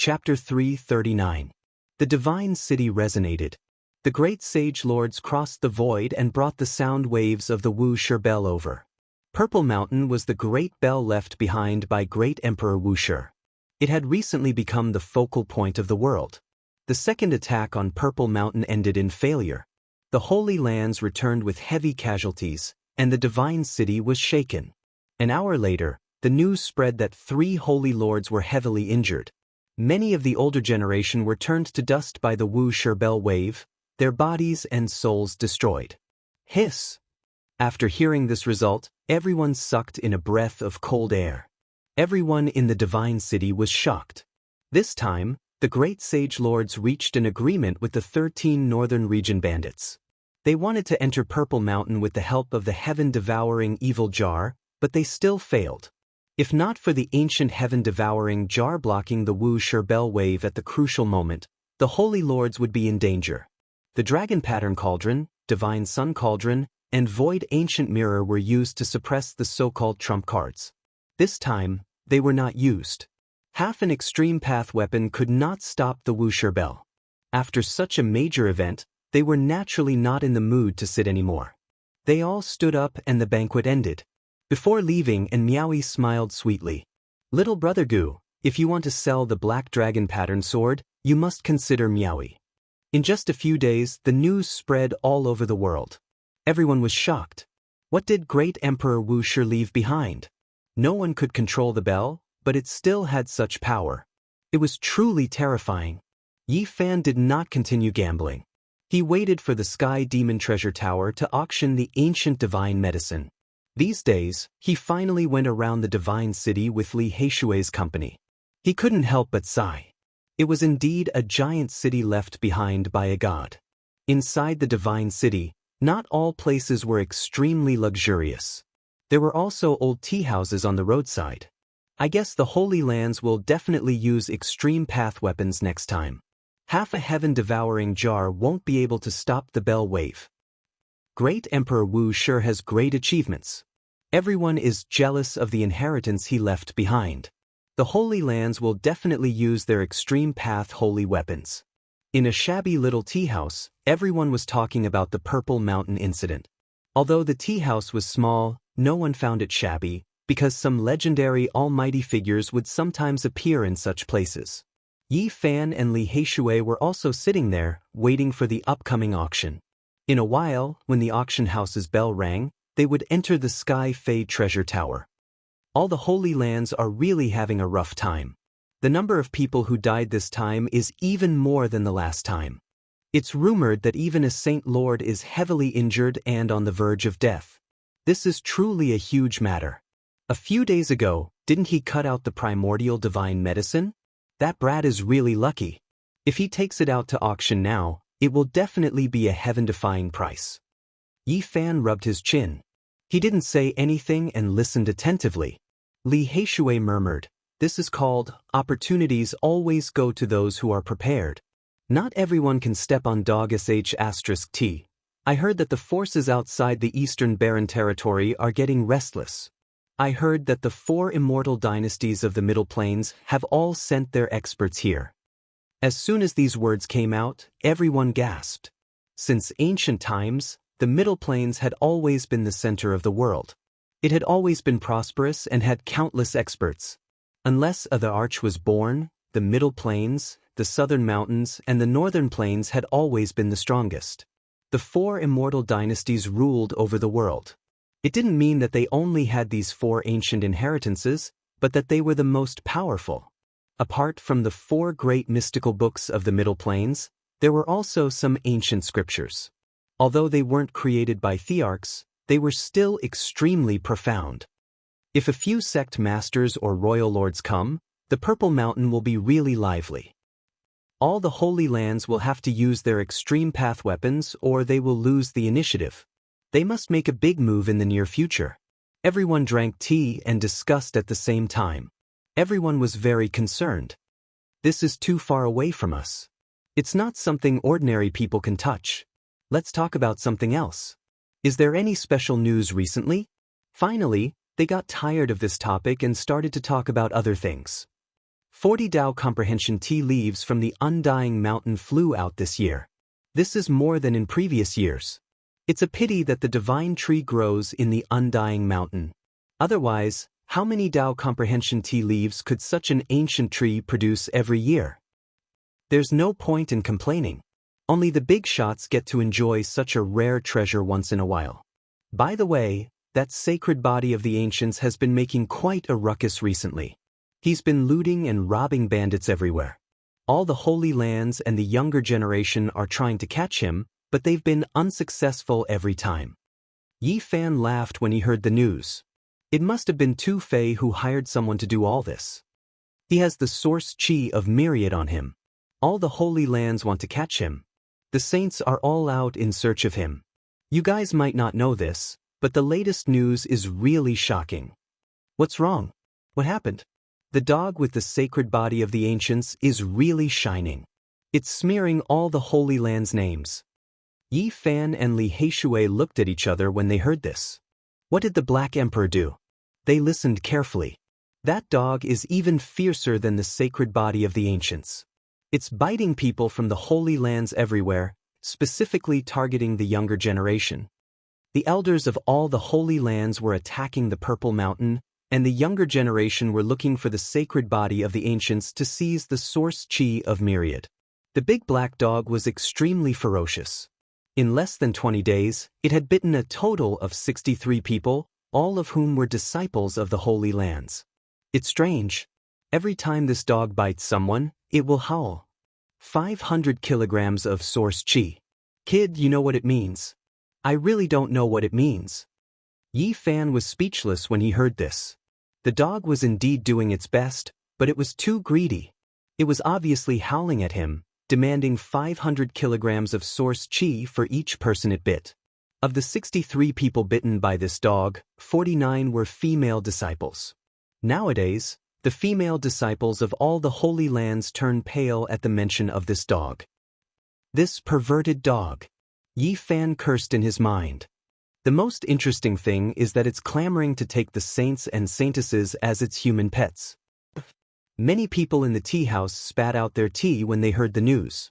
Chapter 339. The Divine City resonated. The great sage lords crossed the void and brought the sound waves of the Wuxia bell over. Purple Mountain was the great bell left behind by great Emperor Wuxia. It had recently become the focal point of the world. The second attack on Purple Mountain ended in failure. The Holy Lands returned with heavy casualties, and the Divine City was shaken. An hour later, the news spread that 3 holy lords were heavily injured. Many of the older generation were turned to dust by the Wuxia bell wave, their bodies and souls destroyed. Hiss! After hearing this result, everyone sucked in a breath of cold air. Everyone in the Divine City was shocked. This time, the great sage lords reached an agreement with the 13 northern region bandits. They wanted to enter Purple Mountain with the help of the heaven-devouring evil jar, but they still failed. If not for the ancient heaven-devouring jar blocking the Wuxia bell wave at the crucial moment, the holy lords would be in danger. The dragon pattern cauldron, divine sun cauldron, and void ancient mirror were used to suppress the so-called trump cards. This time, they were not used. Half an extreme path weapon could not stop the Wuxia bell. After such a major event, they were naturally not in the mood to sit anymore. They all stood up and the banquet ended. Before leaving, and Miaowie smiled sweetly. Little brother Gu, if you want to sell the black dragon pattern sword, you must consider Miaowie. In just a few days, the news spread all over the world. Everyone was shocked. What did great Emperor Wuxia leave behind? No one could control the bell, but it still had such power. It was truly terrifying. Yi Fan did not continue gambling. He waited for the Sky Demon Treasure Tower to auction the ancient divine medicine. These days, he finally went around the Divine City with Li Heishui's company. He couldn't help but sigh. It was indeed a giant city left behind by a god. Inside the Divine City, not all places were extremely luxurious. There were also old tea houses on the roadside. I guess the Holy Lands will definitely use extreme path weapons next time. Half a heaven-devouring jar won't be able to stop the bell wave. Great Emperor Wuxia has great achievements. Everyone is jealous of the inheritance he left behind. The Holy Lands will definitely use their extreme path holy weapons. In a shabby little tea house, everyone was talking about the Purple Mountain incident. Although the tea house was small, no one found it shabby, because some legendary almighty figures would sometimes appear in such places. Yi Fan and Li Heishui were also sitting there, waiting for the upcoming auction. In a while, when the auction house's bell rang, they would enter the Sky Fei Treasure Tower. All the Holy Lands are really having a rough time. The number of people who died this time is even more than the last time. It's rumored that even a Saint Lord is heavily injured and on the verge of death. This is truly a huge matter. A few days ago, didn't he cut out the primordial divine medicine? That brat is really lucky. If he takes it out to auction now, it will definitely be a heaven-defying price. Yi Fan rubbed his chin. He didn't say anything and listened attentively. Li Heishui murmured, "This is called, opportunities always go to those who are prepared. Not everyone can step on Daoist. I heard that the forces outside the Eastern Barren Territory are getting restless. I heard that the 4 immortal dynasties of the Middle Plains have all sent their experts here." As soon as these words came out, everyone gasped. Since ancient times, the Middle Plains had always been the center of the world. It had always been prosperous and had countless experts. Unless the Arch was born, the Middle Plains, the Southern Mountains, and the Northern Plains had always been the strongest. The 4 immortal dynasties ruled over the world. It didn't mean that they only had these 4 ancient inheritances, but that they were the most powerful. Apart from the 4 great mystical books of the Middle Plains, there were also some ancient scriptures. Although they weren't created by thearchs, they were still extremely profound. If a few sect masters or royal lords come, the Purple Mountain will be really lively. All the Holy Lands will have to use their extreme path weapons or they will lose the initiative. They must make a big move in the near future. Everyone drank tea and discussed at the same time. Everyone was very concerned. This is too far away from us. It's not something ordinary people can touch. Let's talk about something else. Is there any special news recently? Finally, they got tired of this topic and started to talk about other things. 40 Dao comprehension tea leaves from the undying mountain flew out this year. This is more than in previous years. It's a pity that the divine tree grows in the undying mountain. Otherwise, how many Dao comprehension tea leaves could such an ancient tree produce every year? There's no point in complaining. Only the big shots get to enjoy such a rare treasure once in a while. By the way, that sacred body of the ancients has been making quite a ruckus recently. He's been looting and robbing bandits everywhere. All the holy lands and the younger generation are trying to catch him, but they've been unsuccessful every time. Yi Fan laughed when he heard the news. It must have been Tu Fei who hired someone to do all this. He has the source chi of myriad on him. All the holy lands want to catch him. The saints are all out in search of him. You guys might not know this, but the latest news is really shocking. What's wrong? What happened? The dog with the sacred body of the ancients is really shining. It's smearing all the holy lands' names. Yi Fan and Li Heishui looked at each other when they heard this. What did the Black Emperor do? They listened carefully. That dog is even fiercer than the sacred body of the ancients. It's biting people from the holy lands everywhere, specifically targeting the younger generation. The elders of all the holy lands were attacking the Purple Mountain, and the younger generation were looking for the sacred body of the ancients to seize the source chi of myriad. The big black dog was extremely ferocious. In less than 20 days, it had bitten a total of 63 people, all of whom were disciples of the holy lands. It's strange. Every time this dog bites someone, it will howl. 500 kilograms of source chi. Kid, you know what it means? I really don't know what it means. Yi Fan was speechless when he heard this. The dog was indeed doing its best, but it was too greedy. It was obviously howling at him, demanding 500 kilograms of source chi for each person it bit. Of the 63 people bitten by this dog, 49 were female disciples. Nowadays, the female disciples of all the holy lands turn pale at the mention of this dog. This perverted dog. Yi Fan cursed in his mind. The most interesting thing is that it's clamoring to take the saints and saintesses as its human pets. Many people in the tea house spat out their tea when they heard the news.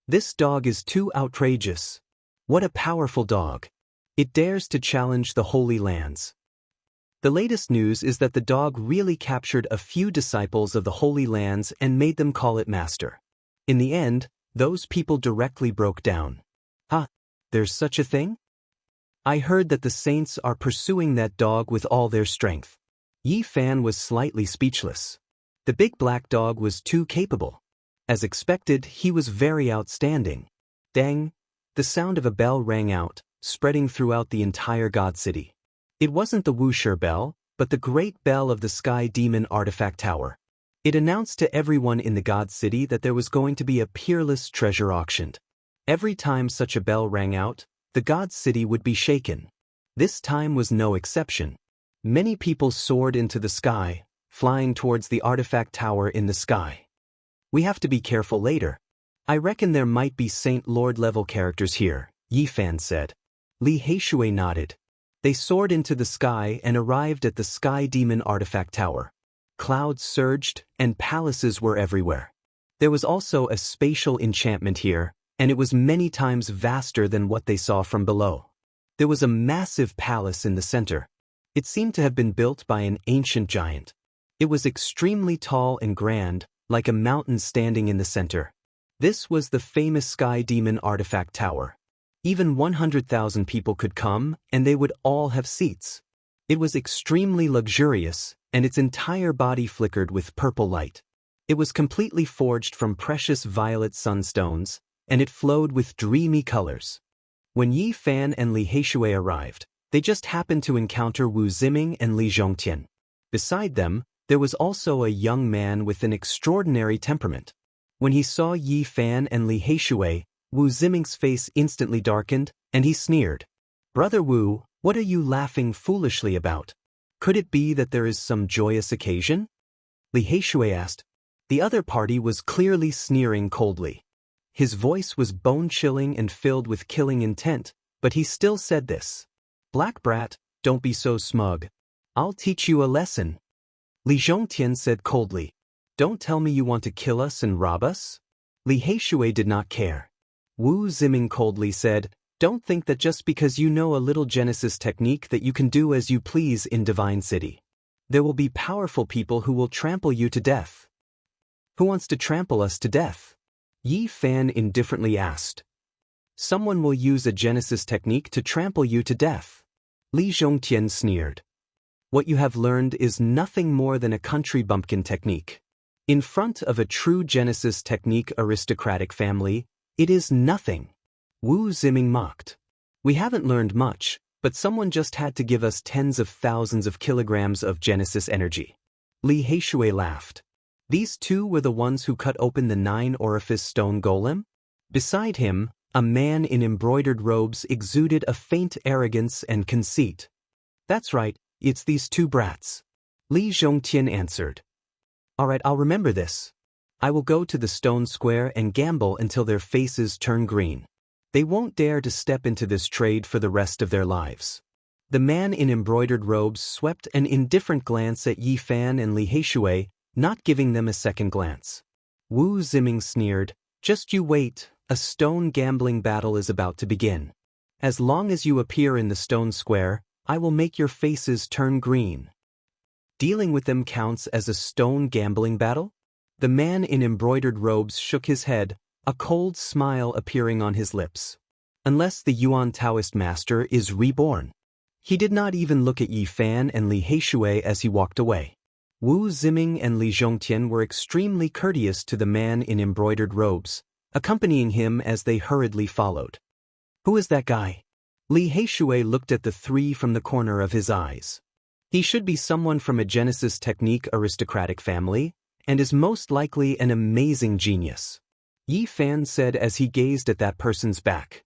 This dog is too outrageous. What a powerful dog. It dares to challenge the holy lands. The latest news is that the dog really captured a few disciples of the holy lands and made them call it master. In the end, those people directly broke down. Huh, there's such a thing? I heard that the saints are pursuing that dog with all their strength. Yi Fan was slightly speechless. The big black dog was too capable. As expected, he was very outstanding. Dang! The sound of a bell rang out, spreading throughout the entire god city. It wasn't the Wuxia bell, but the great bell of the Sky Demon Artifact Tower. It announced to everyone in the god city that there was going to be a peerless treasure auctioned. Every time such a bell rang out, the god city would be shaken. This time was no exception. Many people soared into the sky, flying towards the artifact tower in the sky. We have to be careful later. I reckon there might be Saint Lord level characters here, Yi Fan said. Li Heishui nodded. They soared into the sky and arrived at the Sky Demon Artifact Tower. Clouds surged, and palaces were everywhere. There was also a spatial enchantment here, and it was many times vaster than what they saw from below. There was a massive palace in the center. It seemed to have been built by an ancient giant. It was extremely tall and grand, like a mountain standing in the center. This was the famous Sky Demon Artifact Tower. Even 100,000 people could come, and they would all have seats. It was extremely luxurious, and its entire body flickered with purple light. It was completely forged from precious violet sunstones, and it flowed with dreamy colors. When Yi Fan and Li Heishui arrived, they just happened to encounter Wu Ziming and Li Zhongtian. Beside them, there was also a young man with an extraordinary temperament. When he saw Yi Fan and Li Heishui, Wu Ziming's face instantly darkened, and he sneered. Brother Wu, what are you laughing foolishly about? Could it be that there is some joyous occasion? Li Heishui asked. The other party was clearly sneering coldly. His voice was bone-chilling and filled with killing intent, but he still said this. Black brat, don't be so smug. I'll teach you a lesson. Li Zhongtian said coldly. Don't tell me you want to kill us and rob us? Li Heishui did not care. Wu Ziming coldly said, don't think that just because you know a little Genesis technique that you can do as you please in Divine City. There will be powerful people who will trample you to death. Who wants to trample us to death? Yi Fan indifferently asked. Someone will use a Genesis technique to trample you to death. Li Zhongtian sneered. What you have learned is nothing more than a country bumpkin technique. In front of a true Genesis technique aristocratic family, it is nothing. Wu Ziming mocked. We haven't learned much, but someone just had to give us tens of thousands of kilograms of Genesis energy. Li Heishui laughed. These two were the ones who cut open the 9-orifice stone golem? Beside him, a man in embroidered robes exuded a faint arrogance and conceit. That's right, it's these two brats. Li Zhongtian answered. All right, I'll remember this. I will go to the stone square and gamble until their faces turn green. They won't dare to step into this trade for the rest of their lives. The man in embroidered robes swept an indifferent glance at Yi Fan and Li Heishui, not giving them a second glance. Wu Ziming sneered, just you wait, a stone gambling battle is about to begin. As long as you appear in the stone square, I will make your faces turn green. Dealing with them counts as a stone gambling battle? The man in embroidered robes shook his head, a cold smile appearing on his lips. Unless the Yuan Taoist master is reborn. He did not even look at Yi Fan and Li Heishui as he walked away. Wu Ziming and Li Zhongtian were extremely courteous to the man in embroidered robes, accompanying him as they hurriedly followed. Who is that guy? Li Heishui looked at the three from the corner of his eyes. He should be someone from a Genesis technique aristocratic family, and is most likely an amazing genius. Yi Fan said as he gazed at that person's back.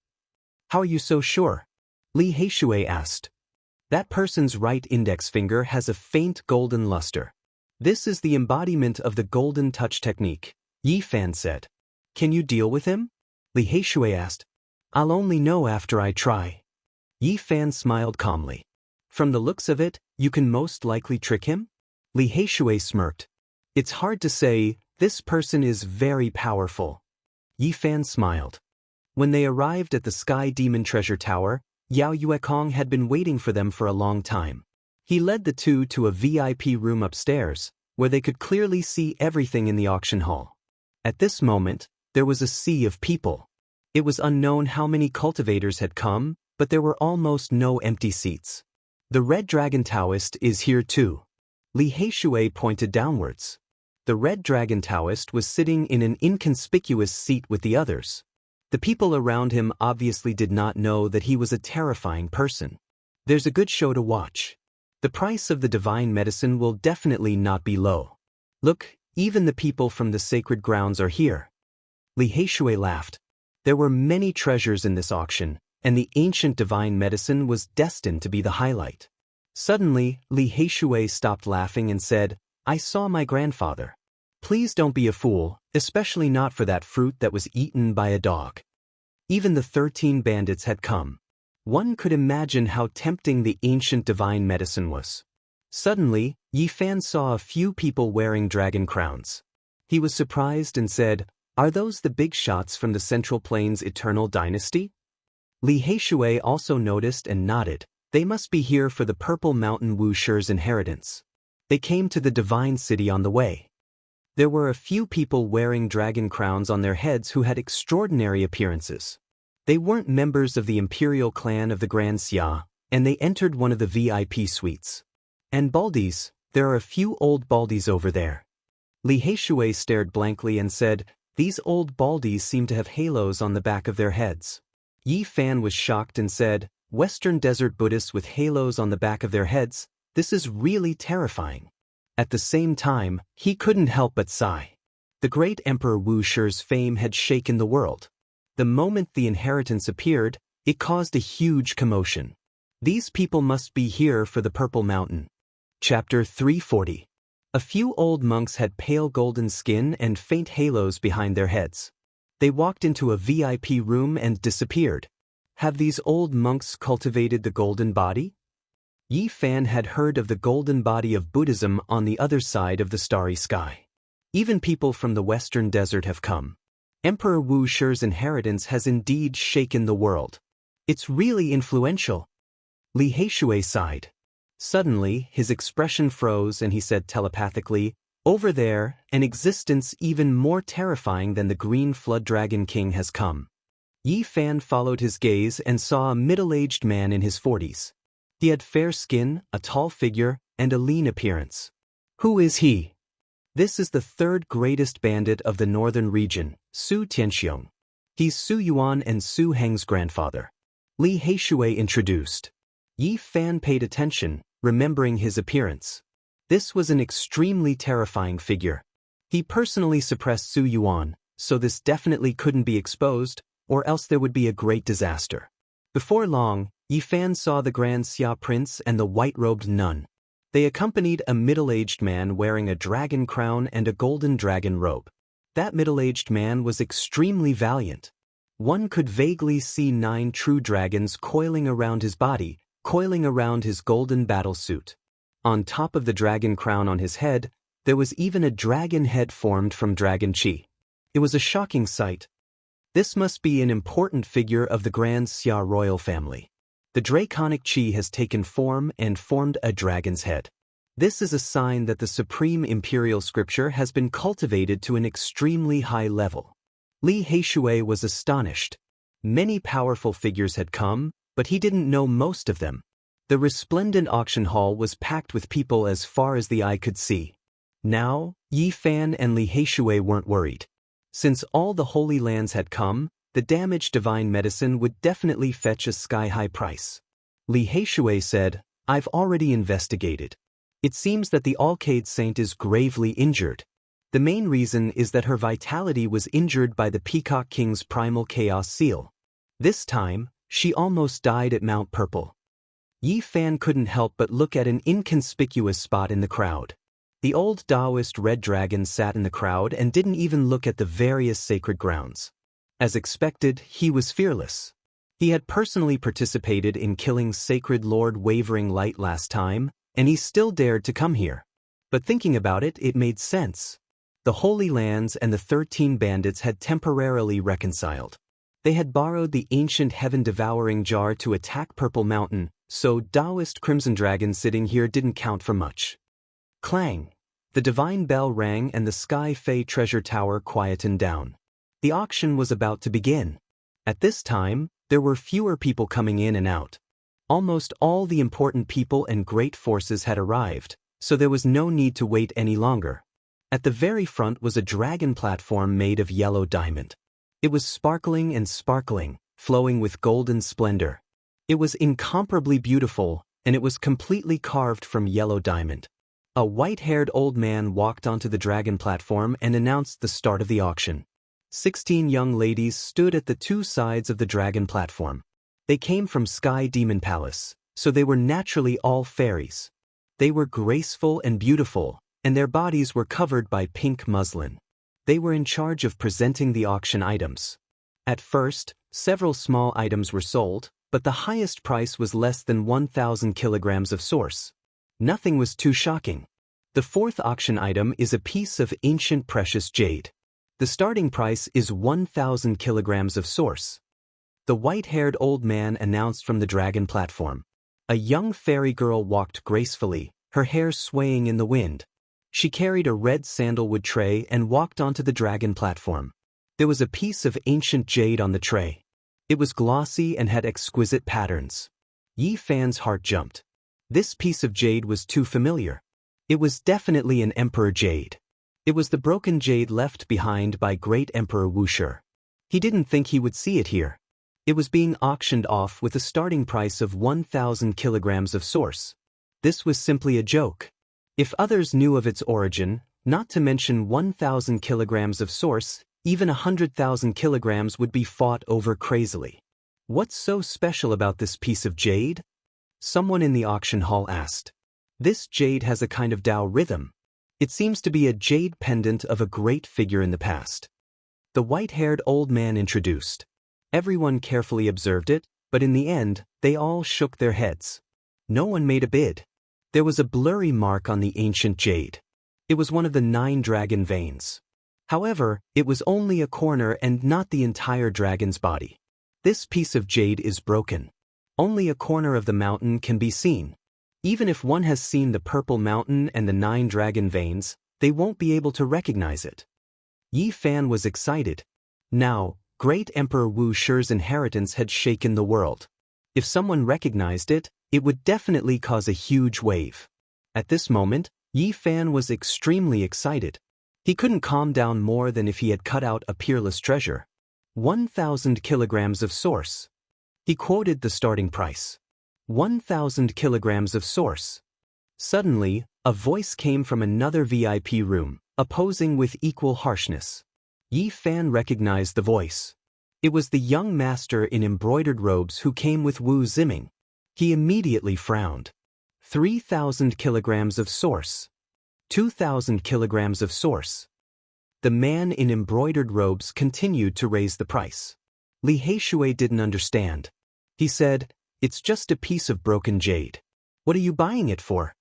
How are you so sure? Li Heishui asked. That person's right index finger has a faint golden luster. This is the embodiment of the golden touch technique, Yi Fan said. Can you deal with him? Li Heishui asked. I'll only know after I try. Yi Fan smiled calmly. From the looks of it, you can most likely trick him? Li Heishui smirked. It's hard to say, this person is very powerful. Yi Fan smiled. When they arrived at the Sky Demon Treasure Tower, Yao Yuekong had been waiting for them for a long time. He led the two to a VIP room upstairs, where they could clearly see everything in the auction hall. At this moment, there was a sea of people. It was unknown how many cultivators had come, but there were almost no empty seats. The Red Dragon Daoist is here too. Li Heishui pointed downwards. The Red Dragon Daoist was sitting in an inconspicuous seat with the others. The people around him obviously did not know that he was a terrifying person. There's a good show to watch. The price of the divine medicine will definitely not be low. Look, even the people from the sacred grounds are here. Li Heishui laughed. There were many treasures in this auction, and the ancient divine medicine was destined to be the highlight. Suddenly, Li Heishui stopped laughing and said, I saw my grandfather. Please don't be a fool, especially not for that fruit that was eaten by a dog. Even the 13 bandits had come. One could imagine how tempting the ancient divine medicine was. Suddenly, Yi Fan saw a few people wearing dragon crowns. He was surprised and said, Are those the big shots from the Central Plains Eternal Dynasty? Li Heishui also noticed and nodded. They must be here for the Purple Mountain Wusher's inheritance. They came to the Divine City on the way. There were a few people wearing dragon crowns on their heads who had extraordinary appearances. They weren't members of the imperial clan of the Grand Xia, and they entered one of the VIP suites. And baldies, there are a few old baldies over there. Li Heishui stared blankly and said, These old baldies seem to have halos on the back of their heads. Yi Fan was shocked and said, Western desert Buddhists with halos on the back of their heads, this is really terrifying. At the same time, he couldn't help but sigh. The great Emperor Wusher's fame had shaken the world. The moment the inheritance appeared, it caused a huge commotion. These people must be here for the Purple Mountain. Chapter 340. A few old monks had pale golden skin and faint halos behind their heads. They walked into a VIP room and disappeared. Have these old monks cultivated the golden body? Yi Fan had heard of the golden body of Buddhism on the other side of the starry sky. Even people from the western desert have come. Emperor Wu Shi's inheritance has indeed shaken the world. It's really influential. Li Heishui sighed. Suddenly, his expression froze and he said telepathically, "Over there, an existence even more terrifying than the green flood dragon king has come." Yi Fan followed his gaze and saw a middle-aged man in his 40s. He had fair skin, a tall figure, and a lean appearance. Who is he? This is the third greatest bandit of the northern region, Su Tianxiong. He's Su Yuan and Su Heng's grandfather. Li Heishui introduced. Yi Fan paid attention, remembering his appearance. This was an extremely terrifying figure. He personally suppressed Su Yuan, so this definitely couldn't be exposed, or else there would be a great disaster. Before long, Yi Fan saw the Grand Xia Prince and the white-robed nun. They accompanied a middle-aged man wearing a dragon crown and a golden dragon robe. That middle-aged man was extremely valiant. One could vaguely see 9 true dragons coiling around his body, coiling around his golden battle suit. On top of the dragon crown on his head, there was even a dragon head formed from dragon chi. It was a shocking sight. This must be an important figure of the Grand Xia royal family. The draconic chi has taken form and formed a dragon's head. This is a sign that the supreme imperial scripture has been cultivated to an extremely high level. Li Heishui was astonished. Many powerful figures had come, but he didn't know most of them. The resplendent auction hall was packed with people as far as the eye could see. Now, Yi Fan and Li Heishui weren't worried. Since all the holy lands had come, the damaged divine medicine would definitely fetch a sky-high price. Li Heishui said, "I've already investigated. It seems that the Alcade Saint is gravely injured. The main reason is that her vitality was injured by the Peacock King's primal chaos seal. This time, she almost died at Mount Purple." Yi Fan couldn't help but look at an inconspicuous spot in the crowd. The old Daoist red dragon sat in the crowd and didn't even look at the various sacred grounds. As expected, he was fearless. He had personally participated in killing Sacred Lord Wavering Light last time, and he still dared to come here. But thinking about it, it made sense. The Holy Lands and the 13 bandits had temporarily reconciled. They had borrowed the ancient heaven-devouring jar to attack Purple Mountain, so Daoist Crimson Dragon sitting here didn't count for much. Clang! The divine bell rang and the Sky Fae treasure tower quietened down. The auction was about to begin. At this time, there were fewer people coming in and out. Almost all the important people and great forces had arrived, so there was no need to wait any longer. At the very front was a dragon platform made of yellow diamond. It was sparkling and sparkling, flowing with golden splendor. It was incomparably beautiful, and it was completely carved from yellow diamond. A white-haired old man walked onto the dragon platform and announced the start of the auction. 16 young ladies stood at the 2 sides of the dragon platform. They came from Sky Demon Palace, so they were naturally all fairies. They were graceful and beautiful, and their bodies were covered by pink muslin. They were in charge of presenting the auction items. At first, several small items were sold, but the highest price was less than 1,000 kilograms of source. Nothing was too shocking. The 4th auction item is a piece of ancient precious jade. The starting price is 1,000 kilograms of source. The white-haired old man announced from the dragon platform. A young fairy girl walked gracefully, her hair swaying in the wind. She carried a red sandalwood tray and walked onto the dragon platform. There was a piece of ancient jade on the tray. It was glossy and had exquisite patterns. Yi Fan's heart jumped. This piece of jade was too familiar. It was definitely an emperor jade. It was the broken jade left behind by great Emperor Wu Shi. He didn't think he would see it here. It was being auctioned off with a starting price of 1,000 kilograms of source. This was simply a joke. If others knew of its origin, not to mention 1,000 kilograms of source, even 100,000 kilograms would be fought over crazily. What's so special about this piece of jade? Someone in the auction hall asked. This jade has a kind of Tao rhythm. It seems to be a jade pendant of a great figure in the past. The white-haired old man introduced. Everyone carefully observed it, but in the end, they all shook their heads. No one made a bid. There was a blurry mark on the ancient jade. It was one of the 9 dragon veins. However, it was only a corner and not the entire dragon's body. This piece of jade is broken. Only a corner of the mountain can be seen. Even if one has seen the purple mountain and the 9 dragon veins, they won't be able to recognize it. Yi Fan was excited. Now, Great Emperor Wu Shi's inheritance had shaken the world. If someone recognized it, it would definitely cause a huge wave. At this moment, Yi Fan was extremely excited. He couldn't calm down more than if he had cut out a peerless treasure. 1,000 kilograms of source. He quoted the starting price. 1,000 kilograms of source. Suddenly, a voice came from another VIP room, opposing with equal harshness. Yi Fan recognized the voice. It was the young master in embroidered robes who came with Wu Ziming. He immediately frowned. 3,000 kilograms of source. 2,000 kilograms of source. The man in embroidered robes continued to raise the price. Li Heishui didn't understand. He said, "It's just a piece of broken jade. What are you buying it for?"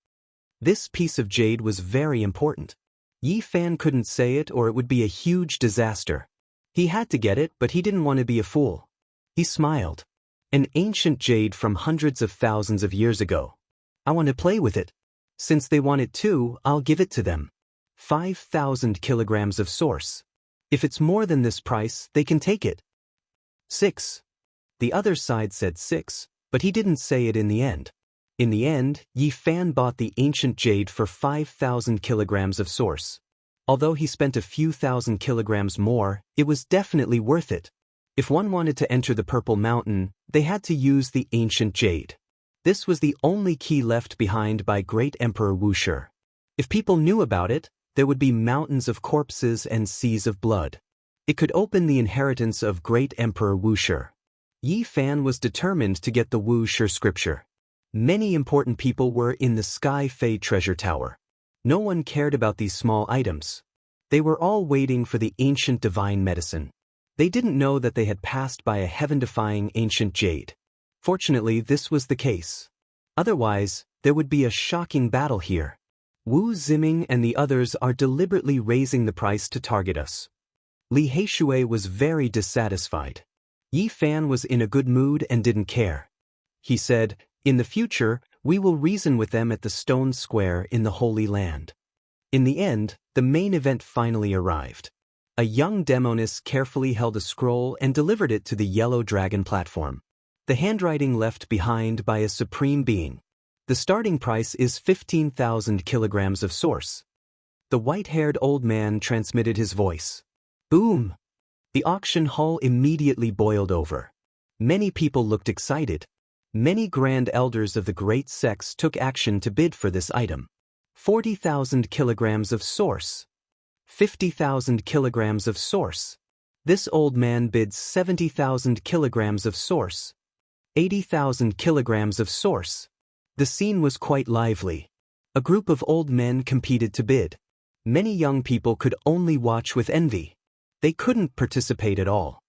This piece of jade was very important. Yi Fan couldn't say it or it would be a huge disaster. He had to get it, but he didn't want to be a fool. He smiled. An ancient jade from hundreds of thousands of years ago. I want to play with it. Since they want it too, I'll give it to them. 5,000 kilograms of source. If it's more than this price, they can take it. 6. The other side said 6, but he didn't say it in the end. In the end, Yi Fan bought the ancient jade for 5,000 kilograms of source. Although he spent a few thousand kilograms more, it was definitely worth it. If one wanted to enter the Purple Mountain, they had to use the ancient jade. This was the only key left behind by Great Emperor Wu Shi. If people knew about it, there would be mountains of corpses and seas of blood. It could open the inheritance of Great Emperor Wu Shi. Yi Fan was determined to get the Wu Shi scripture. Many important people were in the Sky Fei treasure tower. No one cared about these small items. They were all waiting for the ancient divine medicine. They didn't know that they had passed by a heaven-defying ancient jade. Fortunately, this was the case. Otherwise, there would be a shocking battle here. Wu Ziming and the others are deliberately raising the price to target us. Li Heishui was very dissatisfied. Yi Fan was in a good mood and didn't care. He said, "In the future, we will reason with them at the stone square in the Holy Land." In the end, the main event finally arrived. A young demoness carefully held a scroll and delivered it to the yellow dragon platform. The handwriting left behind by a supreme being. The starting price is 15,000 kilograms of source. The white-haired old man transmitted his voice. Boom! The auction hall immediately boiled over. Many people looked excited. Many grand elders of the great sects took action to bid for this item. 40,000 kilograms of source. 50,000 kilograms of source. This old man bid 70,000 kilograms of source. 80,000 kilograms of source. The scene was quite lively. A group of old men competed to bid. Many young people could only watch with envy. They couldn't participate at all.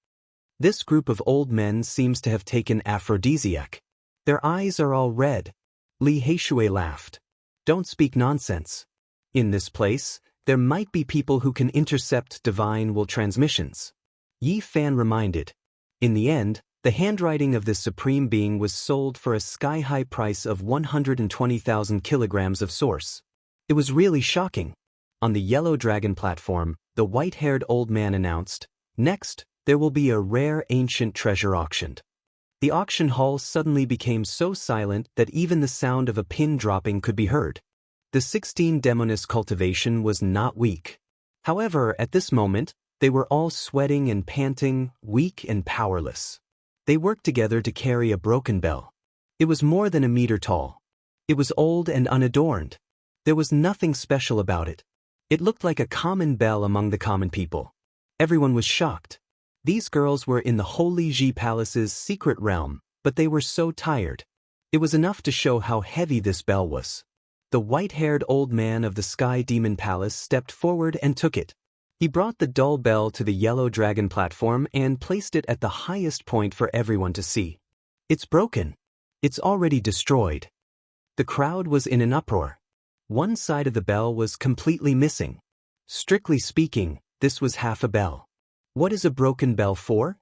This group of old men seems to have taken aphrodisiac. Their eyes are all red. Li Heishui laughed. Don't speak nonsense. In this place, there might be people who can intercept divine will transmissions. Yi Fan reminded. In the end, the handwriting of this supreme being was sold for a sky-high price of 120,000 kilograms of source. It was really shocking. On the yellow dragon platform, the white-haired old man announced, "Next, there will be a rare ancient treasure auctioned." The auction hall suddenly became so silent that even the sound of a pin dropping could be heard. The 16 demoness cultivation was not weak. However, at this moment, they were all sweating and panting, weak and powerless. They worked together to carry a broken bell. It was more than a meter tall. It was old and unadorned. There was nothing special about it. It looked like a common bell among the common people. Everyone was shocked. These girls were in the Holy Ji Palace's secret realm, but they were so tired. It was enough to show how heavy this bell was. The white-haired old man of the Sky Demon Palace stepped forward and took it. He brought the dull bell to the yellow dragon platform and placed it at the highest point for everyone to see. It's broken. It's already destroyed. The crowd was in an uproar. One side of the bell was completely missing. Strictly speaking, this was half a bell. What is a broken bell for?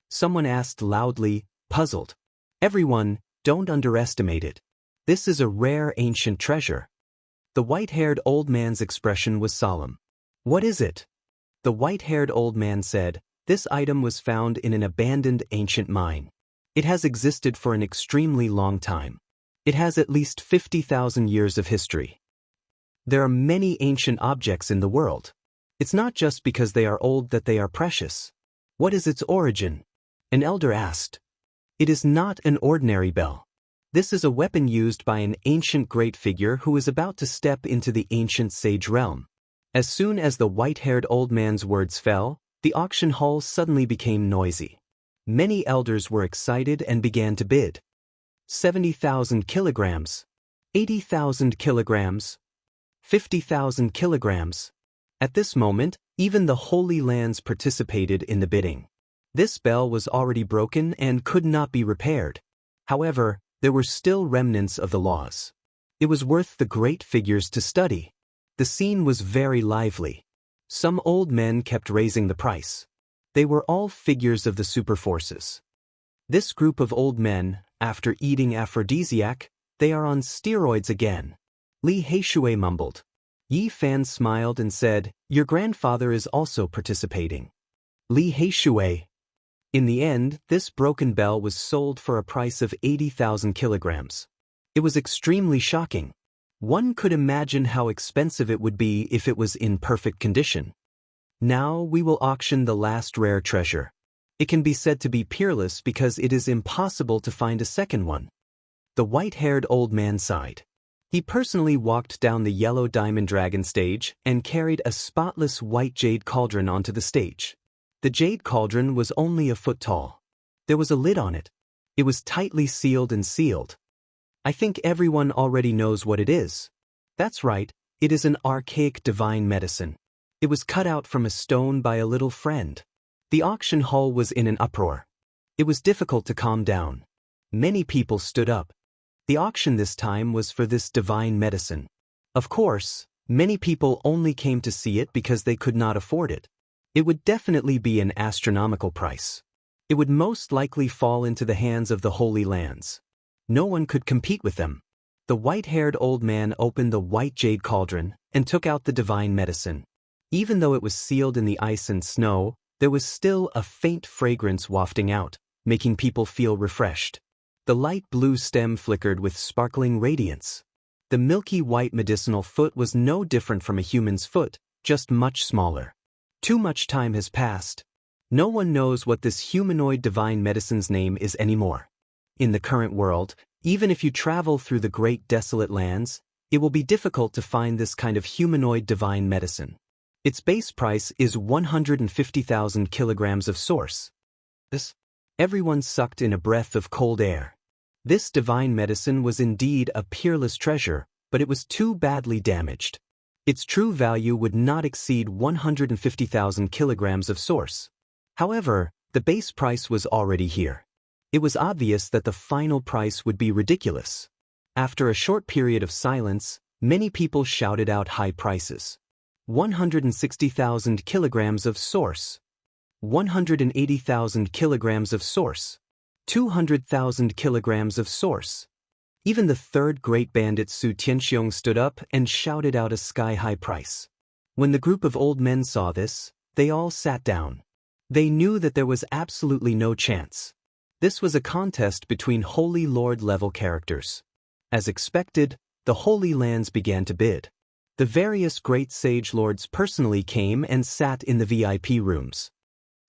Someone asked loudly, puzzled. Everyone, don't underestimate it. This is a rare ancient treasure. The white-haired old man's expression was solemn. What is it? The white-haired old man said, this item was found in an abandoned ancient mine. It has existed for an extremely long time. It has at least 50,000 years of history. There are many ancient objects in the world. It's not just because they are old that they are precious. What is its origin? An elder asked. It is not an ordinary bell. This is a weapon used by an ancient great figure who is about to step into the ancient sage realm. As soon as the white-haired old man's words fell, the auction hall suddenly became noisy. Many elders were excited and began to bid. 70,000 kilograms, 80,000 kilograms, 50,000 kilograms. At this moment, even the Holy Lands participated in the bidding. This bell was already broken and could not be repaired. However, there were still remnants of the laws. It was worth the great figures to study. The scene was very lively. Some old men kept raising the price. They were all figures of the superforces. This group of old men, after eating aphrodisiac, they are on steroids again. Li Heishui mumbled. Yi Fan smiled and said, your grandfather is also participating. Li Heishui. In the end, this broken bell was sold for a price of 80,000 kilograms. It was extremely shocking. One could imagine how expensive it would be if it was in perfect condition. Now we will auction the last rare treasure. It can be said to be peerless because it is impossible to find a second one. The white-haired old man sighed. He personally walked down the yellow diamond dragon stage and carried a spotless white jade cauldron onto the stage. The jade cauldron was only a foot tall. There was a lid on it. It was tightly sealed and sealed. I think everyone already knows what it is. That's right, it is an archaic divine medicine. It was cut out from a stone by a little friend. The auction hall was in an uproar. It was difficult to calm down. Many people stood up. The auction this time was for this divine medicine. Of course, many people only came to see it because they could not afford it. It would definitely be an astronomical price. It would most likely fall into the hands of the Holy Lands. No one could compete with them. The white-haired old man opened the white jade cauldron and took out the divine medicine. Even though it was sealed in the ice and snow, there was still a faint fragrance wafting out, making people feel refreshed. The light blue stem flickered with sparkling radiance. The milky white medicinal foot was no different from a human's foot, just much smaller. Too much time has passed. No one knows what this humanoid divine medicine's name is anymore. In the current world, even if you travel through the great desolate lands, it will be difficult to find this kind of humanoid divine medicine. Its base price is 150,000 kilograms of source. Everyone sucked in a breath of cold air. This divine medicine was indeed a peerless treasure, but it was too badly damaged. Its true value would not exceed 150,000 kilograms of source. However, the base price was already here. It was obvious that the final price would be ridiculous. After a short period of silence, many people shouted out high prices. 160,000 kilograms of source. 180,000 kilograms of source. 200,000 kilograms of source. Even the third great bandit Su Tianxiong stood up and shouted out a sky-high price. When the group of old men saw this, they all sat down. They knew that there was absolutely no chance. This was a contest between Holy Lord-level characters. As expected, the Holy Lands began to bid. The various great sage lords personally came and sat in the VIP rooms.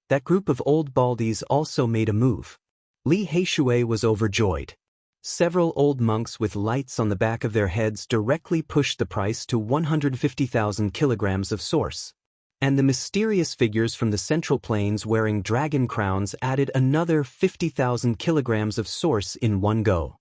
That group of old baldies also made a move. Li Heishui was overjoyed. Several old monks with lights on the back of their heads directly pushed the price to 150,000 kilograms of source. And the mysterious figures from the Central Plains wearing dragon crowns added another 50,000 kilograms of source in one go.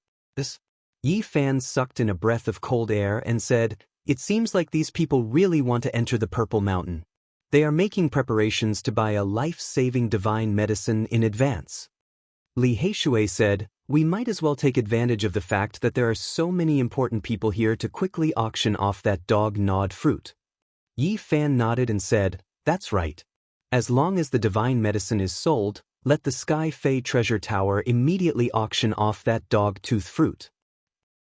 Yi Fan sucked in a breath of cold air and said, "It seems like these people really want to enter the Purple Mountain. They are making preparations to buy a life-saving divine medicine in advance." Li Heishui said, "We might as well take advantage of the fact that there are so many important people here to quickly auction off that dog-gnawed fruit." Yi Fan nodded and said, "That's right. As long as the divine medicine is sold, let the Sky Fei Treasure Tower immediately auction off that dog-tooth fruit.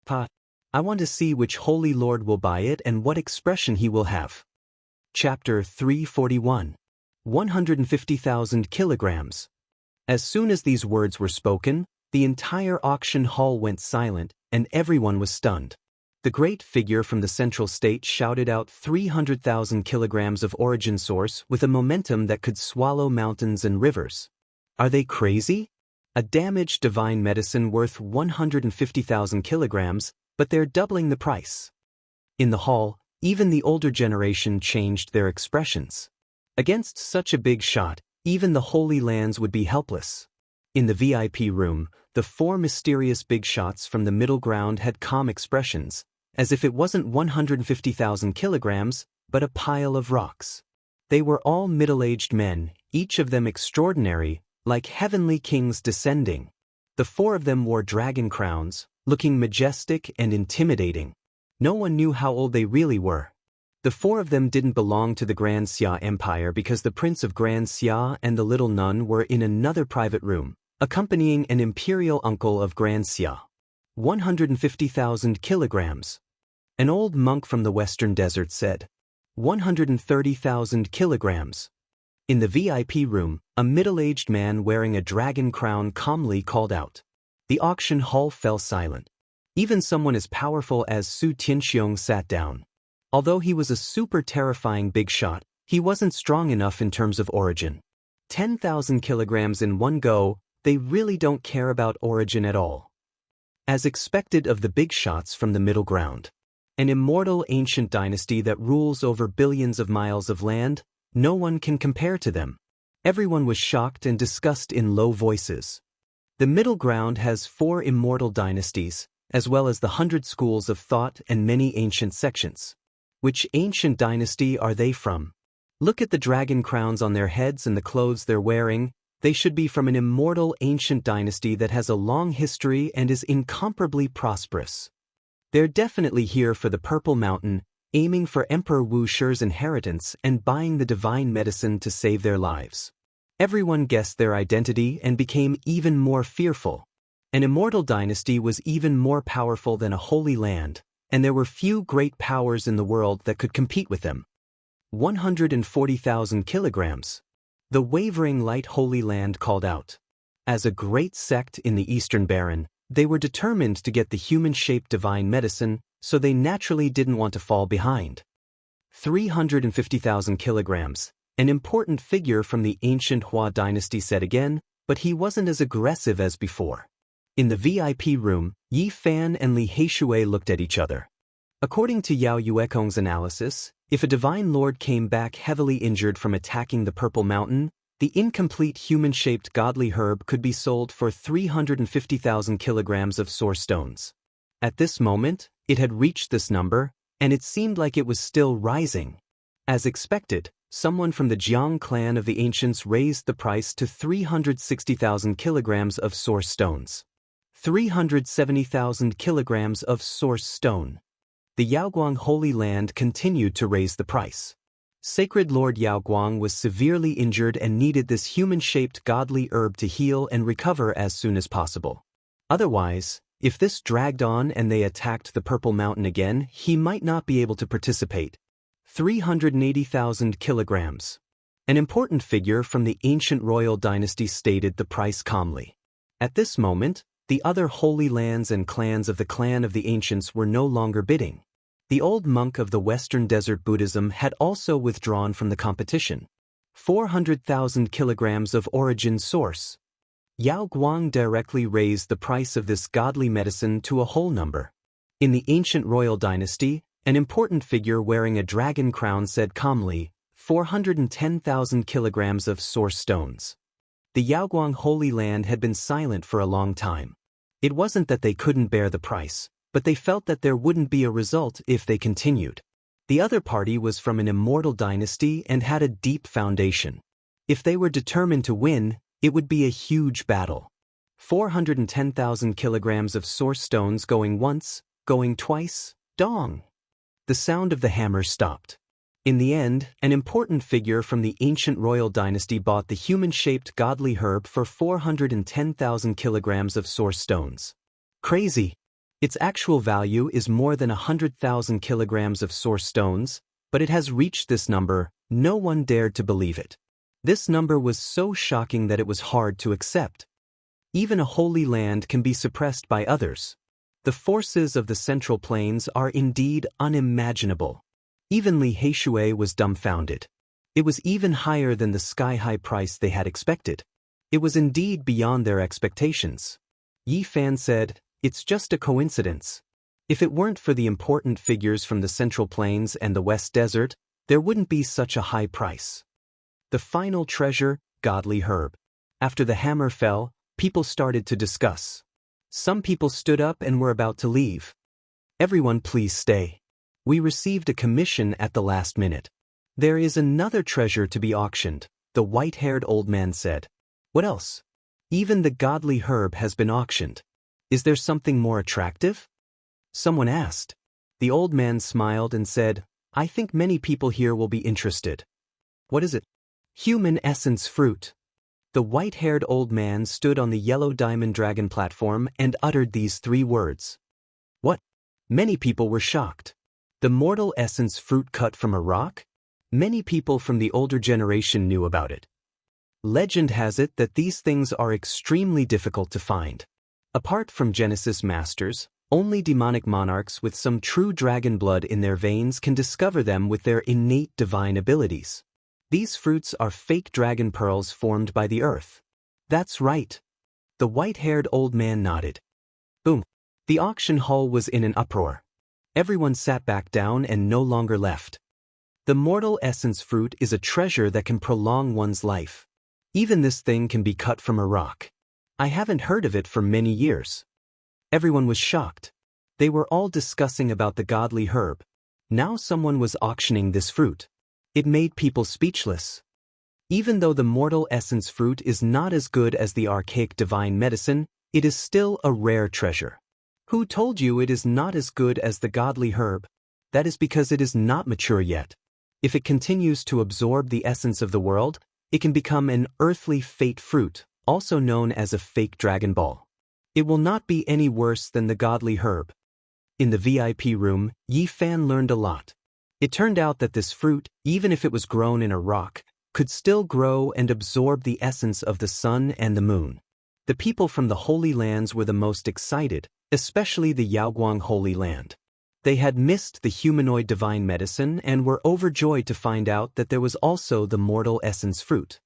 I want to see which holy lord will buy it and what expression he will have." Chapter 341. 150,000 kilograms. As soon as these words were spoken, the entire auction hall went silent, and everyone was stunned. The great figure from the central state shouted out 300,000 kilograms of origin source with a momentum that could swallow mountains and rivers. Are they crazy? A damaged divine medicine worth 150,000 kilograms, but they're doubling the price. In the hall, even the older generation changed their expressions. Against such a big shot, even the Holy Lands would be helpless. In the VIP room, the four mysterious big shots from the middle ground had calm expressions, as if it wasn't 150,000 kilograms, but a pile of rocks. They were all middle-aged men, each of them extraordinary, like heavenly kings descending. The four of them wore dragon crowns, looking majestic and intimidating. No one knew how old they really were. The four of them didn't belong to the Grand Xia Empire because the Prince of Grand Xia and the little nun were in another private room, accompanying an imperial uncle of Grand Xia. 150,000 kilograms. An old monk from the western desert said. 130,000 kilograms. In the VIP room, a middle-aged man wearing a dragon crown calmly called out. The auction hall fell silent. Even someone as powerful as Su Tianxiong sat down. Although he was a super terrifying big shot, he wasn't strong enough in terms of origin. 10,000 kilograms in one go, they really don't care about origin at all. As expected of the big shots from the middle ground. An immortal ancient dynasty that rules over billions of miles of land, no one can compare to them. Everyone was shocked and discussed in low voices. The middle ground has 4 immortal dynasties, as well as the 100 schools of thought and many ancient sections. Which ancient dynasty are they from? Look at the dragon crowns on their heads and the clothes they're wearing. They should be from an immortal ancient dynasty that has a long history and is incomparably prosperous. They're definitely here for the Purple Mountain, aiming for Emperor Wu Shi's inheritance and buying the divine medicine to save their lives. Everyone guessed their identity and became even more fearful. An immortal dynasty was even more powerful than a holy land, and there were few great powers in the world that could compete with them. 140,000 kilograms. The wavering light Holy Land called out. As a great sect in the Eastern Baron, they were determined to get the human-shaped divine medicine, so they naturally didn't want to fall behind. 350,000 kilograms. An important figure from the ancient Hua dynasty said again, but he wasn't as aggressive as before. In the VIP room, Yi Fan and Li Heishui looked at each other. According to Yao Yuekong's analysis, if a divine lord came back heavily injured from attacking the Purple Mountain, the incomplete human-shaped godly herb could be sold for 350,000 kilograms of source stones. At this moment, it had reached this number, and it seemed like it was still rising. As expected, someone from the Jiang clan of the ancients raised the price to 360,000 kilograms of source stones. 370,000 kilograms of source stone. The Yaoguang Holy Land continued to raise the price. Sacred Lord Yaoguang was severely injured and needed this human-shaped godly herb to heal and recover as soon as possible. Otherwise, if this dragged on and they attacked the Purple Mountain again, he might not be able to participate. 380,000 kilograms. An important figure from the ancient royal dynasty stated the price calmly. At this moment, the other holy lands and clans of the clan of the ancients were no longer bidding. The old monk of the Western Desert Buddhism had also withdrawn from the competition. 400,000 kilograms of origin source. Yao Guang directly raised the price of this godly medicine to a whole number. In the ancient royal dynasty, an important figure wearing a dragon crown said calmly, 410,000 kilograms of source stones. The Yaoguang Holy Land had been silent for a long time. It wasn't that they couldn't bear the price, but they felt that there wouldn't be a result if they continued. The other party was from an immortal dynasty and had a deep foundation. If they were determined to win, it would be a huge battle. 410,000 kilograms of source stones going once, going twice, dong. The sound of the hammer stopped. In the end, an important figure from the ancient royal dynasty bought the human-shaped godly herb for 410,000 kilograms of source stones. Crazy! Its actual value is more than 100,000 kilograms of source stones, but it has reached this number. No one dared to believe it. This number was so shocking that it was hard to accept. Even a holy land can be suppressed by others. The forces of the Central Plains are indeed unimaginable. Even Li Heishui was dumbfounded. It was even higher than the sky-high price they had expected. It was indeed beyond their expectations. Yi Fan said, "It's just a coincidence. If it weren't for the important figures from the Central Plains and the West Desert, there wouldn't be such a high price." The final treasure, godly herb. After the hammer fell, people started to discuss. Some people stood up and were about to leave. "Everyone please stay. We received a commission at the last minute. There is another treasure to be auctioned," the white-haired old man said. "What else?" "Even the godly herb has been auctioned. Is there something more attractive?" Someone asked. The old man smiled and said, "I think many people here will be interested." "What is it?" "Human essence fruit." The white-haired old man stood on the yellow diamond dragon platform and uttered these 3 words. "What?" Many people were shocked. The mortal essence fruit cut from a rock? Many people from the older generation knew about it. Legend has it that these things are extremely difficult to find. Apart from Genesis masters, only demonic monarchs with some true dragon blood in their veins can discover them with their innate divine abilities. These fruits are fake dragon pearls formed by the earth. That's right. The white-haired old man nodded. Boom. The auction hall was in an uproar. Everyone sat back down and no longer left. The mortal essence fruit is a treasure that can prolong one's life. Even this thing can be cut from a rock. I haven't heard of it for many years. Everyone was shocked. They were all discussing about the godly herb. Now someone was auctioning this fruit. It made people speechless. Even though the mortal essence fruit is not as good as the archaic divine medicine, it is still a rare treasure. Who told you it is not as good as the godly herb? That is because it is not mature yet. If it continues to absorb the essence of the world, it can become an earthly fate fruit, also known as a fake Dragon Ball. It will not be any worse than the godly herb. In the VIP room, Yi Fan learned a lot. It turned out that this fruit, even if it was grown in a rock, could still grow and absorb the essence of the sun and the moon. The people from the Holy Lands were the most excited, especially the Yaoguang Holy Land. They had missed the humanoid divine medicine and were overjoyed to find out that there was also the mortal essence fruit.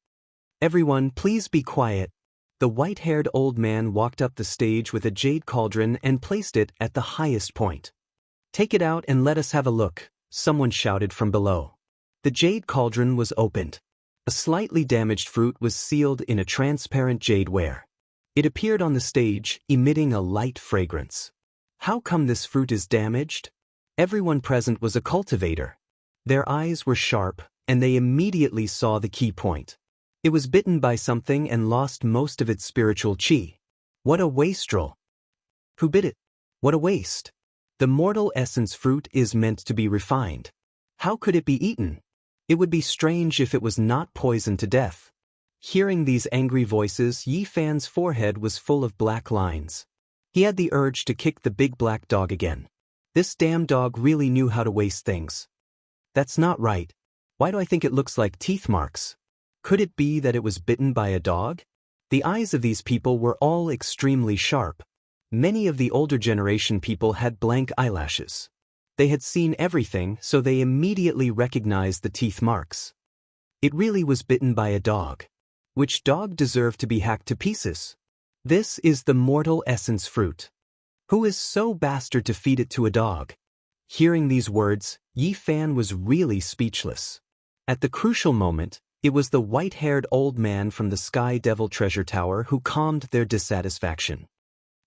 "Everyone, please be quiet." The white-haired old man walked up the stage with a jade cauldron and placed it at the highest point. "Take it out and let us have a look," someone shouted from below. The jade cauldron was opened. A slightly damaged fruit was sealed in a transparent jade ware. It appeared on the stage, emitting a light fragrance. How come this fruit is damaged? Everyone present was a cultivator. Their eyes were sharp, and they immediately saw the key point. It was bitten by something and lost most of its spiritual chi. What a wastrel! Who bit it? What a waste! The mortal essence fruit is meant to be refined. How could it be eaten? It would be strange if it was not poisoned to death. Hearing these angry voices, Yi Fan's forehead was full of black lines. He had the urge to kick the big black dog again. This damn dog really knew how to waste things. That's not right. Why do I think it looks like teeth marks? Could it be that it was bitten by a dog? The eyes of these people were all extremely sharp. Many of the older generation people had blank eyelashes. They had seen everything, so they immediately recognized the teeth marks. It really was bitten by a dog. Which dog deserved to be hacked to pieces? This is the mortal essence fruit. Who is so bastard to feed it to a dog? Hearing these words, Yi Fan was really speechless. At the crucial moment, it was the white-haired old man from the Sky Devil Treasure Tower who calmed their dissatisfaction.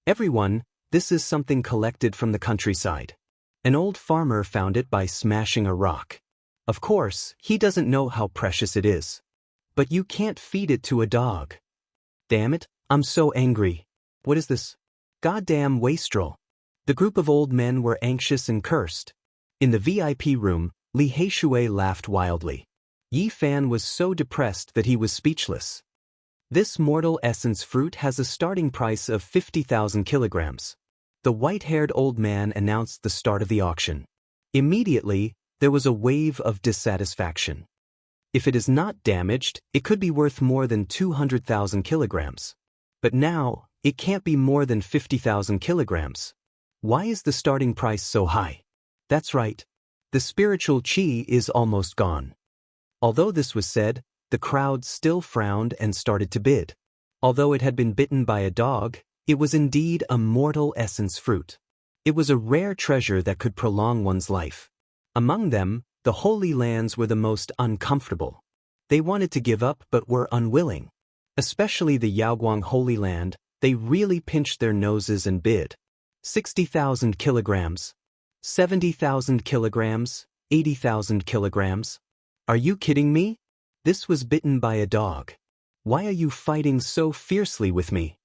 "Everyone, this is something collected from the countryside. An old farmer found it by smashing a rock. Of course, he doesn't know how precious it is. But you can't feed it to a dog. Damn it, I'm so angry. What is this? Goddamn wastrel. The group of old men were anxious and cursed. In the VIP room, Li Heishui laughed wildly. Yi Fan was so depressed that he was speechless. This mortal essence fruit has a starting price of 50,000 kilograms. The white-haired old man announced the start of the auction. Immediately, there was a wave of dissatisfaction. If it is not damaged, it could be worth more than 200,000 kilograms. But now, it can't be more than 50,000 kilograms. Why is the starting price so high? That's right. The spiritual qi is almost gone. Although this was said, the crowd still frowned and started to bid. Although it had been bitten by a dog, it was indeed a mortal essence fruit. It was a rare treasure that could prolong one's life. Among them, the Holy Lands were the most uncomfortable. They wanted to give up but were unwilling. Especially the Yaoguang Holy Land, they really pinched their noses and bid. 60,000 kilograms. 70,000 kilograms. 80,000 kilograms. Are you kidding me? This was bitten by a dog. Why are you fighting so fiercely with me?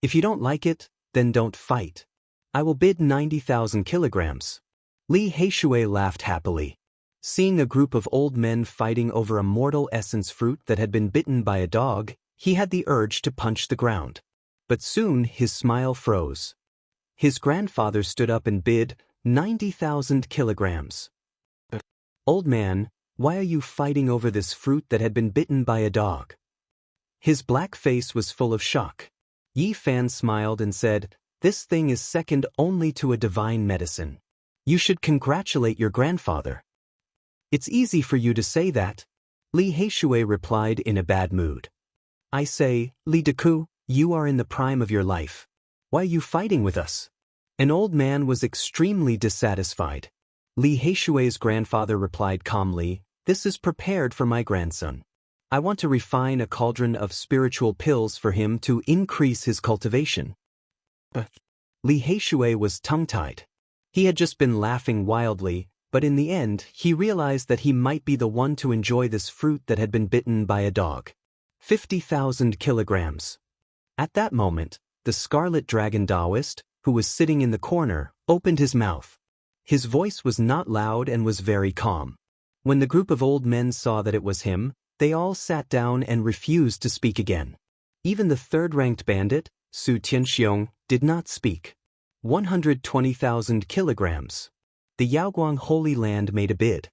If you don't like it, then don't fight. I will bid 90,000 kilograms. Li Heishui laughed happily. Seeing a group of old men fighting over a mortal essence fruit that had been bitten by a dog, he had the urge to punch the ground. But soon his smile froze. His grandfather stood up and bid 90,000 kilograms. Old man, why are you fighting over this fruit that had been bitten by a dog? His black face was full of shock. Yi Fan smiled and said, This thing is second only to a divine medicine. You should congratulate your grandfather. It's easy for you to say that. Li Heishui replied in a bad mood. I say, Li Deku, you are in the prime of your life. Why are you fighting with us? An old man was extremely dissatisfied. Li Heishui's grandfather replied calmly, This is prepared for my grandson. I want to refine a cauldron of spiritual pills for him to increase his cultivation. Li Heishui was tongue-tied. He had just been laughing wildly, but in the end, he realized that he might be the one to enjoy this fruit that had been bitten by a dog. 50,000 kilograms. At that moment, the scarlet dragon Daoist, who was sitting in the corner, opened his mouth. His voice was not loud and was very calm. When the group of old men saw that it was him, they all sat down and refused to speak again. Even the third-ranked bandit, Su Tianxiong, did not speak. 120,000 kilograms. The Yaoguang Holy Land made a bid.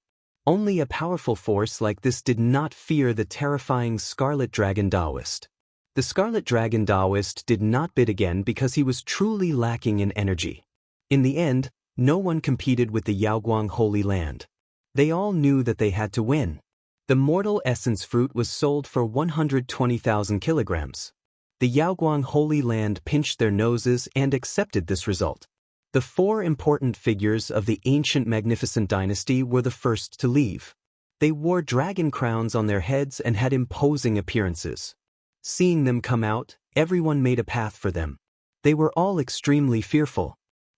Only a powerful force like this did not fear the terrifying Scarlet Dragon Daoist. The Scarlet Dragon Daoist did not bid again because he was truly lacking in energy. In the end, no one competed with the Yaoguang Holy Land. They all knew that they had to win. The mortal essence fruit was sold for 120,000 kilograms. The Yaoguang Holy Land pinched their noses and accepted this result. The four important figures of the ancient magnificent dynasty were the first to leave. They wore dragon crowns on their heads and had imposing appearances. Seeing them come out, everyone made a path for them. They were all extremely fearful.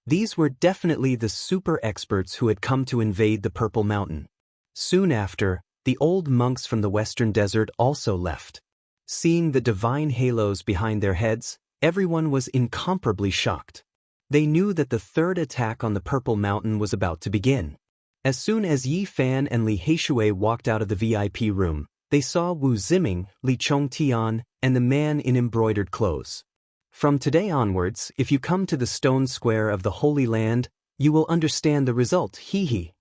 These were definitely the super experts who had come to invade the Purple Mountain. Soon after, the old monks from the western desert also left. Seeing the divine halos behind their heads, everyone was incomparably shocked. They knew that the third attack on the Purple Mountain was about to begin. As soon as Yi Fan and Li Heishui walked out of the VIP room, they saw Wu Ziming, Li Chongtian, and the man in embroidered clothes. From today onwards, if you come to the stone square of the Holy Land, you will understand the result, hee.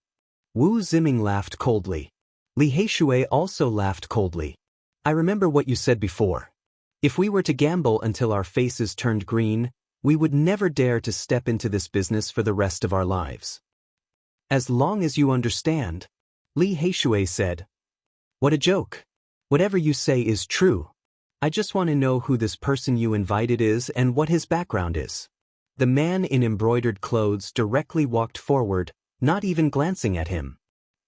Wu Ziming laughed coldly. Li Heishui also laughed coldly. I remember what you said before. If we were to gamble until our faces turned green, we would never dare to step into this business for the rest of our lives. As long as you understand, Li Heishui said. What a joke. Whatever you say is true. I just want to know who this person you invited is and what his background is. The man in embroidered clothes directly walked forward, not even glancing at him.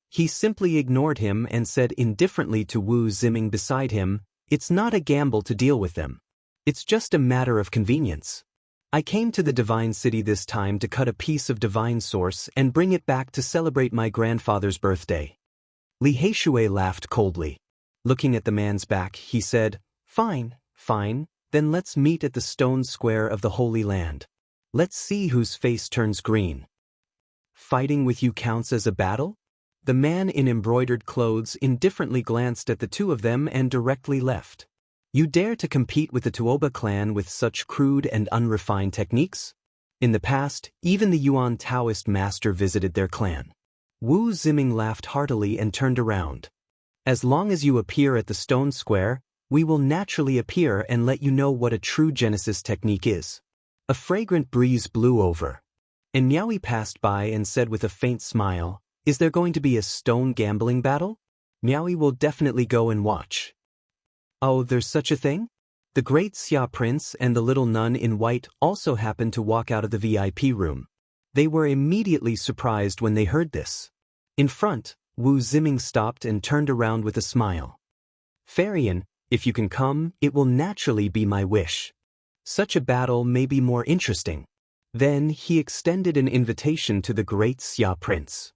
He simply ignored him and said indifferently to Wu Ziming beside him, It's not a gamble to deal with them. It's just a matter of convenience. I came to the Divine City this time to cut a piece of divine source and bring it back to celebrate my grandfather's birthday. Li Heishui laughed coldly. Looking at the man's back, he said, Fine, Then let's meet at the stone square of the Holy Land. Let's see whose face turns green. Fighting with you counts as a battle? The man in embroidered clothes indifferently glanced at the two of them and directly left. You dare to compete with the Tuoba clan with such crude and unrefined techniques? In the past, even the Yuan Daoist master visited their clan. Wu Ziming laughed heartily and turned around. As long as you appear at the stone square, we will naturally appear and let you know what a true Genesis technique is. A fragrant breeze blew over. And Miaoyi passed by and said with a faint smile, "Is there going to be a stone gambling battle? Miaoyi will definitely go and watch." Oh, there's such a thing? The great Xia prince and the little nun in white also happened to walk out of the VIP room. They were immediately surprised when they heard this. In front, Wu Ziming stopped and turned around with a smile. "Farian, if you can come, it will naturally be my wish. Such a battle may be more interesting." Then he extended an invitation to the great Xia prince.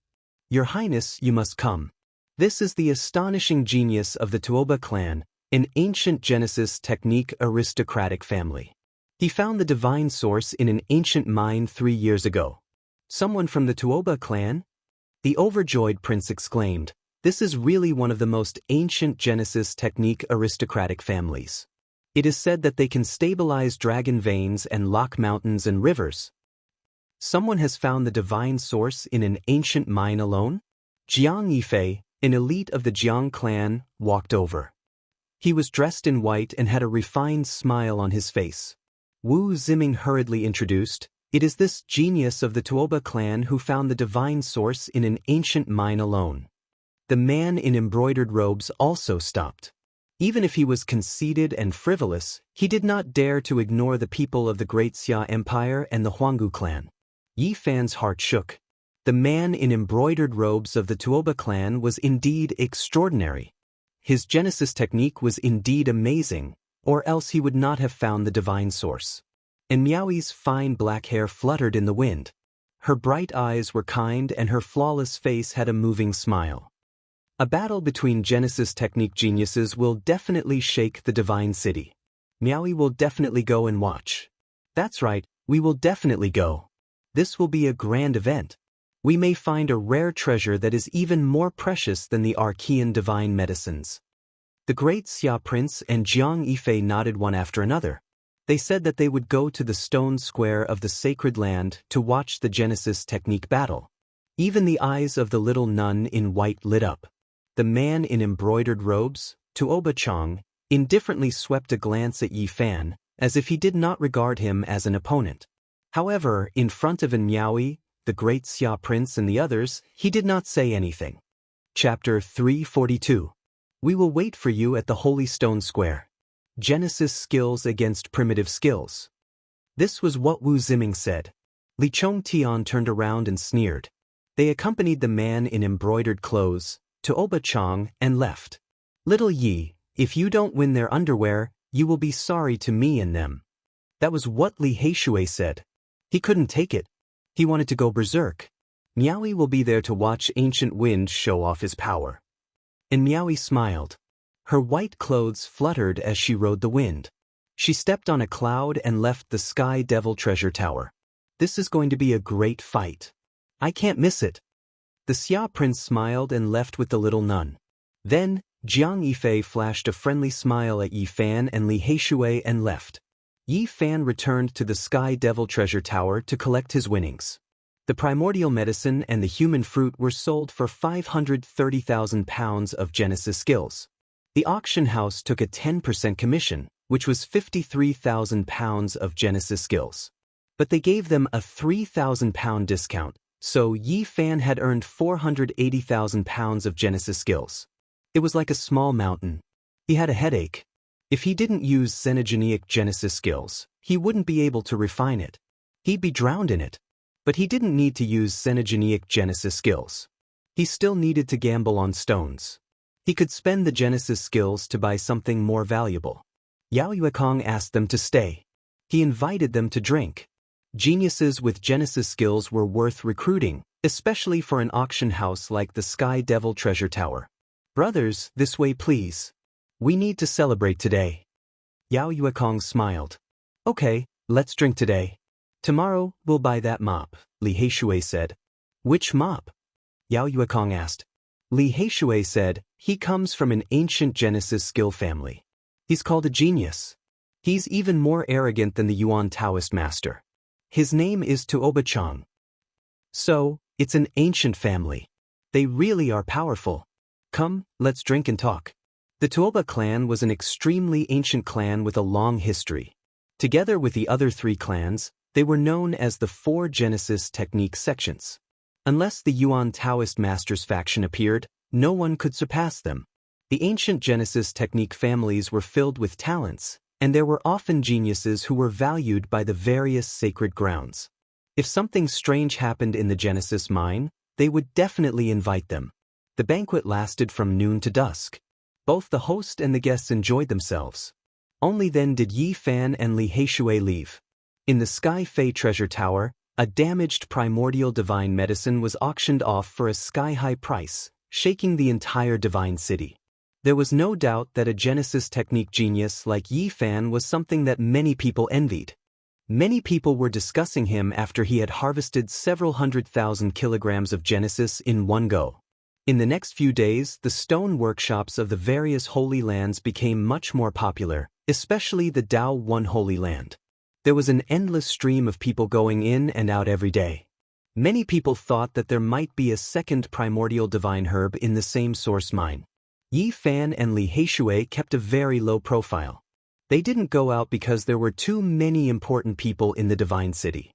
"Your Highness, you must come. This is the astonishing genius of the Tuoba clan, an ancient Genesis technique aristocratic family. He found the divine source in an ancient mine 3 years ago." "Someone from the Tuoba clan?" the overjoyed prince exclaimed. "This is really one of the most ancient Genesis technique aristocratic families. It is said that they can stabilize dragon veins and lock mountains and rivers." "Someone has found the divine source in an ancient mine alone?" Jiang Yifei, an elite of the Jiang clan, walked over. He was dressed in white and had a refined smile on his face. Wu Ziming hurriedly introduced, "It is this genius of the Tuoba clan who found the divine source in an ancient mine alone." The man in embroidered robes also stopped. Even if he was conceited and frivolous, he did not dare to ignore the people of the Great Xia Empire and the Huanggu clan. Yi Fan's heart shook. The man in embroidered robes of the Tuoba clan was indeed extraordinary. His Genesis technique was indeed amazing, or else he would not have found the divine source. And Miaoyi's fine black hair fluttered in the wind. Her bright eyes were kind and her flawless face had a moving smile. A battle between Genesis technique geniuses will definitely shake the divine city. Miaoyi will definitely go and watch. That's right, we will definitely go. This will be a grand event. We may find a rare treasure that is even more precious than the Archean divine medicines. The great Xia prince and Jiang Yifei nodded one after another. They said that they would go to the stone square of the sacred land to watch the Genesis technique battle. Even the eyes of the little nun in white lit up. The man in embroidered robes, Tuoba Chang, indifferently swept a glance at Yi Fan, as if he did not regard him as an opponent. However, in front of Miaoyi, the great Xia prince and the others, he did not say anything. Chapter 342. We will wait for you at the Holy Stone Square. Genesis skills against primitive skills. This was what Wu Ziming said. Li Chongtian turned around and sneered. They accompanied the man in embroidered clothes, Tuoba Chang, and left. "Little Yi, if you don't win their underwear, you will be sorry to me and them." That was what Li Heishui said. He couldn't take it. He wanted to go berserk. Miaoyi will be there to watch Ancient Wind show off his power. And Miaoyi smiled. Her white clothes fluttered as she rode the wind. She stepped on a cloud and left the Sky Devil Treasure Tower. This is going to be a great fight. I can't miss it. The Xia prince smiled and left with the little nun. Then, Jiang Yifei flashed a friendly smile at Yi Fan and Li Heishui and left. Yi Fan returned to the Sky Devil Treasure Tower to collect his winnings. The primordial medicine and the human fruit were sold for 530,000 pounds of Genesis skills. The auction house took a 10% commission, which was 53,000 pounds of Genesis skills. But they gave them a 3,000 pound discount, so Yi Fan had earned 480,000 pounds of Genesis skills. It was like a small mountain. He had a headache. If he didn't use xenogeneic Genesis skills, he wouldn't be able to refine it. He'd be drowned in it. But he didn't need to use xenogeneic Genesis skills. He still needed to gamble on stones. He could spend the Genesis skills to buy something more valuable. Yao Yuekong asked them to stay. He invited them to drink. Geniuses with Genesis skills were worth recruiting, especially for an auction house like the Sky Devil Treasure Tower. "Brothers, this way please. We need to celebrate today." Yao Yuekong smiled. Okay, let's drink today. Tomorrow, we'll buy that mop, Li Heishui said. Which mop? Yao Yuekong asked. Li Heishui said, he comes from an ancient Genesis skill family. He's called a genius. He's even more arrogant than the Yuan Taoist master. His name is Tuoba Chang. So, it's an ancient family. They really are powerful. Come, let's drink and talk. The Tuoba clan was an extremely ancient clan with a long history. Together with the other 3 clans, they were known as the 4 Genesis technique sections. Unless the Yuan Taoist Masters faction appeared, no one could surpass them. The ancient Genesis technique families were filled with talents, and there were often geniuses who were valued by the various sacred grounds. If something strange happened in the Genesis mine, they would definitely invite them. The banquet lasted from noon to dusk. Both the host and the guests enjoyed themselves. Only then did Yi Fan and Li Heishui leave. In the Sky Fei treasure tower, a damaged primordial divine medicine was auctioned off for a sky-high price, shaking the entire divine city. There was no doubt that a Genesis technique genius like Yi Fan was something that many people envied. Many people were discussing him after he had harvested several 100,000 kilograms of Genesis in one go. In the next few days, the stone workshops of the various holy lands became much more popular, especially the Dao One Holy Land. There was an endless stream of people going in and out every day. Many people thought that there might be a second primordial divine herb in the same source mine. Yi Fan and Li Heishui kept a very low profile. They didn't go out because there were too many important people in the divine city.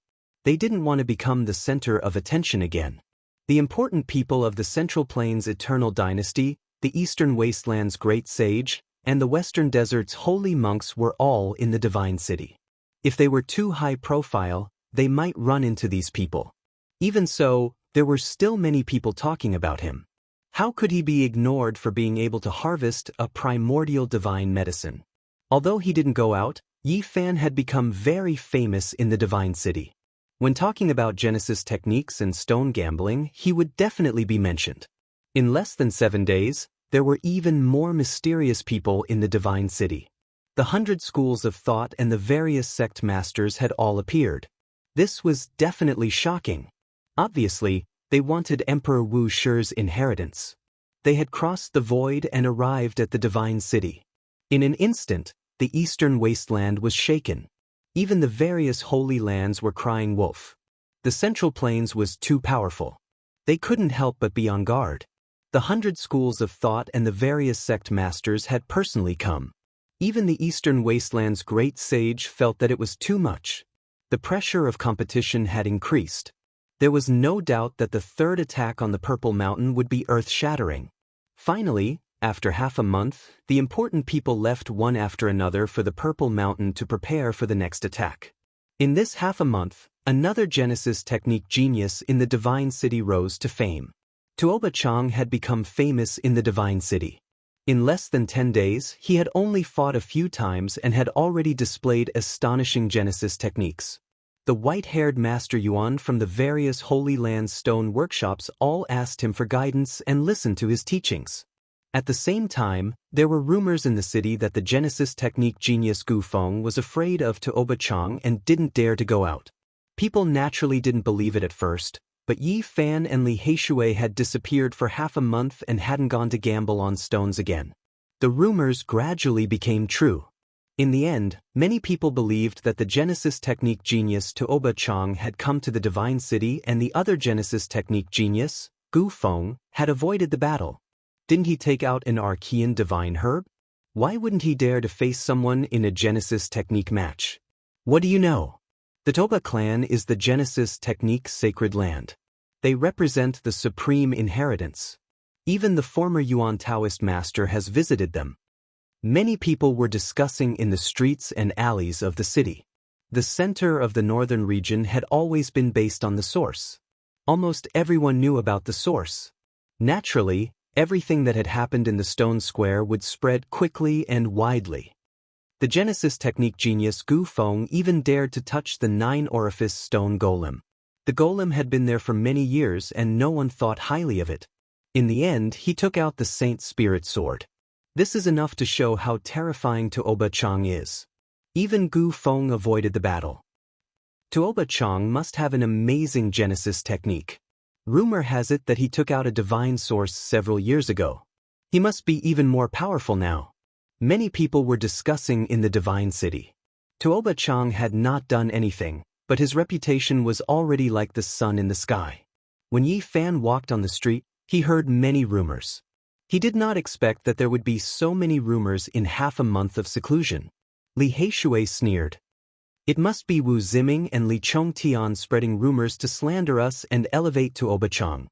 They didn't want to become the center of attention again. The important people of the Central Plains Eternal Dynasty, the Eastern Wasteland's Great Sage, and the Western Desert's holy monks were all in the divine city. If they were too high profile, they might run into these people. Even so, there were still many people talking about him. How could he be ignored for being able to harvest a primordial divine medicine? Although he didn't go out, Yi Fan had become very famous in the divine city. When talking about Genesis techniques and stone gambling, he would definitely be mentioned. In less than 7 days, there were even more mysterious people in the divine city. The 100 schools of thought and the various sect masters had all appeared. This was definitely shocking. Obviously, they wanted Emperor Wu Shi's inheritance. They had crossed the void and arrived at the divine city. In an instant, the eastern wasteland was shaken. Even the various holy lands were crying wolf. The Central Plains was too powerful. They couldn't help but be on guard. The 100 schools of thought and the various sect masters had personally come. Even the Eastern Wasteland's great sage felt that it was too much. The pressure of competition had increased. There was no doubt that the third attack on the Purple Mountain would be earth-shattering. Finally, after half a month, the important people left one after another for the Purple Mountain to prepare for the next attack. In this half a month, another Genesis technique genius in the Divine City rose to fame. Tuoba Chang had become famous in the Divine City. In less than 10 days, he had only fought a few times and had already displayed astonishing Genesis techniques. The white-haired Master Yuan from the various Holy Land stone workshops all asked him for guidance and listened to his teachings. At the same time, there were rumors in the city that the Genesis technique genius Gu Feng was afraid of Tuoba Chang and didn't dare to go out. People naturally didn't believe it at first, but Yi Fan and Li Heishui had disappeared for half a month and hadn't gone to gamble on stones again. The rumors gradually became true. In the end, many people believed that the Genesis technique genius Tuoba Chang had come to the Divine City and the other Genesis technique genius, Gu Feng, had avoided the battle. Didn't he take out an Archean divine herb? Why wouldn't he dare to face someone in a Genesis technique match? What do you know? The Toba clan is the Genesis technique sacred land. They represent the supreme inheritance. Even the former Yuan Taoist master has visited them. Many people were discussing in the streets and alleys of the city. The center of the northern region had always been based on the source. Almost everyone knew about the source. Naturally, everything that had happened in the stone square would spread quickly and widely. The Genesis technique genius Gu Feng even dared to touch the 9-orifice stone golem. The golem had been there for many years and no one thought highly of it. In the end, he took out the Saint Spirit sword. This is enough to show how terrifying Tuoba Chang is. Even Gu Feng avoided the battle. Tuoba Chang must have an amazing Genesis technique. Rumor has it that he took out a divine source several years ago. He must be even more powerful now. Many people were discussing in the divine city. Tuoba Chang had not done anything, but his reputation was already like the sun in the sky. When Yi Fan walked on the street, he heard many rumors. He did not expect that there would be so many rumors in half a month of seclusion. Li Heishui sneered. It must be Wu Ziming and Li Chongtian spreading rumors to slander us and elevate Tuoba Chang.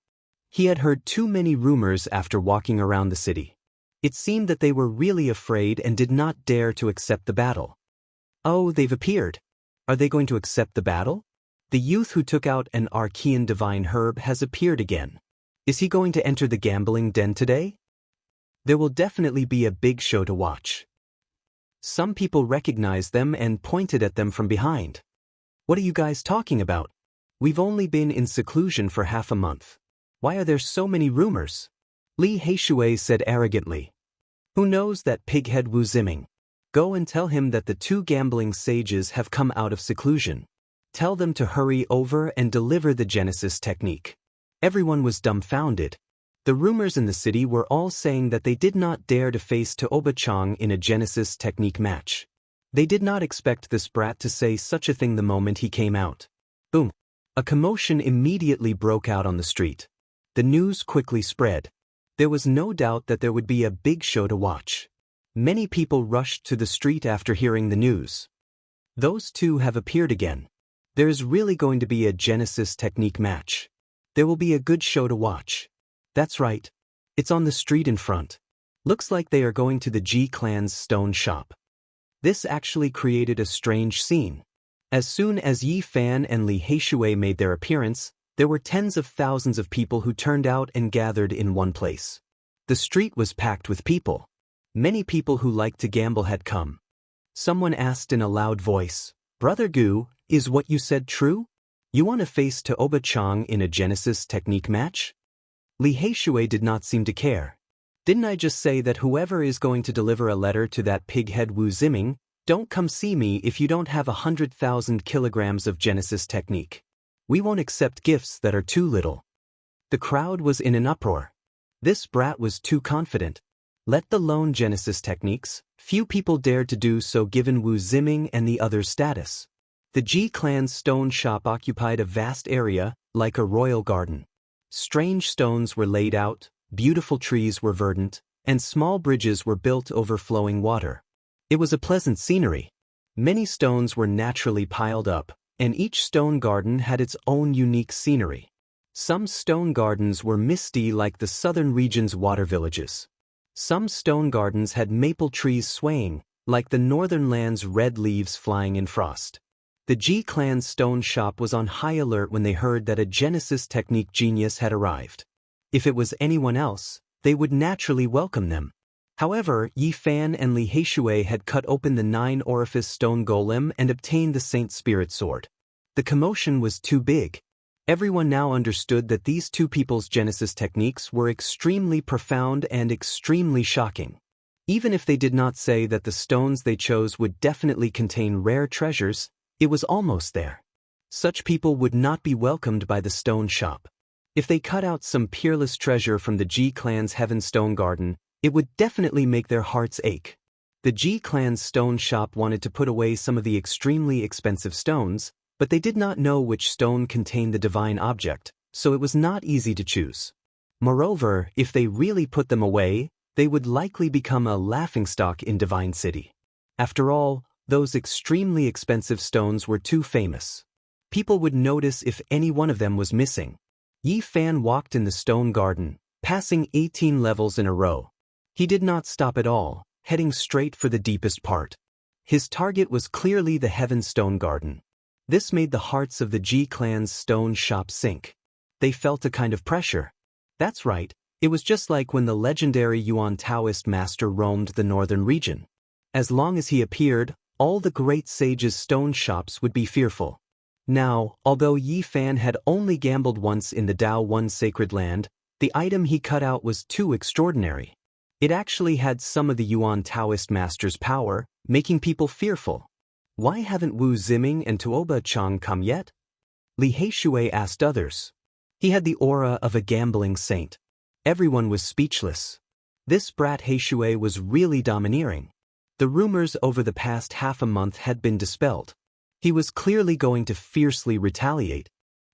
He had heard too many rumors after walking around the city. It seemed that they were really afraid and did not dare to accept the battle. Oh, they've appeared. Are they going to accept the battle? The youth who took out an Archean divine herb has appeared again. Is he going to enter the gambling den today? There will definitely be a big show to watch. Some people recognized them and pointed at them from behind. What are you guys talking about? We've only been in seclusion for half a month. Why are there so many rumors? Li Heishui said arrogantly. Who knows that pighead Wu Ziming? Go and tell him that the two gambling sages have come out of seclusion. Tell them to hurry over and deliver the Genesis technique. Everyone was dumbfounded. The rumors in the city were all saying that they did not dare to face Tuoba Chang in a Genesis technique match. They did not expect this brat to say such a thing the moment he came out. Boom! A commotion immediately broke out on the street. The news quickly spread. There was no doubt that there would be a big show to watch. Many people rushed to the street after hearing the news. Those two have appeared again. There is really going to be a Genesis technique match. There will be a good show to watch. That's right. It's on the street in front. Looks like they are going to the Ji clan's stone shop. This actually created a strange scene. As soon as Yi Fan and Li Heishui made their appearance, there were tens of thousands of people who turned out and gathered in one place. The street was packed with people. Many people who liked to gamble had come. Someone asked in a loud voice, Brother Gu, is what you said true? You want to face Tuoba Chang in a Genesis technique match? Li Heishui did not seem to care. Didn't I just say that whoever is going to deliver a letter to that pighead Wu Ziming, don't come see me if you don't have 100,000 kilograms of Genesis technique. We won't accept gifts that are too little. The crowd was in an uproar. This brat was too confident. Let alone Genesis techniques, few people dared to do so given Wu Ziming and the others' status. The Ji clan's stone shop occupied a vast area, like a royal garden. Strange stones were laid out, beautiful trees were verdant, and small bridges were built over flowing water. It was a pleasant scenery. Many stones were naturally piled up, and each stone garden had its own unique scenery. Some stone gardens were misty like the southern region's water villages. Some stone gardens had maple trees swaying, like the northern land's red leaves flying in frost. The Ji clan's stone shop was on high alert when they heard that a Genesis technique genius had arrived. If it was anyone else, they would naturally welcome them. However, Yi Fan and Li Heishui had cut open the 9-orifice stone golem and obtained the Saint Spirit sword. The commotion was too big. Everyone now understood that these two people's Genesis techniques were extremely profound and extremely shocking. Even if they did not say that the stones they chose would definitely contain rare treasures, it was almost there. Such people would not be welcomed by the stone shop. If they cut out some peerless treasure from the Ji clan's Heaven Stone Garden, it would definitely make their hearts ache. The Ji clan's stone shop wanted to put away some of the extremely expensive stones, but they did not know which stone contained the divine object, so it was not easy to choose. Moreover, if they really put them away, they would likely become a laughingstock in Divine City. After all, those extremely expensive stones were too famous. People would notice if any one of them was missing. Yi Fan walked in the stone garden, passing 18 levels in a row. He did not stop at all, heading straight for the deepest part. His target was clearly the Heaven Stone Garden. This made the hearts of the Ji clan's stone shop sink. They felt a kind of pressure. That's right, it was just like when the legendary Yuan Daoist master roamed the northern region. As long as he appeared, all the great sages' stone shops would be fearful. Now, although Yi Fan had only gambled once in the Dao One sacred land, the item he cut out was too extraordinary. It actually had some of the Yuan Taoist master's power, making people fearful. Why haven't Wu Ziming and Tuoba Chang come yet? Li Heishui asked others. He had the aura of a gambling saint. Everyone was speechless. This brat Heishui was really domineering. The rumors over the past half a month had been dispelled. He was clearly going to fiercely retaliate.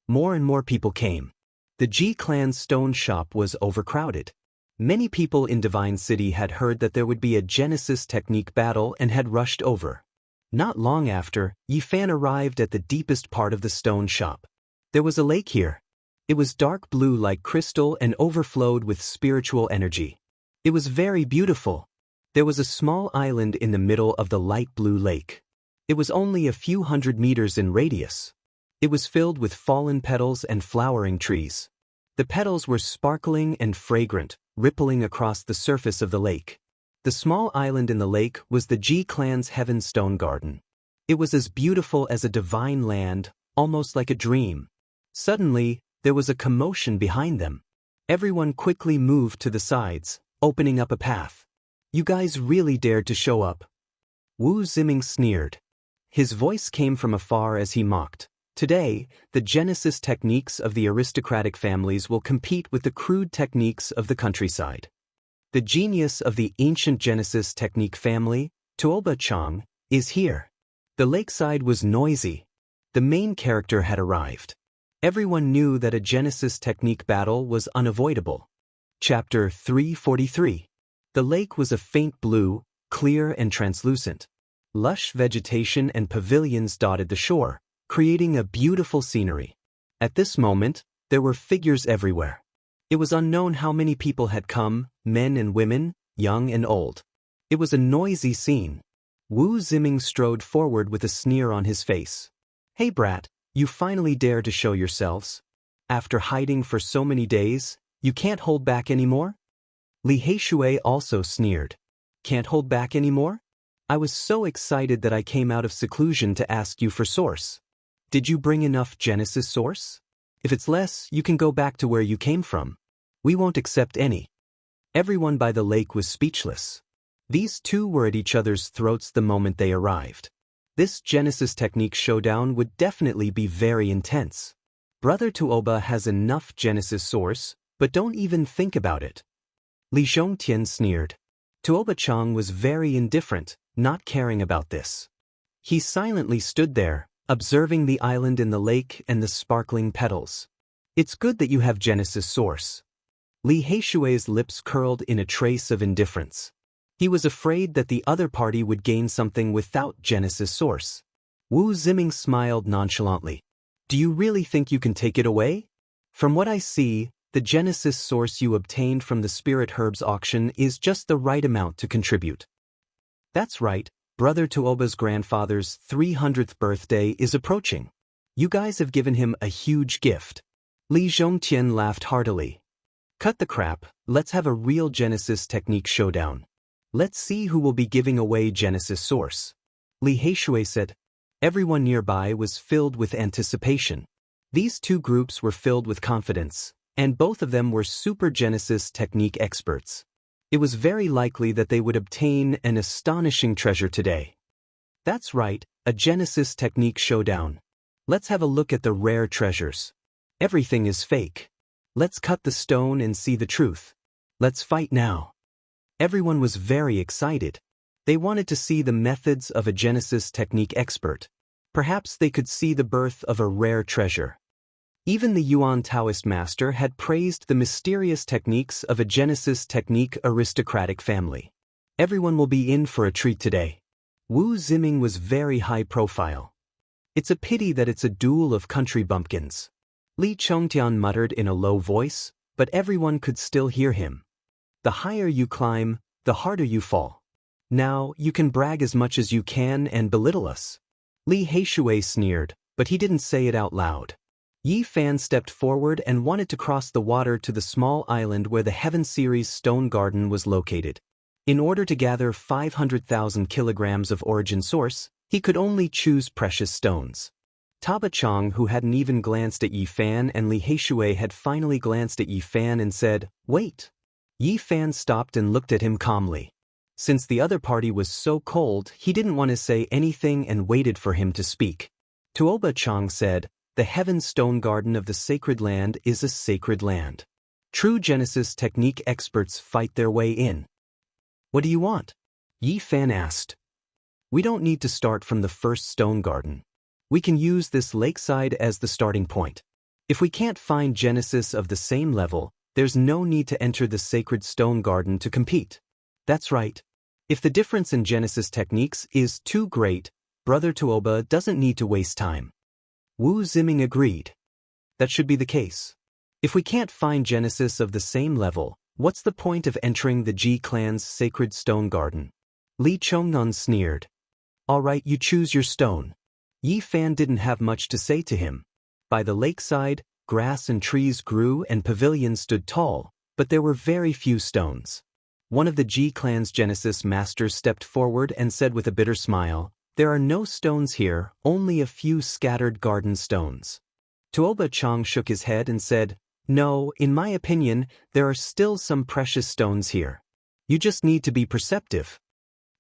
More and more people came. The Ji clan's stone shop was overcrowded. Many people in Divine City had heard that there would be a Genesis technique battle and had rushed over. Not long after, Yi Fan arrived at the deepest part of the stone shop. There was a lake here. It was dark blue like crystal and overflowed with spiritual energy. It was very beautiful. There was a small island in the middle of the light blue lake. It was only a few hundred meters in radius. It was filled with fallen petals and flowering trees. The petals were sparkling and fragrant, rippling across the surface of the lake. The small island in the lake was the Ji clan's Heaven Stone Garden. It was as beautiful as a divine land, almost like a dream. Suddenly, there was a commotion behind them. Everyone quickly moved to the sides, opening up a path. You guys really dared to show up. Wu Ziming sneered. His voice came from afar as he mocked. Today, the Genesis techniques of the aristocratic families will compete with the crude techniques of the countryside. The genius of the ancient Genesis technique family, Tuoba Chang, is here. The lakeside was noisy. The main character had arrived. Everyone knew that a Genesis technique battle was unavoidable. Chapter 343. The lake was a faint blue, clear and translucent. Lush vegetation and pavilions dotted the shore, creating a beautiful scenery. At this moment, there were figures everywhere. It was unknown how many people had come, men and women, young and old. It was a noisy scene. Wu Ziming strode forward with a sneer on his face. Hey brat, you finally dare to show yourselves? After hiding for so many days, you can't hold back anymore? Li Heishui also sneered. Can't hold back anymore? I was so excited that I came out of seclusion to ask you for source. Did you bring enough Genesis source? If it's less, you can go back to where you came from. We won't accept any. Everyone by the lake was speechless. These two were at each other's throats the moment they arrived. This Genesis technique showdown would definitely be very intense. Brother Tuoba has enough Genesis source, but don't even think about it. Li Zhongtian sneered. Tuoba Chang was very indifferent, not caring about this. He silently stood there, observing the island in the lake and the sparkling petals. It's good that you have Genesis source. Li Heishui's lips curled in a trace of indifference. He was afraid that the other party would gain something without Genesis source. Wu Ziming smiled nonchalantly. Do you really think you can take it away? From what I see, the Genesis source you obtained from the Spirit Herbs auction is just the right amount to contribute. That's right, Brother Tuoba's grandfather's 300th birthday is approaching. You guys have given him a huge gift. Li Zhongtian laughed heartily. Cut the crap, let's have a real Genesis technique showdown. Let's see who will be giving away Genesis source. Li Heishui said. Everyone nearby was filled with anticipation. These two groups were filled with confidence, and both of them were super Genesis technique experts. It was very likely that they would obtain an astonishing treasure today. That's right, a Genesis technique showdown. Let's have a look at the rare treasures. Everything is fake. Let's cut the stone and see the truth. Let's fight now. Everyone was very excited. They wanted to see the methods of a Genesis technique expert. Perhaps they could see the birth of a rare treasure. Even the Yuan Taoist master had praised the mysterious techniques of a Genesis technique aristocratic family. Everyone will be in for a treat today. Wu Ziming was very high profile. It's a pity that it's a duel of country bumpkins. Li Chongtian muttered in a low voice, but everyone could still hear him. The higher you climb, the harder you fall. Now, you can brag as much as you can and belittle us. Li Heishui sneered, but he didn't say it out loud. Yi Fan stepped forward and wanted to cross the water to the small island where the Heaven Series stone garden was located. In order to gather 500,000 kilograms of origin source, he could only choose precious stones. Taba Chang, who hadn't even glanced at Yi Fan, and Li Heishui had finally glanced at Yi Fan and said, Wait! Yi Fan stopped and looked at him calmly. Since the other party was so cold, he didn't want to say anything and waited for him to speak. Tuoba Chang said, "The Heaven Stone Garden of the Sacred Land is a sacred land. True Genesis technique experts fight their way in." "What do you want?" Yi Fan asked. "We don't need to start from the first stone garden. We can use this lakeside as the starting point. If we can't find Genesis of the same level, there's no need to enter the sacred stone garden to compete." "That's right. If the difference in Genesis techniques is too great, Brother Tuoba doesn't need to waste time." Wu Ziming agreed. "That should be the case. If we can't find Genesis of the same level, what's the point of entering the Ji clan's sacred stone garden?" Li Chongnan sneered. "All right, you choose your stone." Yi Fan didn't have much to say to him. By the lakeside, grass and trees grew and pavilions stood tall, but there were very few stones. One of the Ji clan's Genesis masters stepped forward and said with a bitter smile, "There are no stones here, only a few scattered garden stones." Tuoba Chang shook his head and said, "No, in my opinion, there are still some precious stones here. You just need to be perceptive."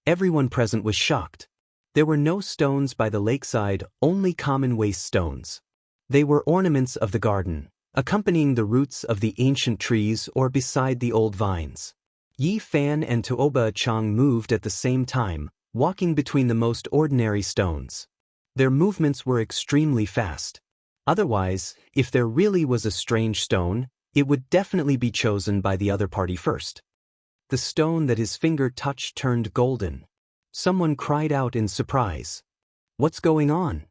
Everyone present was shocked. There were no stones by the lakeside, only common waste stones. They were ornaments of the garden, accompanying the roots of the ancient trees or beside the old vines. Yi Fan and Tuoba Chang moved at the same time, walking between the most ordinary stones. Their movements were extremely fast. Otherwise, if there really was a strange stone, it would definitely be chosen by the other party first. The stone that his finger touched turned golden. Someone cried out in surprise. "What's going on?"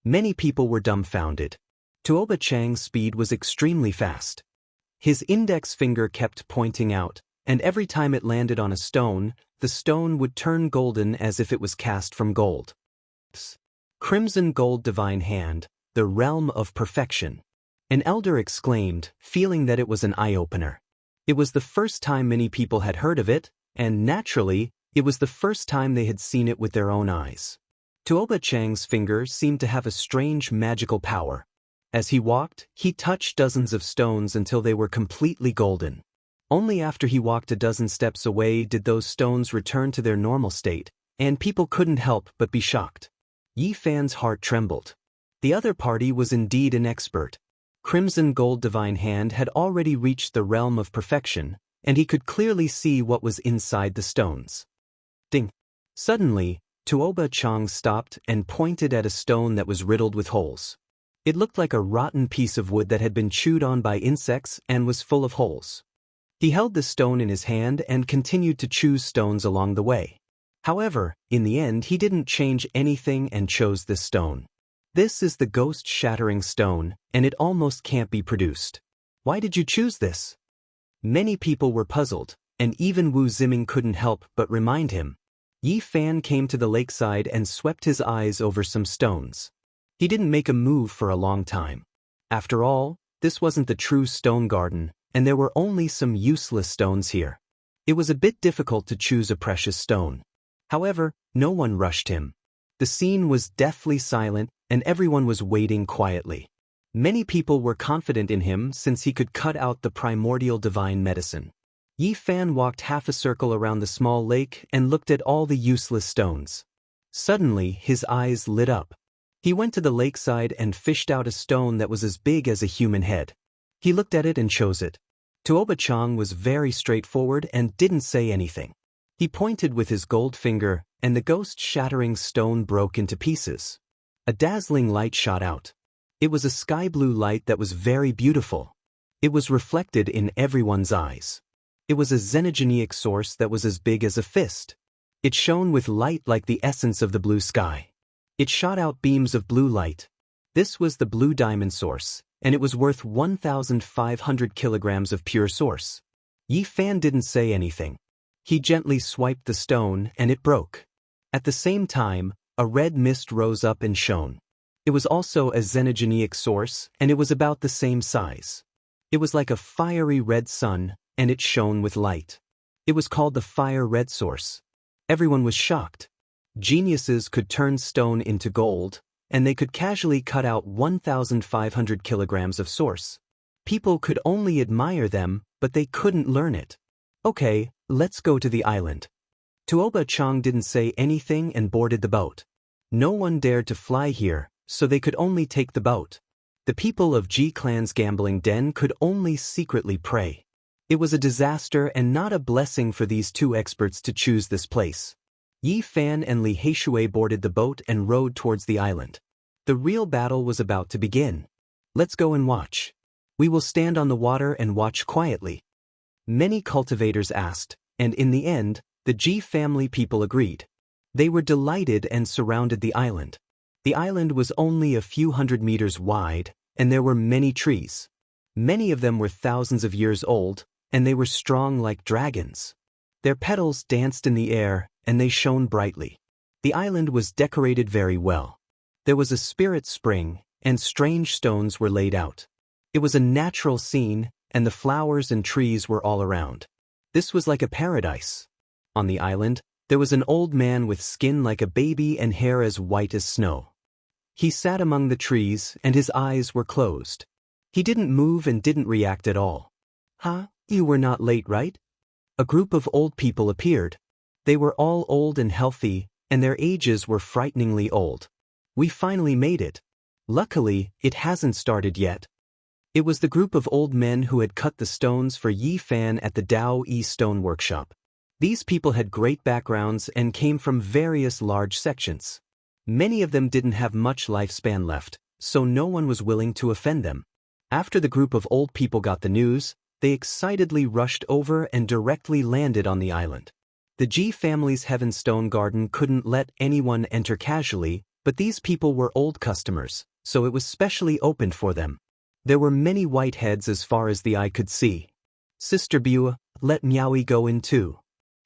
Many people were dumbfounded. Tuoba Chang's speed was extremely fast. His index finger kept pointing out, and every time it landed on a stone, the stone would turn golden as if it was cast from gold. Crimson Gold Divine Hand, the realm of perfection. An elder exclaimed, feeling that it was an eye-opener. It was the first time many people had heard of it, and naturally, it was the first time they had seen it with their own eyes. Tuoba Chang's finger seemed to have a strange magical power. As he walked, he touched dozens of stones until they were completely golden. Only after he walked a dozen steps away did those stones return to their normal state, and people couldn't help but be shocked. Yi Fan's heart trembled. The other party was indeed an expert. Crimson Gold Divine Hand had already reached the realm of perfection, and he could clearly see what was inside the stones. Ding! Suddenly, Tuoba Chang stopped and pointed at a stone that was riddled with holes. It looked like a rotten piece of wood that had been chewed on by insects and was full of holes. He held the stone in his hand and continued to choose stones along the way. However, in the end he didn't change anything and chose this stone. "This is the ghost-shattering stone, and it almost can't be produced. Why did you choose this?" Many people were puzzled, and even Wu Ziming couldn't help but remind him. Yi Fan came to the lakeside and swept his eyes over some stones. He didn't make a move for a long time. After all, this wasn't the true stone garden, and there were only some useless stones here. It was a bit difficult to choose a precious stone. However, no one rushed him. The scene was deathly silent, and everyone was waiting quietly. Many people were confident in him since he could cut out the primordial divine medicine. Yi Fan walked half a circle around the small lake and looked at all the useless stones. Suddenly, his eyes lit up. He went to the lakeside and fished out a stone that was as big as a human head. He looked at it and chose it. Tuoba Chang was very straightforward and didn't say anything. He pointed with his gold finger, and the ghost-shattering stone broke into pieces. A dazzling light shot out. It was a sky-blue light that was very beautiful. It was reflected in everyone's eyes. It was a xenogenic source that was as big as a fist. It shone with light like the essence of the blue sky. It shot out beams of blue light. This was the blue diamond source, and it was worth 1,500 kilograms of pure source. Yi Fan didn't say anything. He gently swiped the stone, and it broke. At the same time, a red mist rose up and shone. It was also a xenogenic source, and it was about the same size. It was like a fiery red sun, and it shone with light. It was called the fire red source. Everyone was shocked. Geniuses could turn stone into gold, and they could casually cut out 1,500 kilograms of source. People could only admire them, but they couldn't learn it. Okay, let's go to the island. Tuoba Chang didn't say anything and boarded the boat. No one dared to fly here, so they could only take the boat. The people of Ji Clan's gambling den could only secretly pray. It was a disaster and not a blessing for these two experts to choose this place. Yi Fan and Li Heishui boarded the boat and rowed towards the island. The real battle was about to begin. Let's go and watch. We will stand on the water and watch quietly. Many cultivators asked, and in the end, the Ji family people agreed. They were delighted and surrounded the island. The island was only a few hundred meters wide, and there were many trees. Many of them were thousands of years old, and they were strong like dragons. Their petals danced in the air, and they shone brightly. The island was decorated very well. There was a spirit spring, and strange stones were laid out. It was a natural scene, and the flowers and trees were all around. This was like a paradise. On the island, there was an old man with skin like a baby and hair as white as snow. He sat among the trees, and his eyes were closed. He didn't move and didn't react at all. "Huh? You were not late, right?" A group of old people appeared. They were all old and healthy, and their ages were frighteningly old. "We finally made it. Luckily, it hasn't started yet." It was the group of old men who had cut the stones for Yi Fan at the Daoist stone workshop. These people had great backgrounds and came from various large sections. Many of them didn't have much lifespan left, so no one was willing to offend them. After the group of old people got the news, they excitedly rushed over and directly landed on the island. The Ji family's Heavenstone Garden couldn't let anyone enter casually, but these people were old customers, so it was specially opened for them. There were many white heads as far as the eye could see. "Sister Bua, let Miaoi go in too."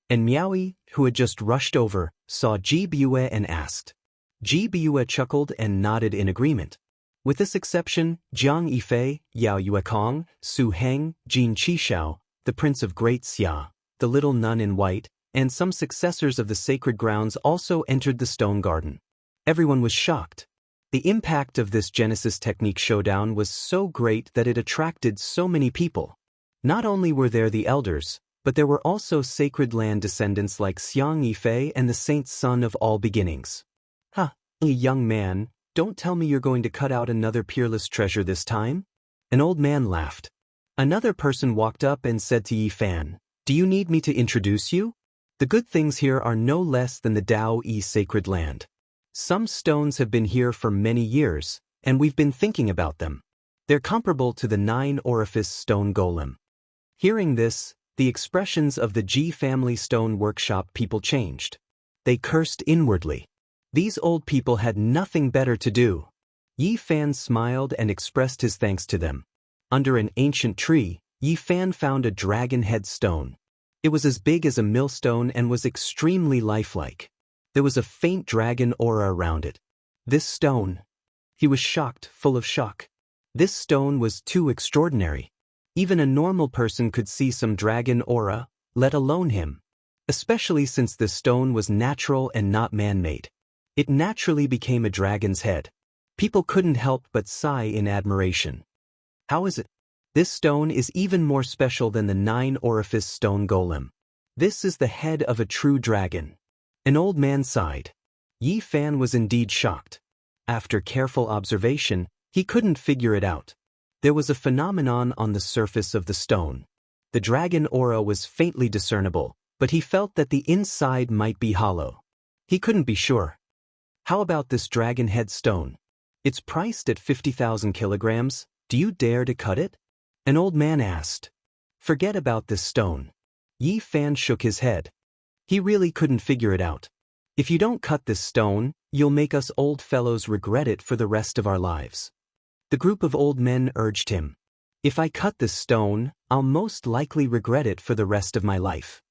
And Miaoi, who had just rushed over, saw Ji Bua and asked. Ji Bua chuckled and nodded in agreement. With this exception, Jiang Yifei, Yao Yuekong, Su Heng, Jin Qishao, the Prince of Great Xia, the little nun in white, and some successors of the sacred grounds also entered the stone garden. Everyone was shocked. The impact of this Genesis technique showdown was so great that it attracted so many people. Not only were there the elders, but there were also sacred land descendants like Xiang Yifei and the saint's son of all beginnings. "Ha, young man, don't tell me you're going to cut out another peerless treasure this time?" An old man laughed. Another person walked up and said to Yi Fan, "Do you need me to introduce you? The good things here are no less than the Daoist sacred land. Some stones have been here for many years, and we've been thinking about them. They're comparable to the 9-orifice stone golem." Hearing this, the expressions of the Ji family stone workshop people changed. They cursed inwardly. These old people had nothing better to do. Yi Fan smiled and expressed his thanks to them. Under an ancient tree, Yi Fan found a dragon head stone. It was as big as a millstone and was extremely lifelike. There was a faint dragon aura around it. This stone. He was shocked, full of shock. This stone was too extraordinary. Even a normal person could see some dragon aura, let alone him. Especially since the stone was natural and not man-made. It naturally became a dragon's head. People couldn't help but sigh in admiration. "How is it? This stone is even more special than the 9-orifice stone golem. This is the head of a true dragon." An old man sighed. Yi Fan was indeed shocked. After careful observation, he couldn't figure it out. There was a phenomenon on the surface of the stone. The dragon aura was faintly discernible, but he felt that the inside might be hollow. He couldn't be sure. "How about this dragon head stone? It's priced at 50,000 kilograms. Do you dare to cut it?" An old man asked. "Forget about this stone." Yi Fan shook his head. He really couldn't figure it out. "If you don't cut this stone, you'll make us old fellows regret it for the rest of our lives." The group of old men urged him. "If I cut this stone, I'll most likely regret it for the rest of my life."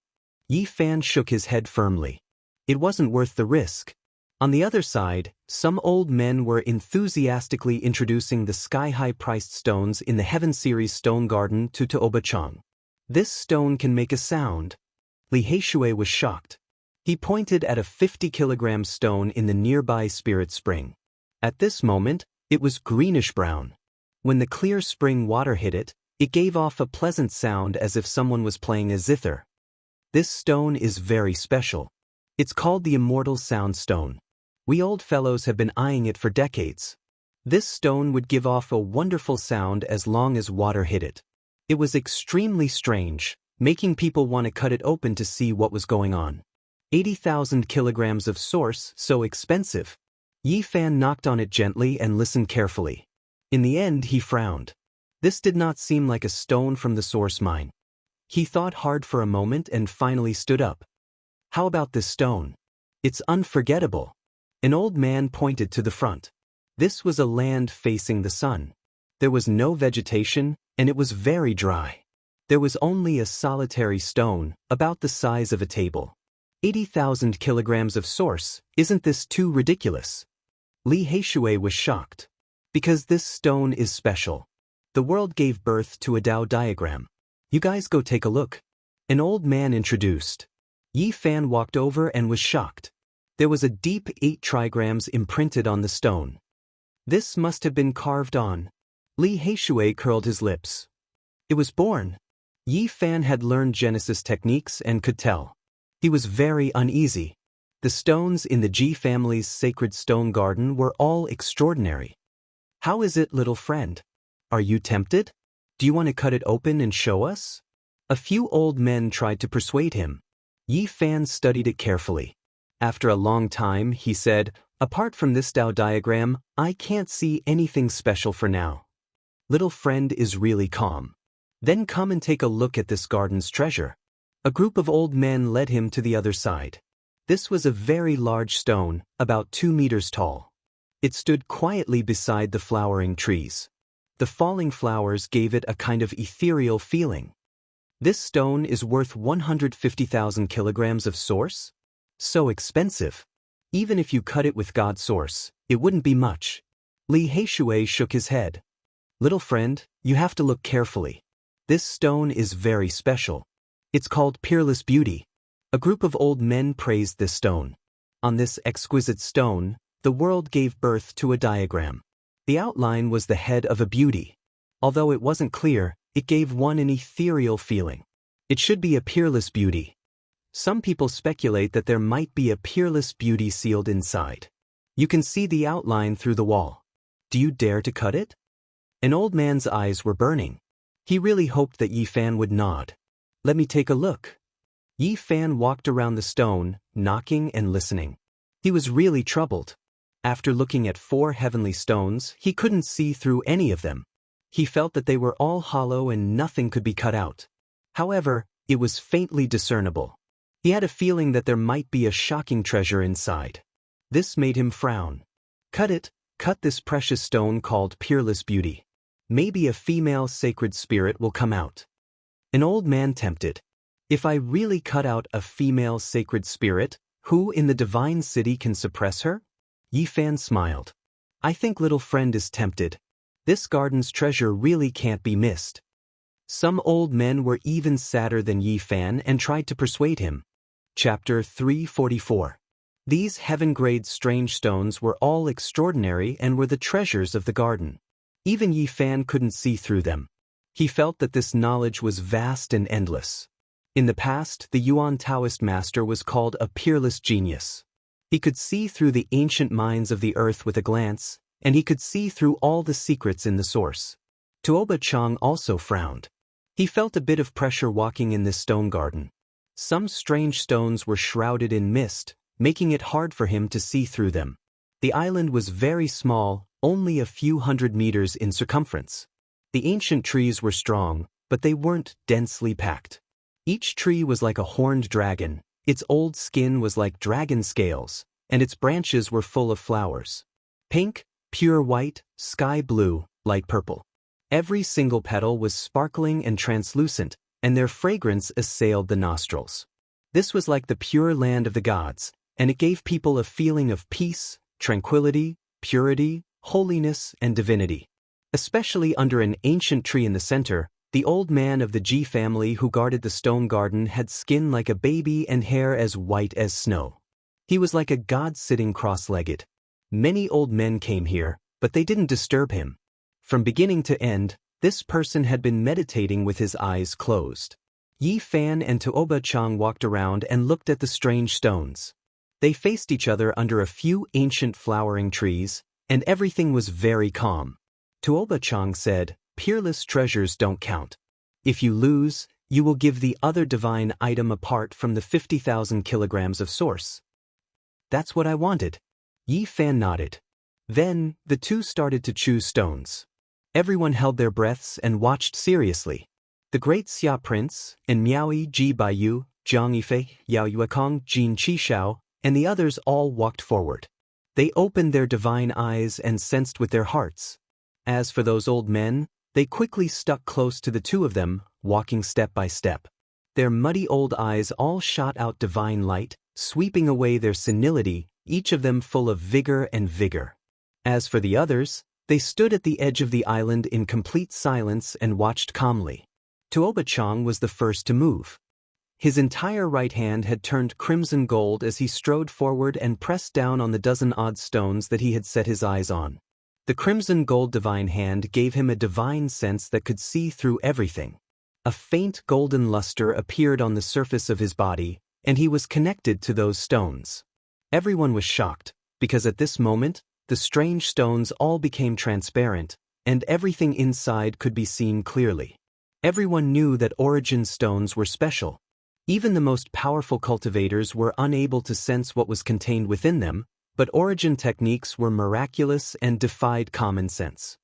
Yi Fan shook his head firmly. It wasn't worth the risk. On the other side, some old men were enthusiastically introducing the sky-high priced stones in the Heaven Series stone garden to Taobachang. "This stone can make a sound." Li Heishui was shocked. He pointed at a 50-kilogram stone in the nearby spirit spring. At this moment, it was greenish-brown. When the clear spring water hit it, it gave off a pleasant sound as if someone was playing a zither. This stone is very special. It's called the Immortal Sound Stone. We old fellows have been eyeing it for decades. This stone would give off a wonderful sound as long as water hit it. It was extremely strange, making people want to cut it open to see what was going on. 80,000 kilograms of source, so expensive. Yi Fan knocked on it gently and listened carefully. In the end, he frowned. This did not seem like a stone from the source mine. He thought hard for a moment and finally stood up. How about this stone? It's unforgettable. An old man pointed to the front. This was a land facing the sun. There was no vegetation, and it was very dry. There was only a solitary stone, about the size of a table. 80,000 kilograms of source, isn't this too ridiculous? Li Heishui was shocked. Because this stone is special. The world gave birth to a Dao diagram. You guys go take a look. An old man introduced. Yi Fan walked over and was shocked. There was a deep 8 trigrams imprinted on the stone. This must have been carved on. Li Heishui curled his lips. It was born. Yi Fan had learned Genesis techniques and could tell. He was very uneasy. The stones in the Ji family's sacred stone garden were all extraordinary. How is it, little friend? Are you tempted? Do you want to cut it open and show us? A few old men tried to persuade him. Yi Fan studied it carefully. After a long time, he said, apart from this Dao diagram, I can't see anything special for now. Little friend is really calm. Then come and take a look at this garden's treasure. A group of old men led him to the other side. This was a very large stone, about 2 meters tall. It stood quietly beside the flowering trees. The falling flowers gave it a kind of ethereal feeling. This stone is worth 150,000 kilograms of source? So expensive. Even if you cut it with God's source, it wouldn't be much. Li Heishui shook his head. Little friend, you have to look carefully. This stone is very special. It's called Peerless Beauty. A group of old men praised this stone. On this exquisite stone, the world gave birth to a diagram. The outline was the head of a beauty. Although it wasn't clear, it gave one an ethereal feeling. It should be a peerless beauty. Some people speculate that there might be a peerless beauty sealed inside. You can see the outline through the wall. Do you dare to cut it? An old man's eyes were burning. He really hoped that Yi Fan would nod. Let me take a look. Yi Fan walked around the stone, knocking and listening. He was really troubled. After looking at 4 heavenly stones, he couldn't see through any of them. He felt that they were all hollow and nothing could be cut out. However, it was faintly discernible. He had a feeling that there might be a shocking treasure inside. This made him frown. Cut it, cut this precious stone called Peerless Beauty. Maybe a female sacred spirit will come out. An old man tempted. If I really cut out a female sacred spirit, who in the divine city can suppress her? Yi Fan smiled. I think little friend is tempted. This garden's treasure really can't be missed. Some old men were even sadder than Yi Fan and tried to persuade him. Chapter 344. These heaven-grade strange stones were all extraordinary and were the treasures of the garden. Even Yi Fan couldn't see through them. He felt that this knowledge was vast and endless. In the past, the Yuan Taoist master was called a peerless genius. He could see through the ancient minds of the earth with a glance, and he could see through all the secrets in the source. Tuoba Chang also frowned. He felt a bit of pressure walking in this stone garden. Some strange stones were shrouded in mist, making it hard for him to see through them. The island was very small, only a few hundred meters in circumference. The ancient trees were strong, but they weren't densely packed. Each tree was like a horned dragon. Its old skin was like dragon scales, and its branches were full of flowers. Pink, pure white, sky blue, light purple. Every single petal was sparkling and translucent, and their fragrance assailed the nostrils. This was like the pure land of the gods, and it gave people a feeling of peace, tranquility, purity, holiness, and divinity. Especially under an ancient tree in the center, the old man of the Ji family who guarded the stone garden had skin like a baby and hair as white as snow. He was like a god sitting cross-legged. Many old men came here, but they didn't disturb him. From beginning to end, this person had been meditating with his eyes closed. Yi Fan and Tuoba Chang walked around and looked at the strange stones. They faced each other under a few ancient flowering trees, and everything was very calm. Tuoba Chang said, "Peerless treasures don't count. If you lose, you will give the other divine item apart from the 50,000 kilograms of source." "That's what I wanted." Yi Fan nodded. Then, the two started to choose stones. Everyone held their breaths and watched seriously. The great Xia Prince, and Miaoi Ji Baiyu, Zhang Yifei, Yao Yuekong, Jin Qishao, and the others all walked forward. They opened their divine eyes and sensed with their hearts. As for those old men, they quickly stuck close to the two of them, walking step by step. Their muddy old eyes all shot out divine light, sweeping away their senility, each of them full of vigor and vigor. As for the others, they stood at the edge of the island in complete silence and watched calmly. Tuoba Chang was the first to move. His entire right hand had turned crimson gold as he strode forward and pressed down on the dozen-odd stones that he had set his eyes on. The crimson gold divine hand gave him a divine sense that could see through everything. A faint golden luster appeared on the surface of his body, and he was connected to those stones. Everyone was shocked, because at this moment, the strange stones all became transparent, and everything inside could be seen clearly. Everyone knew that origin stones were special. Even the most powerful cultivators were unable to sense what was contained within them, but origin techniques were miraculous and defied common sense.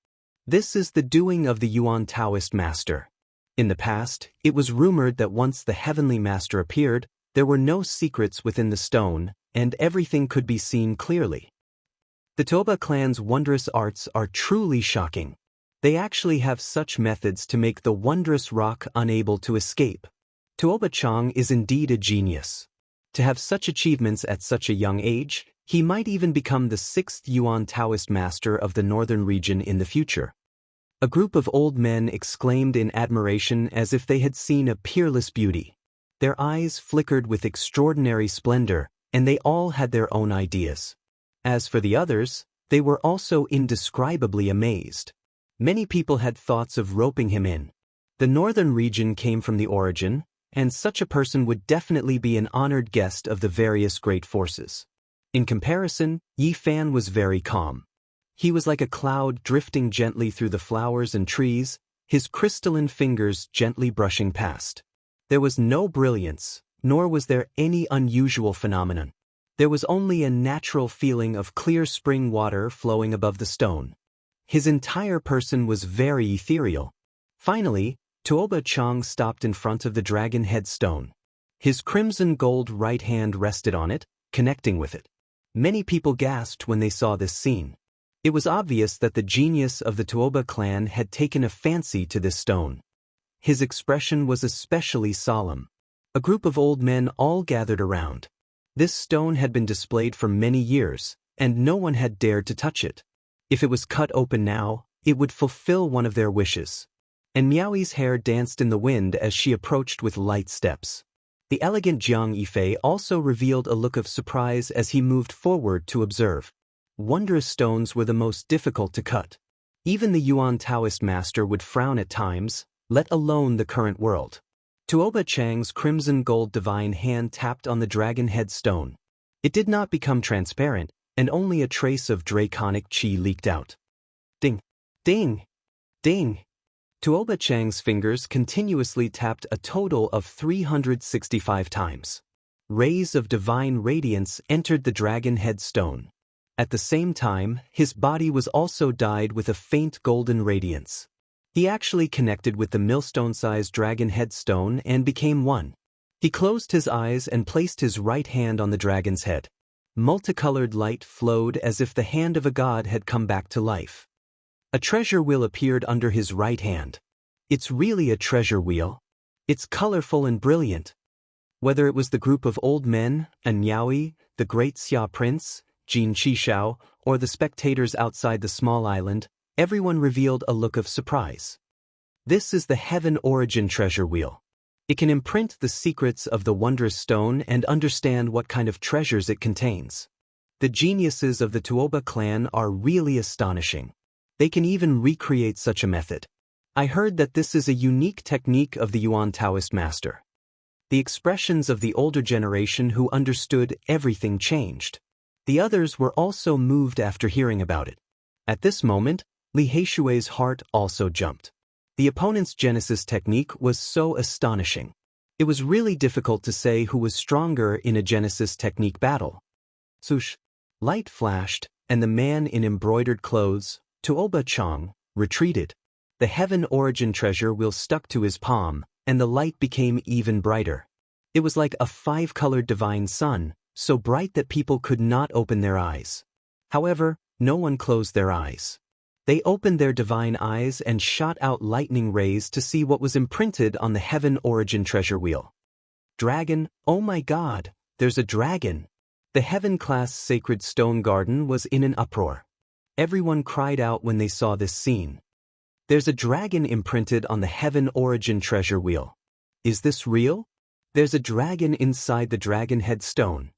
This is the doing of the Yuan Taoist master. In the past, it was rumored that once the heavenly master appeared, there were no secrets within the stone, and everything could be seen clearly. The Toba clan's wondrous arts are truly shocking. They actually have such methods to make the wondrous rock unable to escape. Tuoba Chang is indeed a genius. To have such achievements at such a young age, he might even become the 6th Yuan Taoist master of the northern region in the future. A group of old men exclaimed in admiration as if they had seen a peerless beauty. Their eyes flickered with extraordinary splendor, and they all had their own ideas. As for the others, they were also indescribably amazed. Many people had thoughts of roping him in. The northern region came from the origin, and such a person would definitely be an honored guest of the various great forces. In comparison, Yi Fan was very calm. He was like a cloud drifting gently through the flowers and trees, his crystalline fingers gently brushing past. There was no brilliance, nor was there any unusual phenomenon. There was only a natural feeling of clear spring water flowing above the stone. His entire person was very ethereal. Finally, Tuoba Chang stopped in front of the dragon head stone. His crimson gold right hand rested on it, connecting with it. Many people gasped when they saw this scene. It was obvious that the genius of the Tuoba clan had taken a fancy to this stone. His expression was especially solemn. A group of old men all gathered around. This stone had been displayed for many years, and no one had dared to touch it. If it was cut open now, it would fulfill one of their wishes. And Miaoi's hair danced in the wind as she approached with light steps. The elegant Zhang Yifei also revealed a look of surprise as he moved forward to observe. Wondrous stones were the most difficult to cut. Even the Yuan Taoist master would frown at times, let alone the current world. Tuoba Chang's crimson gold divine hand tapped on the dragon head stone. It did not become transparent, and only a trace of draconic qi leaked out. Ding! Ding! Ding! Tuoba Chang's fingers continuously tapped a total of 365 times. Rays of divine radiance entered the dragon head stone. At the same time, his body was also dyed with a faint golden radiance. He actually connected with the millstone-sized dragon head stone and became one. He closed his eyes and placed his right hand on the dragon's head. Multicolored light flowed as if the hand of a god had come back to life. A treasure wheel appeared under his right hand. It's really a treasure wheel. It's colorful and brilliant. Whether it was the group of old men, Miaoi, the great Xia Prince, Jin Qishao, or the spectators outside the small island, everyone revealed a look of surprise. This is the Heaven Origin Treasure Wheel. It can imprint the secrets of the wondrous stone and understand what kind of treasures it contains. The geniuses of the Tuoba clan are really astonishing. They can even recreate such a method. I heard that this is a unique technique of the Yuan Taoist master. The expressions of the older generation who understood everything changed. The others were also moved after hearing about it. At this moment, Li Heishui's heart also jumped. The opponent's Genesis technique was so astonishing. It was really difficult to say who was stronger in a Genesis technique battle. Swoosh! Light flashed, and the man in embroidered clothes, Tuoba Chang, retreated. The heaven origin treasure wheel stuck to his palm, and the light became even brighter. It was like a five-colored divine sun, so bright that people could not open their eyes. However, no one closed their eyes. They opened their divine eyes and shot out lightning rays to see what was imprinted on the heaven origin treasure wheel. Dragon, oh my God, there's a dragon! The heaven-class sacred stone garden was in an uproar. Everyone cried out when they saw this scene. There's a dragon imprinted on the heaven origin treasure wheel. Is this real? There's a dragon inside the dragon head stone.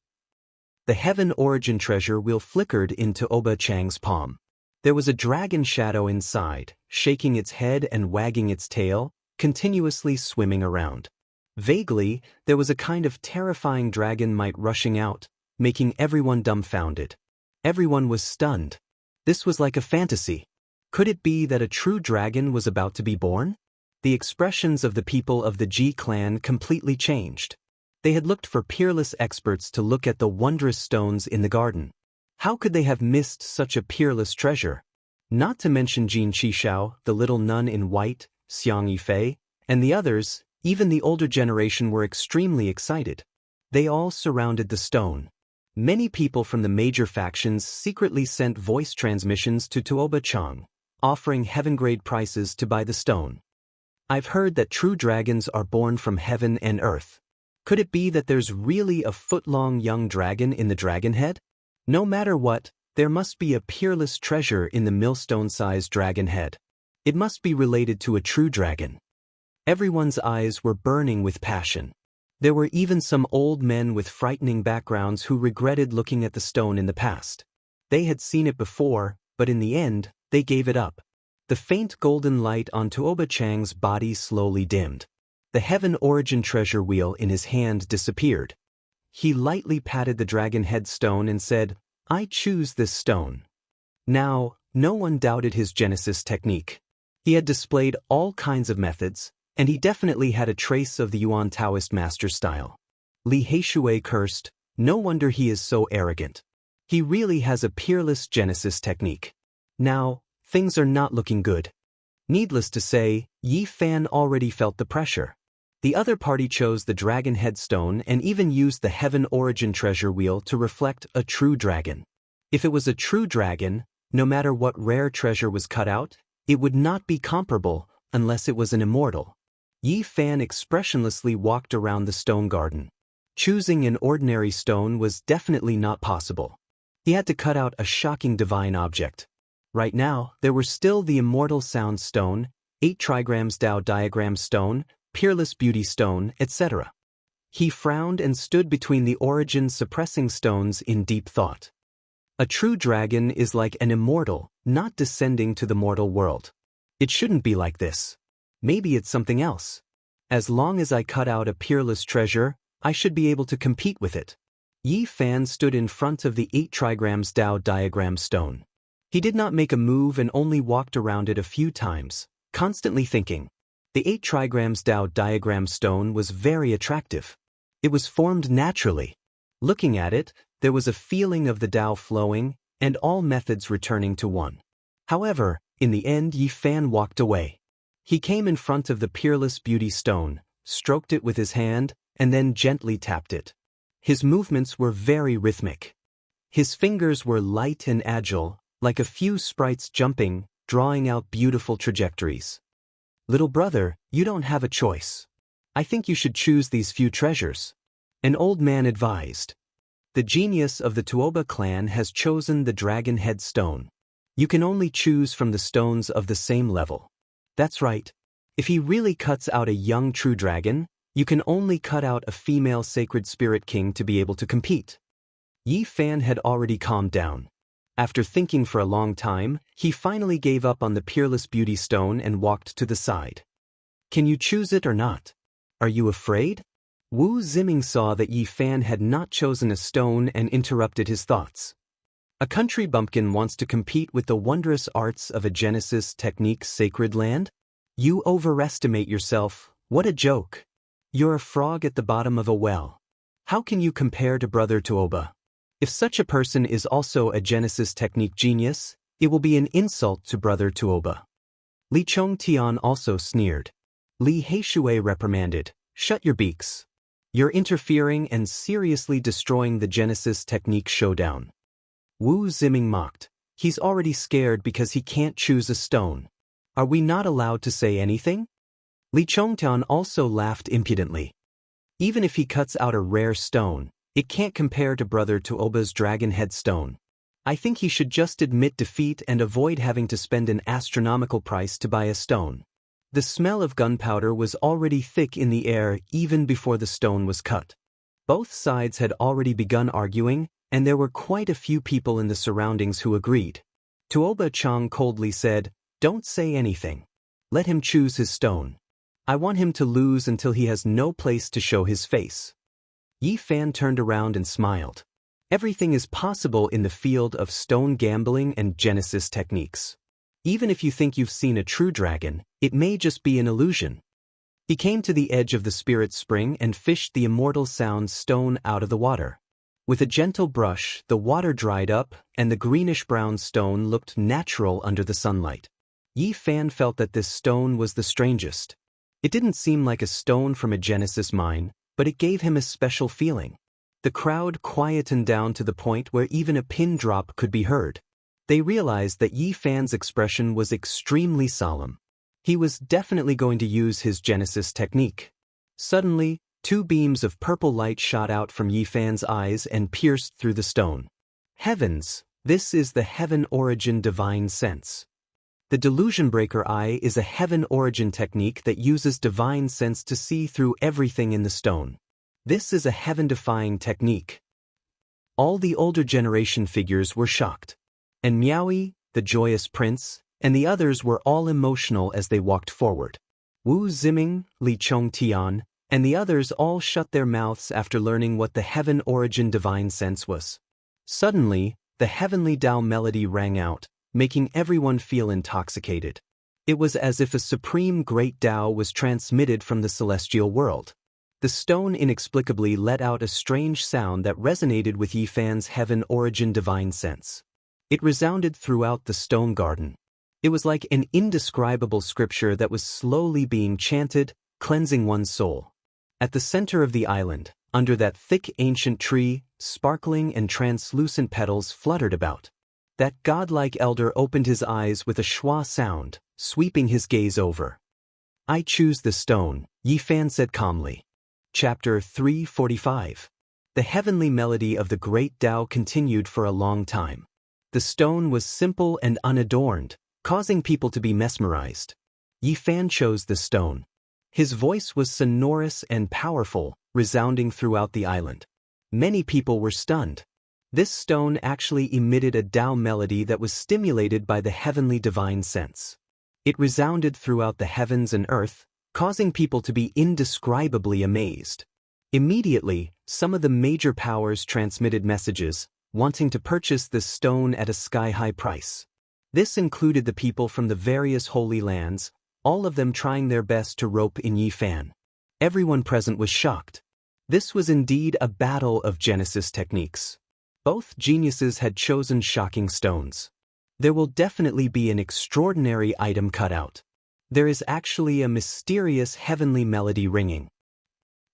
The heaven origin treasure wheel flickered into Oba Chang's palm. There was a dragon shadow inside, shaking its head and wagging its tail, continuously swimming around. Vaguely, there was a kind of terrifying dragon might rushing out, making everyone dumbfounded. Everyone was stunned. This was like a fantasy. Could it be that a true dragon was about to be born? The expressions of the people of the Ji clan completely changed. They had looked for peerless experts to look at the wondrous stones in the garden. How could they have missed such a peerless treasure? Not to mention Jin Qishao, the little nun in white, Xiang Yifei, and the others, even the older generation were extremely excited. They all surrounded the stone. Many people from the major factions secretly sent voice transmissions to Tuoba Chang, offering heaven-grade prices to buy the stone. I've heard that true dragons are born from heaven and earth. Could it be that there's really a foot-long young dragon in the dragon head? No matter what, there must be a peerless treasure in the millstone-sized dragon head. It must be related to a true dragon. Everyone's eyes were burning with passion. There were even some old men with frightening backgrounds who regretted looking at the stone in the past. They had seen it before, but in the end, they gave it up. The faint golden light on Tuoba Chang's body slowly dimmed. The heaven origin treasure wheel in his hand disappeared. He lightly patted the dragon head stone and said, "I choose this stone." Now, no one doubted his Genesis technique. He had displayed all kinds of methods, and he definitely had a trace of the Yuan Taoist master style. Li Heishui cursed, "No wonder he is so arrogant. He really has a peerless Genesis technique." Now, things are not looking good. Needless to say, Yi Fan already felt the pressure. The other party chose the dragon head stone and even used the heaven origin treasure wheel to reflect a true dragon. If it was a true dragon, no matter what rare treasure was cut out, it would not be comparable unless it was an immortal. Yi Fan expressionlessly walked around the stone garden. Choosing an ordinary stone was definitely not possible. He had to cut out a shocking divine object. Right now, there were still the immortal sound stone, 8 trigrams Dao diagram stone, peerless beauty stone, etc. He frowned and stood between the origin suppressing stones in deep thought. A true dragon is like an immortal, not descending to the mortal world. It shouldn't be like this. Maybe it's something else. As long as I cut out a peerless treasure, I should be able to compete with it. Yi Fan stood in front of the 8 trigrams Dao diagram stone. He did not make a move and only walked around it a few times, constantly thinking. The 8 trigrams Dao diagram stone was very attractive. It was formed naturally. Looking at it, there was a feeling of the Dao flowing, and all methods returning to one. However, in the end Yi Fan walked away. He came in front of the peerless beauty stone, stroked it with his hand, and then gently tapped it. His movements were very rhythmic. His fingers were light and agile, like a few sprites jumping, drawing out beautiful trajectories. "Little brother, you don't have a choice. I think you should choose these few treasures," an old man advised. "The genius of the Tuoba clan has chosen the dragon head stone. You can only choose from the stones of the same level." That's right. If he really cuts out a young true dragon, you can only cut out a female sacred spirit king to be able to compete. Yi Fan had already calmed down. After thinking for a long time, he finally gave up on the peerless beauty stone and walked to the side. "Can you choose it or not? Are you afraid?" Wu Ziming saw that Yi Fan had not chosen a stone and interrupted his thoughts. A country bumpkin wants to compete with the wondrous arts of a Genesis technique's sacred land? You overestimate yourself. What a joke. You're a frog at the bottom of a well. How can you compare to Brother Tuoba? If such a person is also a Genesis technique genius, it will be an insult to Brother Tuoba. Li Chongtian also sneered. Li Heishui reprimanded, "Shut your beaks. You're interfering and seriously destroying the Genesis technique showdown." Wu Ziming mocked. He's already scared because he can't choose a stone. Are we not allowed to say anything? Li Chongtian also laughed impudently. Even if he cuts out a rare stone, it can't compare to Brother Tuoba's dragon head stone. I think he should just admit defeat and avoid having to spend an astronomical price to buy a stone. The smell of gunpowder was already thick in the air even before the stone was cut. Both sides had already begun arguing, and there were quite a few people in the surroundings who agreed. Tuoba Chang coldly said, "Don't say anything. Let him choose his stone. I want him to lose until he has no place to show his face." Yi Fan turned around and smiled. Everything is possible in the field of stone gambling and Genesis techniques. Even if you think you've seen a true dragon, it may just be an illusion. He came to the edge of the spirit spring and fished the immortal sound stone out of the water. With a gentle brush, the water dried up, and the greenish-brown stone looked natural under the sunlight. Yi Fan felt that this stone was the strangest. It didn't seem like a stone from a Genesis mine, but it gave him a special feeling. The crowd quietened down to the point where even a pin drop could be heard. They realized that Yi Fan's expression was extremely solemn. He was definitely going to use his Genesis technique. Suddenly, two beams of purple light shot out from Yi Fan's eyes and pierced through the stone. Heavens, this is the Heaven Origin Divine Sense. The Delusion Breaker Eye is a Heaven Origin technique that uses divine sense to see through everything in the stone. This is a heaven-defying technique. All the older generation figures were shocked. And Miaoyi, the joyous prince, and the others were all emotional as they walked forward. Wu Ziming, Li Chongtian, and the others all shut their mouths after learning what the Heaven Origin Divine Sense was. Suddenly, the heavenly Tao melody rang out, making everyone feel intoxicated. It was as if a supreme great Tao was transmitted from the celestial world. The stone inexplicably let out a strange sound that resonated with Yi Fan's Heaven Origin Divine Sense. It resounded throughout the stone garden. It was like an indescribable scripture that was slowly being chanted, cleansing one's soul. At the center of the island, under that thick ancient tree, sparkling and translucent petals fluttered about. That godlike elder opened his eyes with a schwa sound, sweeping his gaze over. "I choose the stone," Yi Fan said calmly. Chapter 345. The heavenly melody of the great Tao continued for a long time. The stone was simple and unadorned, causing people to be mesmerized. Yi Fan chose the stone. His voice was sonorous and powerful, resounding throughout the island. Many people were stunned. This stone actually emitted a Tao melody that was stimulated by the heavenly divine sense. It resounded throughout the heavens and earth, causing people to be indescribably amazed. Immediately, some of the major powers transmitted messages, wanting to purchase this stone at a sky-high price. This included the people from the various holy lands, all of them trying their best to rope in Yi Fan. Everyone present was shocked. This was indeed a battle of Genesis techniques. Both geniuses had chosen shocking stones. There will definitely be an extraordinary item cut out. There is actually a mysterious heavenly melody ringing.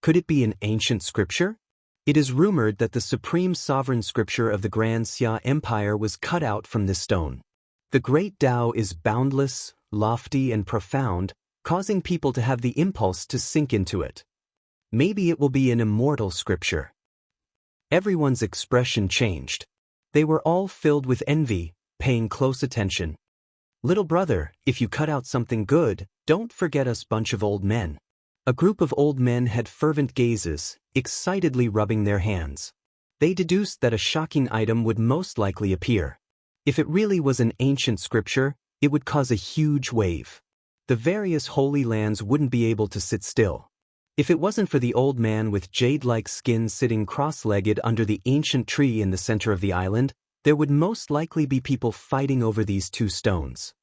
Could it be an ancient scripture? It is rumored that the supreme sovereign scripture of the Grand Xia Empire was cut out from this stone. The great Tao is boundless, lofty, and profound, causing people to have the impulse to sink into it. Maybe it will be an immortal scripture. Everyone's expression changed. They were all filled with envy, paying close attention. "Little brother, if you cut out something good, don't forget us bunch of old men." A group of old men had fervent gazes, excitedly rubbing their hands. They deduced that a shocking item would most likely appear. If it really was an ancient scripture, it would cause a huge wave. The various holy lands wouldn't be able to sit still. If it wasn't for the old man with jade-like skin sitting cross-legged under the ancient tree in the center of the island, there would most likely be people fighting over these two stones.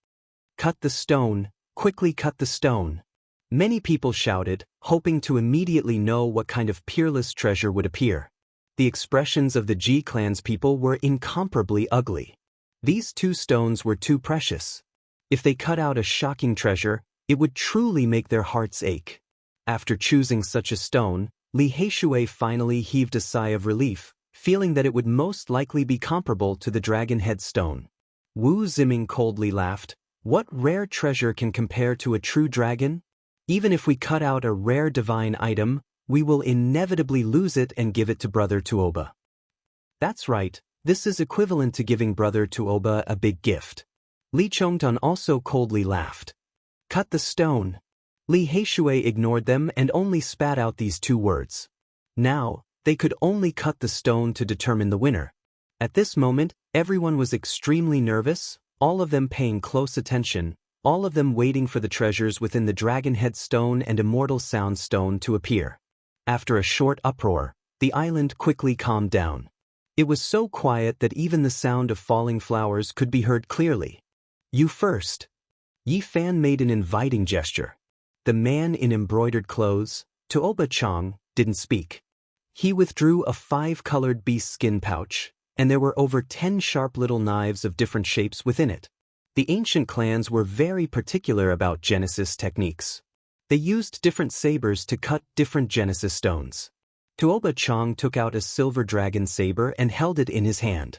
Cut the stone, quickly cut the stone. Many people shouted, hoping to immediately know what kind of peerless treasure would appear. The expressions of the Ji clan's people were incomparably ugly. These two stones were too precious. If they cut out a shocking treasure, it would truly make their hearts ache. After choosing such a stone, Li Heishui finally heaved a sigh of relief, feeling that it would most likely be comparable to the dragon head stone. Wu Ziming coldly laughed. What rare treasure can compare to a true dragon? Even if we cut out a rare divine item, we will inevitably lose it and give it to Brother Tuoba. That's right, this is equivalent to giving Brother Tuoba a big gift. Li Chongtun also coldly laughed. Cut the stone. Li Heishui ignored them and only spat out these two words. Now, they could only cut the stone to determine the winner. At this moment, everyone was extremely nervous, all of them paying close attention, all of them waiting for the treasures within the Dragon Head Stone and Immortal Sound Stone to appear. After a short uproar, the island quickly calmed down. It was so quiet that even the sound of falling flowers could be heard clearly. You first. Yi Fan made an inviting gesture. The man in embroidered clothes, Tuoba Chang, didn't speak. He withdrew a 5-colored beast skin pouch, and there were over 10 sharp little knives of different shapes within it. The ancient clans were very particular about Genesis techniques. They used different sabers to cut different Genesis stones. Tuoba Chang took out a silver dragon saber and held it in his hand.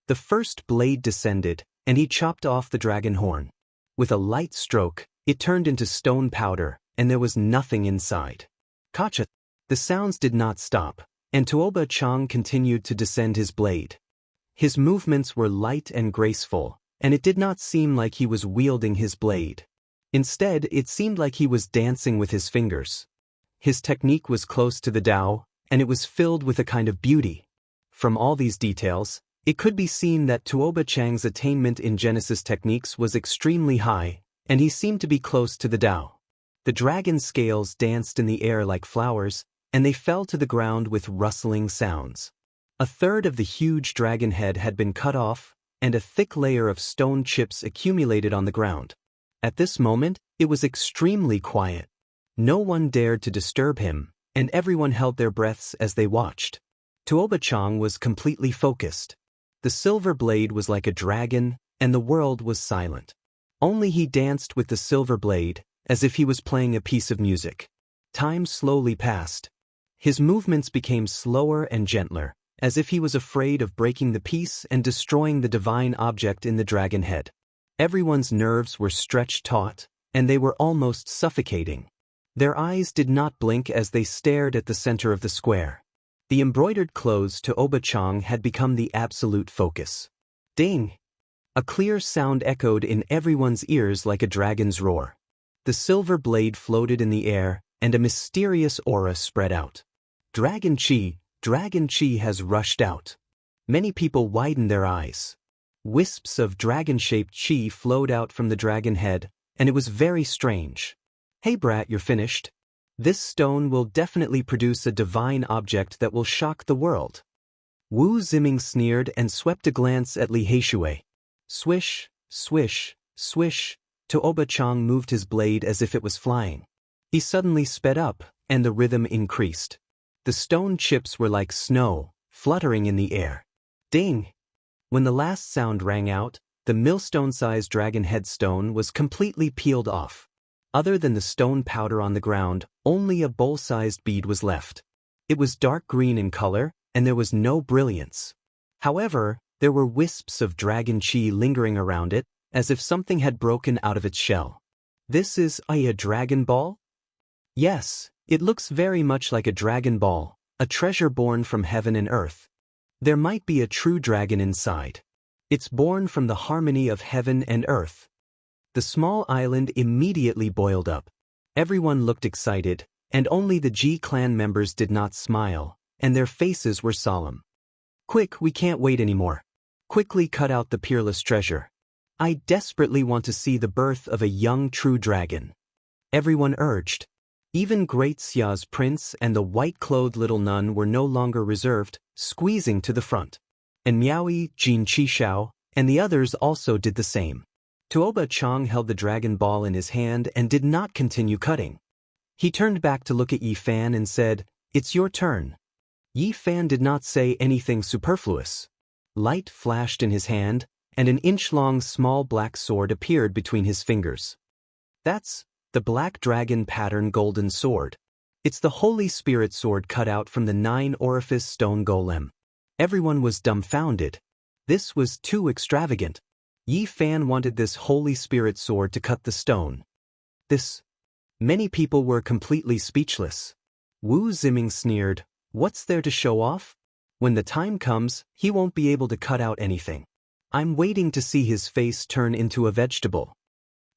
The first blade descended, and he chopped off the dragon horn. With a light stroke, it turned into stone powder, and there was nothing inside. Kacha! The sounds did not stop, and Tuoba Chang continued to descend his blade. His movements were light and graceful, and it did not seem like he was wielding his blade. Instead, it seemed like he was dancing with his fingers. His technique was close to the Tao, and it was filled with a kind of beauty. From all these details, it could be seen that Tuoba Chang's attainment in Genesis techniques was extremely high, and he seemed to be close to the Tao. The dragon scales danced in the air like flowers, and they fell to the ground with rustling sounds. A third of the huge dragon head had been cut off, and a thick layer of stone chips accumulated on the ground. At this moment, it was extremely quiet. No one dared to disturb him, and everyone held their breaths as they watched. Tuoba Chang was completely focused. The silver blade was like a dragon, and the world was silent. Only he danced with the silver blade, as if he was playing a piece of music. Time slowly passed. His movements became slower and gentler, as if he was afraid of breaking the piece and destroying the divine object in the dragon head. Everyone's nerves were stretched taut, and they were almost suffocating. Their eyes did not blink as they stared at the center of the square. The embroidered clothes to Tuoba Chang had become the absolute focus. Ding! A clear sound echoed in everyone's ears like a dragon's roar. The silver blade floated in the air, and a mysterious aura spread out. Dragon Chi has rushed out. Many people widened their eyes. Wisps of dragon-shaped chi flowed out from the dragon head, and it was very strange. Hey brat, you're finished. This stone will definitely produce a divine object that will shock the world. Wu Ziming sneered and swept a glance at Li Heishui. Swish, swish, swish, Tuoba Chang moved his blade as if it was flying. He suddenly sped up, and the rhythm increased. The stone chips were like snow, fluttering in the air. Ding! When the last sound rang out, the millstone-sized dragon headstone was completely peeled off. Other than the stone powder on the ground, only a bowl-sized bead was left. It was dark green in color, and there was no brilliance. However, there were wisps of dragon chi lingering around it, as if something had broken out of its shell. This is a dragon ball? Yes, it looks very much like a dragon ball, a treasure born from heaven and earth. There might be a true dragon inside. It's born from the harmony of heaven and earth. The small island immediately boiled up. Everyone looked excited, and only the Ji clan members did not smile, and their faces were solemn. Quick, we can't wait anymore. Quickly cut out the peerless treasure. I desperately want to see the birth of a young true dragon. Everyone urged. Even Great Xia's prince and the white-clothed little nun were no longer reserved, squeezing to the front. And Miaoyi, Jin Qishao, and the others also did the same. Tuoba Chang held the dragon ball in his hand and did not continue cutting. He turned back to look at Yi Fan and said, "It's your turn." Yi Fan did not say anything superfluous. Light flashed in his hand, and an inch-long small black sword appeared between his fingers. That's the Black Dragon Pattern Golden Sword. It's the Holy Spirit sword cut out from the 9-orifice stone golem. Everyone was dumbfounded. This was too extravagant. Yi Fan wanted this Holy Spirit sword to cut the stone. Many people were completely speechless. Wu Ziming sneered, "What's there to show off? When the time comes, he won't be able to cut out anything. I'm waiting to see his face turn into a vegetable."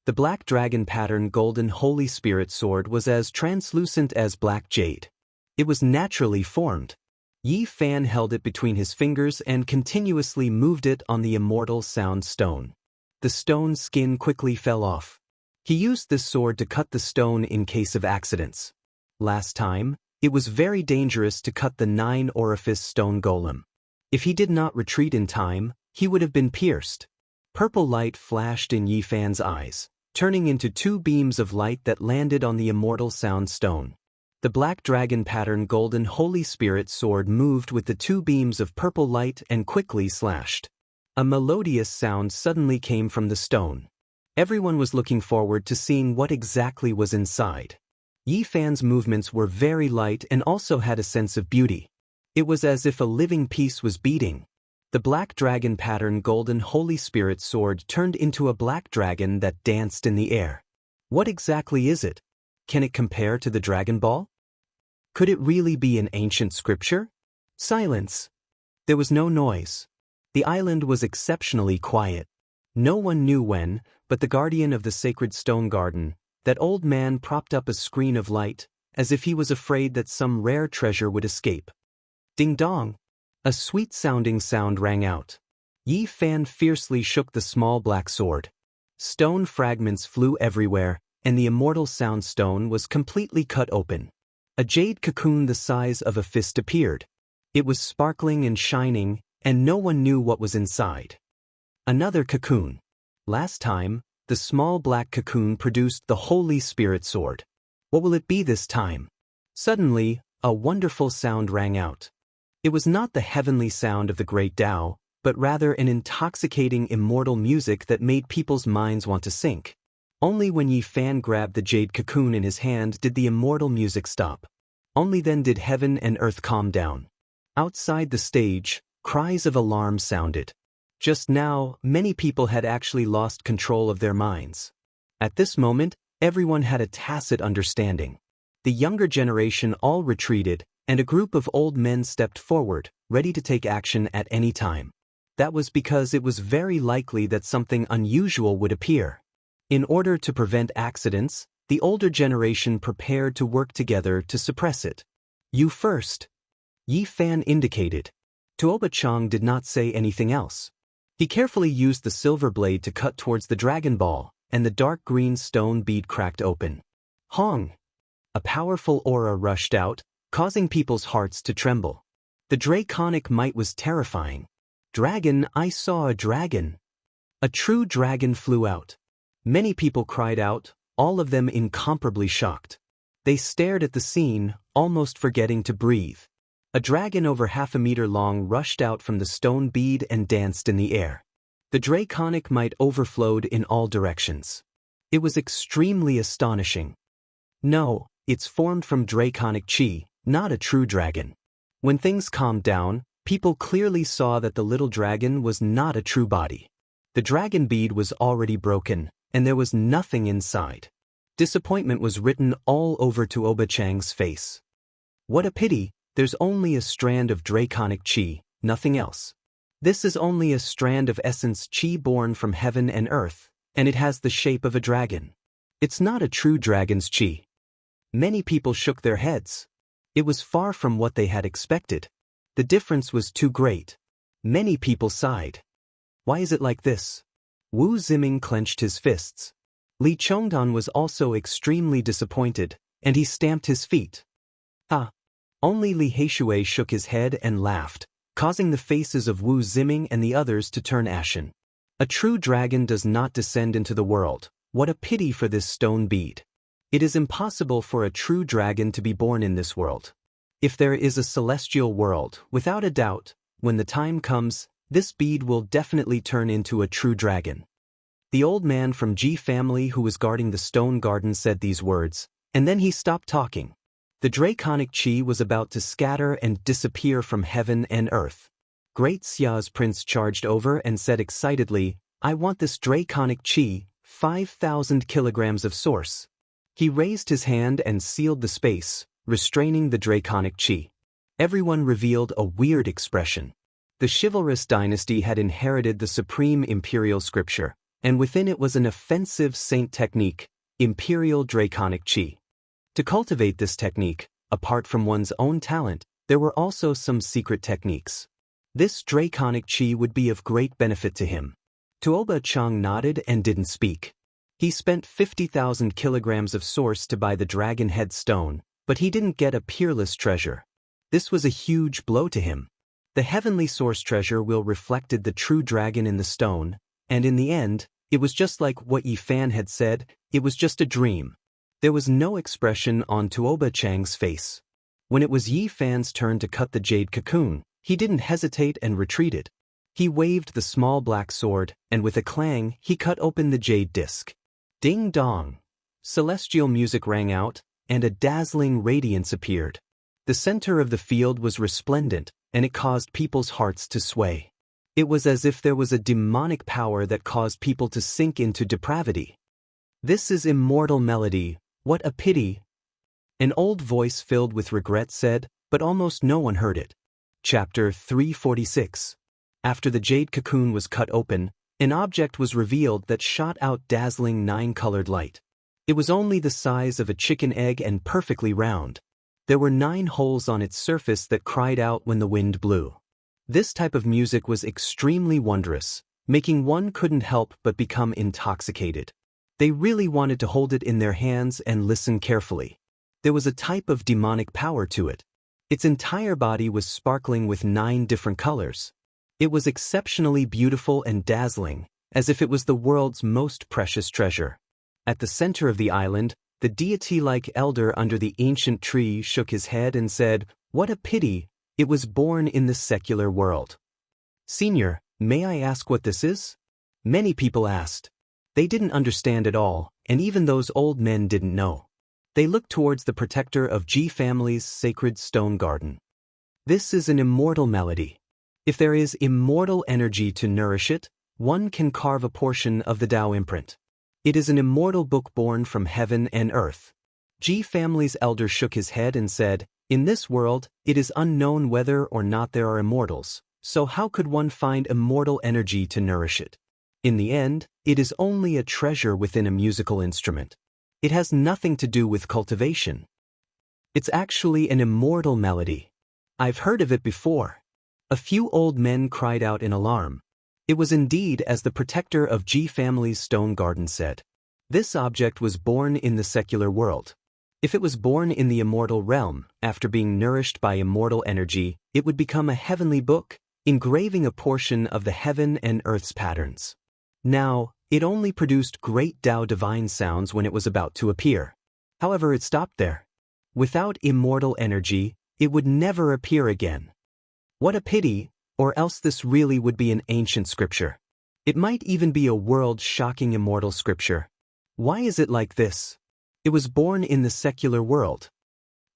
The Black Dragon Pattern Golden Holy Spirit Sword was as translucent as black jade. It was naturally formed. Yi Fan held it between his fingers and continuously moved it on the Immortal Sound Stone. The stone skin quickly fell off. He used this sword to cut the stone in case of accidents. Last time, it was very dangerous to cut the 9-orifice stone golem. If he did not retreat in time, he would have been pierced. Purple light flashed in Yi Fan's eyes, turning into 2 beams of light that landed on the Immortal Sound Stone. The Black Dragon Pattern Golden Holy Spirit sword moved with the 2 beams of purple light and quickly slashed. A melodious sound suddenly came from the stone. Everyone was looking forward to seeing what exactly was inside. Yi Fan's movements were very light and also had a sense of beauty. It was as if a living piece was beating. The Black Dragon Pattern Golden Holy Spirit sword turned into a black dragon that danced in the air. What exactly is it? Can it compare to the Dragon Ball? Could it really be an ancient scripture? Silence. There was no noise. The island was exceptionally quiet. No one knew when, but the guardian of the sacred stone garden, that old man propped up a screen of light, as if he was afraid that some rare treasure would escape. Ding dong! A sweet-sounding sound rang out. Yi Fan fiercely shook the small black sword. Stone fragments flew everywhere, and the Immortal Sound Stone was completely cut open. A jade cocoon the size of a fist appeared. It was sparkling and shining, and no one knew what was inside. Another cocoon. Last time, the small black cocoon produced the Holy Spirit sword. What will it be this time? Suddenly, a wonderful sound rang out. It was not the heavenly sound of the great Tao, but rather an intoxicating immortal music that made people's minds want to sink. Only when Yi Fan grabbed the jade cocoon in his hand did the immortal music stop. Only then did heaven and earth calm down. Outside the stage, cries of alarm sounded. Just now, many people had actually lost control of their minds. At this moment, everyone had a tacit understanding. The younger generation all retreated, and a group of old men stepped forward, ready to take action at any time. That was because it was very likely that something unusual would appear. In order to prevent accidents, the older generation prepared to work together to suppress it. "You first," Yi Fan indicated. Tuoba Chang did not say anything else. He carefully used the silver blade to cut towards the Dragon Ball, and the dark green stone bead cracked open. Hong! A powerful aura rushed out, causing people's hearts to tremble. The draconic might was terrifying. "Dragon, I saw a dragon." A true dragon flew out. Many people cried out, all of them incomparably shocked. They stared at the scene, almost forgetting to breathe. A dragon over 1/2 meter long rushed out from the stone bead and danced in the air. The draconic might overflowed in all directions. It was extremely astonishing. No, it's formed from draconic chi, not a true dragon. When things calmed down, people clearly saw that the little dragon was not a true body. The dragon bead was already broken, and there was nothing inside. Disappointment was written all over Tuoba Chang's face. What a pity, there's only a strand of draconic chi, nothing else. This is only a strand of essence chi born from heaven and earth, and it has the shape of a dragon. It's not a true dragon's chi. Many people shook their heads. It was far from what they had expected. The difference was too great. Many people sighed. Why is it like this? Wu Ziming clenched his fists. Li Chongdan was also extremely disappointed, and he stamped his feet. Ah! Only Li Heishui shook his head and laughed, causing the faces of Wu Ziming and the others to turn ashen. A true dragon does not descend into the world. What a pity for this stone bead. It is impossible for a true dragon to be born in this world. If there is a celestial world, without a doubt, when the time comes, this bead will definitely turn into a true dragon. The old man from Ji family who was guarding the stone garden said these words, and then he stopped talking. The draconic chi was about to scatter and disappear from heaven and earth. Great Xia's prince charged over and said excitedly, "I want this draconic chi, 5,000 kilograms of source." He raised his hand and sealed the space, restraining the draconic chi. Everyone revealed a weird expression. The chivalrous dynasty had inherited the supreme imperial scripture, and within it was an offensive saint technique, imperial draconic chi. To cultivate this technique, apart from one's own talent, there were also some secret techniques. This draconic chi would be of great benefit to him. Tuoba Chang nodded and didn't speak. He spent 50,000 kilograms of source to buy the dragon head stone, but he didn't get a peerless treasure. This was a huge blow to him. The heavenly source treasure will reflected the true dragon in the stone, and in the end, it was just like what Yi Fan had said, it was just a dream. There was no expression on Tuoba Chang's face. When it was Yi Fan's turn to cut the jade cocoon, he didn't hesitate and retreated. He waved the small black sword, and with a clang, he cut open the jade disc. Ding dong! Celestial music rang out, and a dazzling radiance appeared. The center of the field was resplendent, and it caused people's hearts to sway. It was as if there was a demonic power that caused people to sink into depravity. "This is immortal melody. What a pity," an old voice filled with regret said, but almost no one heard it. Chapter 346. After the jade cocoon was cut open, an object was revealed that shot out dazzling 9-colored light. It was only the size of a chicken egg and perfectly round. There were 9 holes on its surface that cried out when the wind blew. This type of music was extremely wondrous, making one couldn't help but become intoxicated. They really wanted to hold it in their hands and listen carefully. There was a type of demonic power to it. Its entire body was sparkling with 9 different colors. It was exceptionally beautiful and dazzling, as if it was the world's most precious treasure. At the center of the island, the deity-like elder under the ancient tree shook his head and said, "What a pity, it was born in the secular world." "Senior, may I ask what this is?" Many people asked. They didn't understand at all, and even those old men didn't know. They looked towards the protector of Ji family's sacred stone garden. "This is an immortal melody. If there is immortal energy to nourish it, one can carve a portion of the Tao imprint. It is an immortal book born from heaven and earth." Ji family's elder shook his head and said, "In this world, it is unknown whether or not there are immortals, so how could one find immortal energy to nourish it? In the end, it is only a treasure within a musical instrument. It has nothing to do with cultivation. It's actually an immortal melody. I've heard of it before." A few old men cried out in alarm. It was indeed as the protector of Ji family's stone garden said. This object was born in the secular world. If it was born in the immortal realm, after being nourished by immortal energy, it would become a heavenly book, engraving a portion of the heaven and earth's patterns. Now, it only produced great Tao divine sounds when it was about to appear. However, it stopped there. Without immortal energy, it would never appear again. What a pity, or else this really would be an ancient scripture. It might even be a world-shocking immortal scripture. Why is it like this? It was born in the secular world.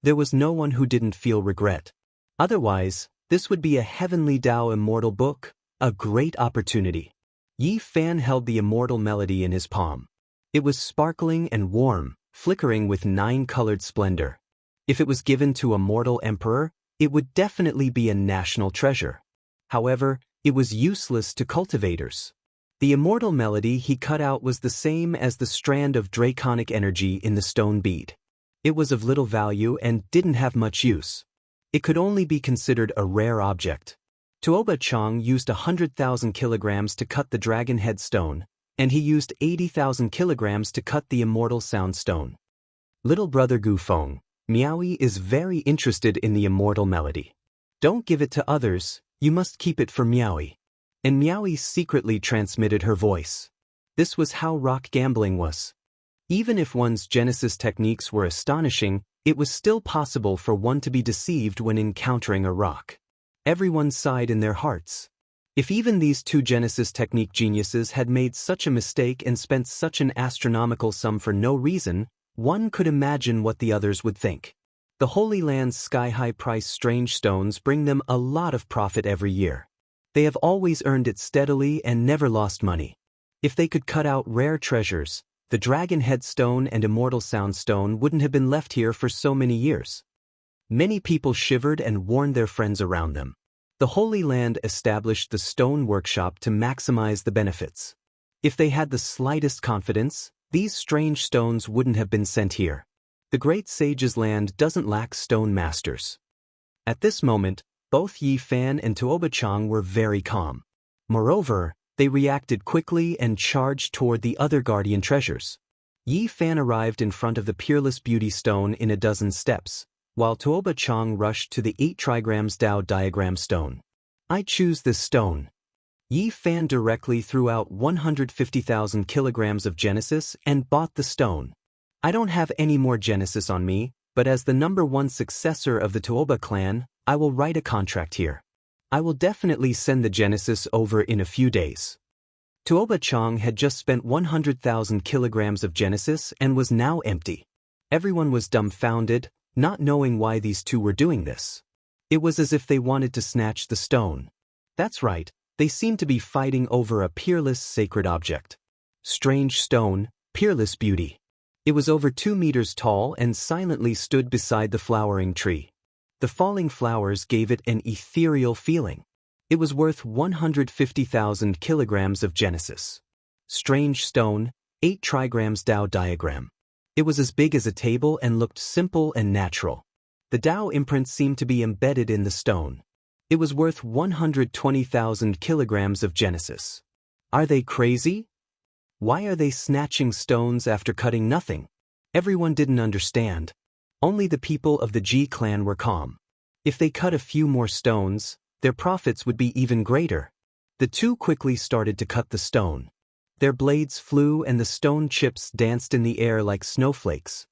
There was no one who didn't feel regret. Otherwise, this would be a heavenly Tao immortal book, a great opportunity. Yi Fan held the immortal melody in his palm. It was sparkling and warm, flickering with 9-colored splendor. If it was given to a mortal emperor, it would definitely be a national treasure. However, it was useless to cultivators. The immortal melody he cut out was the same as the strand of draconic energy in the stone bead. It was of little value and didn't have much use. It could only be considered a rare object. Tuoba Chang used 100,000 kilograms to cut the dragon head stone, and he used 80,000 kilograms to cut the immortal sound stone. Little brother Gufeng, Miaoyi is very interested in the immortal melody. Don't give it to others, you must keep it for Miaoyi. And Miaoyi secretly transmitted her voice. This was how rock gambling was. Even if one's Genesis techniques were astonishing, it was still possible for one to be deceived when encountering a rock. Everyone sighed in their hearts. If even these two Genesis technique geniuses had made such a mistake and spent such an astronomical sum for no reason, one could imagine what the others would think. The Holy Land's sky-high price strange stones bring them a lot of profit every year. They have always earned it steadily and never lost money. If they could cut out rare treasures, the Dragon Head Stone and Immortal Sound Stone wouldn't have been left here for so many years. Many people shivered and warned their friends around them. The Holy Land established the stone workshop to maximize the benefits. If they had the slightest confidence, these strange stones wouldn't have been sent here. The great sage's land doesn't lack stone masters. At this moment, both Yi Fan and Tuoba Chang were very calm. Moreover, they reacted quickly and charged toward the other guardian treasures. Yi Fan arrived in front of the Peerless Beauty Stone in a dozen steps, while Tuoba Chang rushed to the 8 trigrams Dao Diagram Stone. I choose this stone. Yi Fan directly threw out 150,000 kilograms of Genesis and bought the stone. I don't have any more Genesis on me, but as the #1 successor of the Tuoba clan, I will write a contract here. I will definitely send the Genesis over in a few days. Tuoba Chang had just spent 100,000 kilograms of Genesis and was now empty. Everyone was dumbfounded, not knowing why these two were doing this. It was as if they wanted to snatch the stone. That's right, they seemed to be fighting over a peerless sacred object. Strange stone, peerless beauty. It was over 2 meters tall and silently stood beside the flowering tree. The falling flowers gave it an ethereal feeling. It was worth 150,000 kilograms of Genesis. Strange stone, 8 trigrams Dao diagram. It was as big as a table and looked simple and natural. The Dao imprint seemed to be embedded in the stone. It was worth 120,000 kilograms of Genesis. Are they crazy? Why are they snatching stones after cutting nothing? Everyone didn't understand. Only the people of the Ji clan were calm. If they cut a few more stones, their profits would be even greater. The two quickly started to cut the stone. Their blades flew and the stone chips danced in the air like snowflakes.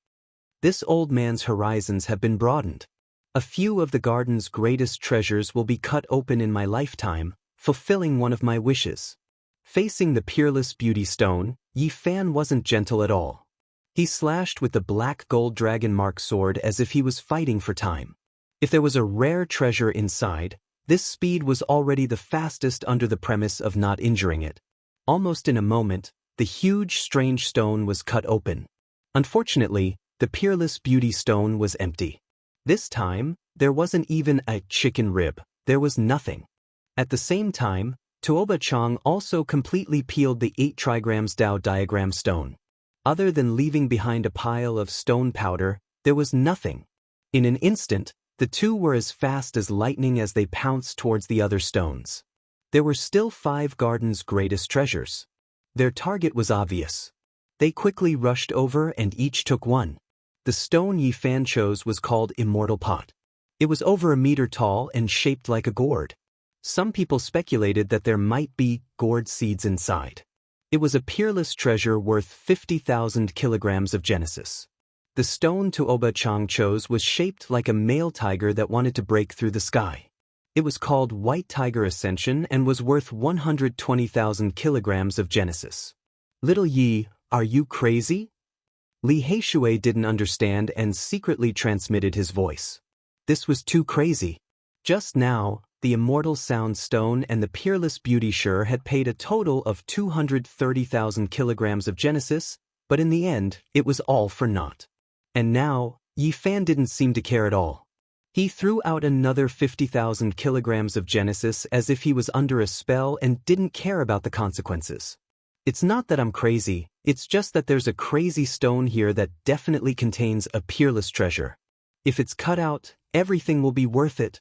This old man's horizons have been broadened. A few of the garden's greatest treasures will be cut open in my lifetime, fulfilling one of my wishes. Facing the Peerless Beauty Stone, Yi Fan wasn't gentle at all. He slashed with the black gold dragon mark sword as if he was fighting for time. If there was a rare treasure inside, this speed was already the fastest under the premise of not injuring it. Almost in a moment, the huge strange stone was cut open. Unfortunately, the Peerless Beauty Stone was empty. This time, there wasn't even a chicken rib, there was nothing. At the same time, Tuoba Chang also completely peeled the 8 trigrams Dao diagram stone. Other than leaving behind a pile of stone powder, there was nothing. In an instant, the two were as fast as lightning as they pounced towards the other stones. There were still 5 gardens' greatest treasures. Their target was obvious. They quickly rushed over and each took one. The stone Yi Fan chose was called Immortal Pot. It was over a meter tall and shaped like a gourd. Some people speculated that there might be gourd seeds inside. It was a peerless treasure worth 50,000 kilograms of Genesis. The stone Tuoba Chang chose was shaped like a male tiger that wanted to break through the sky. It was called White Tiger Ascension and was worth 120,000 kilograms of Genesis. Little Yi, are you crazy? Li Heishui didn't understand and secretly transmitted his voice. This was too crazy. Just now, the Immortal Sound Stone and the Peerless Beauty Sure had paid a total of 230,000 kilograms of Genesis, but in the end, it was all for naught. And now, Yi Fan didn't seem to care at all. He threw out another 50,000 kilograms of Genesis as if he was under a spell and didn't care about the consequences. It's not that I'm crazy, it's just that there's a crazy stone here that definitely contains a peerless treasure. If it's cut out, everything will be worth it.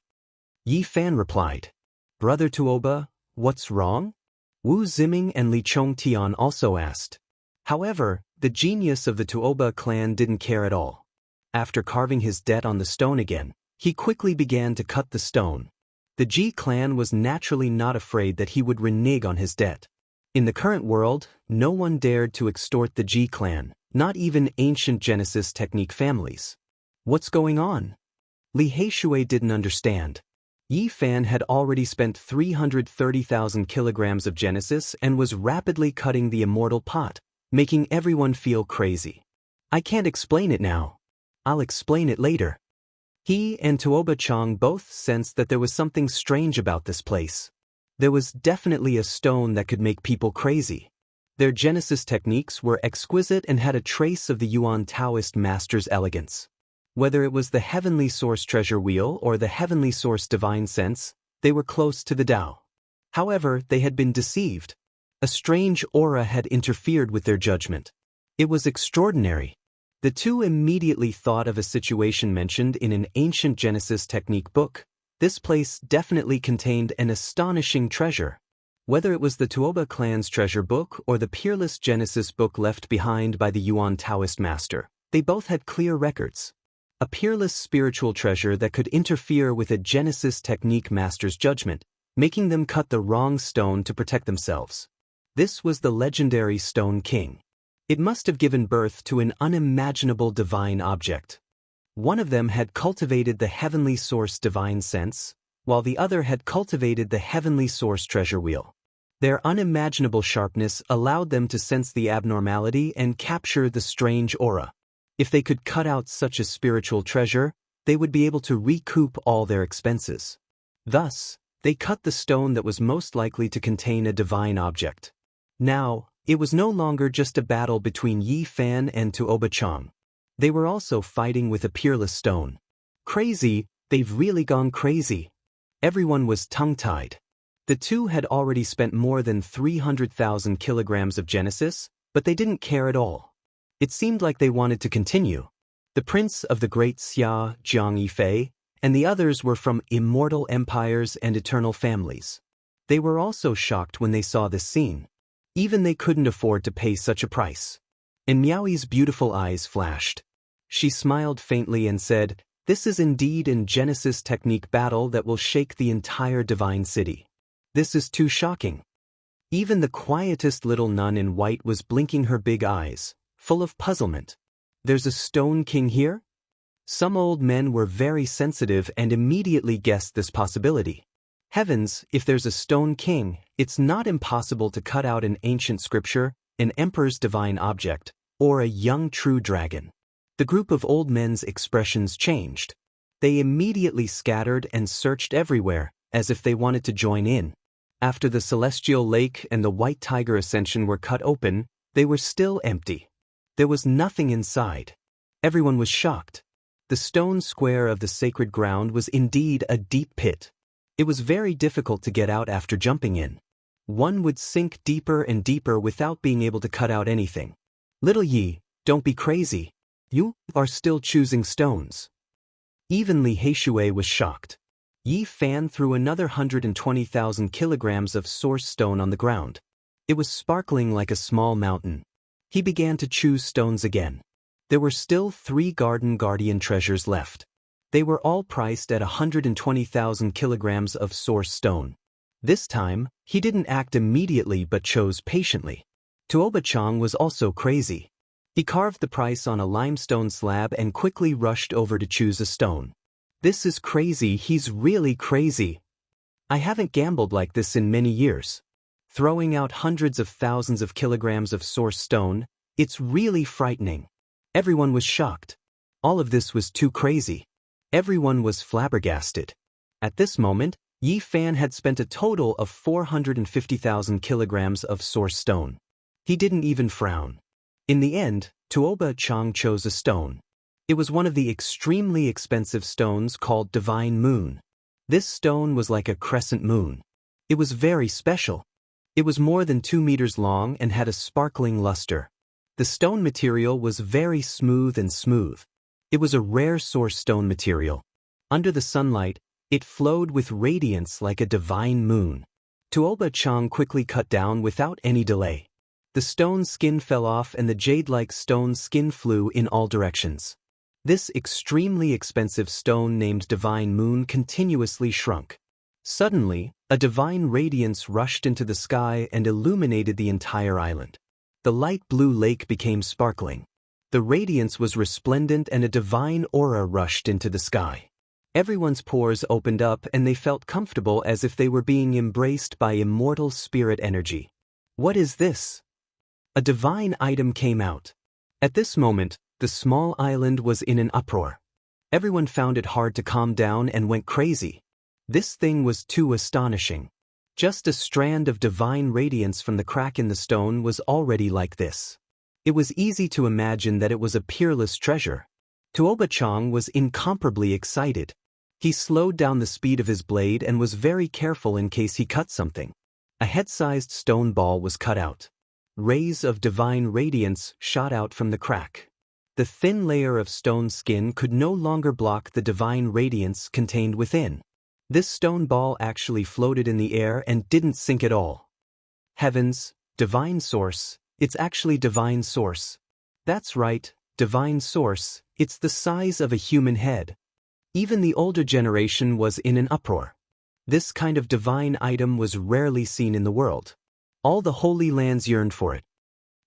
Yi Fan replied. Brother Tuoba, what's wrong? Wu Ziming and Li Chongtian also asked. However, the genius of the Tuoba clan didn't care at all. After carving his debt on the stone again, he quickly began to cut the stone. The Ji clan was naturally not afraid that he would renege on his debt. In the current world, no one dared to extort the Ji clan, not even ancient Genesis technique families. What's going on? Li Heishui didn't understand. Yi Fan had already spent 330,000 kilograms of Genesis and was rapidly cutting the immortal pot, making everyone feel crazy. I can't explain it now. I'll explain it later. He and Tuoba Chang both sensed that there was something strange about this place. There was definitely a stone that could make people crazy. Their Genesis techniques were exquisite and had a trace of the Yuan Daoist master's elegance. Whether it was the Heavenly Source Treasure Wheel or the Heavenly Source Divine Sense, they were close to the Tao. However, they had been deceived. A strange aura had interfered with their judgment. It was extraordinary. The two immediately thought of a situation mentioned in an ancient Genesis technique book. This place definitely contained an astonishing treasure. Whether it was the Tuoba clan's treasure book or the peerless Genesis book left behind by the Yuan Taoist master, they both had clear records. A peerless spiritual treasure that could interfere with a Genesis technique master's judgment, making them cut the wrong stone to protect themselves. This was the legendary Stone King. It must have given birth to an unimaginable divine object. One of them had cultivated the Heavenly Source Divine Sense, while the other had cultivated the Heavenly Source Treasure Wheel. Their unimaginable sharpness allowed them to sense the abnormality and capture the strange aura. If they could cut out such a spiritual treasure, they would be able to recoup all their expenses. Thus, they cut the stone that was most likely to contain a divine object. Now, it was no longer just a battle between Yi Fan and Tuoba Chang. They were also fighting with a peerless stone. Crazy, they've really gone crazy. Everyone was tongue-tied. The two had already spent more than 300,000 kilograms of Genesis, but they didn't care at all. It seemed like they wanted to continue. The prince of the great Xia, Jiang Yifei, and the others were from immortal empires and eternal families. They were also shocked when they saw this scene. Even they couldn't afford to pay such a price. And Miaoi's beautiful eyes flashed. She smiled faintly and said, "This is indeed a Genesis technique battle that will shake the entire divine city. This is too shocking." Even the quietest little nun in white was blinking her big eyes, full of puzzlement. "There's a Stone King here?" Some old men were very sensitive and immediately guessed this possibility. Heavens, if there's a Stone King, it's not impossible to cut out an ancient scripture, an emperor's divine object, or a young true dragon. The group of old men's expressions changed. They immediately scattered and searched everywhere, as if they wanted to join in. After the Celestial Lake and the White Tiger Ascension were cut open, they were still empty. There was nothing inside. Everyone was shocked. The stone square of the sacred ground was indeed a deep pit. It was very difficult to get out after jumping in. One would sink deeper and deeper without being able to cut out anything. "Little Yi, don't be crazy. You are still choosing stones." Even Li Heishui was shocked. Yi Fan threw another 120,000 kilograms of source stone on the ground. It was sparkling like a small mountain. He began to choose stones again. There were still 3 garden guardian treasures left. They were all priced at 120,000 kilograms of source stone. This time, he didn't act immediately but chose patiently. Tuoba Chang was also crazy. He carved the price on a limestone slab and quickly rushed over to choose a stone. "This is crazy, he's really crazy. I haven't gambled like this in many years. Throwing out hundreds of thousands of kilograms of source stone, it's really frightening." Everyone was shocked. All of this was too crazy. Everyone was flabbergasted. At this moment, Yi Fan had spent a total of 450,000 kilograms of source stone. He didn't even frown. In the end, Tuoba Chang chose a stone. It was one of the extremely expensive stones called Divine Moon. This stone was like a crescent moon. It was very special. It was more than 2 meters long and had a sparkling luster. The stone material was very smooth and smooth. It was a rare source stone material. Under the sunlight, it flowed with radiance like a divine moon. Tuoba Chang quickly cut down without any delay. The stone skin fell off and the jade-like stone skin flew in all directions. This extremely expensive stone named Divine Moon continuously shrunk. Suddenly, a divine radiance rushed into the sky and illuminated the entire island. The light blue lake became sparkling. The radiance was resplendent and a divine aura rushed into the sky. Everyone's pores opened up and they felt comfortable as if they were being embraced by immortal spirit energy. What is this? A divine item came out. At this moment, the small island was in an uproar. Everyone found it hard to calm down and went crazy. This thing was too astonishing. Just a strand of divine radiance from the crack in the stone was already like this. It was easy to imagine that it was a peerless treasure. Tuoba Chang was incomparably excited. He slowed down the speed of his blade and was very careful in case he cut something. A head-sized stone ball was cut out. Rays of divine radiance shot out from the crack. The thin layer of stone skin could no longer block the divine radiance contained within. This stone ball actually floated in the air and didn't sink at all. Heavens, divine source, it's actually divine source. That's right, divine source, it's the size of a human head. Even the older generation was in an uproar. This kind of divine item was rarely seen in the world. All the Holy Lands yearned for it.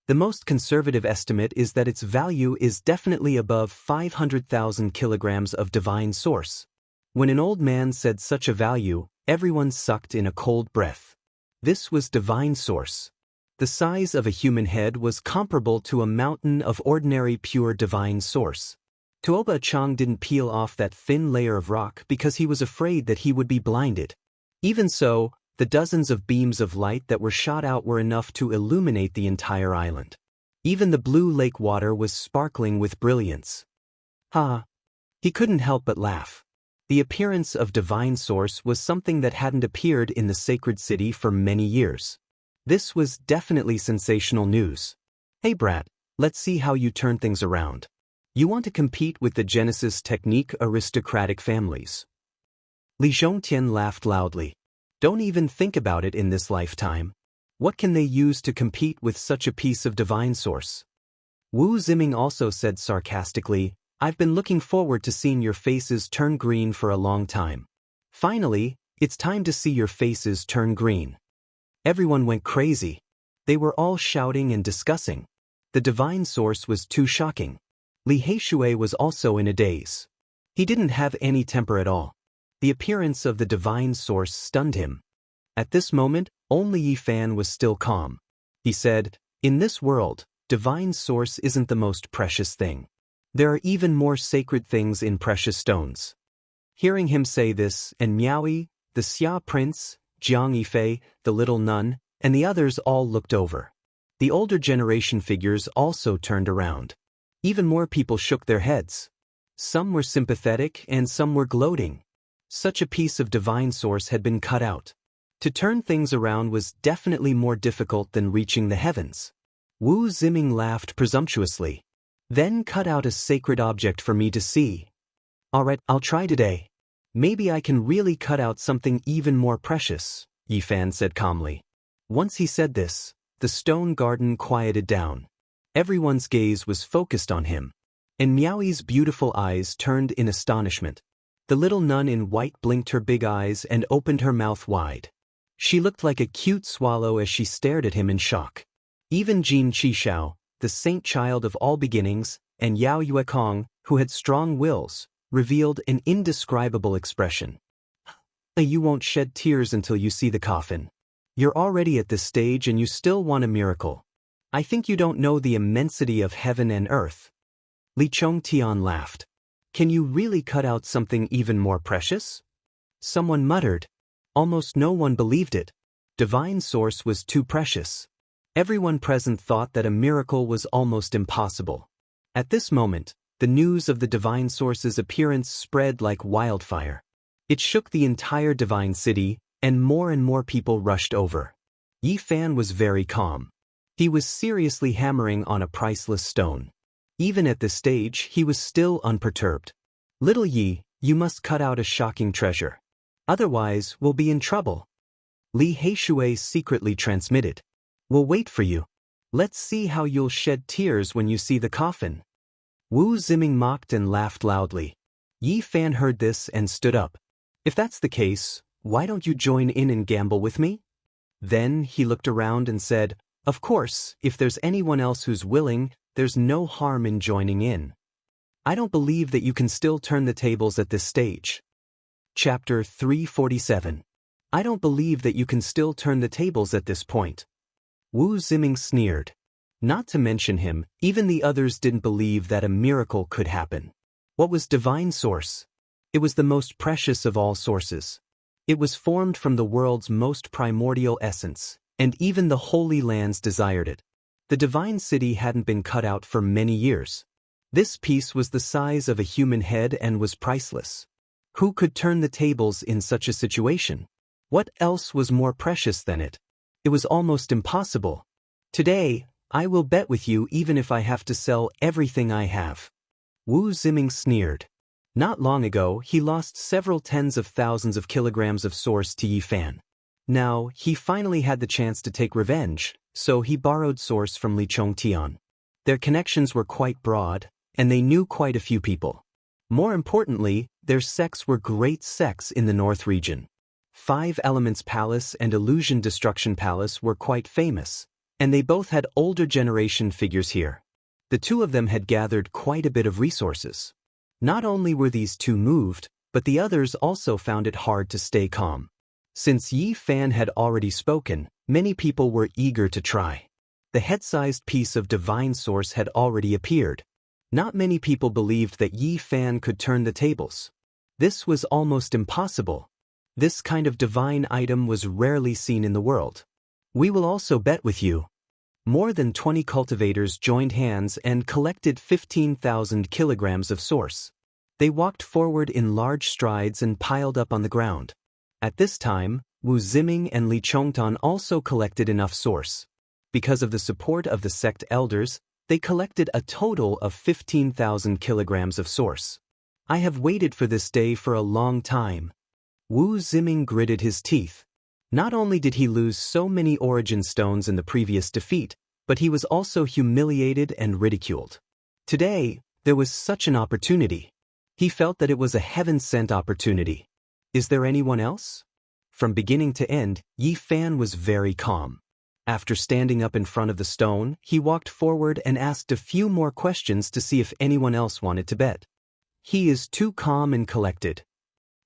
The most conservative estimate is that its value is definitely above 500,000 kilograms of divine source. When an old man said such a value, everyone sucked in a cold breath. This was divine source. The size of a human head was comparable to a mountain of ordinary pure divine source. Tuoba Chang didn't peel off that thin layer of rock because he was afraid that he would be blinded. Even so, the dozens of beams of light that were shot out were enough to illuminate the entire island. Even the blue lake water was sparkling with brilliance. Ha! He couldn't help but laugh. The appearance of divine source was something that hadn't appeared in the sacred city for many years. This was definitely sensational news. Hey brat, let's see how you turn things around. You want to compete with the Genesis technique aristocratic families. Li Zhongtian laughed loudly. Don't even think about it in this lifetime. What can they use to compete with such a piece of divine source? Wu Ziming also said sarcastically, I've been looking forward to seeing your faces turn green for a long time. Finally, it's time to see your faces turn green. Everyone went crazy. They were all shouting and discussing. The divine source was too shocking. Li Heishui was also in a daze. He didn't have any temper at all. The appearance of the divine source stunned him. At this moment, only Yi Fan was still calm. He said, in this world, divine source isn't the most precious thing. There are even more sacred things in precious stones. Hearing him say this, and Miaoyi, the Xia prince, Jiang Yifei, the little nun, and the others all looked over. The older generation figures also turned around. Even more people shook their heads. Some were sympathetic and some were gloating. Such a piece of divine source had been cut out. To turn things around was definitely more difficult than reaching the heavens. Wu Ziming laughed presumptuously. Then cut out a sacred object for me to see. Alright, I'll try today. Maybe I can really cut out something even more precious, Yi Fan said calmly. Once he said this, the stone garden quieted down. Everyone's gaze was focused on him. And Miaoyi's beautiful eyes turned in astonishment. The little nun in white blinked her big eyes and opened her mouth wide. She looked like a cute swallow as she stared at him in shock. Even Jin Qishao, the saint child of all beginnings, and Yao Yuekong, who had strong wills, revealed an indescribable expression. You won't shed tears until you see the coffin. You're already at this stage and you still want a miracle. I think you don't know the immensity of heaven and earth. Li Chongtian laughed. Can you really cut out something even more precious? Someone muttered. Almost no one believed it. Divine source was too precious. Everyone present thought that a miracle was almost impossible. At this moment, the news of the divine source's appearance spread like wildfire. It shook the entire divine city, and more people rushed over. Yi Fan was very calm. He was seriously hammering on a priceless stone. Even at this stage, he was still unperturbed. Little Yi, you must cut out a shocking treasure. Otherwise, we'll be in trouble. Li Heishui secretly transmitted. We'll wait for you. Let's see how you'll shed tears when you see the coffin. Wu Ziming mocked and laughed loudly. Yi Fan heard this and stood up. If that's the case, why don't you join in and gamble with me? Then he looked around and said, of course, if there's anyone else who's willing, there's no harm in joining in. I don't believe that you can still turn the tables at this stage. Chapter 347. I don't believe that you can still turn the tables at this point. Wu Ziming sneered. Not to mention him, even the others didn't believe that a miracle could happen. What was divine source? It was the most precious of all sources. It was formed from the world's most primordial essence, and even the Holy Lands desired it. The divine city hadn't been cut out for many years. This piece was the size of a human head and was priceless. Who could turn the tables in such a situation? What else was more precious than it? It was almost impossible. Today, I will bet with you even if I have to sell everything I have. Wu Ziming sneered. Not long ago, he lost several tens of thousands of kilograms of source to Yi Fan. Now, he finally had the chance to take revenge, so he borrowed source from Li Chongtian. Their connections were quite broad, and they knew quite a few people. More importantly, their sects were great sects in the North region. 5 Elements Palace and Illusion Destruction Palace were quite famous, and they both had older generation figures here. The two of them had gathered quite a bit of resources. Not only were these two moved, but the others also found it hard to stay calm. Since Yi Fan had already spoken, many people were eager to try. The head-sized piece of divine source had already appeared. Not many people believed that Yi Fan could turn the tables. This was almost impossible. This kind of divine item was rarely seen in the world. We will also bet with you. More than 20 cultivators joined hands and collected 15,000 kilograms of source. They walked forward in large strides and piled up on the ground. At this time, Wu Ziming and Li Chongtan also collected enough source. Because of the support of the sect elders, they collected a total of 15,000 kilograms of source. I have waited for this day for a long time. Wu Ziming gritted his teeth. Not only did he lose so many origin stones in the previous defeat, but he was also humiliated and ridiculed. Today, there was such an opportunity. He felt that it was a heaven-sent opportunity. Is there anyone else? From beginning to end, Yi Fan was very calm. After standing up in front of the stone, he walked forward and asked a few more questions to see if anyone else wanted to bet. He is too calm and collected.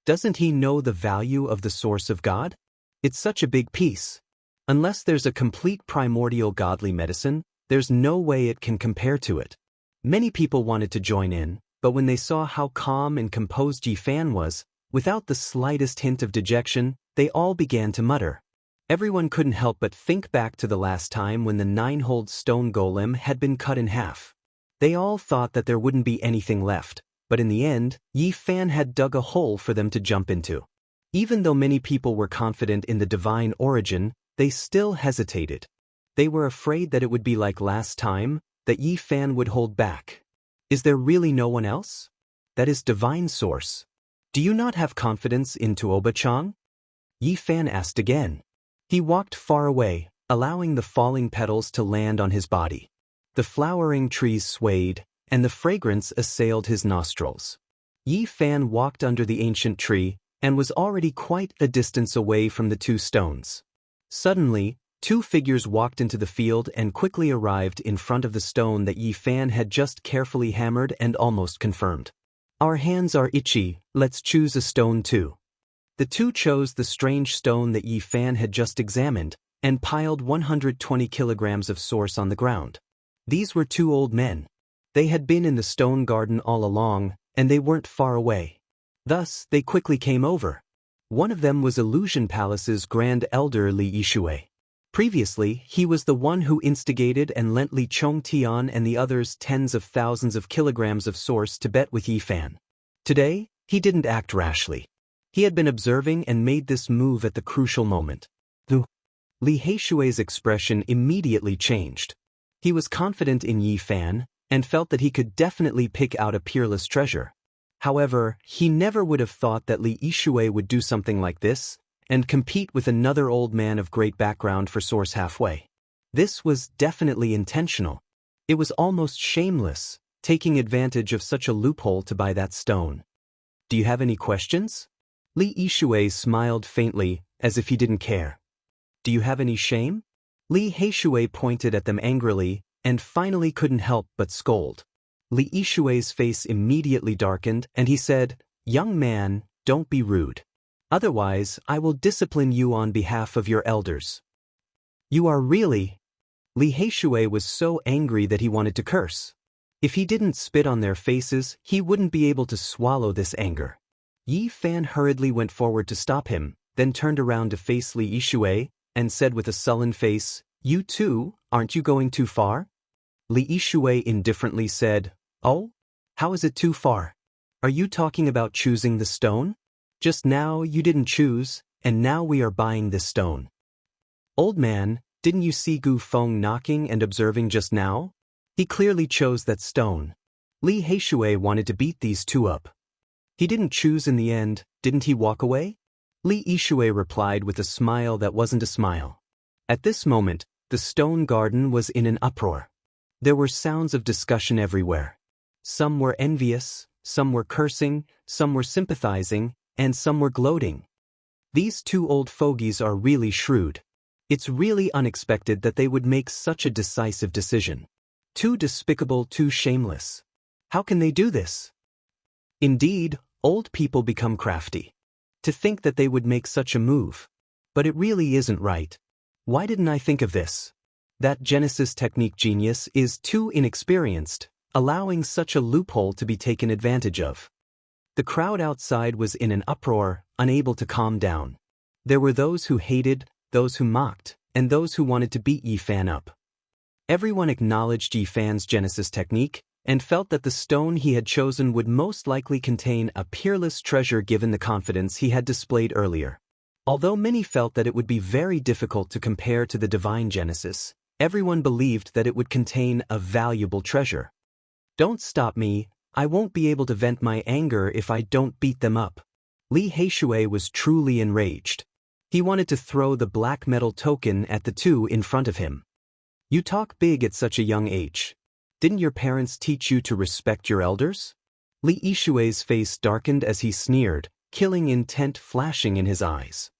Doesn't he know the value of the source of God? It's such a big piece. Unless there's a complete primordial godly medicine, there's no way it can compare to it. Many people wanted to join in, but when they saw how calm and composed Yi Fan was, without the slightest hint of dejection, they all began to mutter. Everyone couldn't help but think back to the last time when the 9-holed stone golem had been cut in half. They all thought that there wouldn't be anything left, but in the end, Yi Fan had dug a hole for them to jump into. Even though many people were confident in the divine origin, they still hesitated. They were afraid that it would be like last time, that Yi Fan would hold back. Is there really no one else? That is divine source. Do you not have confidence in Tuoba-chang? Yi Fan asked again. He walked far away, allowing the falling petals to land on his body. The flowering trees swayed, and the fragrance assailed his nostrils. Yi Fan walked under the ancient tree, and was already quite a distance away from the two stones. Suddenly, 2 figures walked into the field and quickly arrived in front of the stone that Yi Fan had just carefully hammered and almost confirmed. Our hands are itchy, let's choose a stone too. The two chose the strange stone that Yi Fan had just examined, and piled 120 kilograms of source on the ground. These were 2 old men. They had been in the stone garden all along, and they weren't far away. Thus, they quickly came over. One of them was Illusion Palace's Grand Elder Li Yishui. Previously, he was the one who instigated and lent Li Chongtian and the others tens of thousands of kilograms of source to bet with Yi Fan. Today, he didn't act rashly. He had been observing and made this move at the crucial moment. Li Heishui's expression immediately changed. He was confident in Yi Fan, and felt that he could definitely pick out a peerless treasure. However, he never would have thought that Li Yishui would do something like this, and compete with another old man of great background for source halfway. This was definitely intentional. It was almost shameless, taking advantage of such a loophole to buy that stone. Do you have any questions? Li Yishui smiled faintly, as if he didn't care. Do you have any shame? Li Heishui pointed at them angrily, and finally couldn't help but scold. Li Yishui's face immediately darkened, and he said, "Young man, don't be rude. Otherwise, I will discipline you on behalf of your elders." You are really... Li Heishui was so angry that he wanted to curse. If he didn't spit on their faces, he wouldn't be able to swallow this anger. Yi Fan hurriedly went forward to stop him, then turned around to face Li Yishui, and said with a sullen face, "You too, aren't you going too far?" Li Yishui indifferently said, "Oh? How is it too far? Are you talking about choosing the stone? Just now you didn't choose, and now we are buying this stone." "Old man, didn't you see Gu Feng knocking and observing just now? He clearly chose that stone." Li Heishui wanted to beat these two up. "He didn't choose in the end, didn't he walk away?" Li Yishui replied with a smile that wasn't a smile. At this moment, the stone garden was in an uproar. There were sounds of discussion everywhere. Some were envious, some were cursing, some were sympathizing, and some were gloating. These two old fogies are really shrewd. It's really unexpected that they would make such a decisive decision. Too despicable, too shameless. How can they do this? Indeed, old people become crafty. To think that they would make such a move. But it really isn't right. Why didn't I think of this? That Genesis technique genius is too inexperienced, allowing such a loophole to be taken advantage of. The crowd outside was in an uproar, unable to calm down. There were those who hated, those who mocked, and those who wanted to beat Yi Fan up. Everyone acknowledged Yi Fan's Genesis technique, and felt that the stone he had chosen would most likely contain a peerless treasure given the confidence he had displayed earlier. Although many felt that it would be very difficult to compare to the divine Genesis, everyone believed that it would contain a valuable treasure. "Don't stop me, I won't be able to vent my anger if I don't beat them up." Li Heishui was truly enraged. He wanted to throw the black metal token at the two in front of him. "You talk big at such a young age. Didn't your parents teach you to respect your elders?" Li Yishui's face darkened as he sneered, killing intent flashing in his eyes.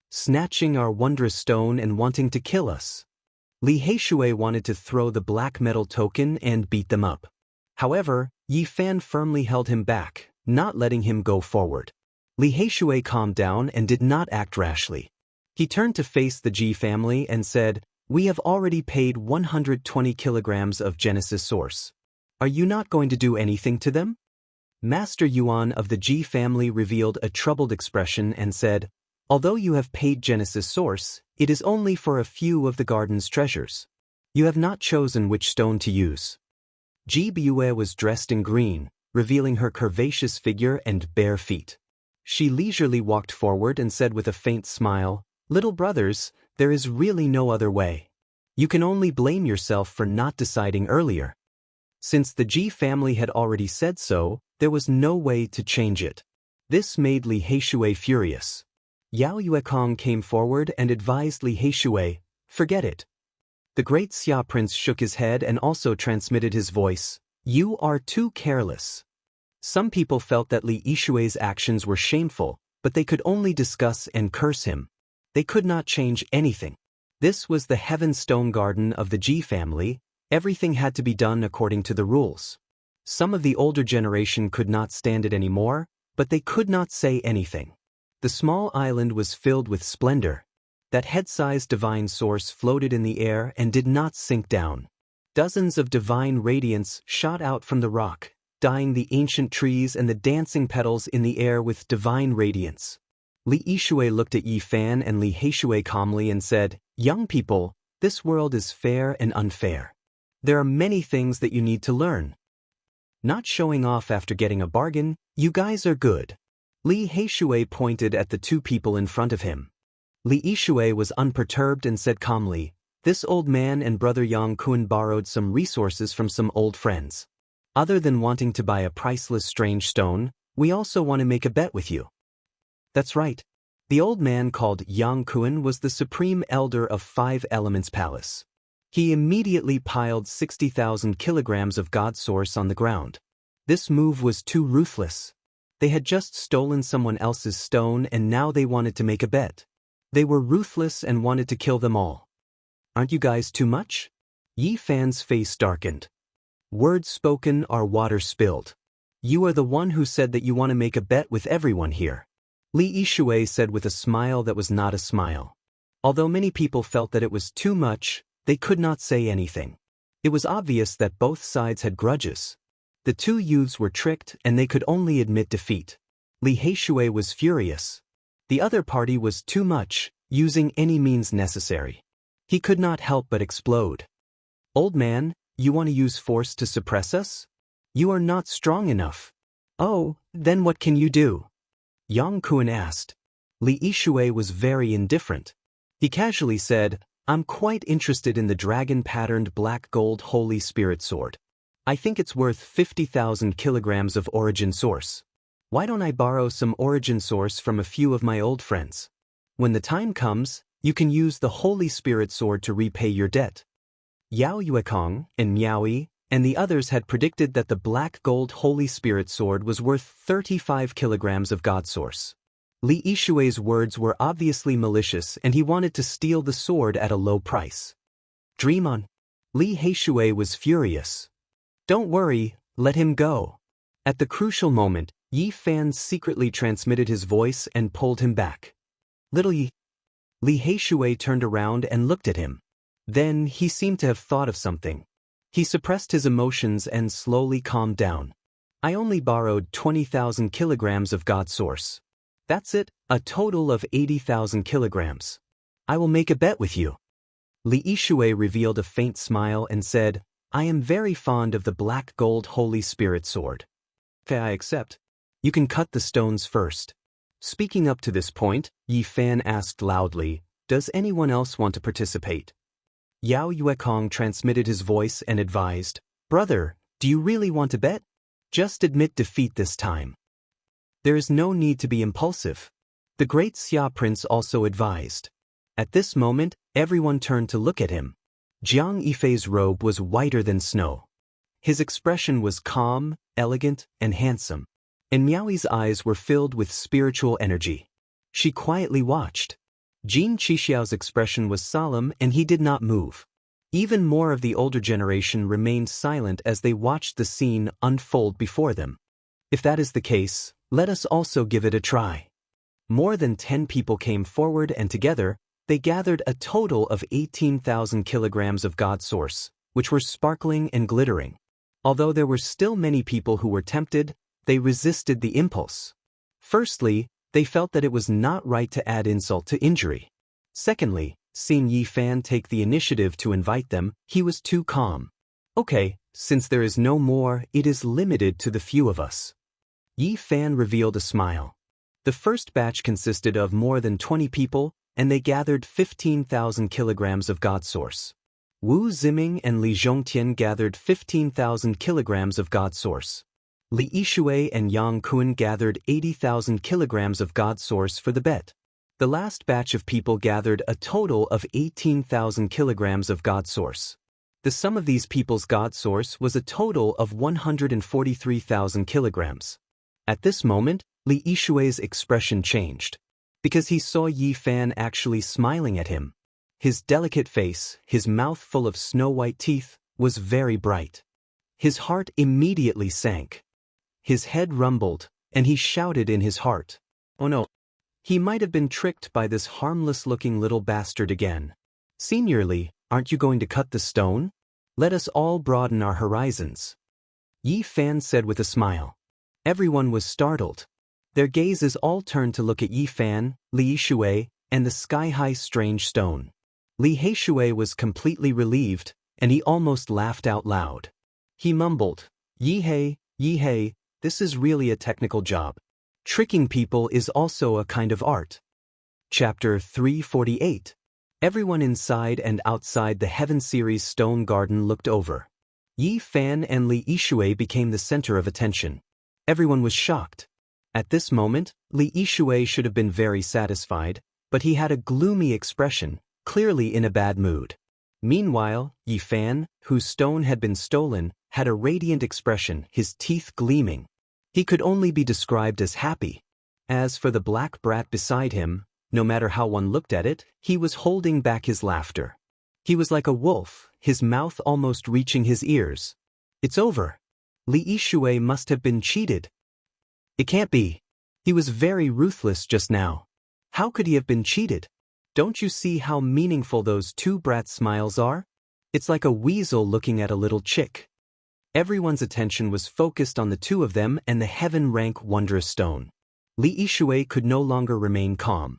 "Snatching our wondrous stone and wanting to kill us." Li Heishui wanted to throw the black metal token and beat them up. However, Yi Fan firmly held him back, not letting him go forward. Li Heishui calmed down and did not act rashly. He turned to face the Ji family and said, "We have already paid 120 kilograms of Genesis source. Are you not going to do anything to them?" Master Yuan of the Ji family revealed a troubled expression and said, "Although you have paid Genesis source, it is only for a few of the garden's treasures. You have not chosen which stone to use." Ji Bue was dressed in green, revealing her curvaceous figure and bare feet. She leisurely walked forward and said with a faint smile, "Little brothers, there is really no other way. You can only blame yourself for not deciding earlier." Since the Ji family had already said so, there was no way to change it. This made Li Heishui furious. Yao Yuekong came forward and advised Li Heishui, "Forget it." The great Xia prince shook his head and also transmitted his voice, "You are too careless." Some people felt that Li Yishui's actions were shameful, but they could only discuss and curse him. They could not change anything. This was the Heaven Stone Garden of the Ji family. Everything had to be done according to the rules. Some of the older generation could not stand it anymore, but they could not say anything. The small island was filled with splendor. That head-sized divine source floated in the air and did not sink down. Dozens of divine radiance shot out from the rock, dyeing the ancient trees and the dancing petals in the air with divine radiance. Li Yishui looked at Yi Fan and Li Heishui calmly and said, "Young people, this world is fair and unfair. There are many things that you need to learn. Not showing off after getting a bargain, you guys are good." Li Heishui pointed at the two people in front of him. Li Yishui was unperturbed and said calmly, "This old man and brother Yang Kun borrowed some resources from some old friends. Other than wanting to buy a priceless strange stone, we also want to make a bet with you." That's right. The old man called Yang Kun was the supreme elder of Five Elements Palace. He immediately piled 60,000 kilograms of God Source on the ground. This move was too ruthless. They had just stolen someone else's stone and now they wanted to make a bet. They were ruthless and wanted to kill them all. Aren't you guys too much? Yi Fan's face darkened. Words spoken are water spilled. You are the one who said that you want to make a bet with everyone here. Li Yishui said with a smile that was not a smile. Although many people felt that it was too much, they could not say anything. It was obvious that both sides had grudges. The two youths were tricked and they could only admit defeat. Li Heishui was furious. The other party was too much, using any means necessary. He could not help but explode. Old man, you want to use force to suppress us? You are not strong enough. Oh, then what can you do? Yang Kuan asked. Li Yishui was very indifferent. He casually said, I'm quite interested in the dragon-patterned black gold Holy Spirit sword. I think it's worth 50,000 kilograms of origin source. Why don't I borrow some origin source from a few of my old friends? When the time comes, you can use the Holy Spirit sword to repay your debt. Yao Yuekong and Miaoyi and the others had predicted that the black gold Holy Spirit sword was worth 35 kilograms of God Source. Li Yishui's words were obviously malicious and he wanted to steal the sword at a low price. Dream on. Li Heishui was furious. Don't worry, let him go. At the crucial moment, Yi Fan secretly transmitted his voice and pulled him back. Little Yi. Li Heishui turned around and looked at him. Then he seemed to have thought of something. He suppressed his emotions and slowly calmed down. I only borrowed 20,000 kilograms of God Source. That's it, a total of 80,000 kilograms. I will make a bet with you. Li Yishui revealed a faint smile and said, I am very fond of the black gold Holy Spirit sword. Okay, I accept. You can cut the stones first. Speaking up to this point, Yi Fan asked loudly, does anyone else want to participate? Yao Yuekong transmitted his voice and advised, Brother, do you really want to bet? Just admit defeat this time. There is no need to be impulsive. The great Xia Prince also advised. At this moment, everyone turned to look at him. Jiang Yifei's robe was whiter than snow. His expression was calm, elegant, and handsome. And Miaoyi's eyes were filled with spiritual energy. She quietly watched. Jin Qixiao's expression was solemn and he did not move. Even more of the older generation remained silent as they watched the scene unfold before them. If that is the case, let us also give it a try. More than 10 people came forward and together, they gathered a total of 18,000 kilograms of God Source, which were sparkling and glittering. Although there were still many people who were tempted, they resisted the impulse. Firstly, they felt that it was not right to add insult to injury. Secondly, seeing Yi Fan take the initiative to invite them, he was too calm. Okay, since there is no more, it is limited to the few of us. Yi Fan revealed a smile. The first batch consisted of more than 20 people, and they gathered 15,000 kilograms of God Source. Wu Ziming and Li Zhongtian gathered 15,000 kilograms of God Source. Li Yishui and Yang Kuan gathered 80,000 kilograms of God Source for the bet. The last batch of people gathered a total of 18,000 kilograms of God Source. The sum of these people's God Source was a total of 143,000 kilograms. At this moment, Li Yishui's expression changed. Because he saw Yi Fan actually smiling at him. His delicate face, his mouth full of snow-white teeth, was very bright. His heart immediately sank. His head rumbled, and he shouted in his heart, oh no. He might have been tricked by this harmless-looking little bastard again. Seniorly, aren't you going to cut the stone? Let us all broaden our horizons. Yi Fan said with a smile. Everyone was startled. Their gazes all turned to look at Yi Fan, Li Yishui, and the sky-high strange stone. Li Heishui was completely relieved, and he almost laughed out loud. He mumbled, Yi Hei, this is really a technical job. Tricking people is also a kind of art. Chapter 348. Everyone inside and outside the Heaven Series Stone Garden looked over. Yi Fan and Li Yishui became the center of attention. Everyone was shocked. At this moment, Li Yishui should have been very satisfied, but he had a gloomy expression, clearly in a bad mood. Meanwhile, Yi Fan, whose stone had been stolen, had a radiant expression, his teeth gleaming. He could only be described as happy. As for the black brat beside him, no matter how one looked at it, he was holding back his laughter. He was like a wolf, his mouth almost reaching his ears. It's over. Li Yishui must have been cheated. It can't be. He was very ruthless just now. How could he have been cheated? Don't you see how meaningful those two brat smiles are? It's like a weasel looking at a little chick. Everyone's attention was focused on the two of them and the heaven-rank wondrous stone. Li Yishui could no longer remain calm.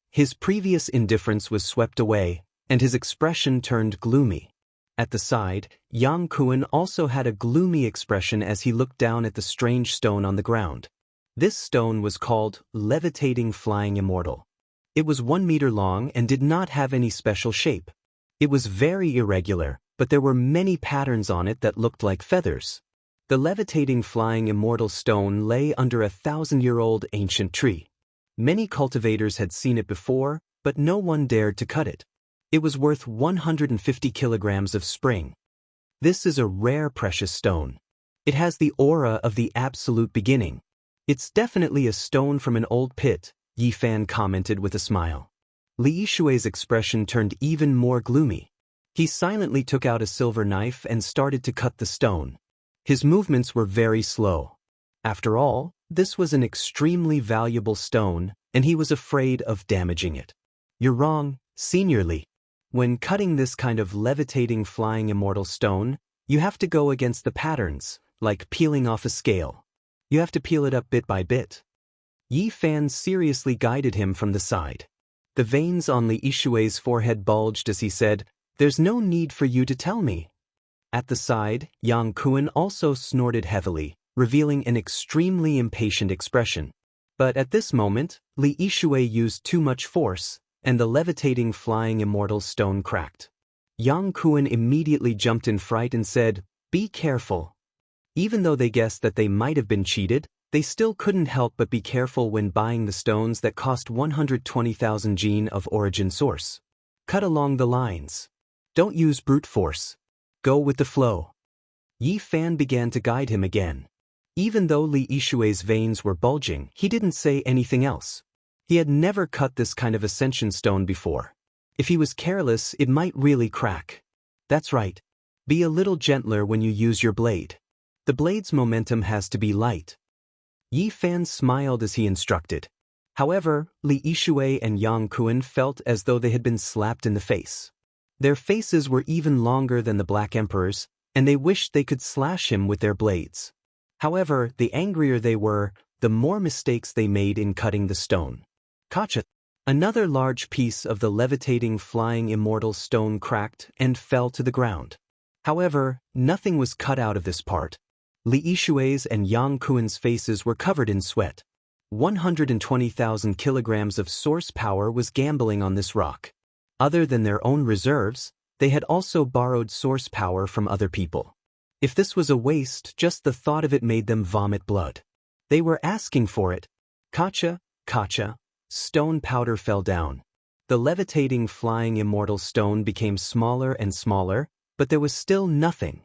His previous indifference was swept away, and his expression turned gloomy. At the side, Yang Kuan also had a gloomy expression as he looked down at the strange stone on the ground. This stone was called Levitating Flying Immortal. It was 1 meter long and did not have any special shape. It was very irregular, but there were many patterns on it that looked like feathers. The levitating flying immortal stone lay under a 1,000-year-old ancient tree. Many cultivators had seen it before, but no one dared to cut it. It was worth 150 kilograms of spring. This is a rare precious stone. It has the aura of the absolute beginning. It's definitely a stone from an old pit, Yi Fan commented with a smile. Li Yishui's expression turned even more gloomy. He silently took out a silver knife and started to cut the stone. His movements were very slow. After all, this was an extremely valuable stone, and he was afraid of damaging it. You're wrong, Senior Li. When cutting this kind of levitating flying immortal stone, you have to go against the patterns, like peeling off a scale. You have to peel it up bit by bit. Yi Fan seriously guided him from the side. The veins on Li Yishui's forehead bulged as he said, "There's no need for you to tell me." At the side, Yang Kuan also snorted heavily, revealing an extremely impatient expression. But at this moment, Li Yishui used too much force, and the levitating flying immortal stone cracked. Yang Kuan immediately jumped in fright and said, "Be careful." Even though they guessed that they might have been cheated, they still couldn't help but be careful when buying the stones that cost 120,000 jin of origin source. Cut along the lines. Don't use brute force. Go with the flow. Yi Fan began to guide him again. Even though Li Yishui's veins were bulging, he didn't say anything else. He had never cut this kind of ascension stone before. If he was careless, it might really crack. That's right. Be a little gentler when you use your blade. The blade's momentum has to be light. Yi Fan smiled as he instructed. However, Li Yishui and Yang Kuan felt as though they had been slapped in the face. Their faces were even longer than the Black Emperor's, and they wished they could slash him with their blades. However, the angrier they were, the more mistakes they made in cutting the stone. Gotcha! Another large piece of the levitating flying immortal stone cracked and fell to the ground. However, nothing was cut out of this part. Li Yishui's and Yang Kuan's faces were covered in sweat. 120,000 kilograms of source power was gambling on this rock. Other than their own reserves, they had also borrowed source power from other people. If this was a waste, just the thought of it made them vomit blood. They were asking for it. Kacha, kacha, stone powder fell down. The levitating flying immortal stone became smaller and smaller, but there was still nothing.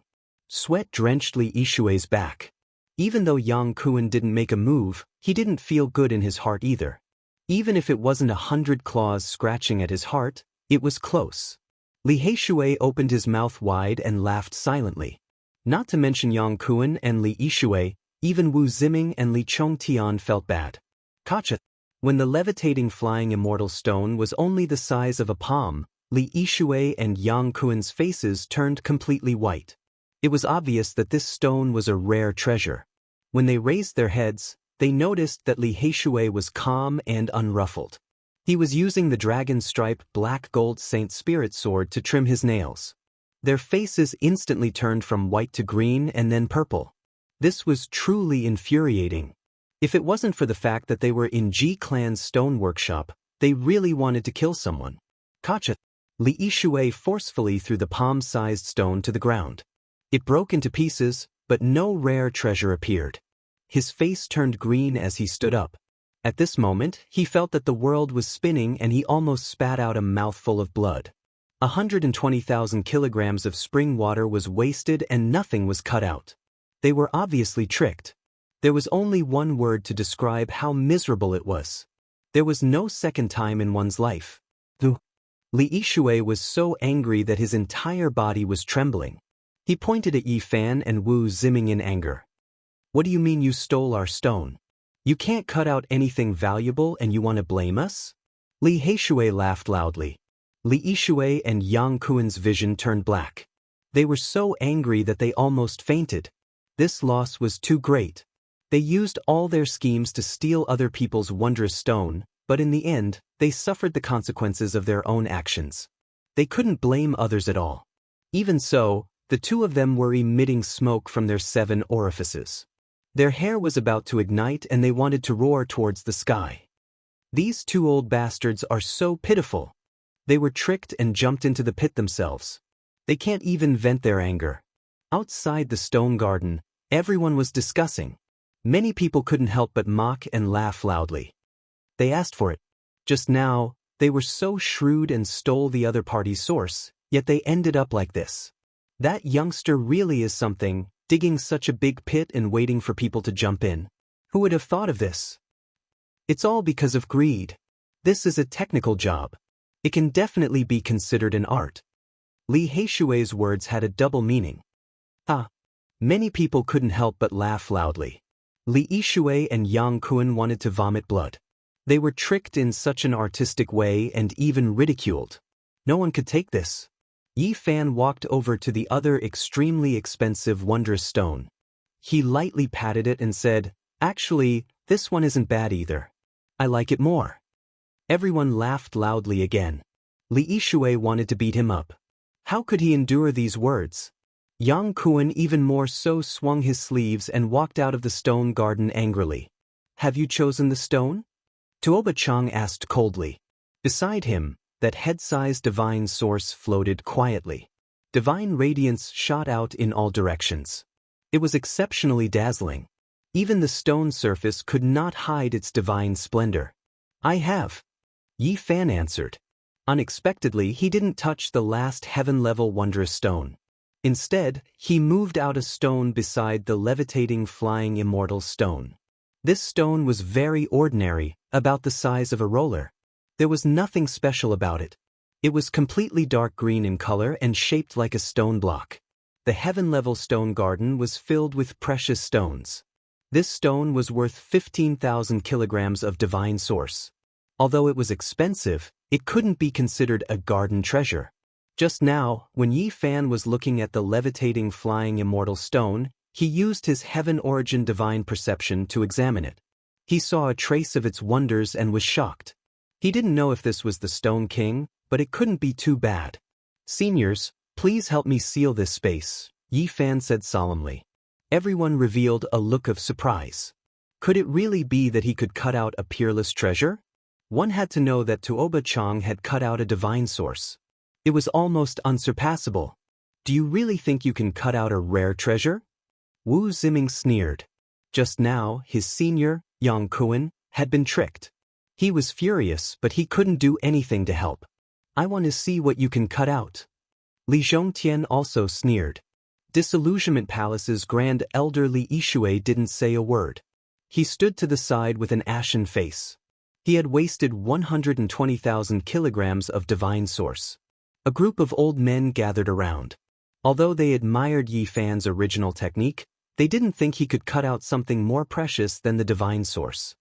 Sweat drenched Li Yishui's back. Even though Yang Kuan didn't make a move, he didn't feel good in his heart either. Even if it wasn't 100 claws scratching at his heart, it was close. Li Yishui opened his mouth wide and laughed silently. Not to mention Yang Kuan and Li Yishui, even Wu Ziming and Li Chongtian felt bad. Gotcha! When the levitating flying immortal stone was only the size of a palm, Li Yishui and Yang Kuan's faces turned completely white. It was obvious that this stone was a rare treasure. When they raised their heads, they noticed that Li Yishui was calm and unruffled. He was using the dragon-stripe black gold Saint Spirit sword to trim his nails. Their faces instantly turned from white to green and then purple. This was truly infuriating. If it wasn't for the fact that they were in Ji Clan's stone workshop, they really wanted to kill someone. Gotcha! Li Yishui forcefully threw the palm-sized stone to the ground. It broke into pieces, but no rare treasure appeared. His face turned green as he stood up. At this moment, he felt that the world was spinning and he almost spat out a mouthful of blood. 120,000 kilograms of spring water was wasted and nothing was cut out. They were obviously tricked. There was only one word to describe how miserable it was. There was no second time in one's life. Li Yishui was so angry that his entire body was trembling. He pointed at Yi Fan and Wu Ziming in anger. What do you mean you stole our stone? You can't cut out anything valuable and you want to blame us? Li Heishui laughed loudly. Li Yishui and Yang Kuan's vision turned black. They were so angry that they almost fainted. This loss was too great. They used all their schemes to steal other people's wondrous stone, but in the end, they suffered the consequences of their own actions. They couldn't blame others at all. Even so, the two of them were emitting smoke from their 7 orifices. Their hair was about to ignite and they wanted to roar towards the sky. These 2 old bastards are so pitiful. They were tricked and jumped into the pit themselves. They can't even vent their anger. Outside the stone garden, everyone was discussing. Many people couldn't help but mock and laugh loudly. They asked for it. Just now, they were so shrewd and stole the other party's source, yet they ended up like this. That youngster really is something, digging such a big pit and waiting for people to jump in. Who would have thought of this? It's all because of greed. This is a technical job. It can definitely be considered an art. Li Heishui's words had a double meaning. Many people couldn't help but laugh loudly. Li Yishui and Yang Kuan wanted to vomit blood. They were tricked in such an artistic way and even ridiculed. No one could take this. Yi Fan walked over to the other extremely expensive wondrous stone. He lightly patted it and said, "Actually, this one isn't bad either. I like it more." Everyone laughed loudly again. Li Yishui wanted to beat him up. How could he endure these words? Yang Kuan even more so swung his sleeves and walked out of the stone garden angrily. "Have you chosen the stone?" Tuoba Chang asked coldly. Beside him, that head-sized divine source floated quietly. Divine radiance shot out in all directions. It was exceptionally dazzling. Even the stone surface could not hide its divine splendor. "I have." Yi Fan answered. Unexpectedly, he didn't touch the last heaven-level wondrous stone. Instead, he moved out a stone beside the levitating flying immortal stone. This stone was very ordinary, about the size of a roller. There was nothing special about it. It was completely dark green in color and shaped like a stone block. The heaven-level stone garden was filled with precious stones. This stone was worth 15,000 kilograms of divine source. Although it was expensive, it couldn't be considered a garden treasure. Just now, when Yi Fan was looking at the levitating flying immortal stone, he used his heaven-origin divine perception to examine it. He saw a trace of its wonders and was shocked. He didn't know if this was the Stone King, but it couldn't be too bad. "Seniors, please help me seal this space," Yi Fan said solemnly. Everyone revealed a look of surprise. Could it really be that he could cut out a peerless treasure? One had to know that Tuoba Chang had cut out a divine source. It was almost unsurpassable. "Do you really think you can cut out a rare treasure?" Wu Ziming sneered. Just now, his senior, Yang Kuan, had been tricked. He was furious, but he couldn't do anything to help. "I want to see what you can cut out." Li Zhongtian also sneered. Disillusionment Palace's grand elder Li Yishui didn't say a word. He stood to the side with an ashen face. He had wasted 120,000 kilograms of divine source. A group of old men gathered around. Although they admired Yi Fan's original technique, they didn't think he could cut out something more precious than the divine source.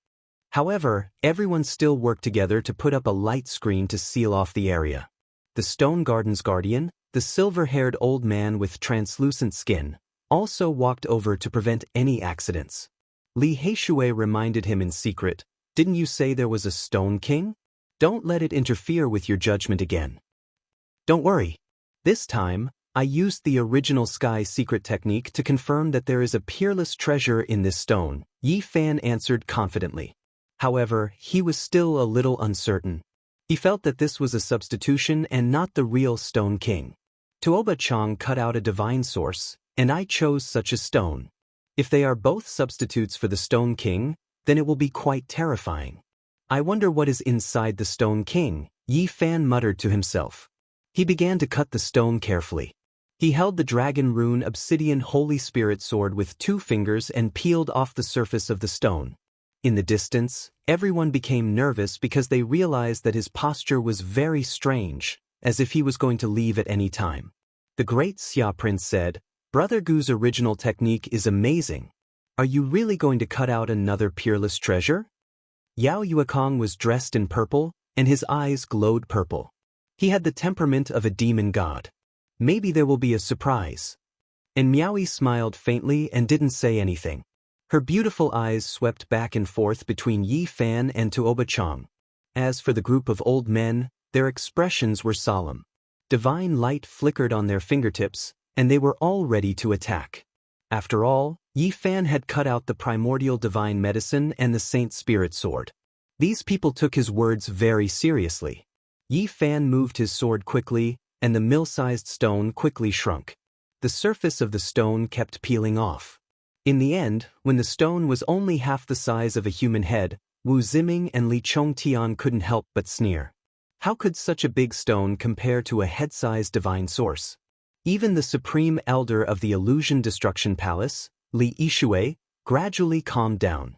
However, everyone still worked together to put up a light screen to seal off the area. The stone garden's guardian, the silver-haired old man with translucent skin, also walked over to prevent any accidents. Li Heishui reminded him in secret, "Didn't you say there was a Stone King? Don't let it interfere with your judgment again." "Don't worry. This time, I used the original Sky Secret technique to confirm that there is a peerless treasure in this stone," Yi Fan answered confidently. However, he was still a little uncertain. He felt that this was a substitution and not the real Stone King. "Tuoba Chang cut out a divine source, and I chose such a stone. If they are both substitutes for the Stone King, then it will be quite terrifying. I wonder what is inside the Stone King," Yi Fan muttered to himself. He began to cut the stone carefully. He held the dragon rune obsidian Holy Spirit sword with 2 fingers and peeled off the surface of the stone. In the distance, everyone became nervous because they realized that his posture was very strange, as if he was going to leave at any time. The great Xia prince said, "Brother Gu's original technique is amazing. Are you really going to cut out another peerless treasure?" Yao Yuekong was dressed in purple, and his eyes glowed purple. He had the temperament of a demon god. Maybe there will be a surprise. And Miaoyi smiled faintly and didn't say anything. Her beautiful eyes swept back and forth between Yi Fan and Tuoba Chang. As for the group of old men, their expressions were solemn. Divine light flickered on their fingertips, and they were all ready to attack. After all, Yi Fan had cut out the primordial divine medicine and the saint spirit sword. These people took his words very seriously. Yi Fan moved his sword quickly, and the mill-sized stone quickly shrunk. The surface of the stone kept peeling off. In the end, when the stone was only half the size of a human head, Wu Ziming and Li Chongtian couldn't help but sneer. How could such a big stone compare to a head-sized divine source? Even the supreme elder of the Illusion Destruction Palace, Li Yishui, gradually calmed down.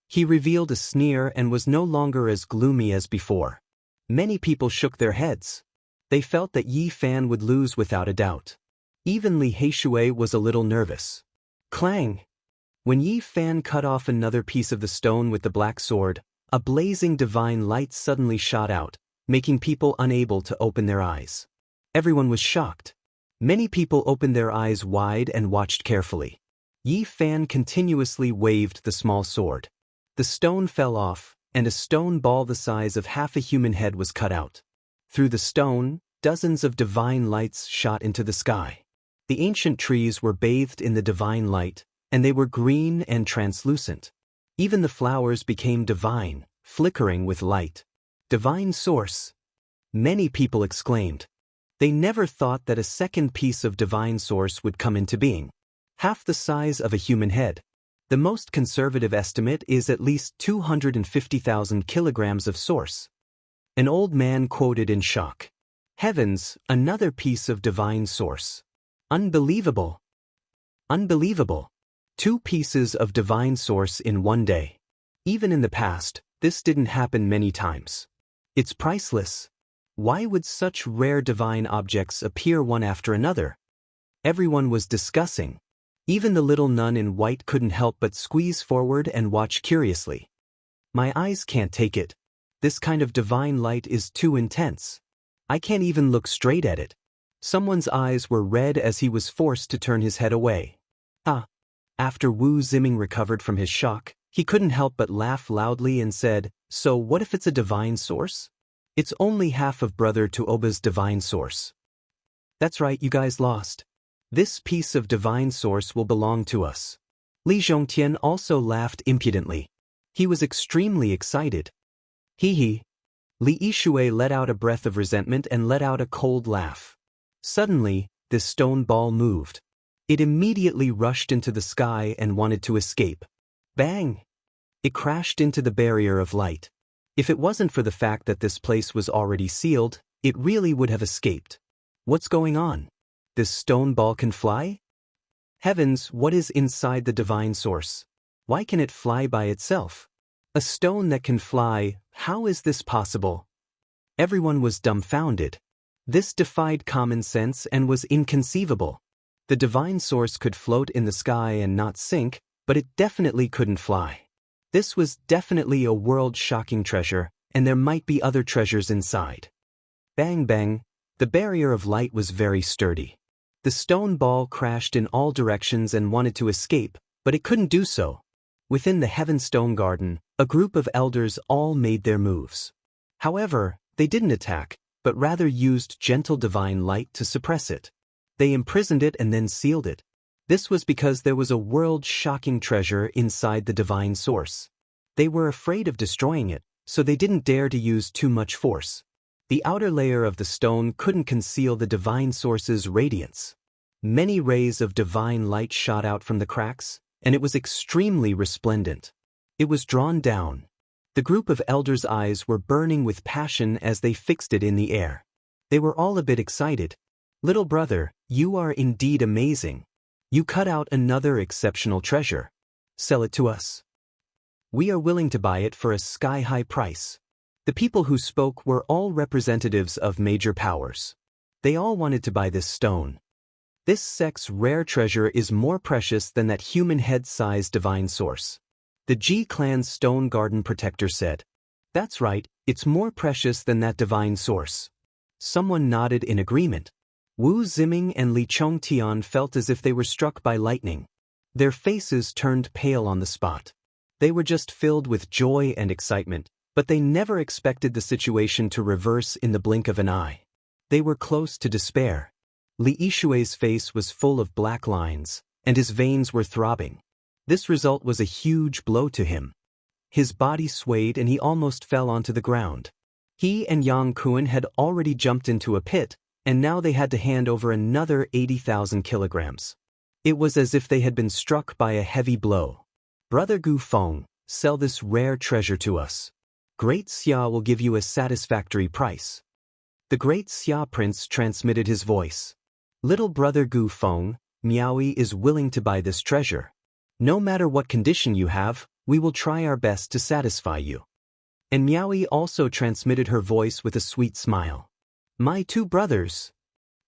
He revealed a sneer and was no longer as gloomy as before. Many people shook their heads. They felt that Yi Fan would lose without a doubt. Even Li Heishui was a little nervous. Clang! When Yi Fan cut off another piece of the stone with the black sword, a blazing divine light suddenly shot out, making people unable to open their eyes. Everyone was shocked. Many people opened their eyes wide and watched carefully. Yi Fan continuously waved the small sword. The stone fell off, and a stone ball the size of half a human head was cut out. Through the stone, dozens of divine lights shot into the sky. The ancient trees were bathed in the divine light, and they were green and translucent. Even the flowers became divine, flickering with light. Divine source! Many people exclaimed. They never thought that a second piece of divine source would come into being. Half the size of a human head. The most conservative estimate is at least 250,000 kilograms of source. An old man quoted in shock. Heavens, another piece of divine source. Unbelievable! Unbelievable! 2 pieces of divine source in one day. Even in the past, this didn't happen many times. It's priceless. Why would such rare divine objects appear one after another? Everyone was discussing. Even the little nun in white couldn't help but squeeze forward and watch curiously. My eyes can't take it. This kind of divine light is too intense. I can't even look straight at it. Someone's eyes were red as he was forced to turn his head away. After Wu Ziming recovered from his shock, he couldn't help but laugh loudly and said, "So what if it's a divine source? It's only half of Brother Tuoba's divine source." "That's right, you guys lost. This piece of divine source will belong to us." Li Zhongtian also laughed impudently. He was extremely excited. Hee. Li Yishui let out a breath of resentment and let out a cold laugh. Suddenly, this stone ball moved. It immediately rushed into the sky and wanted to escape. Bang! It crashed into the barrier of light. If it wasn't for the fact that this place was already sealed, it really would have escaped. What's going on? This stone ball can fly? Heavens, what is inside the divine source? Why can it fly by itself? A stone that can fly, how is this possible? Everyone was dumbfounded. This defied common sense and was inconceivable. The divine source could float in the sky and not sink, but it definitely couldn't fly. This was definitely a world-shocking treasure, and there might be other treasures inside. Bang bang, the barrier of light was very sturdy. The stone ball crashed in all directions and wanted to escape, but it couldn't do so. Within the Heaven Stone Garden, a group of elders all made their moves. However, they didn't attack, but rather used gentle divine light to suppress it. They imprisoned it and then sealed it. This was because there was a world-shocking treasure inside the divine source. They were afraid of destroying it, so they didn't dare to use too much force. The outer layer of the stone couldn't conceal the divine source's radiance. Many rays of divine light shot out from the cracks, and it was extremely resplendent. It was drawn down. The group of elders' eyes were burning with passion as they fixed it in the air. They were all a bit excited. "Little brother, you are indeed amazing. You cut out another exceptional treasure. Sell it to us. We are willing to buy it for a sky-high price." The people who spoke were all representatives of major powers. They all wanted to buy this stone. "This sect's rare treasure is more precious than that human head-sized divine source," the Ji clan's stone garden protector said. "That's right, it's more precious than that divine source." Someone nodded in agreement. Wu Ziming and Li Chongtian felt as if they were struck by lightning. Their faces turned pale on the spot. They were just filled with joy and excitement, but they never expected the situation to reverse in the blink of an eye. They were close to despair. Li Yishui's face was full of black lines, and his veins were throbbing. This result was a huge blow to him. His body swayed and he almost fell onto the ground. He and Yang Kuan had already jumped into a pit, and now they had to hand over another 80,000 kilograms. It was as if they had been struck by a heavy blow. "Brother Gu Feng, sell this rare treasure to us. Great Xia will give you a satisfactory price." The Great Xia Prince transmitted his voice. "Little brother Gu Feng, Miaoi is willing to buy this treasure. No matter what condition you have, we will try our best to satisfy you." And Miaoi also transmitted her voice with a sweet smile. "My two brothers."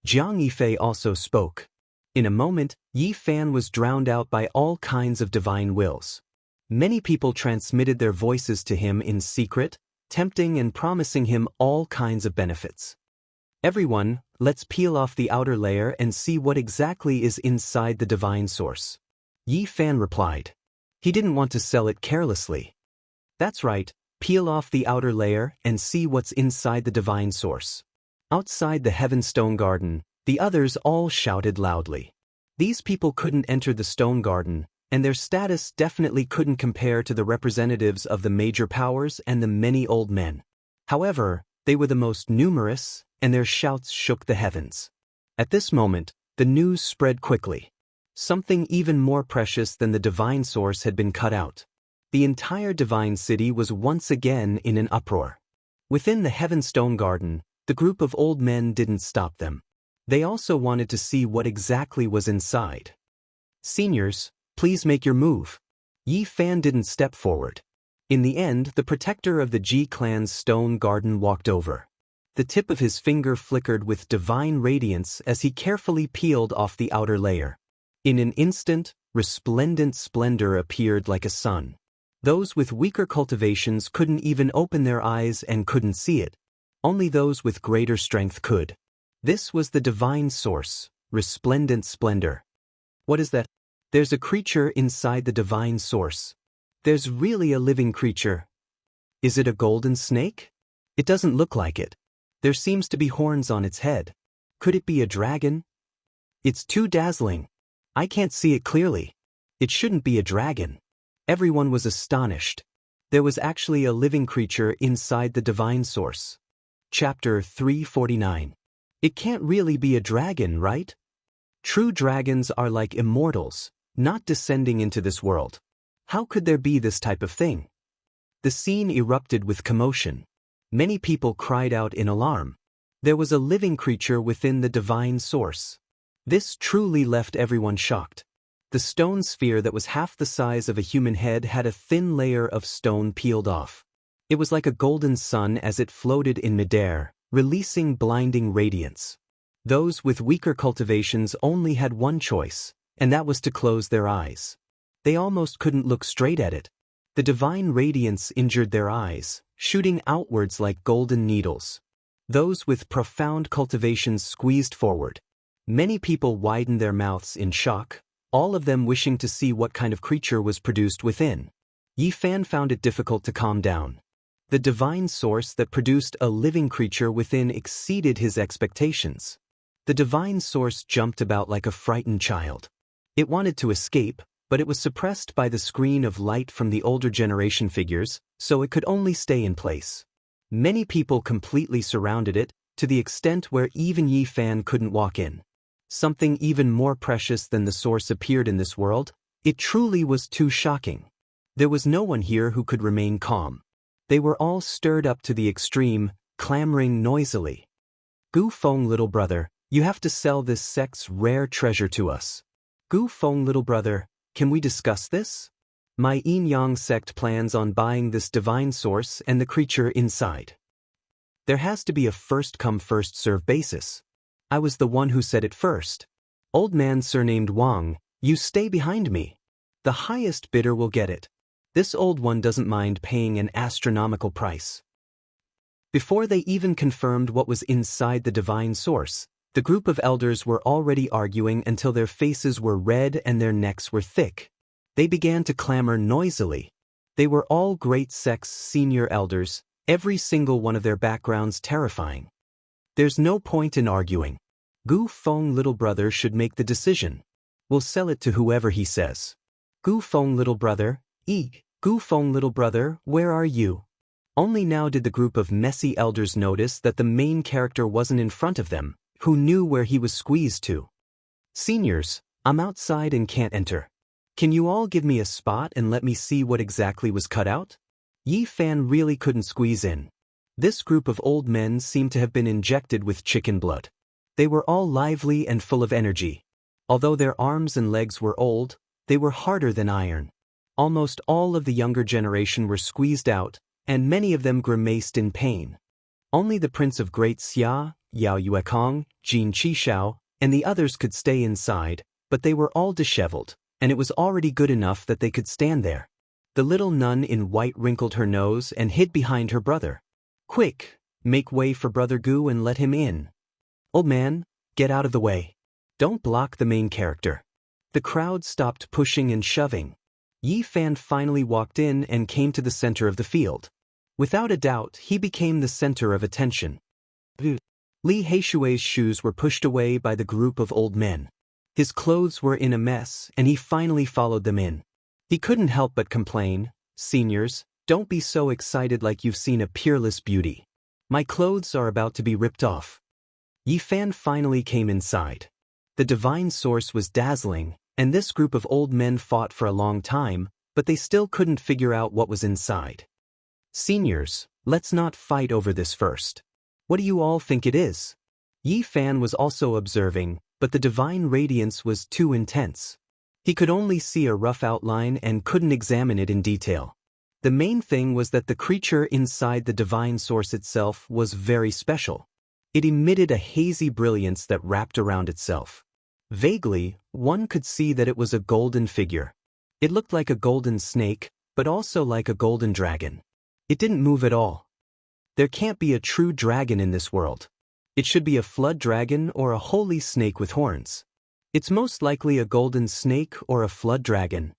Jiang Yifei also spoke. In a moment, Yi Fan was drowned out by all kinds of divine wills. Many people transmitted their voices to him in secret, tempting and promising him all kinds of benefits. "Everyone, let's peel off the outer layer and see what exactly is inside the divine source." Yi Fan replied. He didn't want to sell it carelessly. "That's right, peel off the outer layer and see what's inside the divine source." Outside the Heavenstone Garden, the others all shouted loudly. These people couldn't enter the stone garden, and their status definitely couldn't compare to the representatives of the major powers and the many old men. However, they were the most numerous, and their shouts shook the heavens. At this moment, the news spread quickly. Something even more precious than the divine source had been cut out. The entire divine city was once again in an uproar. Within the Heavenstone Garden, the group of old men didn't stop them. They also wanted to see what exactly was inside. "Seniors, please make your move." Yi Fan didn't step forward. In the end, the protector of the Ji clan's stone garden walked over. The tip of his finger flickered with divine radiance as he carefully peeled off the outer layer. In an instant, resplendent splendor appeared like a sun. Those with weaker cultivations couldn't even open their eyes and couldn't see it. Only those with greater strength could. This was the divine source, resplendent splendor. "What is that?" "There's a creature inside the divine source. There's really a living creature." "Is it a golden snake?" "It doesn't look like it. There seems to be horns on its head. Could it be a dragon?" "It's too dazzling. I can't see it clearly. It shouldn't be a dragon." Everyone was astonished. There was actually a living creature inside the divine source. Chapter 349. It can't really be a dragon, right? True dragons are like immortals, not descending into this world. How could there be this type of thing? The scene erupted with commotion. Many people cried out in alarm. There was a living creature within the divine source. This truly left everyone shocked. The stone sphere that was half the size of a human head had a thin layer of stone peeled off. It was like a golden sun as it floated in midair, releasing blinding radiance. Those with weaker cultivations only had one choice, and that was to close their eyes. They almost couldn't look straight at it. The divine radiance injured their eyes, shooting outwards like golden needles. Those with profound cultivations squeezed forward. Many people widened their mouths in shock, all of them wishing to see what kind of creature was produced within. Yi Fan found it difficult to calm down. The divine source that produced a living creature within exceeded his expectations. The divine source jumped about like a frightened child. It wanted to escape, but it was suppressed by the screen of light from the older generation figures, so it could only stay in place. Many people completely surrounded it, to the extent where even Yi Fan couldn't walk in. Something even more precious than the source appeared in this world. It truly was too shocking. There was no one here who could remain calm. They were all stirred up to the extreme, clamoring noisily. Gu Feng little brother, you have to sell this sect's rare treasure to us. Gu Feng little brother, can we discuss this? My yin-yang sect plans on buying this divine source and the creature inside. There has to be a first-come first-serve basis. I was the one who said it first. Old man surnamed Wang, you stay behind me. The highest bidder will get it. This old one doesn't mind paying an astronomical price. Before they even confirmed what was inside the divine source, the group of elders were already arguing until their faces were red and their necks were thick. They began to clamor noisily. They were all great sect's senior elders, every single one of their backgrounds terrifying. There's no point in arguing. Gu Feng little brother should make the decision. We'll sell it to whoever he says. Gu Feng little brother, Gu Feng little brother, where are you? Only now did the group of messy elders notice that the main character wasn't in front of them, who knew where he was squeezed to. Seniors, I'm outside and can't enter. Can you all give me a spot and let me see what exactly was cut out? Yi Fan really couldn't squeeze in. This group of old men seemed to have been injected with chicken blood. They were all lively and full of energy. Although their arms and legs were old, they were harder than iron. Almost all of the younger generation were squeezed out, and many of them grimaced in pain. Only the Prince of Great Xia, Yao Yuekong, Jin Qishao, and the others could stay inside, but they were all disheveled, and it was already good enough that they could stand there. The little nun in white wrinkled her nose and hid behind her brother. Quick, make way for Brother Gu and let him in. Old man, get out of the way. Don't block the main character. The crowd stopped pushing and shoving. Yi Fan finally walked in and came to the center of the field. Without a doubt, he became the center of attention. Li Heishui's shoes were pushed away by the group of old men. His clothes were in a mess, and he finally followed them in. He couldn't help but complain, "Seniors, don't be so excited like you've seen a peerless beauty. My clothes are about to be ripped off." Yi Fan finally came inside. The divine source was dazzling, and this group of old men fought for a long time, but they still couldn't figure out what was inside. "Seniors, let's not fight over this first. What do you all think it is?" Yi Fan was also observing, but the divine radiance was too intense. He could only see a rough outline and couldn't examine it in detail. The main thing was that the creature inside the divine source itself was very special. It emitted a hazy brilliance that wrapped around itself. Vaguely, one could see that it was a golden figure. It looked like a golden snake, but also like a golden dragon. It didn't move at all. There can't be a true dragon in this world. It should be a flood dragon or a holy snake with horns. It's most likely a golden snake or a flood dragon.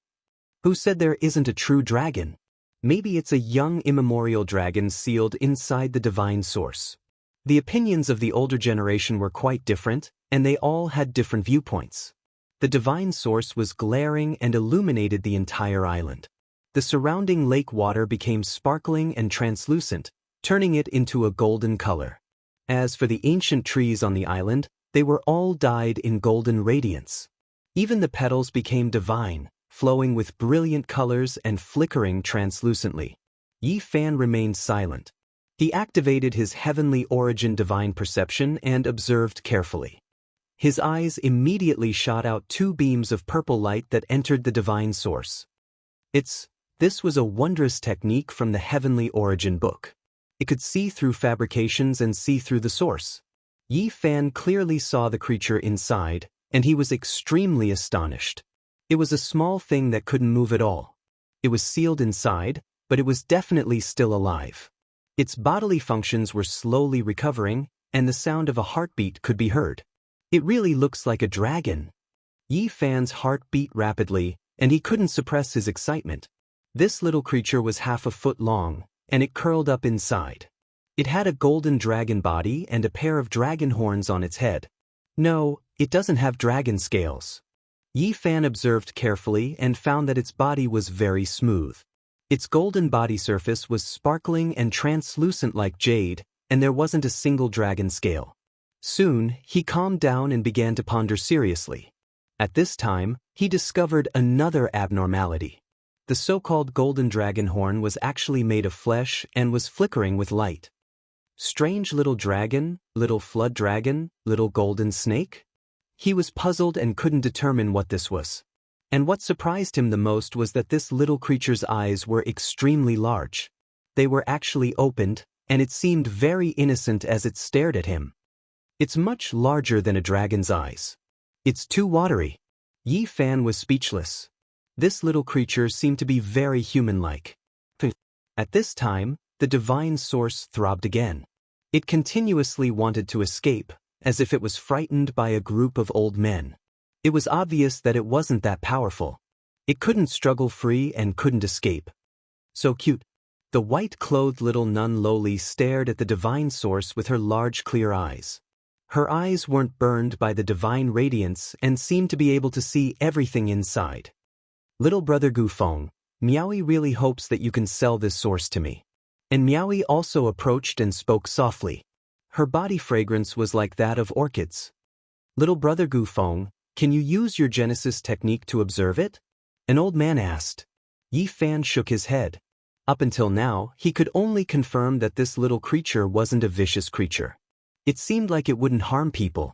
Who said there isn't a true dragon? Maybe it's a young immemorial dragon sealed inside the divine source. The opinions of the older generation were quite different, and they all had different viewpoints. The divine source was glaring and illuminated the entire island. The surrounding lake water became sparkling and translucent, turning it into a golden color. As for the ancient trees on the island, they were all dyed in golden radiance. Even the petals became divine, flowing with brilliant colors and flickering translucently. Yi Fan remained silent. He activated his heavenly origin divine perception and observed carefully. His eyes immediately shot out two beams of purple light that entered the divine source. This was a wondrous technique from the Heavenly Origin book. It could see through fabrications and see through the source. Yi Fan clearly saw the creature inside, and he was extremely astonished. It was a small thing that couldn't move at all. It was sealed inside, but it was definitely still alive. Its bodily functions were slowly recovering, and the sound of a heartbeat could be heard. It really looks like a dragon. Yi Fan's heart beat rapidly, and he couldn't suppress his excitement. This little creature was half a foot long, and it curled up inside. It had a golden dragon body and a pair of dragon horns on its head. No, it doesn't have dragon scales. Yi Fan observed carefully and found that its body was very smooth. Its golden body surface was sparkling and translucent like jade, and there wasn't a single dragon scale. Soon, he calmed down and began to ponder seriously. At this time, he discovered another abnormality. The so-called golden dragon horn was actually made of flesh and was flickering with light. Strange little dragon, little flood dragon, little golden snake? He was puzzled and couldn't determine what this was. And what surprised him the most was that this little creature's eyes were extremely large. They were actually opened, and it seemed very innocent as it stared at him. It's much larger than a dragon's eyes. It's too watery. Yi Fan was speechless. This little creature seemed to be very human-like. At this time, the divine source throbbed again. It continuously wanted to escape, as if it was frightened by a group of old men. It was obvious that it wasn't that powerful. It couldn't struggle free and couldn't escape. So cute. The white-clothed little nun lowly stared at the divine source with her large clear eyes. Her eyes weren't burned by the divine radiance and seemed to be able to see everything inside. Little brother Gufeng, Miaoi really hopes that you can sell this source to me. And Miaoi also approached and spoke softly. Her body fragrance was like that of orchids. Little brother Gufeng, can you use your Genesis technique to observe it? An old man asked. Yi Fan shook his head. Up until now, he could only confirm that this little creature wasn't a vicious creature. It seemed like it wouldn't harm people.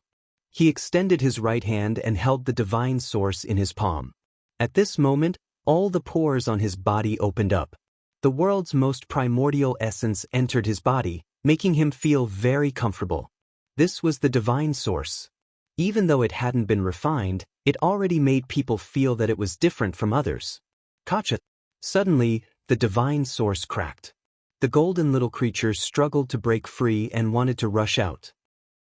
He extended his right hand and held the divine source in his palm. At this moment, all the pores on his body opened up. The world's most primordial essence entered his body, making him feel very comfortable. This was the divine source. Even though it hadn't been refined, it already made people feel that it was different from others. Kacha. Suddenly, the divine source cracked. The golden little creature struggled to break free and wanted to rush out.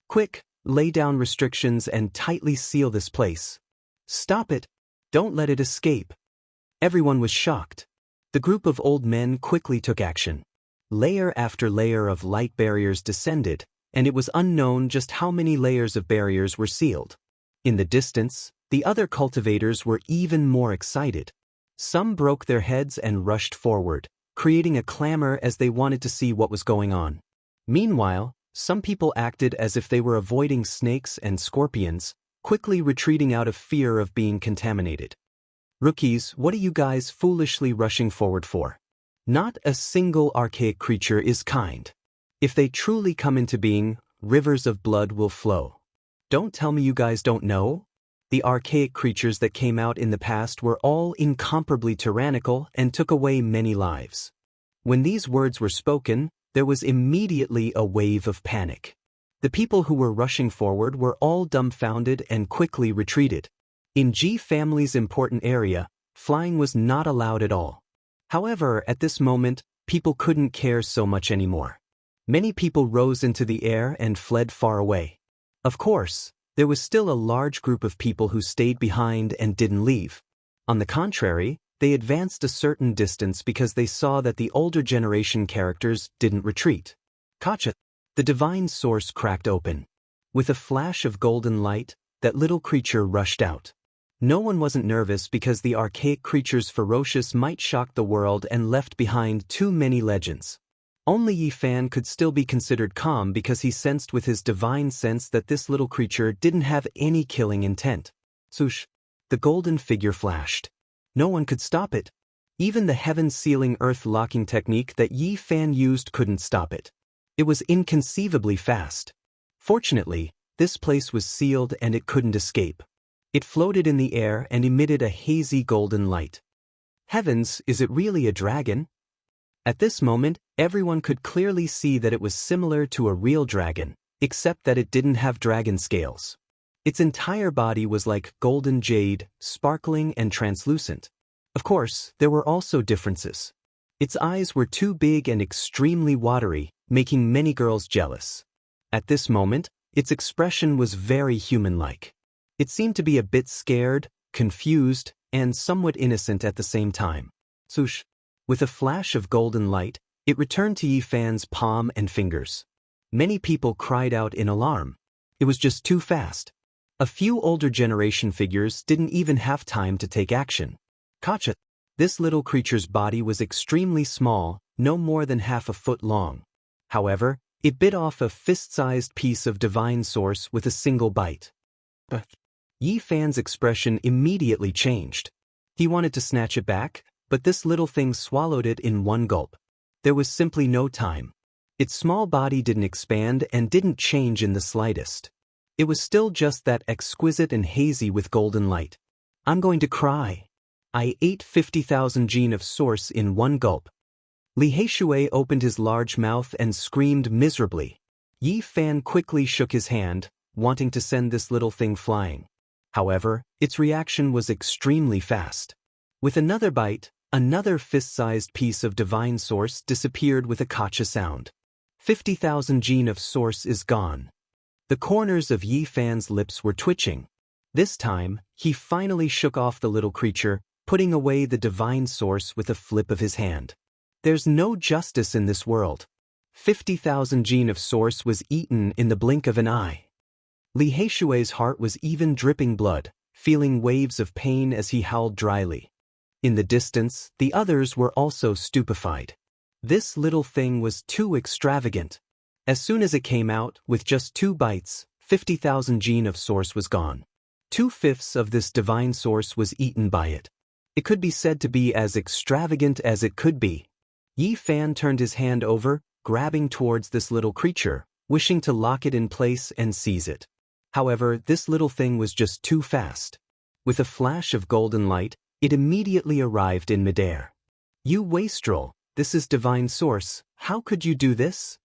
Quick, lay down restrictions and tightly seal this place. Stop it. Don't let it escape. Everyone was shocked. The group of old men quickly took action. Layer after layer of light barriers descended, and it was unknown just how many layers of barriers were sealed. In the distance, the other cultivators were even more excited. Some broke their heads and rushed forward, creating a clamor as they wanted to see what was going on. Meanwhile, some people acted as if they were avoiding snakes and scorpions, quickly retreating out of fear of being contaminated. Rookies, what are you guys foolishly rushing forward for? Not a single archaic creature is kind. If they truly come into being, rivers of blood will flow. Don't tell me you guys don't know? The archaic creatures that came out in the past were all incomparably tyrannical and took away many lives. When these words were spoken, there was immediately a wave of panic. The people who were rushing forward were all dumbfounded and quickly retreated. In Ji family's important area, flying was not allowed at all. However, at this moment, people couldn't care so much anymore. Many people rose into the air and fled far away. Of course, there was still a large group of people who stayed behind and didn't leave. On the contrary, they advanced a certain distance because they saw that the older generation characters didn't retreat. Kacha. The divine source cracked open. With a flash of golden light, that little creature rushed out. No one wasn't nervous because the archaic creature's ferocious might shocked the world and left behind too many legends. Only Yi Fan could still be considered calm because he sensed with his divine sense that this little creature didn't have any killing intent. Swoosh! The golden figure flashed. No one could stop it. Even the heaven-sealing earth-locking technique that Yi Fan used couldn't stop it. It was inconceivably fast. Fortunately, this place was sealed and it couldn't escape. It floated in the air and emitted a hazy golden light. Heavens, is it really a dragon? At this moment, everyone could clearly see that it was similar to a real dragon, except that it didn't have dragon scales. Its entire body was like golden jade, sparkling and translucent. Of course, there were also differences. Its eyes were too big and extremely watery, making many girls jealous. At this moment, its expression was very human-like. It seemed to be a bit scared, confused, and somewhat innocent at the same time. Swoosh! With a flash of golden light, it returned to Yi Fan's palm and fingers. Many people cried out in alarm. It was just too fast. A few older generation figures didn't even have time to take action. Kacha! This little creature's body was extremely small, no more than half a foot long. However, it bit off a fist-sized piece of divine source with a single bite. But Yi Fan's expression immediately changed. He wanted to snatch it back, but this little thing swallowed it in one gulp. There was simply no time. Its small body didn't expand and didn't change in the slightest. It was still just that exquisite and hazy with golden light. I'm going to cry. I ate 50,000 gene of source in one gulp. Li Heishui opened his large mouth and screamed miserably. Yi Fan quickly shook his hand, wanting to send this little thing flying. However, its reaction was extremely fast. With another bite, another fist-sized piece of divine source disappeared with a kacha sound. 50,000 gene of source is gone. The corners of Yi Fan's lips were twitching. This time, he finally shook off the little creature, putting away the divine source with a flip of his hand. There's no justice in this world. 50,000 gene of source was eaten in the blink of an eye. Li Heishui's heart was even dripping blood, feeling waves of pain as he howled dryly. In the distance, the others were also stupefied. This little thing was too extravagant. As soon as it came out, with just 2 bites, 50,000 gene of source was gone. 2/5 of this divine source was eaten by it. It could be said to be as extravagant as it could be. Yi Fan turned his hand over, grabbing towards this little creature, wishing to lock it in place and seize it. However, this little thing was just too fast. With a flash of golden light, it immediately arrived in midair. You wastrel, this is divine source, how could you do this?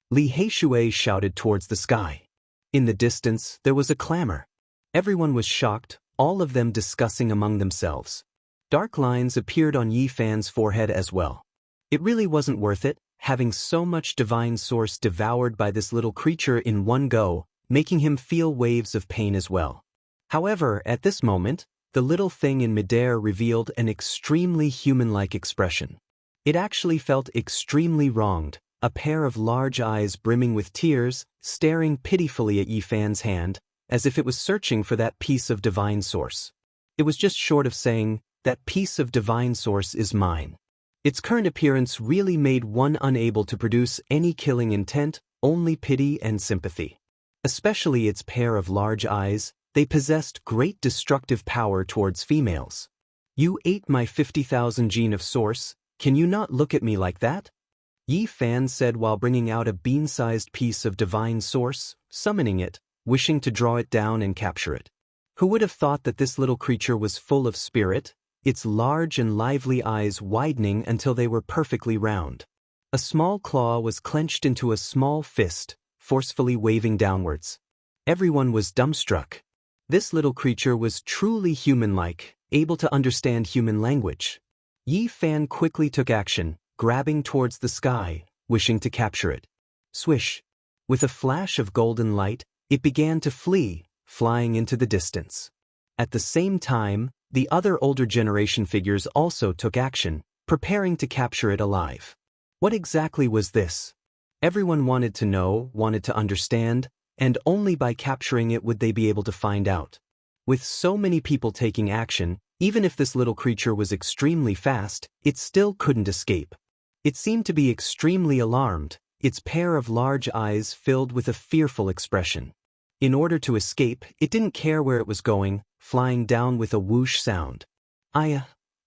Li Heishui shouted towards the sky. In the distance, there was a clamor. Everyone was shocked, all of them discussing among themselves. Dark lines appeared on Yi Fan's forehead as well. It really wasn't worth it, having so much divine source devoured by this little creature in one go, making him feel waves of pain as well. However, at this moment, the little thing in midair revealed an extremely human-like expression. It actually felt extremely wronged, a pair of large eyes brimming with tears, staring pitifully at Yi Fan's hand, as if it was searching for that piece of divine source. It was just short of saying, that piece of divine source is mine. Its current appearance really made one unable to produce any killing intent, only pity and sympathy. Especially its pair of large eyes, they possessed great destructive power towards females. You ate my 50,000 gene of source, can you not look at me like that? Yi Fan said while bringing out a bean-sized piece of divine source, summoning it, wishing to draw it down and capture it. Who would have thought that this little creature was full of spirit, its large and lively eyes widening until they were perfectly round. A small claw was clenched into a small fist, forcefully waving downwards. Everyone was dumbstruck. This little creature was truly human-like, able to understand human language. Yi Fan quickly took action, grabbing towards the sky, wishing to capture it. Swish! With a flash of golden light, it began to flee, flying into the distance. At the same time, the other older generation figures also took action, preparing to capture it alive. What exactly was this? Everyone wanted to know, wanted to understand, and only by capturing it would they be able to find out. With so many people taking action, even if this little creature was extremely fast, it still couldn't escape. It seemed to be extremely alarmed, its pair of large eyes filled with a fearful expression. In order to escape, it didn't care where it was going, flying down with a whoosh sound. Aya!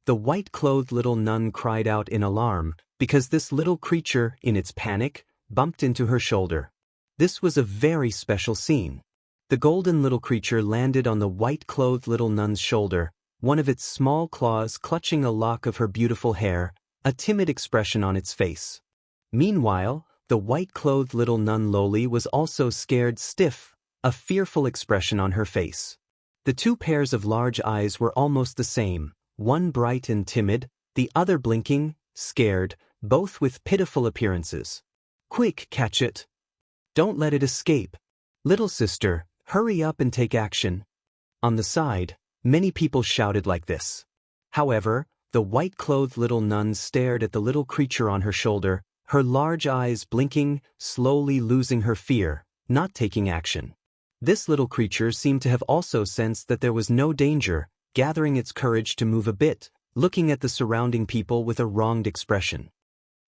The white-clothed little nun cried out in alarm, because this little creature, in its panic, bumped into her shoulder. This was a very special scene. The golden little creature landed on the white-clothed little nun's shoulder, one of its small claws clutching a lock of her beautiful hair, a timid expression on its face. Meanwhile, the white-clothed little nun Loli was also scared stiff, a fearful expression on her face. The 2 pairs of large eyes were almost the same, one bright and timid, the other blinking, scared, both with pitiful appearances. Quick, catch it! Don't let it escape. Little sister, hurry up and take action. On the side, many people shouted like this. However, the white-clothed little nun stared at the little creature on her shoulder, her large eyes blinking, slowly losing her fear, not taking action. This little creature seemed to have also sensed that there was no danger, gathering its courage to move a bit, looking at the surrounding people with a wronged expression.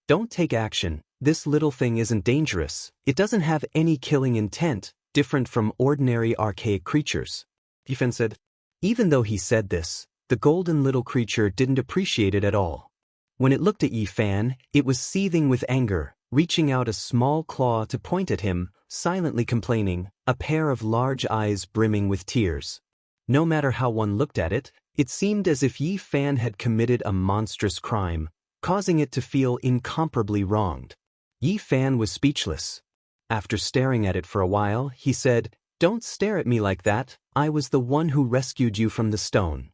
Don't take action, this little thing isn't dangerous, it doesn't have any killing intent, different from ordinary archaic creatures. Yi Fan said. Even though he said this, the golden little creature didn't appreciate it at all. When it looked at Yi Fan, it was seething with anger, reaching out a small claw to point at him, silently complaining, a pair of large eyes brimming with tears. No matter how one looked at it, it seemed as if Yi Fan had committed a monstrous crime, causing it to feel incomparably wronged. Yi Fan was speechless. After staring at it for a while, he said, "Don't stare at me like that, I was the one who rescued you from the stone.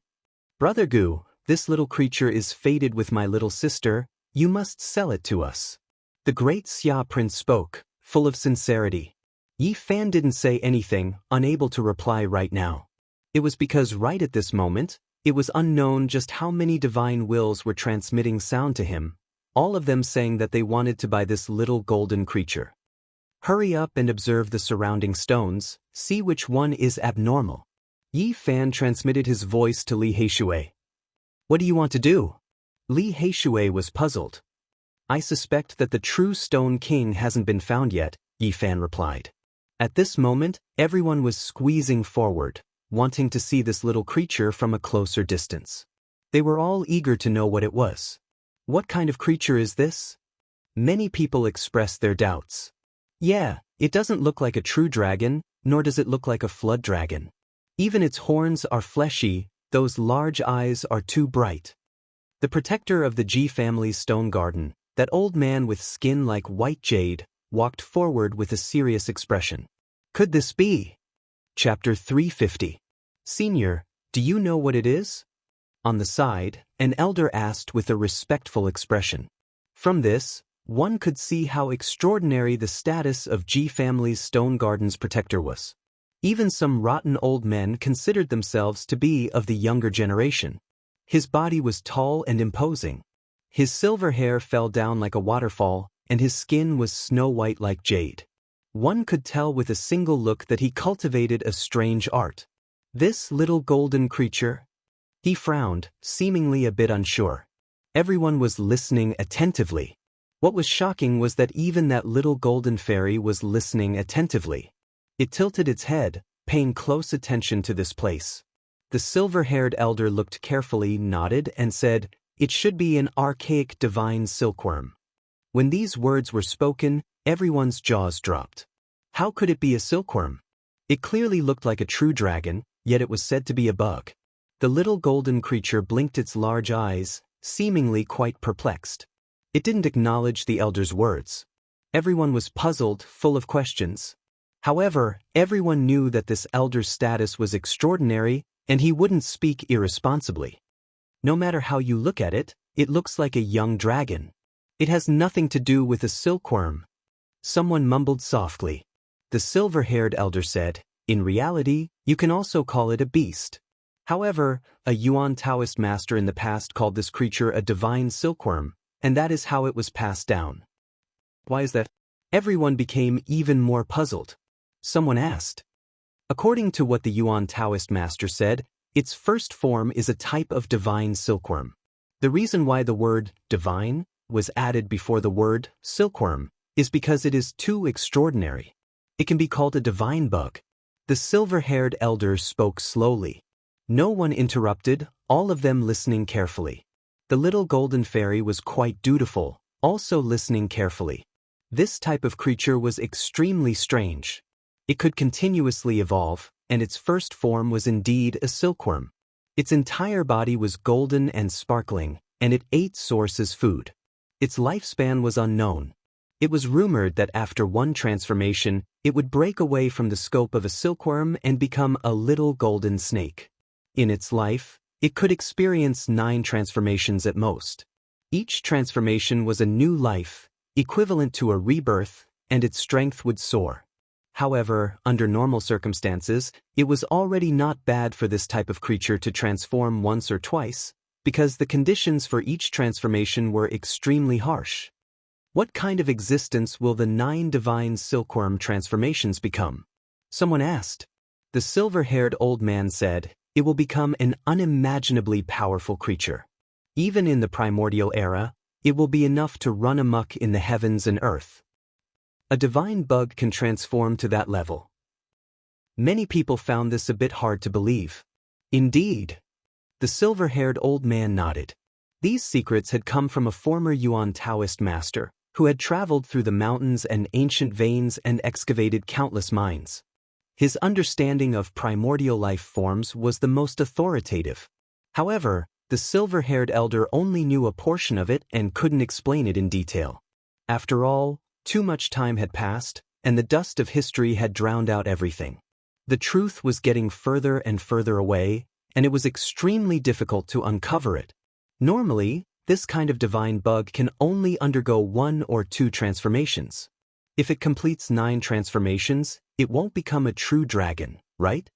Brother Gu, this little creature is fated with my little sister, you must sell it to us." The great Xia prince spoke, full of sincerity. Yi Fan didn't say anything, unable to reply right now. It was because right at this moment, it was unknown just how many divine wills were transmitting sound to him, all of them saying that they wanted to buy this little golden creature. Hurry up and observe the surrounding stones, see which one is abnormal. Yi Fan transmitted his voice to Li Heishui. What do you want to do? Li Heishui was puzzled. I suspect that the true Stone King hasn't been found yet, Yi Fan replied. At this moment, everyone was squeezing forward, wanting to see this little creature from a closer distance. They were all eager to know what it was. What kind of creature is this? Many people expressed their doubts. Yeah, it doesn't look like a true dragon, nor does it look like a flood dragon. Even its horns are fleshy, those large eyes are too bright. The protector of the Ji family's stone garden, that old man with skin like white jade, walked forward with a serious expression. Could this be? Chapter 350. Senior, do you know what it is? On the side, an elder asked with a respectful expression. From this, one could see how extraordinary the status of Ji family's stone garden's protector was. Even some rotten old men considered themselves to be of the younger generation. His body was tall and imposing. His silver hair fell down like a waterfall, and his skin was snow-white like jade. One could tell with a single look that he cultivated a strange art. This little golden creature? He frowned, seemingly a bit unsure. Everyone was listening attentively. What was shocking was that even that little golden fairy was listening attentively. It tilted its head, paying close attention to this place. The silver-haired elder looked carefully, nodded, and said, "It should be an archaic divine silkworm." When these words were spoken, everyone's jaws dropped. How could it be a silkworm? It clearly looked like a true dragon, yet it was said to be a bug. The little golden creature blinked its large eyes, seemingly quite perplexed. It didn't acknowledge the elder's words. Everyone was puzzled, full of questions. However, everyone knew that this elder's status was extraordinary, and he wouldn't speak irresponsibly. No matter how you look at it, it looks like a young dragon. It has nothing to do with a silkworm. Someone mumbled softly. The silver-haired elder said, "In reality, you can also call it a beast." However, a Yuan Taoist master in the past called this creature a divine silkworm, and that is how it was passed down. Why is that? Everyone became even more puzzled. Someone asked. According to what the Yuan Taoist master said, its first form is a type of divine silkworm. The reason why the word divine was added before the word silkworm is because it is too extraordinary. It can be called a divine bug. The silver-haired elder spoke slowly. No one interrupted, all of them listening carefully. The little golden fairy was quite dutiful, also listening carefully. This type of creature was extremely strange. It could continuously evolve, and its first form was indeed a silkworm. Its entire body was golden and sparkling, and it ate source as food. Its lifespan was unknown. It was rumored that after one transformation, it would break away from the scope of a silkworm and become a little golden snake. In its life, it could experience 9 transformations at most. Each transformation was a new life, equivalent to a rebirth, and its strength would soar. However, under normal circumstances, it was already not bad for this type of creature to transform once or twice, because the conditions for each transformation were extremely harsh. What kind of existence will the 9 divine silkworm transformations become? Someone asked. The silver-haired old man said, "It will become an unimaginably powerful creature. Even in the primordial era, it will be enough to run amok in the heavens and earth." A divine bug can transform to that level. Many people found this a bit hard to believe. Indeed. The silver-haired old man nodded. These secrets had come from a former Yuan Taoist master, who had traveled through the mountains and ancient veins and excavated countless mines. His understanding of primordial life forms was the most authoritative. However, the silver-haired elder only knew a portion of it and couldn't explain it in detail. After all, too much time had passed, and the dust of history had drowned out everything. The truth was getting further and further away, and it was extremely difficult to uncover it. Normally, this kind of divine bug can only undergo 1 or 2 transformations. If it completes 9 transformations, it won't become a true dragon, right?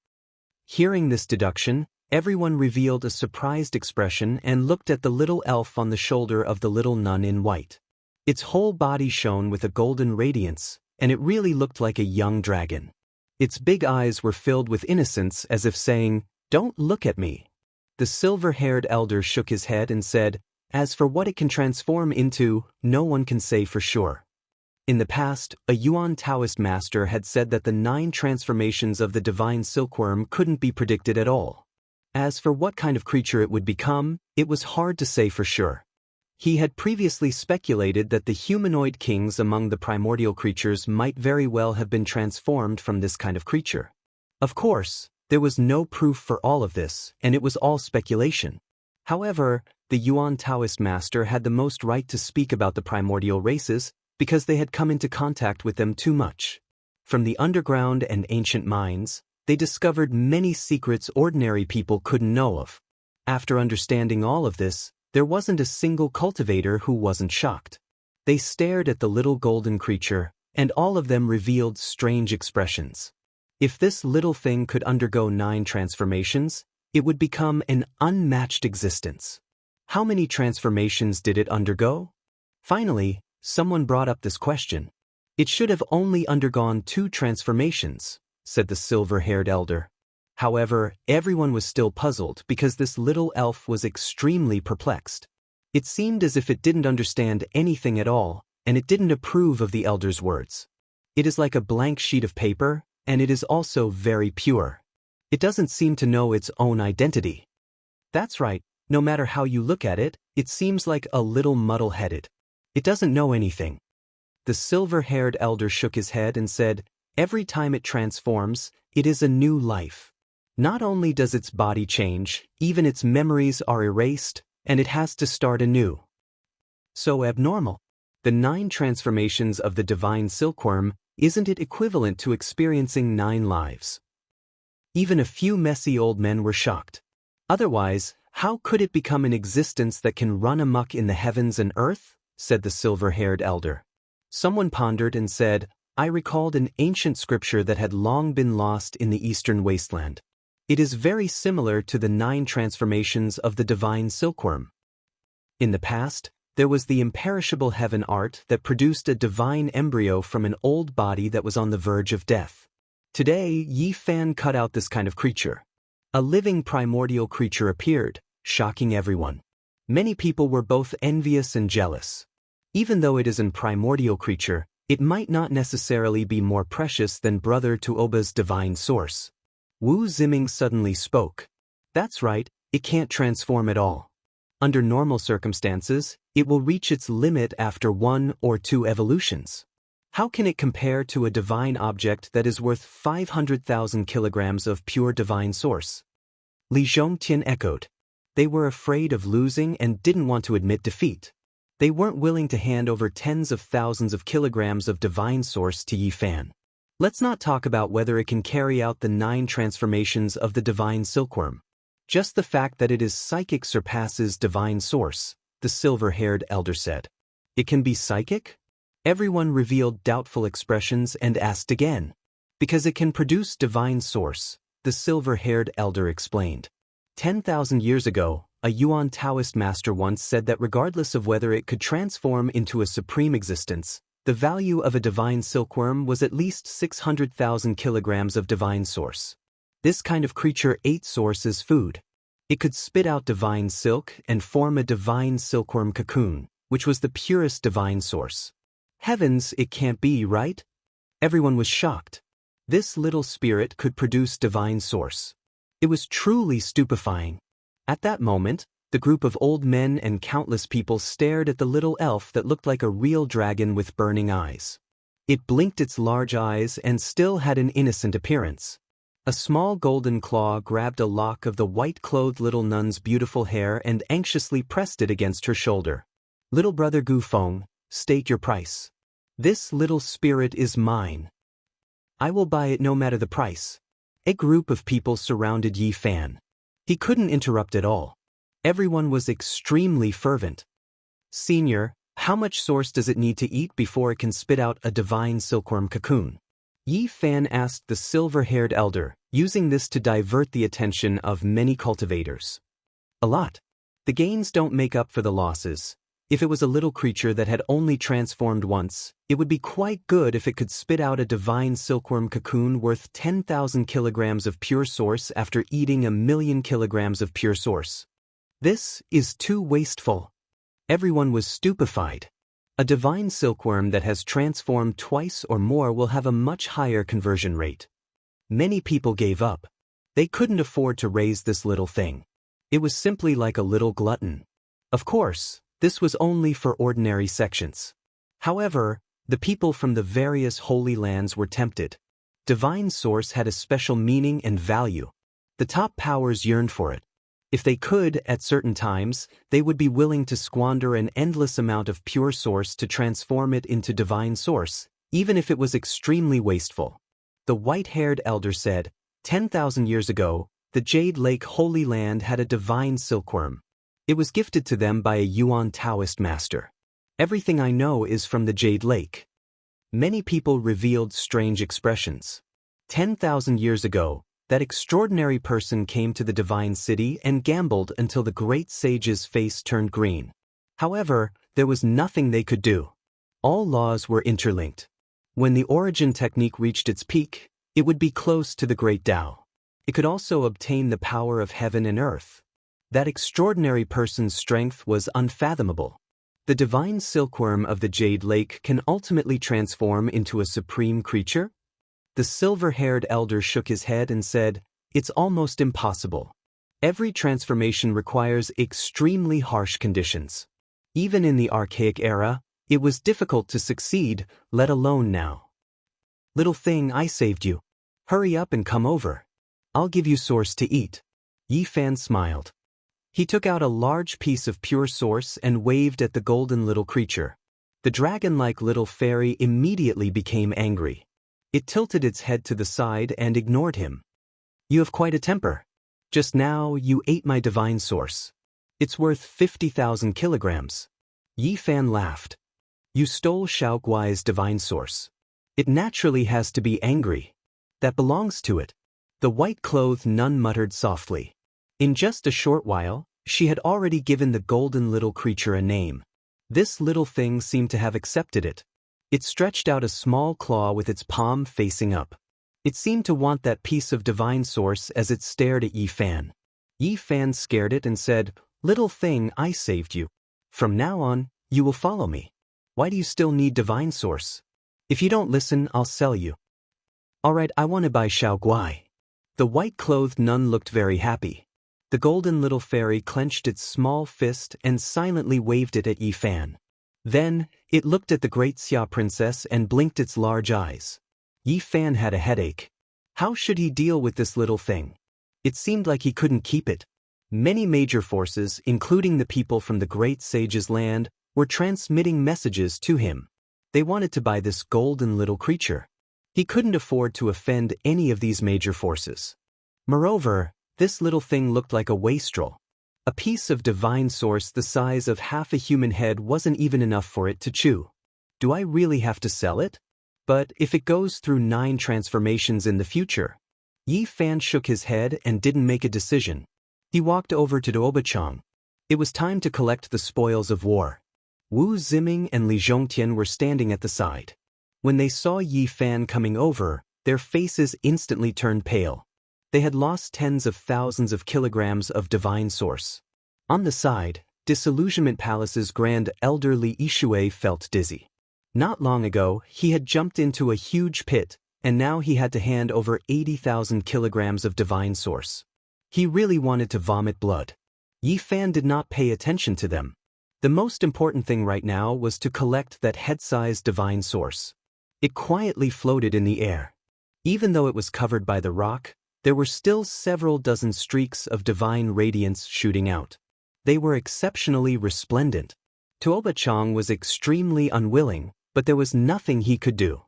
Hearing this deduction, everyone revealed a surprised expression and looked at the little elf on the shoulder of the little nun in white. Its whole body shone with a golden radiance, and it really looked like a young dragon. Its big eyes were filled with innocence, as if saying, "Don't look at me." The silver-haired elder shook his head and said, "As for what it can transform into, no one can say for sure." In the past, a Yuan Taoist master had said that the 9 transformations of the divine silkworm couldn't be predicted at all. As for what kind of creature it would become, it was hard to say for sure. He had previously speculated that the humanoid kings among the primordial creatures might very well have been transformed from this kind of creature. Of course, there was no proof for all of this, and it was all speculation. However, the Yuan Taoist master had the most right to speak about the primordial races because they had come into contact with them too much. From the underground and ancient mines, they discovered many secrets ordinary people couldn't know of. After understanding all of this, there wasn't a single cultivator who wasn't shocked. They stared at the little golden creature, and all of them revealed strange expressions. If this little thing could undergo 9 transformations, it would become an unmatched existence. How many transformations did it undergo? Finally, someone brought up this question. "It should have only undergone 2 transformations," said the silver-haired elder. However, everyone was still puzzled because this little elf was extremely perplexed. It seemed as if it didn't understand anything at all, and it didn't approve of the elder's words. It is like a blank sheet of paper, and it is also very pure. It doesn't seem to know its own identity. That's right, no matter how you look at it, it seems like a little muddle-headed. It doesn't know anything. The silver-haired elder shook his head and said, "Every time it transforms, it is a new life. Not only does its body change, even its memories are erased, and it has to start anew." So abnormal. The 9 transformations of the divine silkworm, isn't it equivalent to experiencing 9 lives? Even a few messy old men were shocked. Otherwise, how could it become an existence that can run amok in the heavens and earth? Said the silver-haired elder. Someone pondered and said, "I recalled an ancient scripture that had long been lost in the eastern wasteland. It is very similar to the 9 transformations of the divine silkworm. In the past, there was the imperishable heaven art that produced a divine embryo from an old body that was on the verge of death. Today, Yi Fan cut out this kind of creature. A living primordial creature appeared, shocking everyone. Many people were both envious and jealous. Even though it is a primordial creature, it might not necessarily be more precious than brother to Oba's divine source." Wu Ziming suddenly spoke. "That's right, it can't transform at all. Under normal circumstances, it will reach its limit after 1 or 2 evolutions. How can it compare to a divine object that is worth 500,000 kilograms of pure divine source?" Li Zhongtian echoed. They were afraid of losing and didn't want to admit defeat. They weren't willing to hand over tens of thousands of kilograms of divine source to Yi Fan. Let's not talk about whether it can carry out the 9 transformations of the divine silkworm. Just the fact that it is psychic surpasses divine source, the silver-haired elder said. "It can be psychic?" Everyone revealed doubtful expressions and asked again. "Because it can produce divine source," the silver-haired elder explained. 10,000 years ago, a Yuan Taoist master once said that regardless of whether it could transform into a supreme existence, the value of a divine silkworm was at least 600,000 kilograms of divine source. This kind of creature ate source as food. It could spit out divine silk and form a divine silkworm cocoon, which was the purest divine source. Heavens, it can't be, right? Everyone was shocked. This little spirit could produce divine source. It was truly stupefying. At that moment, The group of old men and countless people stared at the little elf that looked like a real dragon with burning eyes. It blinked its large eyes and still had an innocent appearance. A small golden claw grabbed a lock of the white-clothed little nun's beautiful hair and anxiously pressed it against her shoulder. "Little brother Gu Feng, state your price. This little spirit is mine. I will buy it no matter the price." A group of people surrounded Yi Fan. He couldn't interrupt at all. Everyone was extremely fervent. "Senior, how much source does it need to eat before it can spit out a divine silkworm cocoon?" Yi Fan asked the silver-haired elder, using this to divert the attention of many cultivators. "A lot. The gains don't make up for the losses. If it was a little creature that had only transformed once, it would be quite good if it could spit out a divine silkworm cocoon worth 10,000 kilograms of pure source after eating 1,000,000 kilograms of pure source. This is too wasteful." Everyone was stupefied. A divine silkworm that has transformed twice or more will have a much higher conversion rate. Many people gave up. They couldn't afford to raise this little thing. It was simply like a little glutton. Of course, this was only for ordinary sections. However, the people from the various holy lands were tempted. Divine source had a special meaning and value. The top powers yearned for it. If they could, at certain times, they would be willing to squander an endless amount of pure source to transform it into divine source, even if it was extremely wasteful. The white-haired elder said, 10,000 years ago, the Jade Lake Holy Land had a divine silkworm. It was gifted to them by a Yuan Daoist master. Everything I know is from the Jade Lake." Many people revealed strange expressions. 10,000 years ago, that extraordinary person came to the divine city and gambled until the great sage's face turned green. However, there was nothing they could do. All laws were interlinked. When the origin technique reached its peak, it would be close to the great Tao. It could also obtain the power of heaven and earth. That extraordinary person's strength was unfathomable. The divine silkworm of the Jade Lake can ultimately transform into a supreme creature? The silver-haired elder shook his head and said, "It's almost impossible. Every transformation requires extremely harsh conditions. Even in the archaic era, it was difficult to succeed, let alone now. Little thing, I saved you. Hurry up and come over. I'll give you source to eat." Yi Fan smiled. He took out a large piece of pure source and waved at the golden little creature. The dragon-like little fairy immediately became angry. It tilted its head to the side and ignored him. "You have quite a temper. Just now you ate my divine source. It's worth 50,000 kilograms. Yi Fan laughed. "You stole Xiao Guai's divine source. It naturally has to be angry. That belongs to it." The white-clothed nun muttered softly. In just a short while, she had already given the golden little creature a name. This little thing seemed to have accepted it. It stretched out a small claw with its palm facing up. It seemed to want that piece of divine source as it stared at Yi Fan. Yi Fan scared it and said, "Little thing, I saved you. From now on, you will follow me. Why do you still need divine source? If you don't listen, I'll sell you." "All right, I want to buy Xiao Guai." The white-clothed nun looked very happy. The golden little fairy clenched its small fist and silently waved it at Yi Fan. Then, it looked at the great Xia princess and blinked its large eyes. Yi Fan had a headache. How should he deal with this little thing? It seemed like he couldn't keep it. Many major forces, including the people from the great sage's land, were transmitting messages to him. They wanted to buy this golden little creature. He couldn't afford to offend any of these major forces. Moreover, this little thing looked like a wastrel. A piece of divine source the size of half a human head wasn't even enough for it to chew. Do I really have to sell it? But if it goes through 9 transformations in the future? Yi Fan shook his head and didn't make a decision. He walked over to Daoist. It was time to collect the spoils of war. Wu Ziming and Li Zhongtian were standing at the side. When they saw Yi Fan coming over, their faces instantly turned pale. They had lost tens of thousands of kilograms of divine source. On the side, Disillusionment Palace's grand elder Li Yishui felt dizzy. Not long ago, he had jumped into a huge pit, and now he had to hand over 80,000 kilograms of divine source. He really wanted to vomit blood. Yi Fan did not pay attention to them. The most important thing right now was to collect that head-sized divine source. It quietly floated in the air. Even though it was covered by the rock, there were still several dozen streaks of divine radiance shooting out. They were exceptionally resplendent. Tuoba Chang was extremely unwilling, but there was nothing he could do.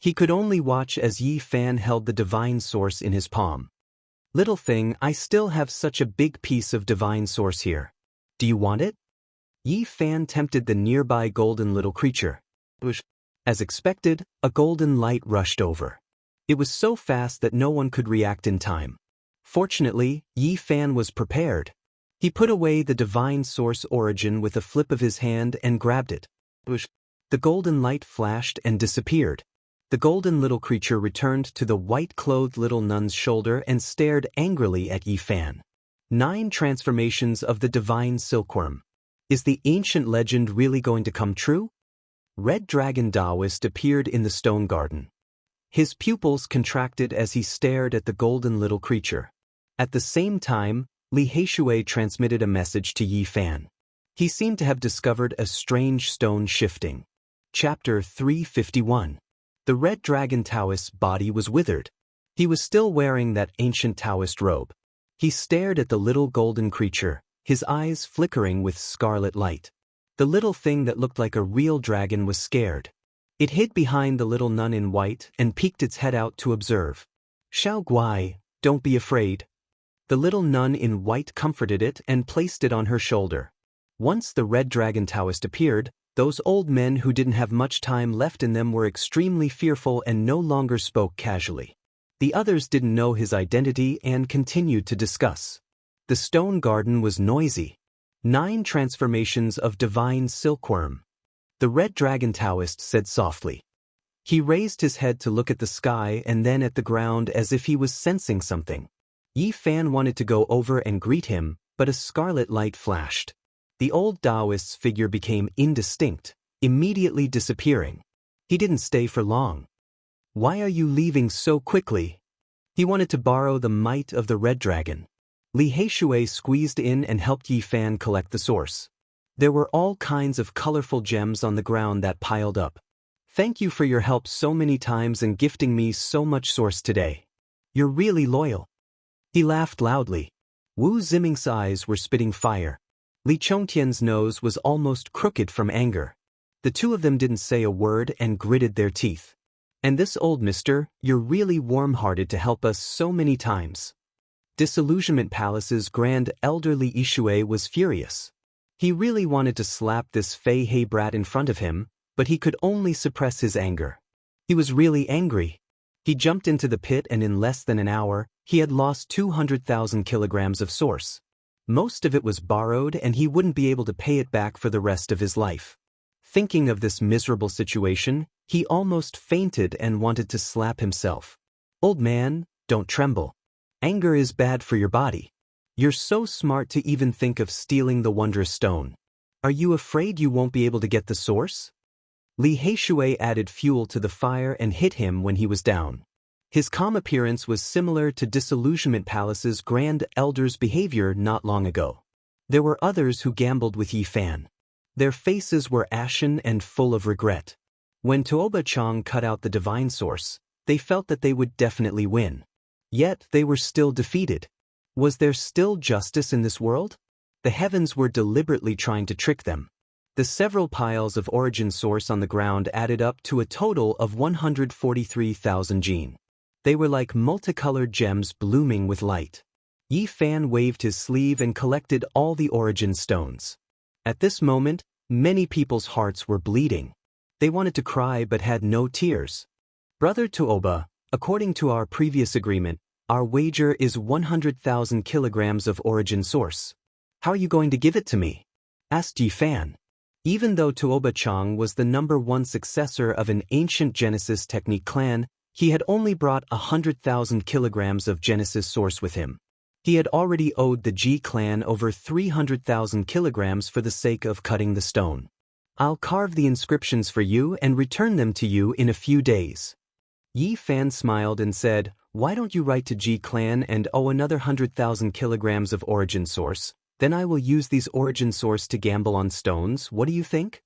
He could only watch as Yi Fan held the divine source in his palm. Little thing, I still have such a big piece of divine source here. Do you want it? Yi Fan tempted the nearby golden little creature. As expected, a golden light rushed over. It was so fast that no one could react in time. Fortunately, Yi Fan was prepared. He put away the divine source origin with a flip of his hand and grabbed it. The golden light flashed and disappeared. The golden little creature returned to the white-clothed little nun's shoulder and stared angrily at Yi Fan. 9 transformations of the divine silkworm. Is the ancient legend really going to come true? Red Dragon Daoist appeared in the stone garden. His pupils contracted as he stared at the golden little creature. At the same time, Li Heishui transmitted a message to Yi Fan. He seemed to have discovered a strange stone shifting. Chapter 351. The Red Dragon Taoist's body was withered. He was still wearing that ancient Taoist robe. He stared at the little golden creature, his eyes flickering with scarlet light. The little thing that looked like a real dragon was scared. It hid behind the little nun in white and peeked its head out to observe. Xiao Guai, don't be afraid. The little nun in white comforted it and placed it on her shoulder. Once the Red Dragon Taoist appeared, those old men who didn't have much time left in them were extremely fearful and no longer spoke casually. The others didn't know his identity and continued to discuss. The stone garden was noisy. 9 transformations of divine silkworm. The Red Dragon Taoist said softly. He raised his head to look at the sky and then at the ground as if he was sensing something. Yi Fan wanted to go over and greet him, but a scarlet light flashed. The old Daoist's figure became indistinct, immediately disappearing. He didn't stay for long. Why are you leaving so quickly? He wanted to borrow the might of the Red Dragon. Li Heishui squeezed in and helped Yi Fan collect the source. There were all kinds of colorful gems on the ground that piled up. Thank you for your help so many times and gifting me so much source today. You're really loyal. He laughed loudly. Wu Ziming's eyes were spitting fire. Li Chongtian's nose was almost crooked from anger. The two of them didn't say a word and gritted their teeth. And this old mister, you're really warm-hearted to help us so many times. Disillusionment Palace's grand elder Li Yishui was furious. He really wanted to slap this Fei He brat in front of him, but he could only suppress his anger. He was really angry. He jumped into the pit and in less than an hour, he had lost 200,000 kilograms of source. Most of it was borrowed and he wouldn't be able to pay it back for the rest of his life. Thinking of this miserable situation, he almost fainted and wanted to slap himself. Old man, don't tremble. Anger is bad for your body. You're so smart to even think of stealing the wondrous stone. Are you afraid you won't be able to get the source? Li Heishui added fuel to the fire and hit him when he was down. His calm appearance was similar to Disillusionment Palace's grand elder's behavior not long ago. There were others who gambled with Yi Fan. Their faces were ashen and full of regret. When Tuoba Chang cut out the divine source, they felt that they would definitely win. Yet they were still defeated. Was there still justice in this world? The heavens were deliberately trying to trick them. The several piles of origin source on the ground added up to a total of 143,000 gene. They were like multicolored gems blooming with light. Yi Fan waved his sleeve and collected all the origin stones. At this moment, many people's hearts were bleeding. They wanted to cry but had no tears. Brother Tuoba, according to our previous agreement, our wager is 100,000 kilograms of origin source. How are you going to give it to me? Asked Yi Fan. Even though Tuoba Chang was the #1 successor of an ancient Genesis technique clan, he had only brought 100,000 kilograms of Genesis source with him. He had already owed the Ji clan over 300,000 kilograms for the sake of cutting the stone. I'll carve the inscriptions for you and return them to you in a few days. Yi Fan smiled and said, why don't you write to Ji clan and owe another 100,000 kilograms of origin source? Then I will use these origin source to gamble on stones, what do you think?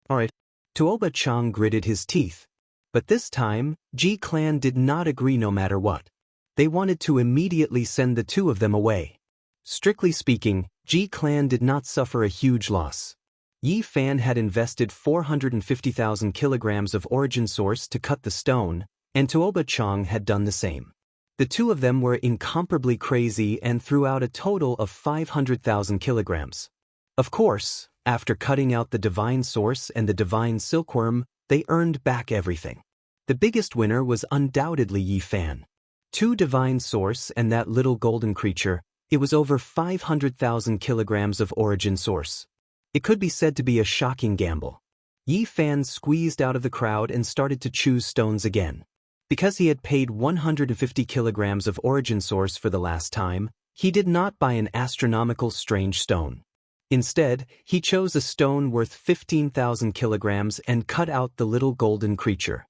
Alright. Tuoba Chang gritted his teeth. But this time, Ji clan did not agree no matter what. They wanted to immediately send the two of them away. Strictly speaking, Ji clan did not suffer a huge loss. Yi Fan had invested 450,000 kilograms of origin source to cut the stone, and Tuoba Chang had done the same. The two of them were incomparably crazy and threw out a total of 500,000 kilograms. Of course, after cutting out the divine source and the divine silkworm, they earned back everything. The biggest winner was undoubtedly Yi Fan. 2 divine source and that little golden creature, it was over 500,000 kilograms of origin source. It could be said to be a shocking gamble. Yi Fan squeezed out of the crowd and started to choose stones again. Because he had paid 150 kilograms of origin source for the last time, he did not buy an astronomical strange stone. Instead, he chose a stone worth 15,000 kilograms and cut out the little golden creature.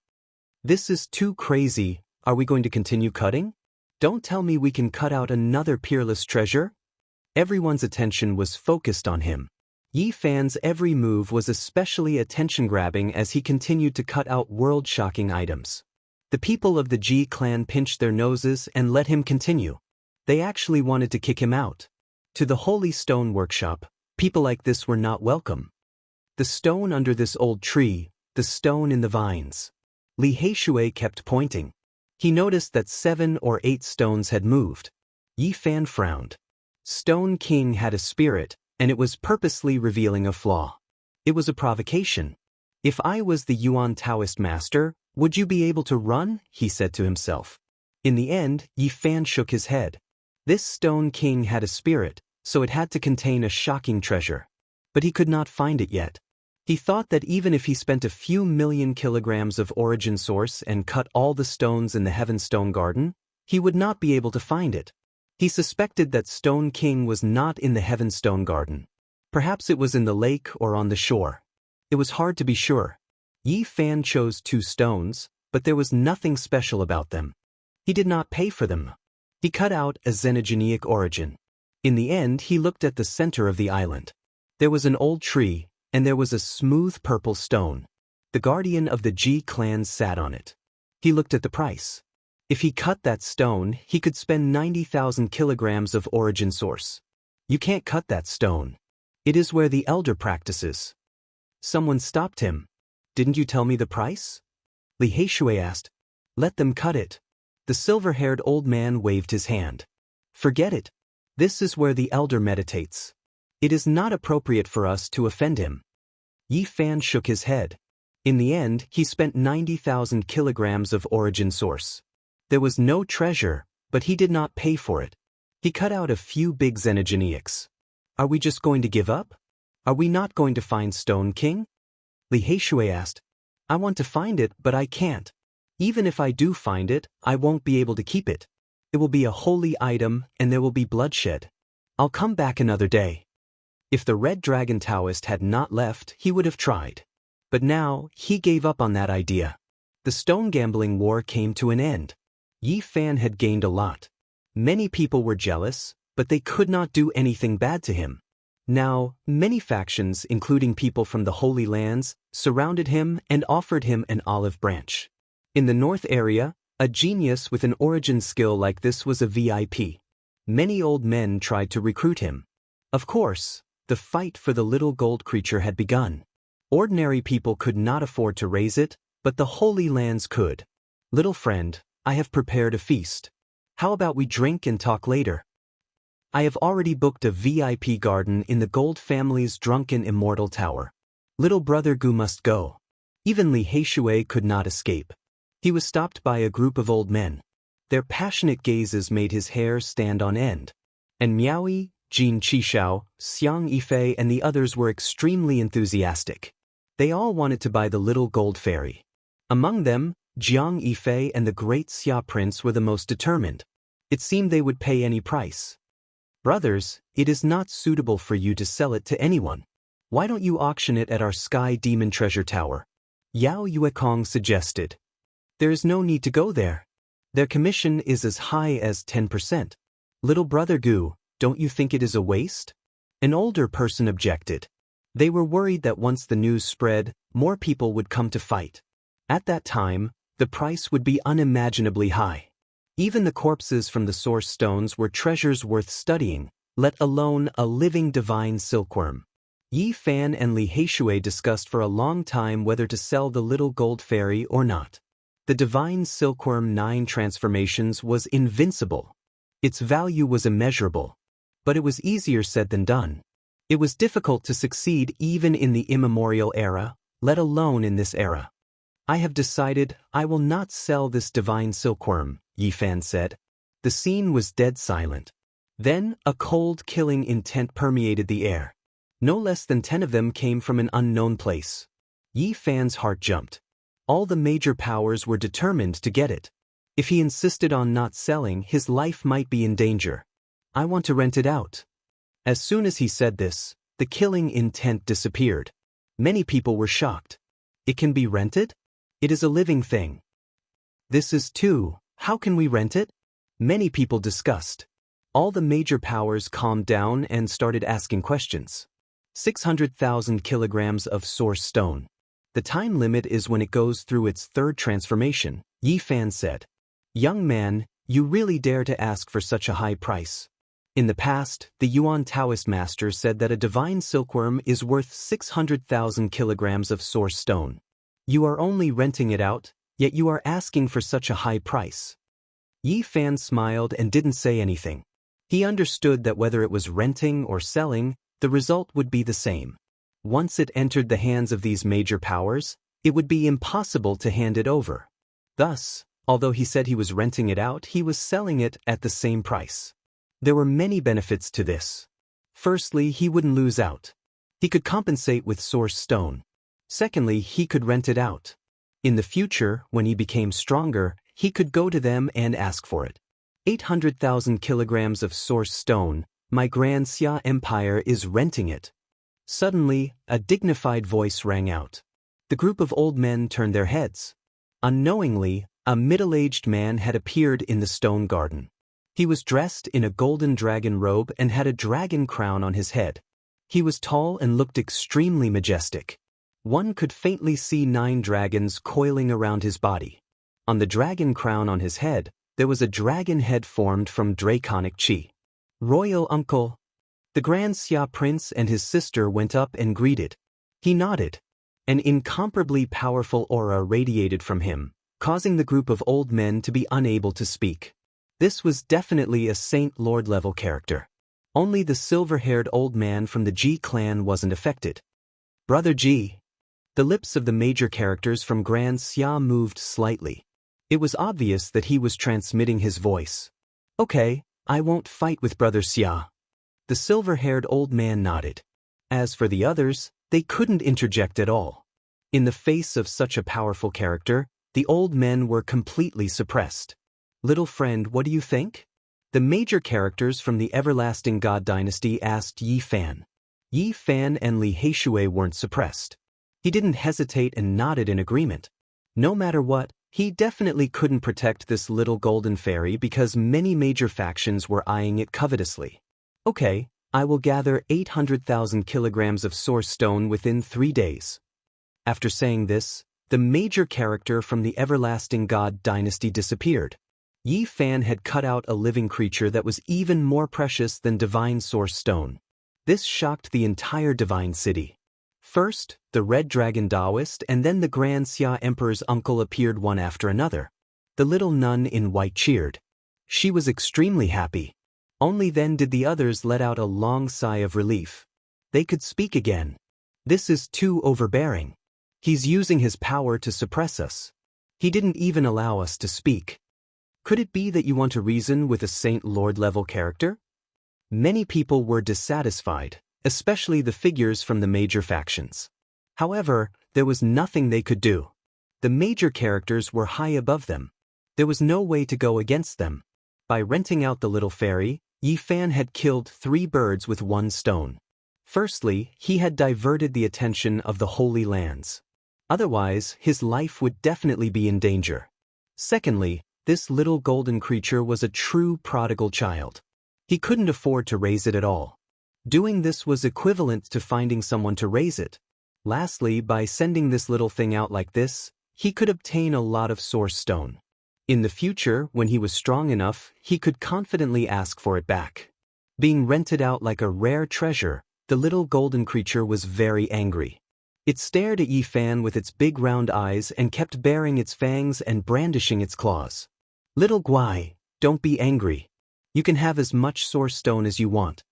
This is too crazy. Are we going to continue cutting? Don't tell me we can cut out another peerless treasure? Everyone's attention was focused on him. Yi Fan's every move was especially attention-grabbing as he continued to cut out world-shocking items. The people of the Ji clan pinched their noses and let him continue. They actually wanted to kick him out. To the Holy Stone Workshop, people like this were not welcome. The stone under this old tree, the stone in the vines. Li Heishui kept pointing. He noticed that 7 or 8 stones had moved. Yi Fan frowned. Stone King had a spirit, and it was purposely revealing a flaw. It was a provocation. If I was the Yuan Taoist master, would you be able to run? He said to himself. In the end, Yi Fan shook his head. This Stone King had a spirit, so it had to contain a shocking treasure. But he could not find it yet. He thought that even if he spent a few million kilograms of origin source and cut all the stones in the Heaven Stone Garden, he would not be able to find it. He suspected that Stone King was not in the Heaven Stone Garden. Perhaps it was in the lake or on the shore. It was hard to be sure. Yi Fan chose 2 stones, but there was nothing special about them. He did not pay for them. He cut out a xenogeneic origin. In the end, he looked at the center of the island. There was an old tree, and there was a smooth purple stone. The guardian of the Ji clan sat on it. He looked at the price. If he cut that stone, he could spend 90,000 kilograms of origin source. You can't cut that stone. It is where the elder practices. Someone stopped him. Didn't you tell me the price? Li Heishui asked. Let them cut it. The silver-haired old man waved his hand. Forget it. This is where the elder meditates. It is not appropriate for us to offend him. Yi Fan shook his head. In the end, he spent 90,000 kilograms of origin source. There was no treasure, but he did not pay for it. He cut out a few big xenogeneics. Are we just going to give up? Are we not going to find Stone King? Li Heishui asked. I want to find it, but I can't. Even if I do find it, I won't be able to keep it. It will be a holy item, and there will be bloodshed. I'll come back another day. If the Red Dragon Taoist had not left, he would have tried. But now, he gave up on that idea. The stone gambling war came to an end. Yi Fan had gained a lot. Many people were jealous, but they could not do anything bad to him. Now, many factions, including people from the Holy Lands, surrounded him and offered him an olive branch. In the north area, a genius with an origin skill like this was a VIP. Many old men tried to recruit him. Of course, the fight for the little gold creature had begun. Ordinary people could not afford to raise it, but the Holy Lands could. Little friend, I have prepared a feast. How about we drink and talk later? I have already booked a VIP garden in the Gold family's drunken Immortal Tower. Little brother Gu must go. Even Li Heishui could not escape. He was stopped by a group of old men. Their passionate gazes made his hair stand on end. And Miaoyi, Jin Qishao, Xiang Yifei and the others were extremely enthusiastic. They all wanted to buy the little gold fairy. Among them, Jiang Yifei and the great Xia prince were the most determined. It seemed they would pay any price. Brothers, it is not suitable for you to sell it to anyone. Why don't you auction it at our Sky Demon Treasure Tower? Yao Yuekong suggested. There is no need to go there. Their commission is as high as 10%. Little brother Gu, don't you think it is a waste? An older person objected. They were worried that once the news spread, more people would come to fight. At that time, the price would be unimaginably high. Even the corpses from the source stones were treasures worth studying, let alone a living divine silkworm. Yi Fan and Li Heishui discussed for a long time whether to sell the little gold fairy or not. The divine silkworm 9 transformations was invincible. Its value was immeasurable. But it was easier said than done. It was difficult to succeed even in the immemorial era, let alone in this era. I have decided I will not sell this divine silkworm, Yi Fan said. The scene was dead silent. Then a cold killing intent permeated the air. No less than 10 of them came from an unknown place. Yi Fan's heart jumped. All the major powers were determined to get it. If he insisted on not selling, his life might be in danger. I want to rent it out. As soon as he said this, the killing intent disappeared. Many people were shocked. It can be rented? It is a living thing. This is too. How can we rent it? Many people discussed. All the major powers calmed down and started asking questions. 600,000 kilograms of source stone. The time limit is when it goes through its 3rd transformation, Yi Fan said. Young man, you really dare to ask for such a high price. In the past, the Yuan Taoist master said that a divine silkworm is worth 600,000 kilograms of source stone. You are only renting it out, yet you are asking for such a high price. Yi Fan smiled and didn't say anything. He understood that whether it was renting or selling, the result would be the same. Once it entered the hands of these major powers, it would be impossible to hand it over. Thus, although he said he was renting it out, he was selling it at the same price. There were many benefits to this. Firstly, he wouldn't lose out. He could compensate with source stone. Secondly, he could rent it out. In the future, when he became stronger, he could go to them and ask for it. 800,000 kilograms of source stone, my Grand Xia Empire is renting it. Suddenly, a dignified voice rang out. The group of old men turned their heads. Unknowingly, a middle-aged man had appeared in the stone garden. He was dressed in a golden dragon robe and had a dragon crown on his head. He was tall and looked extremely majestic. One could faintly see 9 dragons coiling around his body. On the dragon crown on his head, there was a dragon head formed from draconic chi. Royal uncle. The Grand Xia Prince and his sister went up and greeted. He nodded. An incomparably powerful aura radiated from him, causing the group of old men to be unable to speak. This was definitely a Saint Lord level character. Only the silver-haired old man from the Ji clan wasn't affected. Brother Ji. The lips of the major characters from Grand Xia moved slightly. It was obvious that he was transmitting his voice. Okay, I won't fight with Brother Xia. The silver-haired old man nodded. As for the others, they couldn't interject at all. In the face of such a powerful character, the old men were completely suppressed. Little friend, what do you think? The major characters from the Everlasting God Dynasty asked Yi Fan. Yi Fan and Li Heishui weren't suppressed. He didn't hesitate and nodded in agreement. No matter what, he definitely couldn't protect this little golden fairy because many major factions were eyeing it covetously. Okay, I will gather 800,000 kilograms of source stone within 3 days. After saying this, the major character from the Everlasting God Dynasty disappeared. Yi Fan had cut out a living creature that was even more precious than divine source stone. This shocked the entire divine city. First, the red dragon Daoist and then the Grand Xia Emperor's uncle appeared one after another. The little nun in white cheered. She was extremely happy. Only then did the others let out a long sigh of relief. They could speak again. This is too overbearing. He's using his power to suppress us. He didn't even allow us to speak. Could it be that you want to reason with a Saint Lord level character? Many people were dissatisfied, especially the figures from the major factions. However, there was nothing they could do. The major characters were high above them. There was no way to go against them. By renting out the little fairy, Yi Fan had killed 3 birds with 1 stone. Firstly, he had diverted the attention of the Holy Lands. Otherwise, his life would definitely be in danger. Secondly, this little golden creature was a true prodigal child. He couldn't afford to raise it at all. Doing this was equivalent to finding someone to raise it. Lastly, by sending this little thing out like this, he could obtain a lot of source stone. In the future, when he was strong enough, he could confidently ask for it back. Being rented out like a rare treasure, the little golden creature was very angry. It stared at Yi Fan with its big round eyes and kept baring its fangs and brandishing its claws. "Little Guai, don't be angry. You can have as much source stone as you want."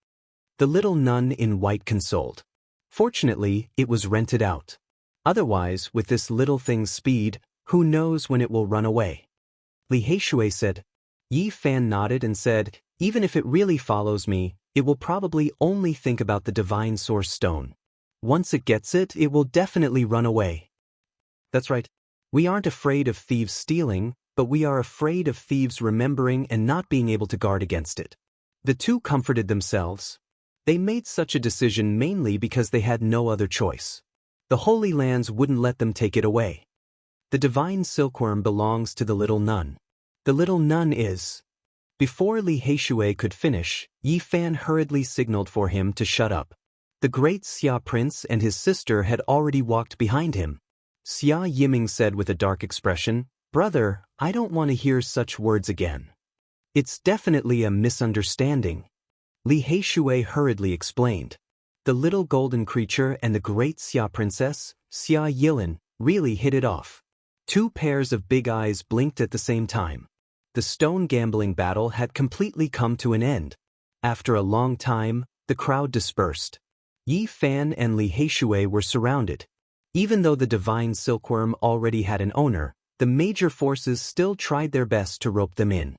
The little nun in white consoled. Fortunately, it was rented out. Otherwise, with this little thing's speed, who knows when it will run away? Li Heishui said. Yi Fan nodded and said, "Even if it really follows me, it will probably only think about the divine source stone. Once it gets it, it will definitely run away." That's right. We aren't afraid of thieves stealing, but we are afraid of thieves remembering and not being able to guard against it. The two comforted themselves. They made such a decision mainly because they had no other choice. The Holy Lands wouldn't let them take it away. The divine silkworm belongs to the little nun. The little nun is... Before Li Heishui could finish, Yi Fan hurriedly signaled for him to shut up. The great Xia prince and his sister had already walked behind him. Xia Yiming said with a dark expression, "Brother, I don't want to hear such words again. It's definitely a misunderstanding." Li Heishui hurriedly explained. The little golden creature and the great Xia princess, Xia Yilin, really hit it off. Two pairs of big eyes blinked at the same time. The stone gambling battle had completely come to an end. After a long time, the crowd dispersed. Yi Fan and Li Heishui were surrounded. Even though the divine silkworm already had an owner, the major forces still tried their best to rope them in.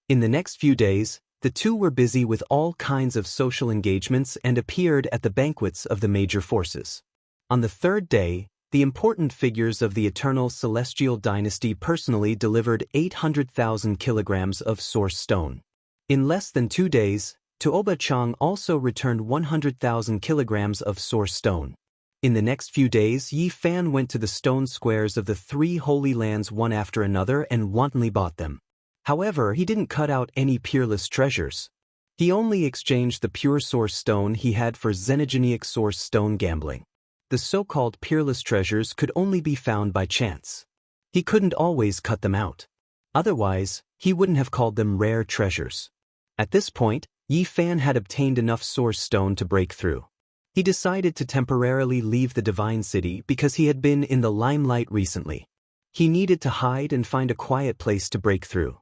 In the next few days, the two were busy with all kinds of social engagements and appeared at the banquets of the major forces. On the third day, the important figures of the eternal celestial dynasty personally delivered 800,000 kilograms of source stone. In less than 2 days, Tuoba Chang also returned 100,000 kilograms of source stone. In the next few days, Yi Fan went to the stone squares of the 3 holy lands one after another and wantonly bought them. However, he didn't cut out any peerless treasures. He only exchanged the pure source stone he had for xenogenic source stone gambling. The so-called peerless treasures could only be found by chance. He couldn't always cut them out. Otherwise, he wouldn't have called them rare treasures. At this point, Yi Fan had obtained enough source stone to break through. He decided to temporarily leave the divine city because he had been in the limelight recently. He needed to hide and find a quiet place to break through.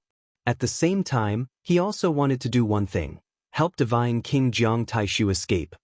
At the same time, he also wanted to do one thing: help divine King Jiang Taishu escape.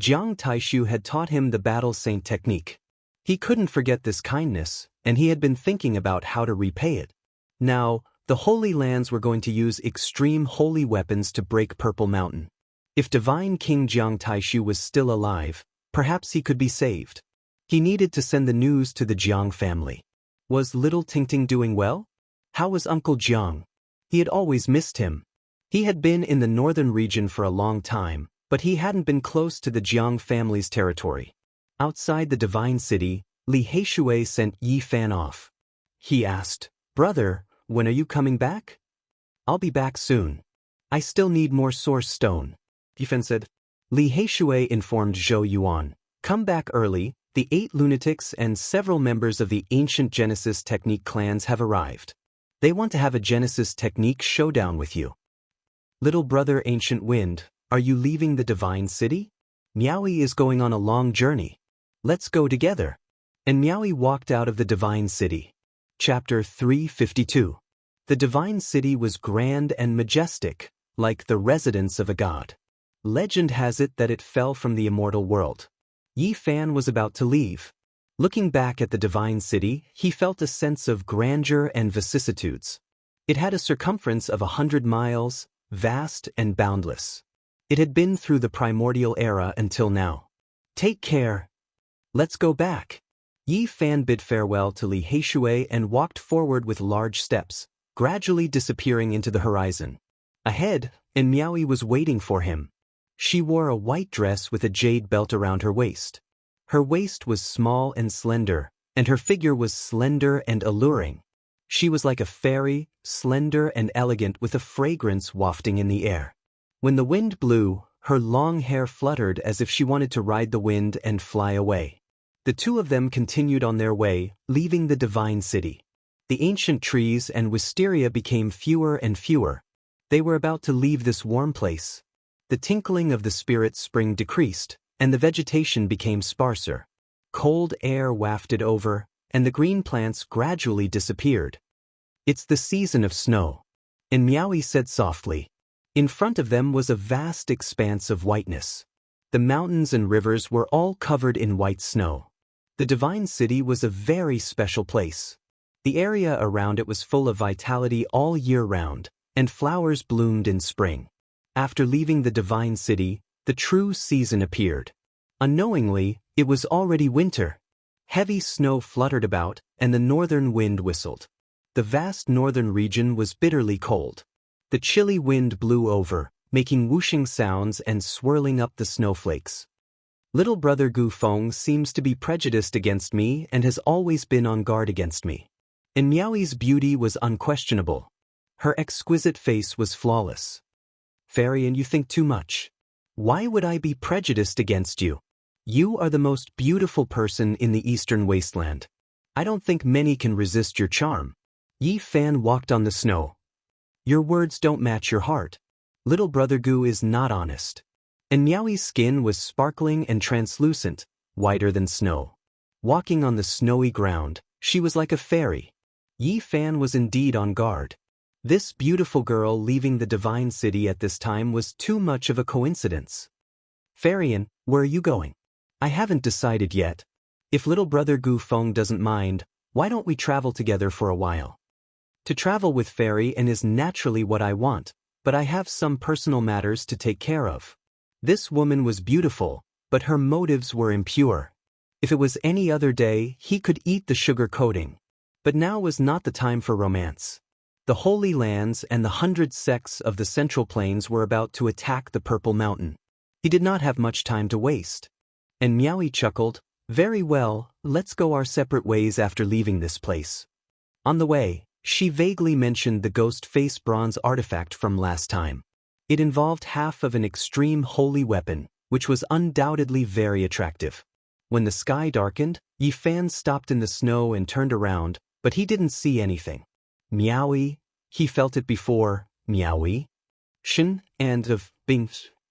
Jiang Taishu had taught him the battle saint technique. He couldn't forget this kindness, and he had been thinking about how to repay it. Now, the Holy Lands were going to use extreme holy weapons to break Purple Mountain. If divine King Jiang Taishu was still alive, perhaps he could be saved. He needed to send the news to the Jiang family. Was little Tingting doing well? How was Uncle Jiang? He had always missed him. He had been in the northern region for a long time, but he hadn't been close to the Jiang family's territory. Outside the divine city, Li Heishui sent Yi Fan off. He asked, "Brother, when are you coming back?" "I'll be back soon. I still need more source stone," Yi Fan said. Li Heishui informed Zhou Yuan, "Come back early, the 8 lunatics and several members of the ancient Genesis technique clans have arrived. They want to have a Genesis technique showdown with you." "Little brother Ancient Wind, are you leaving the divine city? Miaoyi is going on a long journey. Let's go together." And Miaoyi walked out of the divine city. Chapter 352. The divine city was grand and majestic, like the residence of a god. Legend has it that it fell from the immortal world. Yi Fan was about to leave. Looking back at the divine city, he felt a sense of grandeur and vicissitudes. It had a circumference of 100 miles, vast and boundless. It had been through the primordial era until now. "Take care. Let's go back." Yi Fan bid farewell to Li Heishui and walked forward with large steps, gradually disappearing into the horizon. Ahead, and Miaoyi was waiting for him. She wore a white dress with a jade belt around her waist. Her waist was small and slender, and her figure was slender and alluring. She was like a fairy, slender and elegant with a fragrance wafting in the air. When the wind blew, Her long hair fluttered as if she wanted to ride the wind and fly away. The two of them continued on their way, leaving the divine city. The ancient trees and wisteria became fewer and fewer. They were about to leave this warm place. The tinkling of the spirit spring decreased, and the vegetation became sparser. Cold air wafted over, and the green plants gradually disappeared. "It's the season of snow," and Miaoi said softly. In front of them was a vast expanse of whiteness. The mountains and rivers were all covered in white snow. The divine city was a very special place. The area around it was full of vitality all year round, and flowers bloomed in spring. After leaving the divine city, the true season appeared. Unknowingly, it was already winter. Heavy snow fluttered about, and the northern wind whistled. The vast northern region was bitterly cold. The chilly wind blew over, making whooshing sounds and swirling up the snowflakes. Little brother Gu Feng seems to be prejudiced against me and has always been on guard against me. And Miaoi's beauty was unquestionable. Her exquisite face was flawless. "Fairy, and you think too much. Why would I be prejudiced against you? You are the most beautiful person in the eastern wasteland. I don't think many can resist your charm." Yi Fan walked on the snow. "Your words don't match your heart. Little brother Gu is not honest." And Miaoi's skin was sparkling and translucent, whiter than snow. Walking on the snowy ground, she was like a fairy. Yi Fan was indeed on guard. This beautiful girl leaving the divine city at this time was too much of a coincidence. "Fairy, where are you going?" "I haven't decided yet. If little brother Gu Feng doesn't mind, why don't we travel together for a while?" To travel with Fairy is naturally what I want, but I have some personal matters to take care of. This woman was beautiful, but her motives were impure. If it was any other day, he could eat the sugar coating. But now was not the time for romance. The Holy Lands and the 100 sects of the Central Plains were about to attack the Purple Mountain. He did not have much time to waste. And Miaoi chuckled, "Very well, let's go our separate ways after leaving this place." On the way, she vaguely mentioned the ghost face bronze artifact from last time. It involved half of an extreme holy weapon, which was undoubtedly very attractive. When the sky darkened, Yi Fan stopped in the snow and turned around, but he didn't see anything. "Miaoi, he felt it before, Miaoi." "Shin, and of Bing,"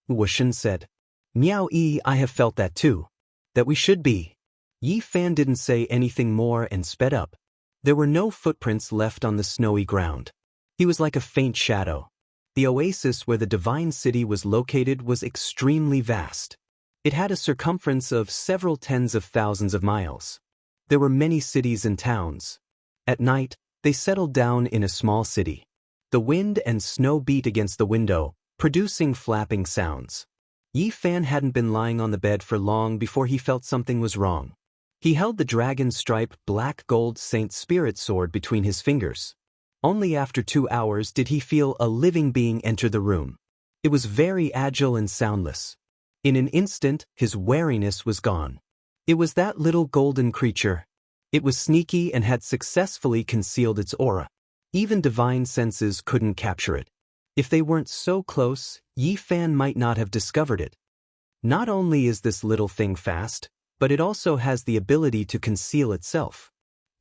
Wushin said. "Miaoi, I have felt that too. That we should be." Yi Fan didn't say anything more and sped up. There were no footprints left on the snowy ground. He was like a faint shadow. The oasis where the divine city was located was extremely vast. It had a circumference of several tens of thousands of miles. There were many cities and towns. At night, they settled down in a small city. The wind and snow beat against the window, producing flapping sounds. Yi Fan hadn't been lying on the bed for long before he felt something was wrong. He held the dragon-striped black-gold Saint Spirit sword between his fingers. Only after 2 hours did he feel a living being enter the room. It was very agile and soundless. In an instant, his wariness was gone. It was that little golden creature. It was sneaky and had successfully concealed its aura. Even divine senses couldn't capture it. If they weren't so close, Yi Fan might not have discovered it. Not only is this little thing fast, but it also has the ability to conceal itself.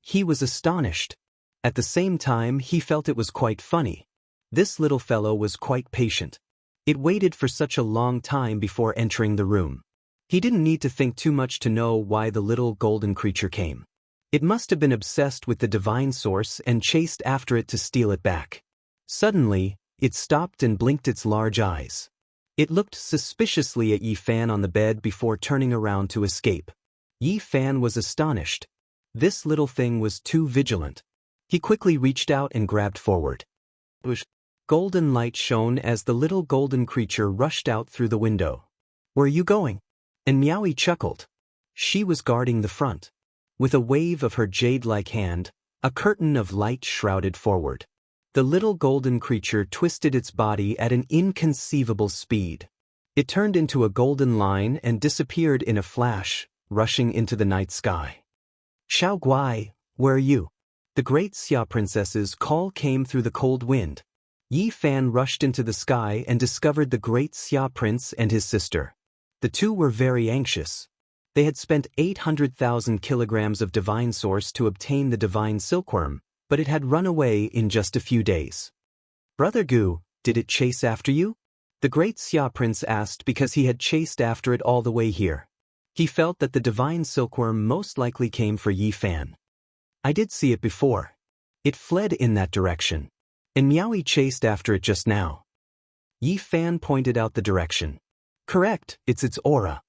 He was astonished. At the same time, he felt it was quite funny. This little fellow was quite patient. It waited for such a long time before entering the room. He didn't need to think too much to know why the little golden creature came. It must have been obsessed with the divine source and chased after it to steal it back. Suddenly, it stopped and blinked its large eyes. It looked suspiciously at Yi Fan on the bed before turning around to escape. Yi Fan was astonished. This little thing was too vigilant. He quickly reached out and grabbed forward. Golden light shone as the little golden creature rushed out through the window. "Where are you going?" And Miaoi chuckled. She was guarding the front. With a wave of her jade-like hand, a curtain of light shrouded forward. The little golden creature twisted its body at an inconceivable speed. It turned into a golden line and disappeared in a flash, rushing into the night sky. "Xiao Guai, where are you?" The great Xia princess's call came through the cold wind. Yi Fan rushed into the sky and discovered the great Xia prince and his sister. The two were very anxious. They had spent 800,000 kilograms of divine source to obtain the divine silkworm, but it had run away in just a few days. "Brother Gu, did it chase after you?" the great Xia prince asked, because he had chased after it all the way here. He felt that the divine silkworm most likely came for Yi Fan. "I did see it before. It fled in that direction. And Miaoyi chased after it just now." Yi Fan pointed out the direction. "Correct, it's its aura."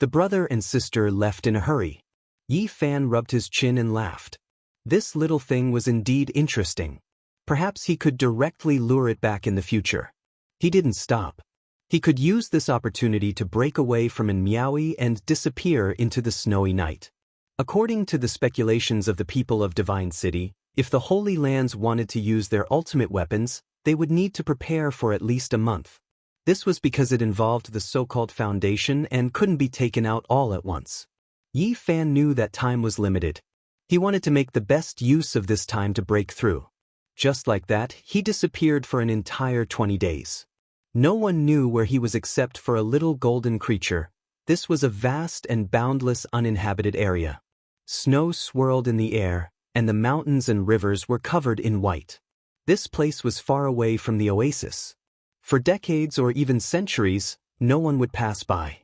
The brother and sister left in a hurry. Yi Fan rubbed his chin and laughed. This little thing was indeed interesting. Perhaps he could directly lure it back in the future. He didn't stop. He could use this opportunity to break away from Miaoyi and disappear into the snowy night. According to the speculations of the people of Divine City, if the Holy Lands wanted to use their ultimate weapons, they would need to prepare for at least a month. This was because it involved the so-called foundation and couldn't be taken out all at once. Yi Fan knew that time was limited. He wanted to make the best use of this time to break through. Just like that, he disappeared for an entire 20 days. No one knew where he was except for a little golden creature. This was a vast and boundless uninhabited area. Snow swirled in the air, and the mountains and rivers were covered in white. This place was far away from the oasis. For decades or even centuries, no one would pass by.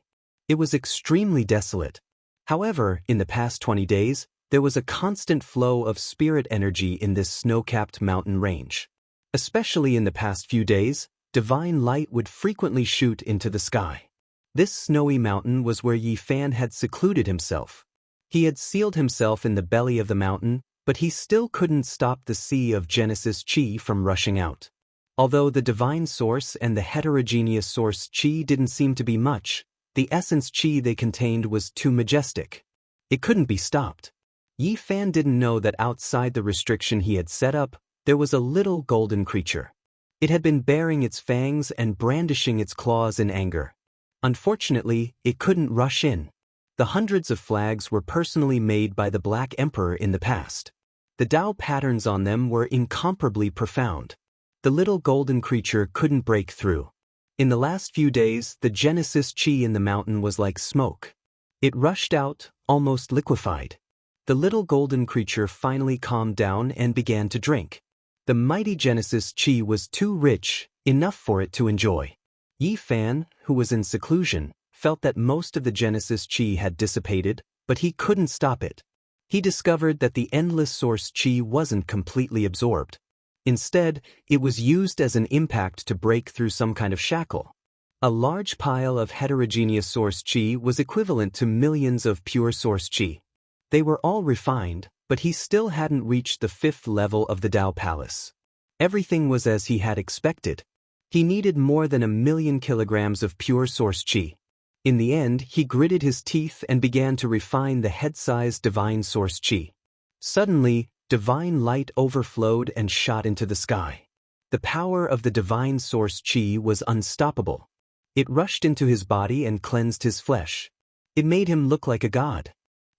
It was extremely desolate. However, in the past 20 days, there was a constant flow of spirit energy in this snow-capped mountain range. Especially in the past few days, divine light would frequently shoot into the sky. This snowy mountain was where Yi Fan had secluded himself. He had sealed himself in the belly of the mountain, but he still couldn't stop the sea of Genesis Qi from rushing out. Although the divine source and the heterogeneous source Qi didn't seem to be much, the essence Qi they contained was too majestic. It couldn't be stopped. Yi Fan didn't know that outside the restriction he had set up, there was a little golden creature. It had been baring its fangs and brandishing its claws in anger. Unfortunately, it couldn't rush in. The hundreds of flags were personally made by the Black Emperor in the past. The Dao patterns on them were incomparably profound. The little golden creature couldn't break through. In the last few days, the Genesis Qi in the mountain was like smoke. It rushed out, almost liquefied. The little golden creature finally calmed down and began to drink. The mighty Genesis Qi was too rich, enough for it to enjoy. Yi Fan, who was in seclusion, felt that most of the Genesis Qi had dissipated, but he couldn't stop it. He discovered that the endless source Qi wasn't completely absorbed. Instead, it was used as an impact to break through some kind of shackle. A large pile of heterogeneous source Qi was equivalent to millions of pure source Qi. They were all refined, but he still hadn't reached the 5th level of the Dao Palace. Everything was as he had expected. He needed more than 1,000,000 kilograms of pure source Qi. In the end, he gritted his teeth and began to refine the head-sized divine source Qi. Suddenly, divine light overflowed and shot into the sky. The power of the divine source Qi was unstoppable. It rushed into his body and cleansed his flesh. It made him look like a god.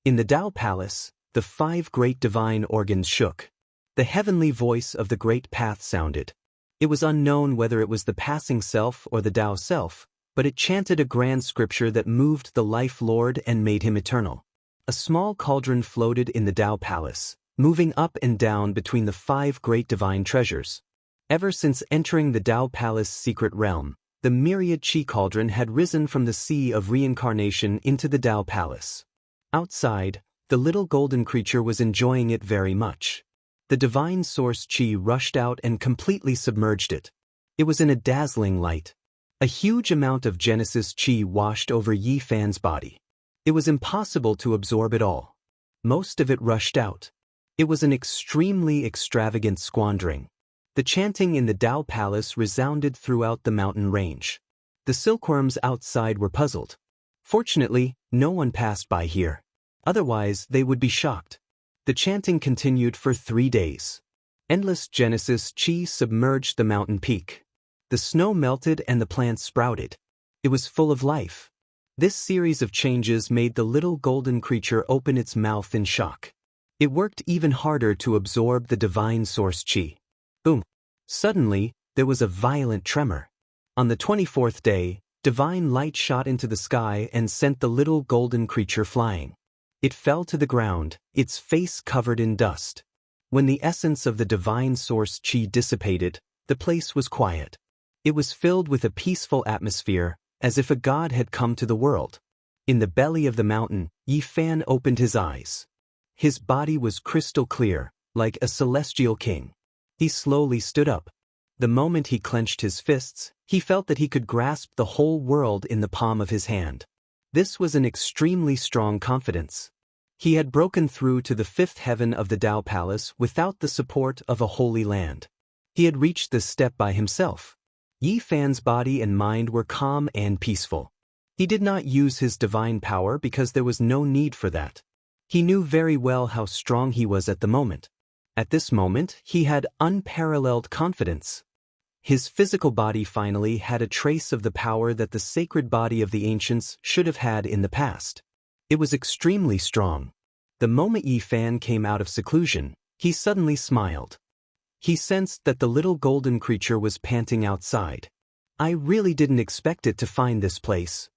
In the Dao Palace, the 5 great divine organs shook. The heavenly voice of the great path sounded. It was unknown whether it was the passing self or the Dao self, but it chanted a grand scripture that moved the Life Lord and made him eternal. A small cauldron floated in the Dao Palace, moving up and down between the 5 great divine treasures. Ever since entering the Dao Palace secret realm, the myriad Qi cauldron had risen from the sea of reincarnation into the Dao Palace. Outside, the little golden creature was enjoying it very much. The divine source Qi rushed out and completely submerged it. It was in a dazzling light. A huge amount of Genesis Qi washed over Yi Fan's body. It was impossible to absorb it all. Most of it rushed out. It was an extremely extravagant squandering. The chanting in the Dao Palace resounded throughout the mountain range. The silkworms outside were puzzled. Fortunately, no one passed by here. Otherwise, they would be shocked. The chanting continued for 3 days. Endless Genesis Qi submerged the mountain peak. The snow melted and the plants sprouted. It was full of life. This series of changes made the little golden creature open its mouth in shock. It worked even harder to absorb the divine source Qi. Boom! Suddenly, there was a violent tremor. On the 24th day, divine light shot into the sky and sent the little golden creature flying. It fell to the ground, its face covered in dust. When the essence of the divine source qi dissipated, the place was quiet. It was filled with a peaceful atmosphere, as if a god had come to the world. In the belly of the mountain, Yi Fan opened his eyes. His body was crystal clear, like a celestial king. He slowly stood up. The moment he clenched his fists, he felt that he could grasp the whole world in the palm of his hand. This was an extremely strong confidence. He had broken through to the fifth heaven of the Dao Palace without the support of a holy land. He had reached this step by himself. Yi Fan's body and mind were calm and peaceful. He did not use his divine power because there was no need for that. He knew very well how strong he was at the moment. At this moment, he had unparalleled confidence. His physical body finally had a trace of the power that the sacred body of the ancients should have had in the past. It was extremely strong. The moment Yi Fan came out of seclusion, he suddenly smiled. He sensed that the little golden creature was panting outside. I really didn't expect it to find this place.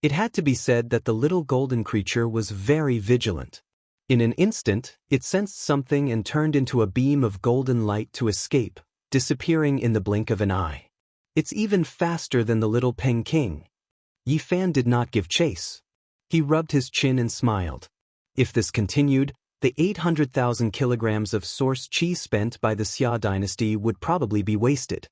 It had to be said that the little golden creature was very vigilant. In an instant, it sensed something and turned into a beam of golden light to escape, disappearing in the blink of an eye. It's even faster than the little Peng King. Yi Fan did not give chase. He rubbed his chin and smiled. If this continued, the 800,000 kilograms of source qi spent by the Xia dynasty would probably be wasted.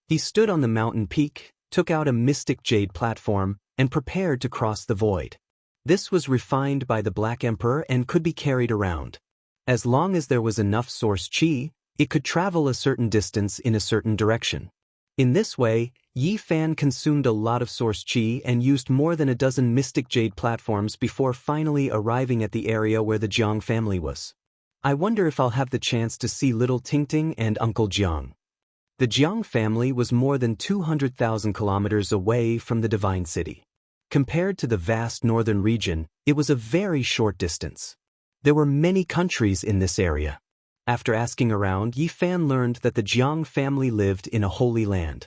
He stood on the mountain peak, took out a mystic jade platform, and prepared to cross the void. This was refined by the Black Emperor and could be carried around. As long as there was enough source qi, it could travel a certain distance in a certain direction. In this way, Yi Fan consumed a lot of source qi and used more than a dozen mystic jade platforms before finally arriving at the area where the Jiang family was. I wonder if I'll have the chance to see little Tingting and Uncle Jiang. The Jiang family was more than 200,000 kilometers away from the divine city. Compared to the vast northern region, it was a very short distance. There were many countries in this area. After asking around, Yi Fan learned that the Jiang family lived in a holy land.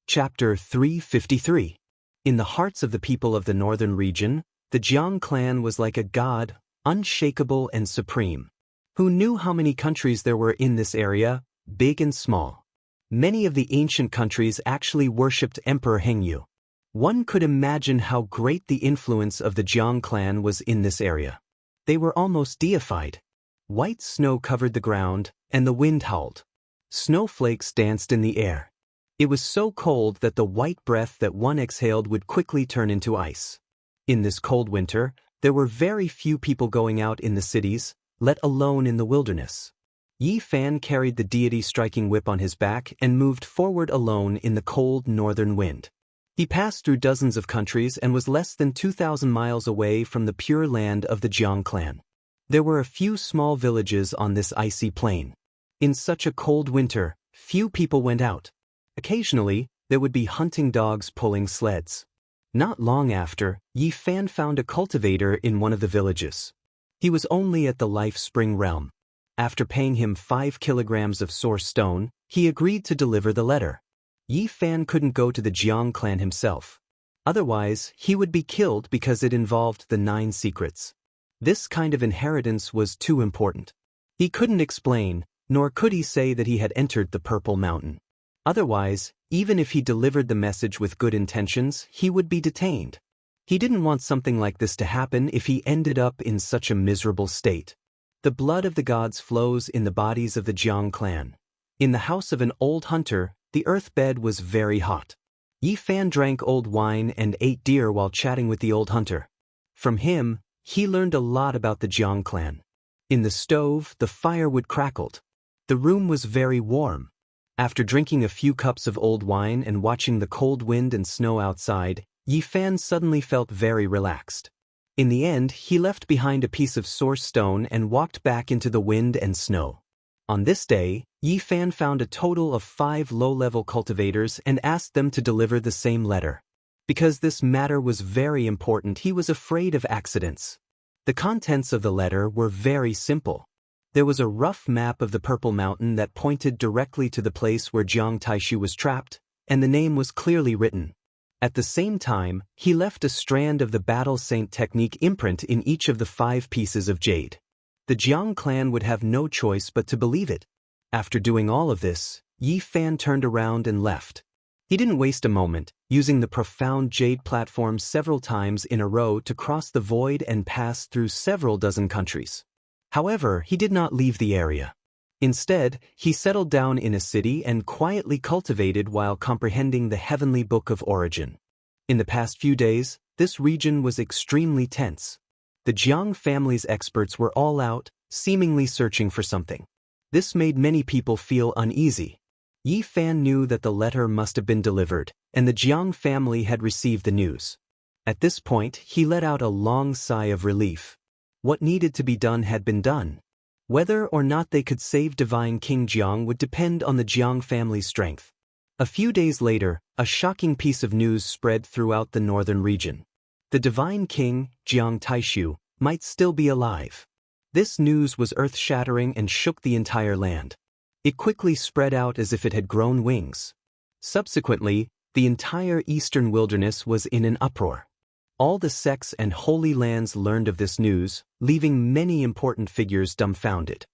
Chapter 353. In the hearts of the people of the northern region, the Jiang clan was like a god, unshakable and supreme. Who knew how many countries there were in this area, big and small? Many of the ancient countries actually worshipped Emperor Hengyu. One could imagine how great the influence of the Jiang clan was in this area. They were almost deified. White snow covered the ground, and the wind howled. Snowflakes danced in the air. It was so cold that the white breath that one exhaled would quickly turn into ice. In this cold winter, there were very few people going out in the cities, let alone in the wilderness. Yi Fan carried the deity striking whip on his back and moved forward alone in the cold northern wind. He passed through dozens of countries and was less than 2,000 miles away from the pure land of the Jiang clan. There were a few small villages on this icy plain. In such a cold winter, few people went out. Occasionally, there would be hunting dogs pulling sleds. Not long after, Yi Fan found a cultivator in one of the villages. He was only at the life spring realm. After paying him 5 kilograms of source stone, he agreed to deliver the letter. Yi Fan couldn't go to the Jiang clan himself. Otherwise, he would be killed because it involved the 9 secrets. This kind of inheritance was too important. He couldn't explain, nor could he say that he had entered the Purple Mountain. Otherwise, even if he delivered the message with good intentions, he would be detained. He didn't want something like this to happen if he ended up in such a miserable state. The blood of the gods flows in the bodies of the Jiang clan. In the house of an old hunter, the earth bed was very hot. Yi Fan drank old wine and ate deer while chatting with the old hunter. From him, he learned a lot about the Jiang clan. In the stove, the firewood crackled. The room was very warm. After drinking a few cups of old wine and watching the cold wind and snow outside, Yi Fan suddenly felt very relaxed. In the end, he left behind a piece of source stone and walked back into the wind and snow. On this day, Yi Fan found a total of 5 low-level cultivators and asked them to deliver the same letter. Because this matter was very important, he was afraid of accidents. The contents of the letter were very simple. There was a rough map of the Purple Mountain that pointed directly to the place where Jiang Taishu was trapped, and the name was clearly written. At the same time, he left a strand of the Battle Saint technique imprint in each of the 5 pieces of jade. The Jiang clan would have no choice but to believe it. After doing all of this, Yi Fan turned around and left. He didn't waste a moment, using the profound jade platform several times in a row to cross the void and pass through several dozen countries. However, he did not leave the area. Instead, he settled down in a city and quietly cultivated while comprehending the heavenly book of origin. In the past few days, this region was extremely tense. The Jiang family's experts were all out, seemingly searching for something. This made many people feel uneasy. Yi Fan knew that the letter must have been delivered, and the Jiang family had received the news. At this point, he let out a long sigh of relief. What needed to be done had been done. Whether or not they could save Divine King Jiang would depend on the Jiang family's strength. A few days later, a shocking piece of news spread throughout the northern region. The Divine King, Jiang Taishu, might still be alive. This news was earth-shattering and shook the entire land. It quickly spread out as if it had grown wings. Subsequently, the entire eastern wilderness was in an uproar. All the sects and holy lands learned of this news, leaving many important figures dumbfounded.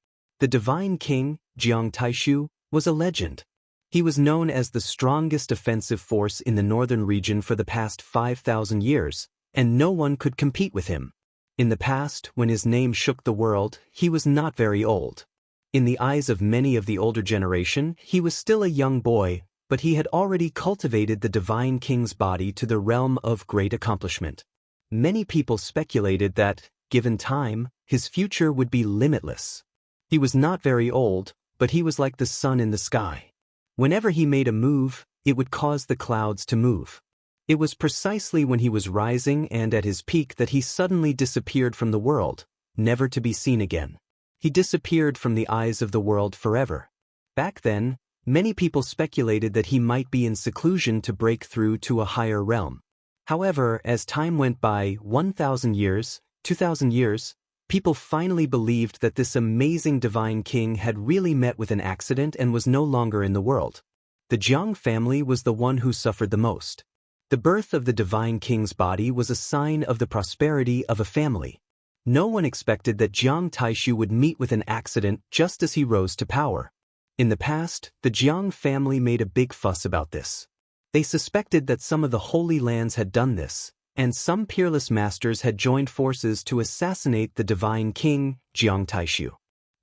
The Divine King, Jiang Taishu, was a legend. He was known as the strongest offensive force in the northern region for the past 5,000 years, and no one could compete with him. In the past, when his name shook the world, he was not very old. In the eyes of many of the older generation, he was still a young boy, but he had already cultivated the Divine King's body to the realm of great accomplishment. Many people speculated that, given time, his future would be limitless. He was not very old, but he was like the sun in the sky. Whenever he made a move, it would cause the clouds to move. It was precisely when he was rising and at his peak that he suddenly disappeared from the world, never to be seen again. He disappeared from the eyes of the world forever. Back then, many people speculated that he might be in seclusion to break through to a higher realm. However, as time went by, 1,000 years, 2,000 years, people finally believed that this amazing divine king had really met with an accident and was no longer in the world. The Jiang family was the one who suffered the most. The birth of the divine king's body was a sign of the prosperity of a family. No one expected that Jiang Taishu would meet with an accident just as he rose to power. In the past, the Jiang family made a big fuss about this. They suspected that some of the Holy Lands had done this, and some peerless masters had joined forces to assassinate the divine king, Jiang Taishu.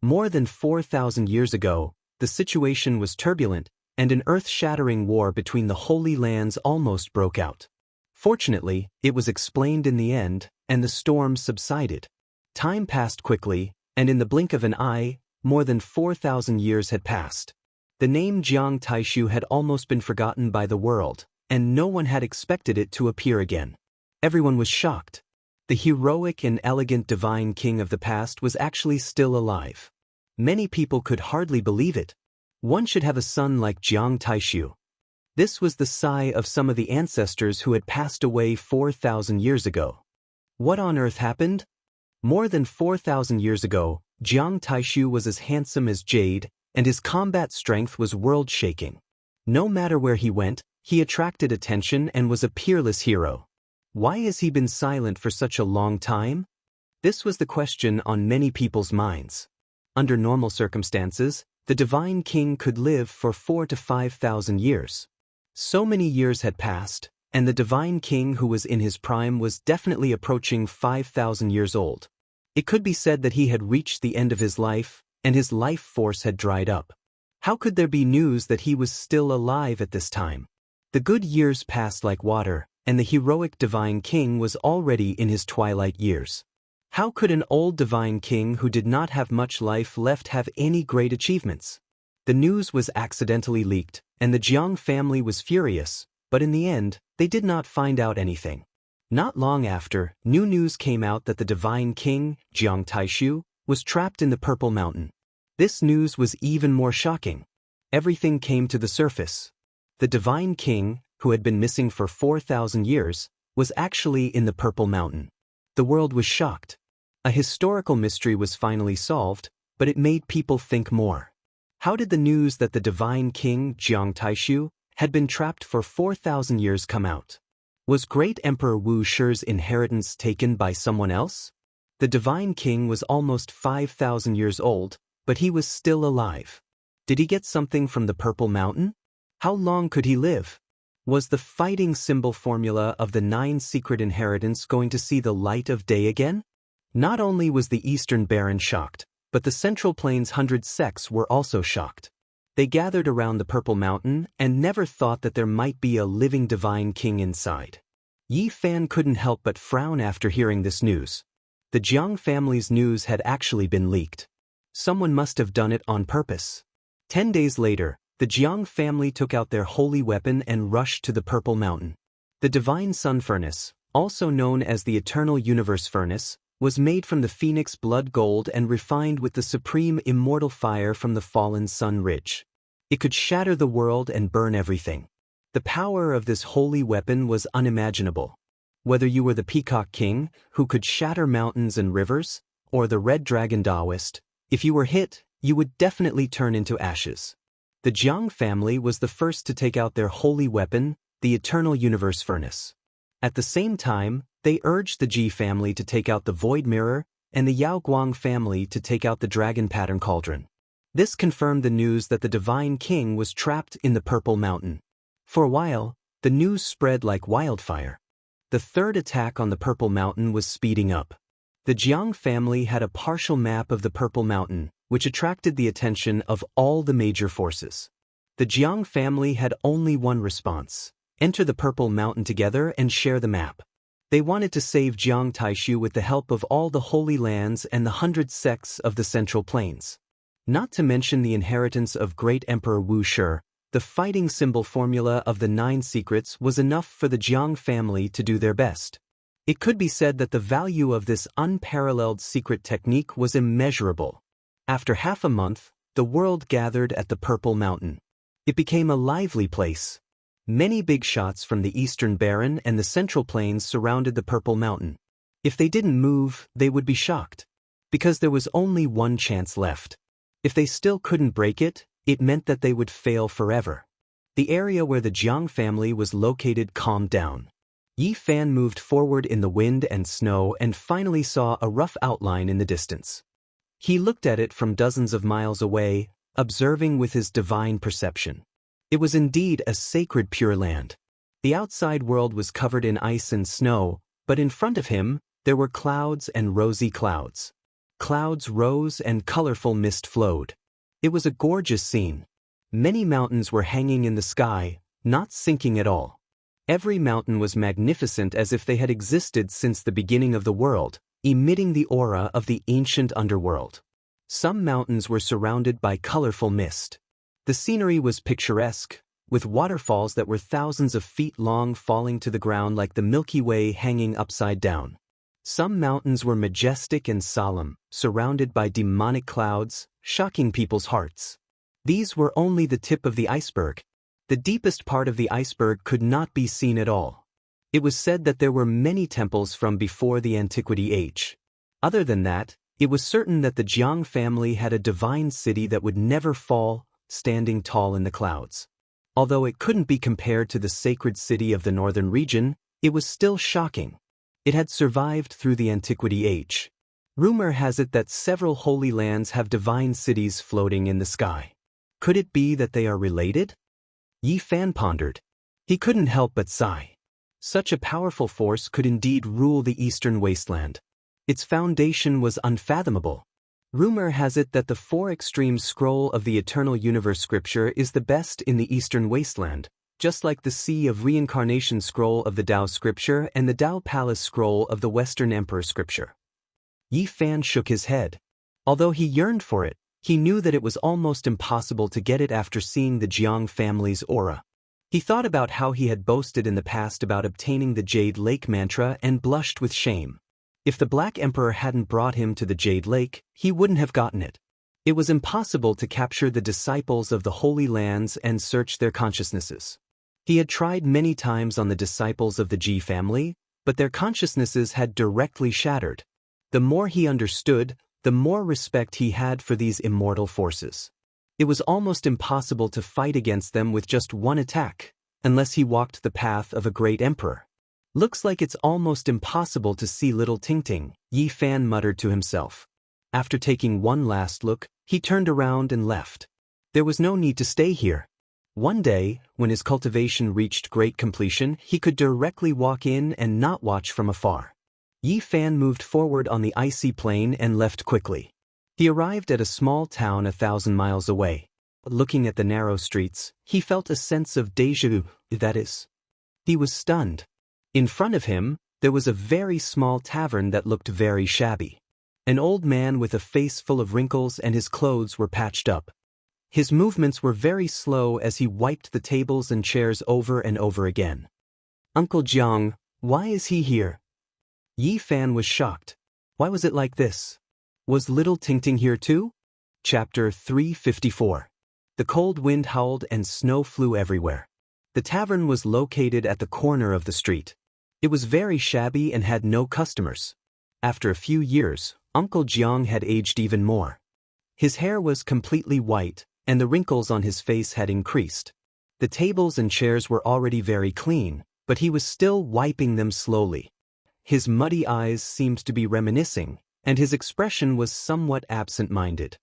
More than 4,000 years ago, the situation was turbulent, and an earth-shattering war between the Holy Lands almost broke out. Fortunately, it was explained in the end, and the storm subsided. Time passed quickly, and in the blink of an eye, more than 4,000 years had passed. The name Jiang Taishu had almost been forgotten by the world, and no one had expected it to appear again. Everyone was shocked. The heroic and elegant divine king of the past was actually still alive. Many people could hardly believe it. One should have a son like Jiang Taishu. This was the sigh of some of the ancestors who had passed away 4,000 years ago. What on earth happened? More than 4,000 years ago, Jiang Taishu was as handsome as jade, and his combat strength was world-shaking. No matter where he went, he attracted attention and was a peerless hero. Why has he been silent for such a long time? This was the question on many people's minds. Under normal circumstances, the divine king could live for 4,000 to 5,000 years. So many years had passed, and the divine king who was in his prime was definitely approaching 5,000 years old. It could be said that he had reached the end of his life, and his life force had dried up. How could there be news that he was still alive at this time? The good years passed like water, and the heroic divine king was already in his twilight years. How could an old divine king who did not have much life left have any great achievements? The news was accidentally leaked, and the Jiang family was furious, but in the end, they did not find out anything. Not long after, new news came out that the divine king, Jiang Taishu, was trapped in the Purple Mountain. This news was even more shocking. Everything came to the surface. The divine king, who had been missing for 4,000 years, was actually in the Purple Mountain. The world was shocked. A historical mystery was finally solved, but it made people think more. How did the news that the divine king, Jiang Taishu, had been trapped for 4,000 years come out? Was great Emperor Wu Shi's inheritance taken by someone else? The divine king was almost 5,000 years old, but he was still alive. Did he get something from the Purple Mountain? How long could he live? Was the fighting symbol formula of the 9 secret inheritance going to see the light of day again? Not only was the Eastern Baron shocked, but the Central Plains 100 sects were also shocked. They gathered around the Purple Mountain and never thought that there might be a living divine king inside. Yi Fan couldn't help but frown after hearing this news. The Jiang family's news had actually been leaked. Someone must have done it on purpose. 10 days later, the Jiang family took out their holy weapon and rushed to the Purple Mountain. The Divine Sun Furnace, also known as the Eternal Universe Furnace, was made from the phoenix blood gold and refined with the supreme immortal fire from the fallen sun ridge. It could shatter the world and burn everything. The power of this holy weapon was unimaginable. Whether you were the Peacock King, who could shatter mountains and rivers, or the Red Dragon Daoist, if you were hit, you would definitely turn into ashes. The Jiang family was the first to take out their holy weapon, the Eternal Universe Furnace. At the same time, they urged the Ji family to take out the Void Mirror and the Yao Guang family to take out the Dragon Pattern Cauldron. This confirmed the news that the Divine King was trapped in the Purple Mountain. For a while, the news spread like wildfire. The third attack on the Purple Mountain was speeding up. The Jiang family had a partial map of the Purple Mountain, which attracted the attention of all the major forces. The Jiang family had only one response: enter the Purple Mountain together and share the map. They wanted to save Jiang Taishu with the help of all the Holy Lands and the 100 sects of the Central Plains. Not to mention the inheritance of great Emperor Wu Shi, the fighting symbol formula of the 9 secrets was enough for the Jiang family to do their best. It could be said that the value of this unparalleled secret technique was immeasurable. After half a month, the world gathered at the Purple Mountain. It became a lively place. Many big shots from the Eastern Baron and the Central Plains surrounded the Purple Mountain. If they didn't move, they would be shocked. Because there was only one chance left. If they still couldn't break it, it meant that they would fail forever. The area where the Jiang family was located calmed down. Yi Fan moved forward in the wind and snow and finally saw a rough outline in the distance. He looked at it from dozens of miles away, observing with his divine perception. It was indeed a sacred Pure Land. The outside world was covered in ice and snow, but in front of him, there were clouds and rosy clouds. Clouds rose and colorful mist flowed. It was a gorgeous scene. Many mountains were hanging in the sky, not sinking at all. Every mountain was magnificent as if they had existed since the beginning of the world, emitting the aura of the ancient underworld. Some mountains were surrounded by colorful mist. The scenery was picturesque, with waterfalls that were thousands of feet long falling to the ground like the Milky Way hanging upside down. Some mountains were majestic and solemn, surrounded by demonic clouds, shocking people's hearts. These were only the tip of the iceberg. The deepest part of the iceberg could not be seen at all. It was said that there were many temples from before the Antiquity Age. Other than that, it was certain that the Jiang family had a divine city that would never fall, standing tall in the clouds. Although it couldn't be compared to the sacred city of the northern region, it was still shocking. It had survived through the Antiquity Age. Rumor has it that several holy lands have divine cities floating in the sky. Could it be that they are related? Yi Fan pondered. He couldn't help but sigh. Such a powerful force could indeed rule the eastern wasteland. Its foundation was unfathomable. Rumor has it that the 4 Extremes Scroll of the Eternal Universe Scripture is the best in the eastern wasteland, just like the Sea of Reincarnation Scroll of the Dao Scripture and the Dao Palace Scroll of the Western Emperor Scripture. Yi Fan shook his head. Although he yearned for it, he knew that it was almost impossible to get it after seeing the Jiang family's aura. He thought about how he had boasted in the past about obtaining the Jade Lake mantra and blushed with shame. If the Black Emperor hadn't brought him to the Jade Lake, he wouldn't have gotten it. It was impossible to capture the disciples of the Holy Lands and search their consciousnesses. He had tried many times on the disciples of the Ji family, but their consciousnesses had directly shattered. The more he understood, the more respect he had for these immortal forces. It was almost impossible to fight against them with just one attack, unless he walked the path of a great emperor. Looks like it's almost impossible to see little Tingting, Yi Fan muttered to himself. After taking one last look, he turned around and left. There was no need to stay here. One day, when his cultivation reached great completion, he could directly walk in and not watch from afar. Yi Fan moved forward on the icy plain and left quickly. He arrived at a small town 1,000 miles away. Looking at the narrow streets, he felt a sense of déjà vu, that is. He was stunned. In front of him, there was a very small tavern that looked very shabby. An old man with a face full of wrinkles and his clothes were patched up. His movements were very slow as he wiped the tables and chairs over and over again. Uncle Jiang, why is he here? Yi Fan was shocked. Why was it like this? Was little Tingting here too? Chapter 354. The cold wind howled and snow flew everywhere. The tavern was located at the corner of the street. It was very shabby and had no customers. After a few years, Uncle Jiang had aged even more. His hair was completely white, and the wrinkles on his face had increased. The tables and chairs were already very clean, but he was still wiping them slowly. His muddy eyes seemed to be reminiscing, and his expression was somewhat absent-minded.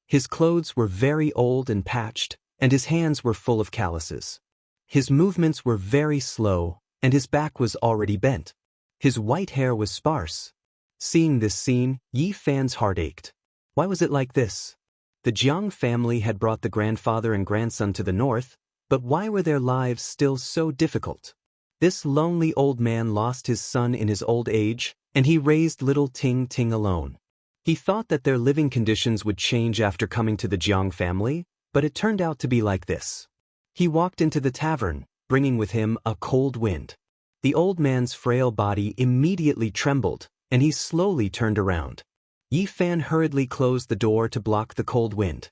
His clothes were very old and patched, and his hands were full of calluses. His movements were very slow, and his back was already bent. His white hair was sparse. Seeing this scene, Yi Fan's heart ached. Why was it like this? The Jiang family had brought the grandfather and grandson to the north, but why were their lives still so difficult? This lonely old man lost his son in his old age, and he raised little Tingting alone. He thought that their living conditions would change after coming to the Jiang family, but it turned out to be like this. He walked into the tavern, bringing with him a cold wind. The old man's frail body immediately trembled, and he slowly turned around. Yi Fan hurriedly closed the door to block the cold wind.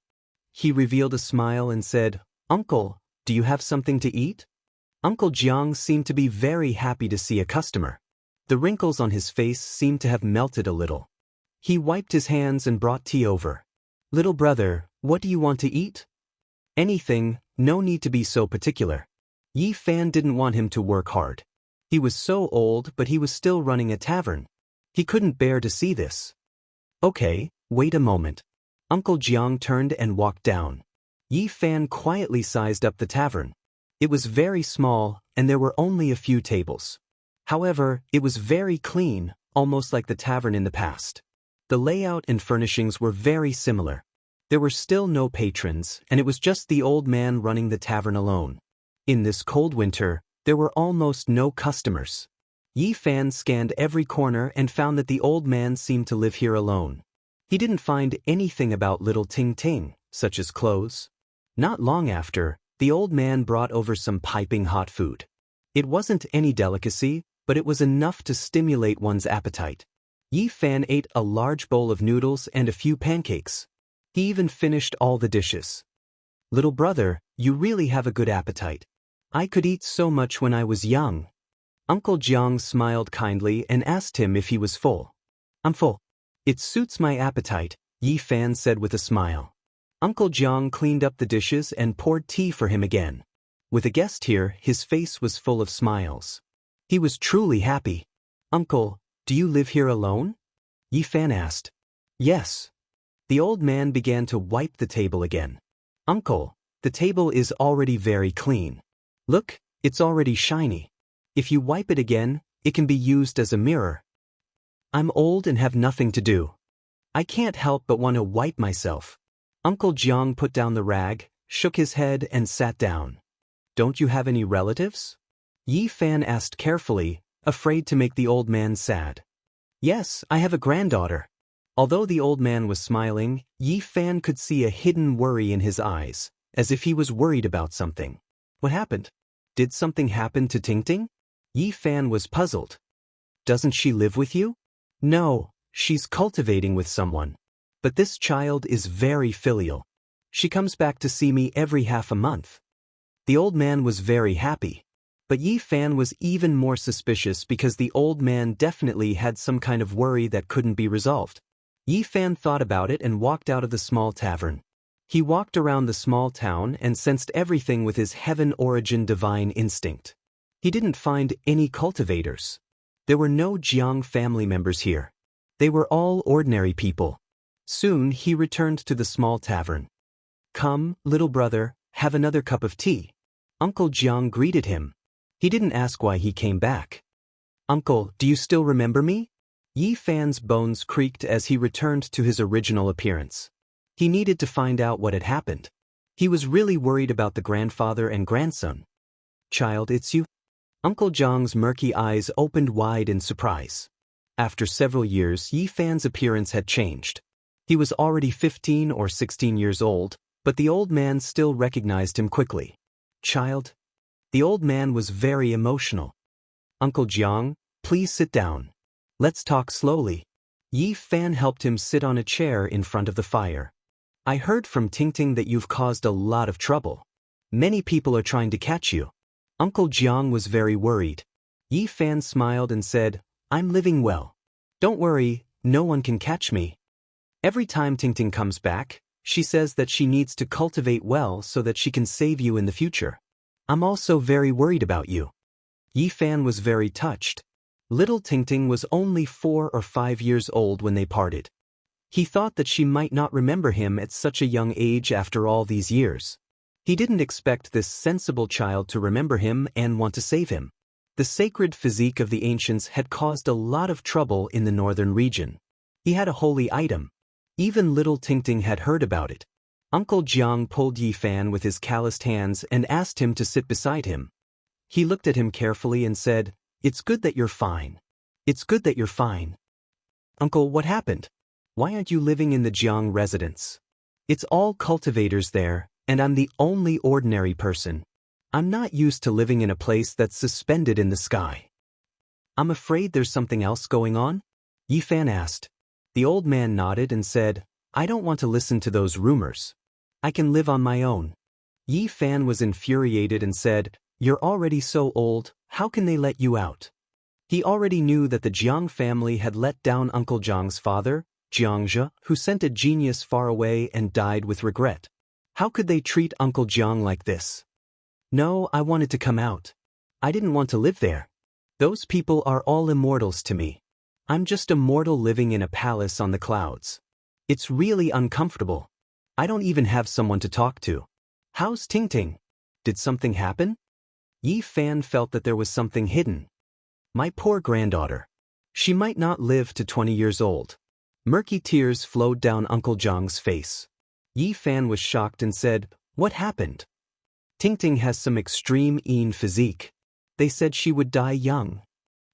He revealed a smile and said, "Uncle, do you have something to eat?" Uncle Jiang seemed to be very happy to see a customer. The wrinkles on his face seemed to have melted a little. He wiped his hands and brought tea over. "Little brother, what do you want to eat?" "Anything, no need to be so particular." Yi Fan didn't want him to work hard. He was so old, but he was still running a tavern. He couldn't bear to see this. "Okay, wait a moment." Uncle Jiang turned and walked down. Yi Fan quietly sized up the tavern. It was very small, and there were only a few tables. However, it was very clean, almost like the tavern in the past. The layout and furnishings were very similar. There were still no patrons, and it was just the old man running the tavern alone. In this cold winter, there were almost no customers. Yi Fan scanned every corner and found that the old man seemed to live here alone. He didn't find anything about little Tingting, such as clothes. Not long after, the old man brought over some piping hot food. It wasn't any delicacy, but it was enough to stimulate one's appetite. Yi Fan ate a large bowl of noodles and a few pancakes. He even finished all the dishes. "Little brother, you really have a good appetite. I could eat so much when I was young." Uncle Jiang smiled kindly and asked him if he was full. "I'm full. It suits my appetite," Yi Fan said with a smile. Uncle Jiang cleaned up the dishes and poured tea for him again. With a guest here, his face was full of smiles. He was truly happy. "Uncle, do you live here alone?" Yi Fan asked. "Yes." The old man began to wipe the table again. "Uncle, the table is already very clean. Look, it's already shiny. If you wipe it again, it can be used as a mirror." "I'm old and have nothing to do. I can't help but want to wipe myself." Uncle Jiang put down the rag, shook his head and sat down. "Don't you have any relatives?" Yi Fan asked carefully, afraid to make the old man sad. "Yes, I have a granddaughter." Although the old man was smiling, Yi Fan could see a hidden worry in his eyes, as if he was worried about something. "What happened? Did something happen to Tingting?" Yi Fan was puzzled. "Doesn't she live with you?" "No, she's cultivating with someone. But this child is very filial. She comes back to see me every half a month." The old man was very happy. But Yi Fan was even more suspicious because the old man definitely had some kind of worry that couldn't be resolved. Yi Fan thought about it and walked out of the small tavern. He walked around the small town and sensed everything with his heaven-origin divine instinct. He didn't find any cultivators. There were no Jiang family members here. They were all ordinary people. Soon he returned to the small tavern. "Come, little brother, have another cup of tea." Uncle Jiang greeted him. He didn't ask why he came back. "Uncle, do you still remember me?" Yi Fan's bones creaked as he returned to his original appearance. He needed to find out what had happened. He was really worried about the grandfather and grandson. "Child, it's you?" Uncle Jiang's murky eyes opened wide in surprise. After several years, Yi Fan's appearance had changed. He was already 15 or 16 years old, but the old man still recognized him quickly. "Child?" The old man was very emotional. "Uncle Jiang, please sit down. Let's talk slowly." Yi Fan helped him sit on a chair in front of the fire. "I heard from Tingting that you've caused a lot of trouble. Many people are trying to catch you." Uncle Jiang was very worried. Yi Fan smiled and said, "I'm living well. Don't worry, no one can catch me. Every time Tingting comes back, she says that she needs to cultivate well so that she can save you in the future. I'm also very worried about you." Yi Fan was very touched. Little Tingting was only 4 or 5 years old when they parted. He thought that she might not remember him at such a young age after all these years. He didn't expect this sensible child to remember him and want to save him. The sacred physique of the ancients had caused a lot of trouble in the northern region. He had a holy item. Even little Tingting had heard about it. Uncle Jiang pulled Yi Fan with his calloused hands and asked him to sit beside him. He looked at him carefully and said, "It's good that you're fine. It's good that you're fine." "Uncle, what happened? Why aren't you living in the Jiang residence? It's all cultivators there, and I'm the only ordinary person. I'm not used to living in a place that's suspended in the sky." "I'm afraid there's something else going on?" Yi Fan asked. The old man nodded and said, "I don't want to listen to those rumors. I can live on my own." Yi Fan was infuriated and said, "You're already so old, how can they let you out?" He already knew that the Jiang family had let down Uncle Jiang's father, Xianxia, who sent a genius far away and died with regret. How could they treat Uncle Jiang like this? "No, I wanted to come out. I didn't want to live there. Those people are all immortals to me. I'm just a mortal living in a palace on the clouds. It's really uncomfortable. I don't even have someone to talk to. How's Tingting? Did something happen?" Yi Fan felt that there was something hidden. "My poor granddaughter. She might not live to 20 years old." Murky tears flowed down Uncle Jiang's face. Yi Fan was shocked and said, "What happened?" "Tingting has some extreme physique. They said she would die young."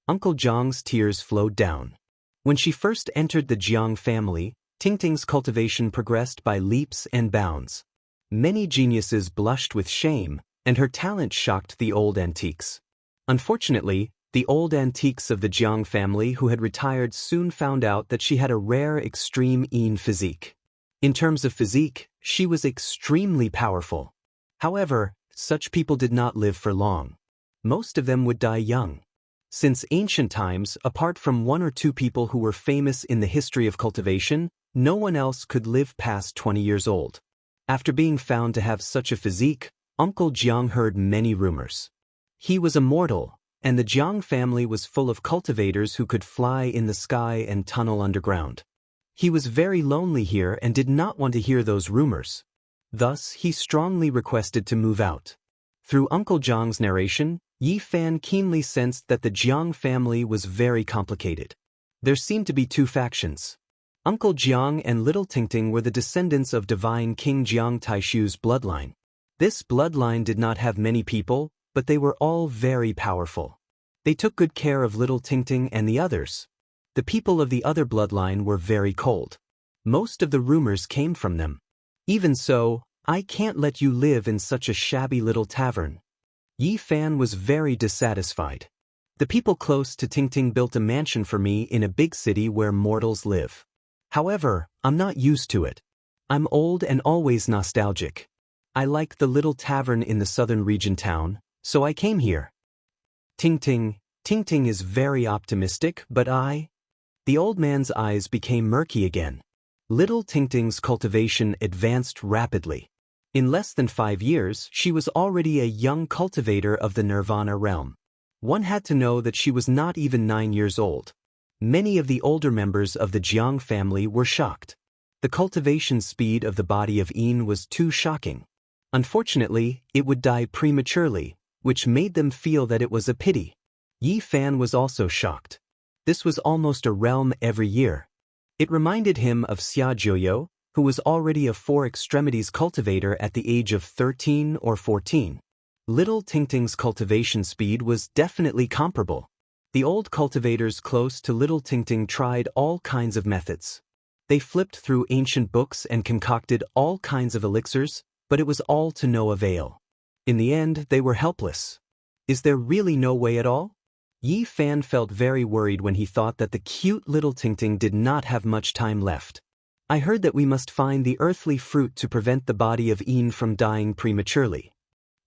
Uncle Jiang's tears flowed down. When she first entered the Jiang family, Tingting's cultivation progressed by leaps and bounds. Many geniuses blushed with shame, and her talent shocked the old antiques. Unfortunately, the old antiques of the Jiang family who had retired soon found out that she had a rare extreme physique. In terms of physique, she was extremely powerful. However, such people did not live for long. Most of them would die young. Since ancient times, apart from 1 or 2 people who were famous in the history of cultivation, no one else could live past 20 years old. After being found to have such a physique, Uncle Jiang heard many rumors. He was immortal, and the Jiang family was full of cultivators who could fly in the sky and tunnel underground. He was very lonely here and did not want to hear those rumors. Thus, he strongly requested to move out. Through Uncle Jiang's narration, Yi Fan keenly sensed that the Jiang family was very complicated. There seemed to be 2 factions. Uncle Jiang and little Tingting were the descendants of divine King Jiang Taishu's bloodline. This bloodline did not have many people, but they were all very powerful. They took good care of little Tingting and the others. The people of the other bloodline were very cold. Most of the rumors came from them. Even so, I can't let you live in such a shabby little tavern. Yi Fan was very dissatisfied. The people close to Tingting built a mansion for me in a big city where mortals live. However, I'm not used to it. I'm old and always nostalgic. I like the little tavern in the southern region town, so I came here. Tingting is very optimistic, but I... The old man's eyes became murky again. Little Tingting's cultivation advanced rapidly. In less than 5 years, she was already a young cultivator of the Nirvana realm. One had to know that she was not even 9 years old. Many of the older members of the Jiang family were shocked. The cultivation speed of the body of Yin was too shocking. Unfortunately, it would die prematurely, which made them feel that it was a pity. Yi Fan was also shocked. This was almost a realm every year. It reminded him of Xia Jiuyo, who was already a 4 extremities cultivator at the age of 13 or 14. Little Tingting's cultivation speed was definitely comparable. The old cultivators close to Little Tingting tried all kinds of methods. They flipped through ancient books and concocted all kinds of elixirs, but it was all to no avail. In the end, they were helpless. Is there really no way at all? Yi Fan felt very worried when he thought that the cute Little Tingting did not have much time left. I heard that we must find the earthly fruit to prevent the body of Yin from dying prematurely.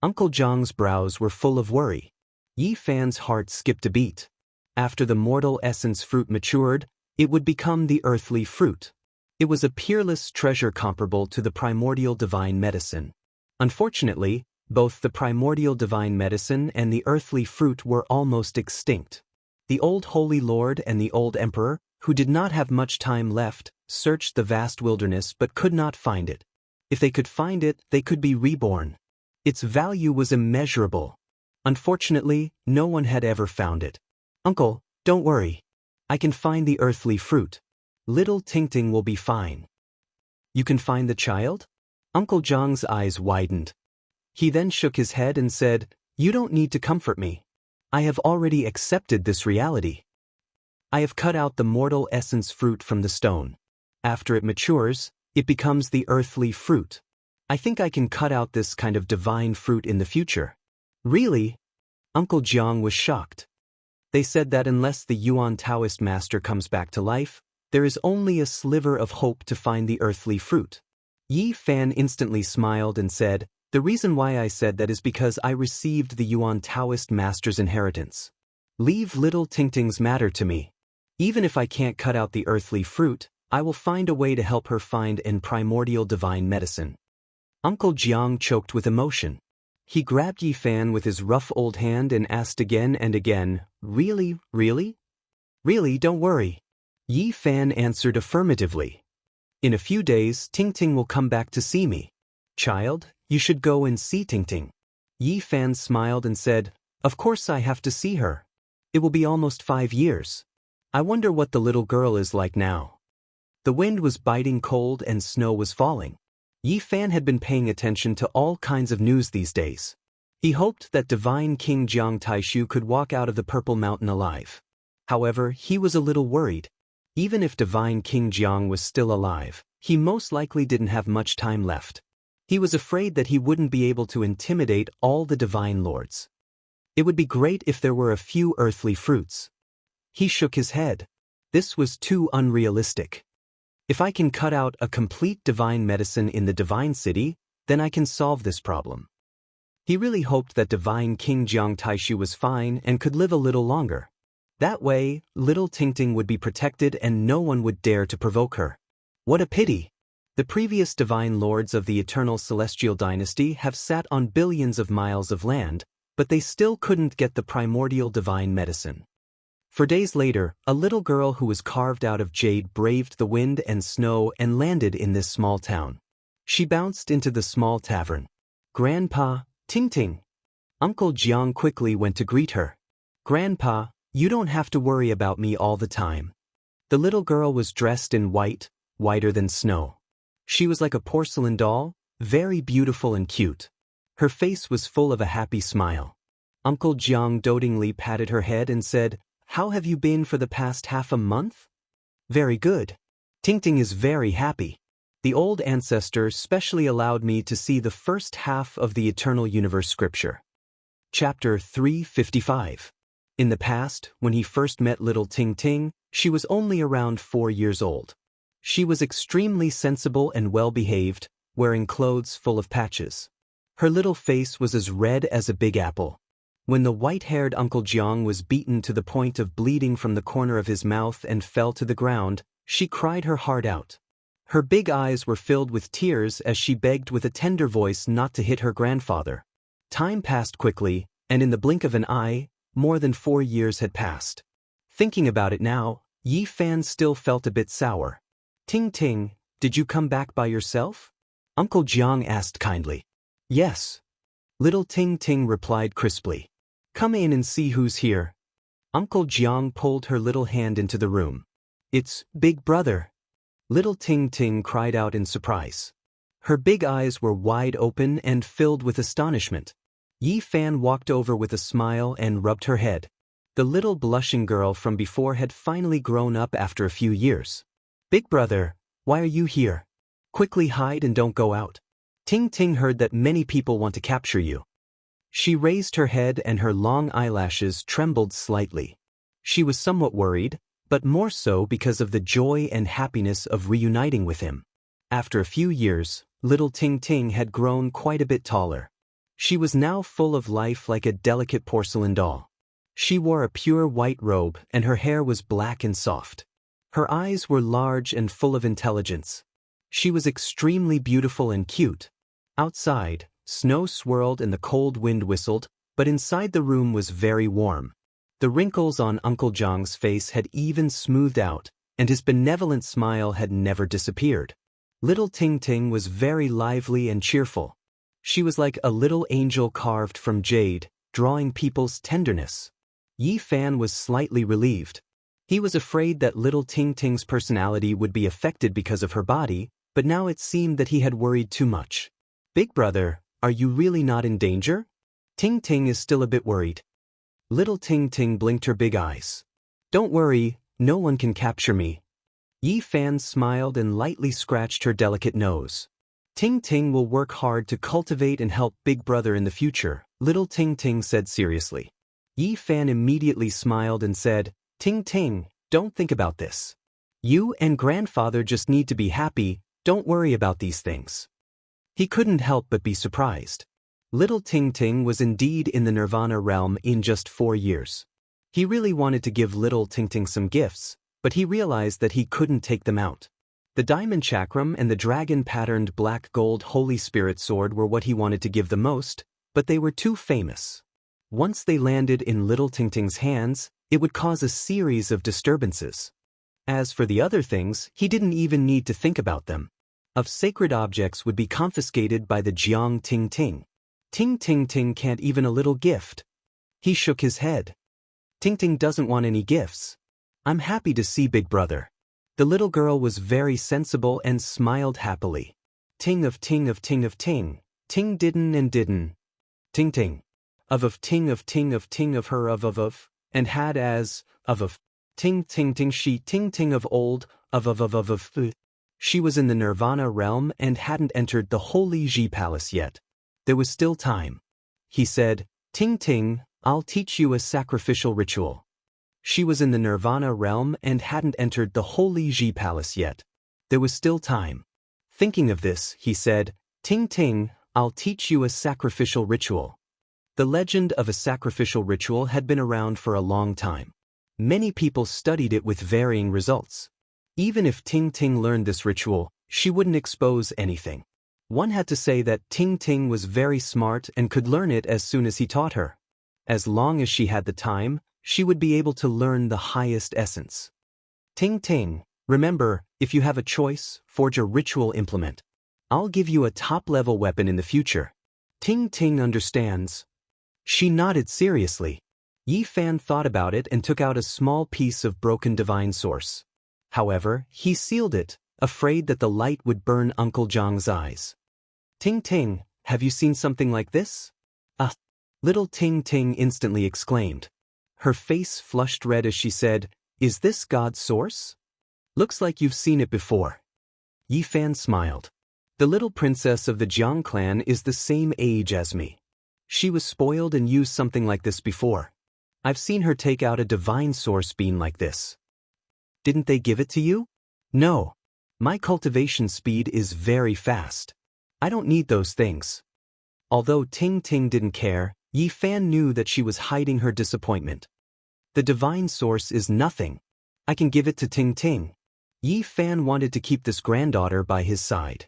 Uncle Zhang's brows were full of worry. Yi Fan's heart skipped a beat. After the mortal essence fruit matured, it would become the earthly fruit. It was a peerless treasure comparable to the primordial divine medicine. Unfortunately, both the primordial divine medicine and the earthly fruit were almost extinct. The old Holy Lord and the old Emperor, who did not have much time left, searched the vast wilderness but could not find it. If they could find it, they could be reborn. Its value was immeasurable. Unfortunately, no one had ever found it. Uncle, don't worry. I can find the earthly fruit. Little Tingting will be fine. You can find the child? Uncle Zhang's eyes widened. He then shook his head and said, "You don't need to comfort me. I have already accepted this reality. I have cut out the mortal essence fruit from the stone. After it matures, it becomes the earthly fruit. I think I can cut out this kind of divine fruit in the future." Really? Uncle Jiang was shocked. They said that unless the Yuan Taoist master comes back to life, there is only a sliver of hope to find the earthly fruit. Yi Fan instantly smiled and said, "The reason why I said that is because I received the Yuan Taoist master's inheritance. Leave Little Tingting's matter to me. Even if I can't cut out the earthly fruit, I will find a way to help her find an primordial divine medicine." Uncle Jiang choked with emotion. He grabbed Yi Fan with his rough old hand and asked again and again, "Really, really? Really, don't worry." Yi Fan answered affirmatively. "In a few days, Tingting will come back to see me. Child, you should go and see Tingting." Yi Fan smiled and said, "Of course I have to see her. It will be almost 5 years. I wonder what the little girl is like now." The wind was biting cold and snow was falling. Yi Fan had been paying attention to all kinds of news these days. He hoped that Divine King Jiang Taishu could walk out of the Purple Mountain alive. However, he was a little worried. Even if Divine King Jiang was still alive, he most likely didn't have much time left. He was afraid that he wouldn't be able to intimidate all the divine lords. It would be great if there were a few earthly fruits. He shook his head. This was too unrealistic. If I can cut out a complete divine medicine in the divine city, then I can solve this problem. He really hoped that Divine King Jiang Taishu was fine and could live a little longer. That way, Little Tingting would be protected and no one would dare to provoke her. What a pity! The previous divine lords of the eternal celestial dynasty have sat on billions of miles of land, but they still couldn't get the primordial divine medicine. For days later, a little girl who was carved out of jade braved the wind and snow and landed in this small town. She bounced into the small tavern. "Grandpa, Tingting." Uncle Jiang quickly went to greet her. "Grandpa, you don't have to worry about me all the time." The little girl was dressed in white, whiter than snow. She was like a porcelain doll, very beautiful and cute. Her face was full of a happy smile. Uncle Jiang dotingly patted her head and said, "How have you been for the past half a month?" "Very good. Tingting is very happy. The old ancestor specially allowed me to see the first half of the Eternal Universe scripture." Chapter 355. In the past, when he first met little Tingting, she was only around 4 years old. She was extremely sensible and well-behaved, wearing clothes full of patches. Her little face was as red as a big apple. When the white-haired Uncle Jiang was beaten to the point of bleeding from the corner of his mouth and fell to the ground, she cried her heart out. Her big eyes were filled with tears as she begged with a tender voice not to hit her grandfather. Time passed quickly, and in the blink of an eye, more than 4 years had passed. Thinking about it now, Yi Fan still felt a bit sour. Ting Ting, did you come back by yourself? Uncle Jiang asked kindly. Yes. Little Ting Ting replied crisply. Come in and see who's here. Uncle Jiang pulled her little hand into the room. It's Big Brother. Little Ting Ting cried out in surprise. Her big eyes were wide open and filled with astonishment. Yi Fan walked over with a smile and rubbed her head. The little blushing girl from before had finally grown up after a few years. Big Brother, why are you here? Quickly hide and don't go out. Ting Ting heard that many people want to capture you. She raised her head and her long eyelashes trembled slightly. She was somewhat worried, but more so because of the joy and happiness of reuniting with him. After a few years, little Ting Ting had grown quite a bit taller. She was now full of life like a delicate porcelain doll. She wore a pure white robe and her hair was black and soft. Her eyes were large and full of intelligence. She was extremely beautiful and cute. Outside, snow swirled and the cold wind whistled, but inside the room was very warm. The wrinkles on Uncle Jiang's face had even smoothed out, and his benevolent smile had never disappeared. Little Ting Ting was very lively and cheerful. She was like a little angel carved from jade, drawing people's tenderness. Yi Fan was slightly relieved. He was afraid that little Ting Ting's personality would be affected because of her body, but now it seemed that he had worried too much. Big Brother, are you really not in danger? Ting Ting is still a bit worried. Little Ting Ting blinked her big eyes. Don't worry, no one can capture me. Yi Fan smiled and lightly scratched her delicate nose. Ting Ting will work hard to cultivate and help Big Brother in the future, little Ting Ting said seriously. Yi Fan immediately smiled and said, Ting Ting, don't think about this. You and grandfather just need to be happy, don't worry about these things. He couldn't help but be surprised. Little Ting Ting was indeed in the Nirvana realm in just 4 years. He really wanted to give little Ting Ting some gifts, but he realized that he couldn't take them out. The diamond chakram and the dragon-patterned black-gold Holy Spirit sword were what he wanted to give the most, but they were too famous. Once they landed in little Ting Ting's hands, it would cause a series of disturbances. As for the other things, he didn't even need to think about them. Of sacred objects would be confiscated by the Jiang Ting Ting. Ting Ting Ting can't even a little gift. He shook his head. Ting Ting doesn't want any gifts. I'm happy to see Big Brother. The little girl was very sensible and smiled happily. Ting of ting of ting of ting. Ting didn't and didn't. Ting Ting. Of ting of ting of ting of her of, and had as, of. Ting ting ting she ting ting of old, of. She was in the Nirvana realm and hadn't entered the Holy Ji Palace yet. There was still time. He said, Ting Ting, I'll teach you a sacrificial ritual. She was in the Nirvana realm and hadn't entered the Holy Ji Palace yet. There was still time. Thinking of this, he said, Ting Ting, I'll teach you a sacrificial ritual. The legend of a sacrificial ritual had been around for a long time. Many people studied it with varying results. Even if Ting Ting learned this ritual, she wouldn't expose anything. One had to say that Ting Ting was very smart and could learn it as soon as he taught her. As long as she had the time, she would be able to learn the highest essence. Ting Ting, remember, if you have a choice, forge a ritual implement. I'll give you a top-level weapon in the future. Ting Ting understands. She nodded seriously. Yi Fan thought about it and took out a small piece of broken divine source. However, he sealed it, afraid that the light would burn Uncle Jiang's eyes. Ting Ting, have you seen something like this? Ah! Little Ting Ting instantly exclaimed. Her face flushed red as she said, Is this God's source? Looks like you've seen it before. Yi Fan smiled. The little princess of the Jiang clan is the same age as me. She was spoiled and used something like this before. I've seen her take out a divine source beam like this. Didn't they give it to you? No. My cultivation speed is very fast. I don't need those things. Although Ting Ting didn't care, Yi Fan knew that she was hiding her disappointment. The divine source is nothing. I can give it to Ting Ting. Yi Fan wanted to keep this granddaughter by his side.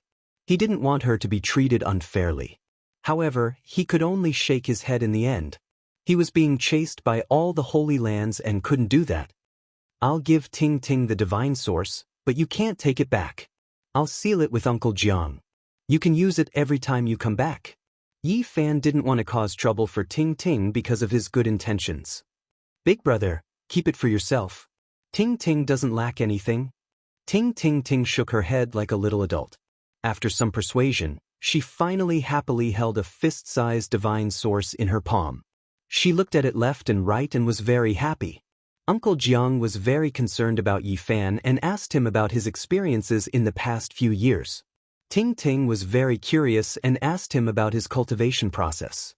He didn't want her to be treated unfairly. However, he could only shake his head in the end. He was being chased by all the Holy Lands and couldn't do that. I'll give Ting Ting the divine source, but you can't take it back. I'll seal it with Uncle Jiang. You can use it every time you come back. Yi Fan didn't want to cause trouble for Ting Ting because of his good intentions. Big brother, keep it for yourself. Ting Ting doesn't lack anything. Ting Ting shook her head like a little adult. After some persuasion, she finally happily held a fist-sized divine source in her palm. She looked at it left and right and was very happy. Uncle Jiang was very concerned about Yi Fan and asked him about his experiences in the past few years. Ting Ting was very curious and asked him about his cultivation process.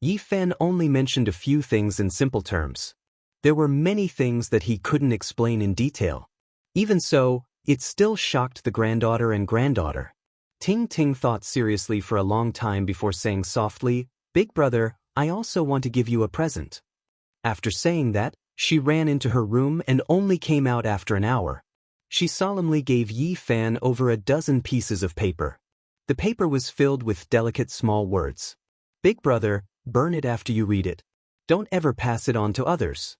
Yi Fan only mentioned a few things in simple terms. There were many things that he couldn't explain in detail. Even so, it still shocked the granddaughter and granddaughter. Ting Ting thought seriously for a long time before saying softly, "Big brother, I also want to give you a present." After saying that, she ran into her room and only came out after an hour. She solemnly gave Yi Fan over a dozen pieces of paper. The paper was filled with delicate small words. "Big brother, burn it after you read it. Don't ever pass it on to others."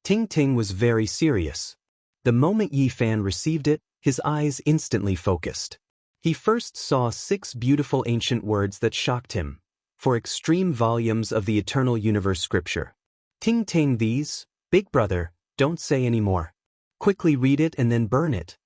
Ting Ting was very serious. The moment Yi Fan received it, his eyes instantly focused. He first saw 6 beautiful ancient words that shocked him. For extreme volumes of the eternal universe scripture. Ting Ting, these, big brother, don't say any more. Quickly read it and then burn it.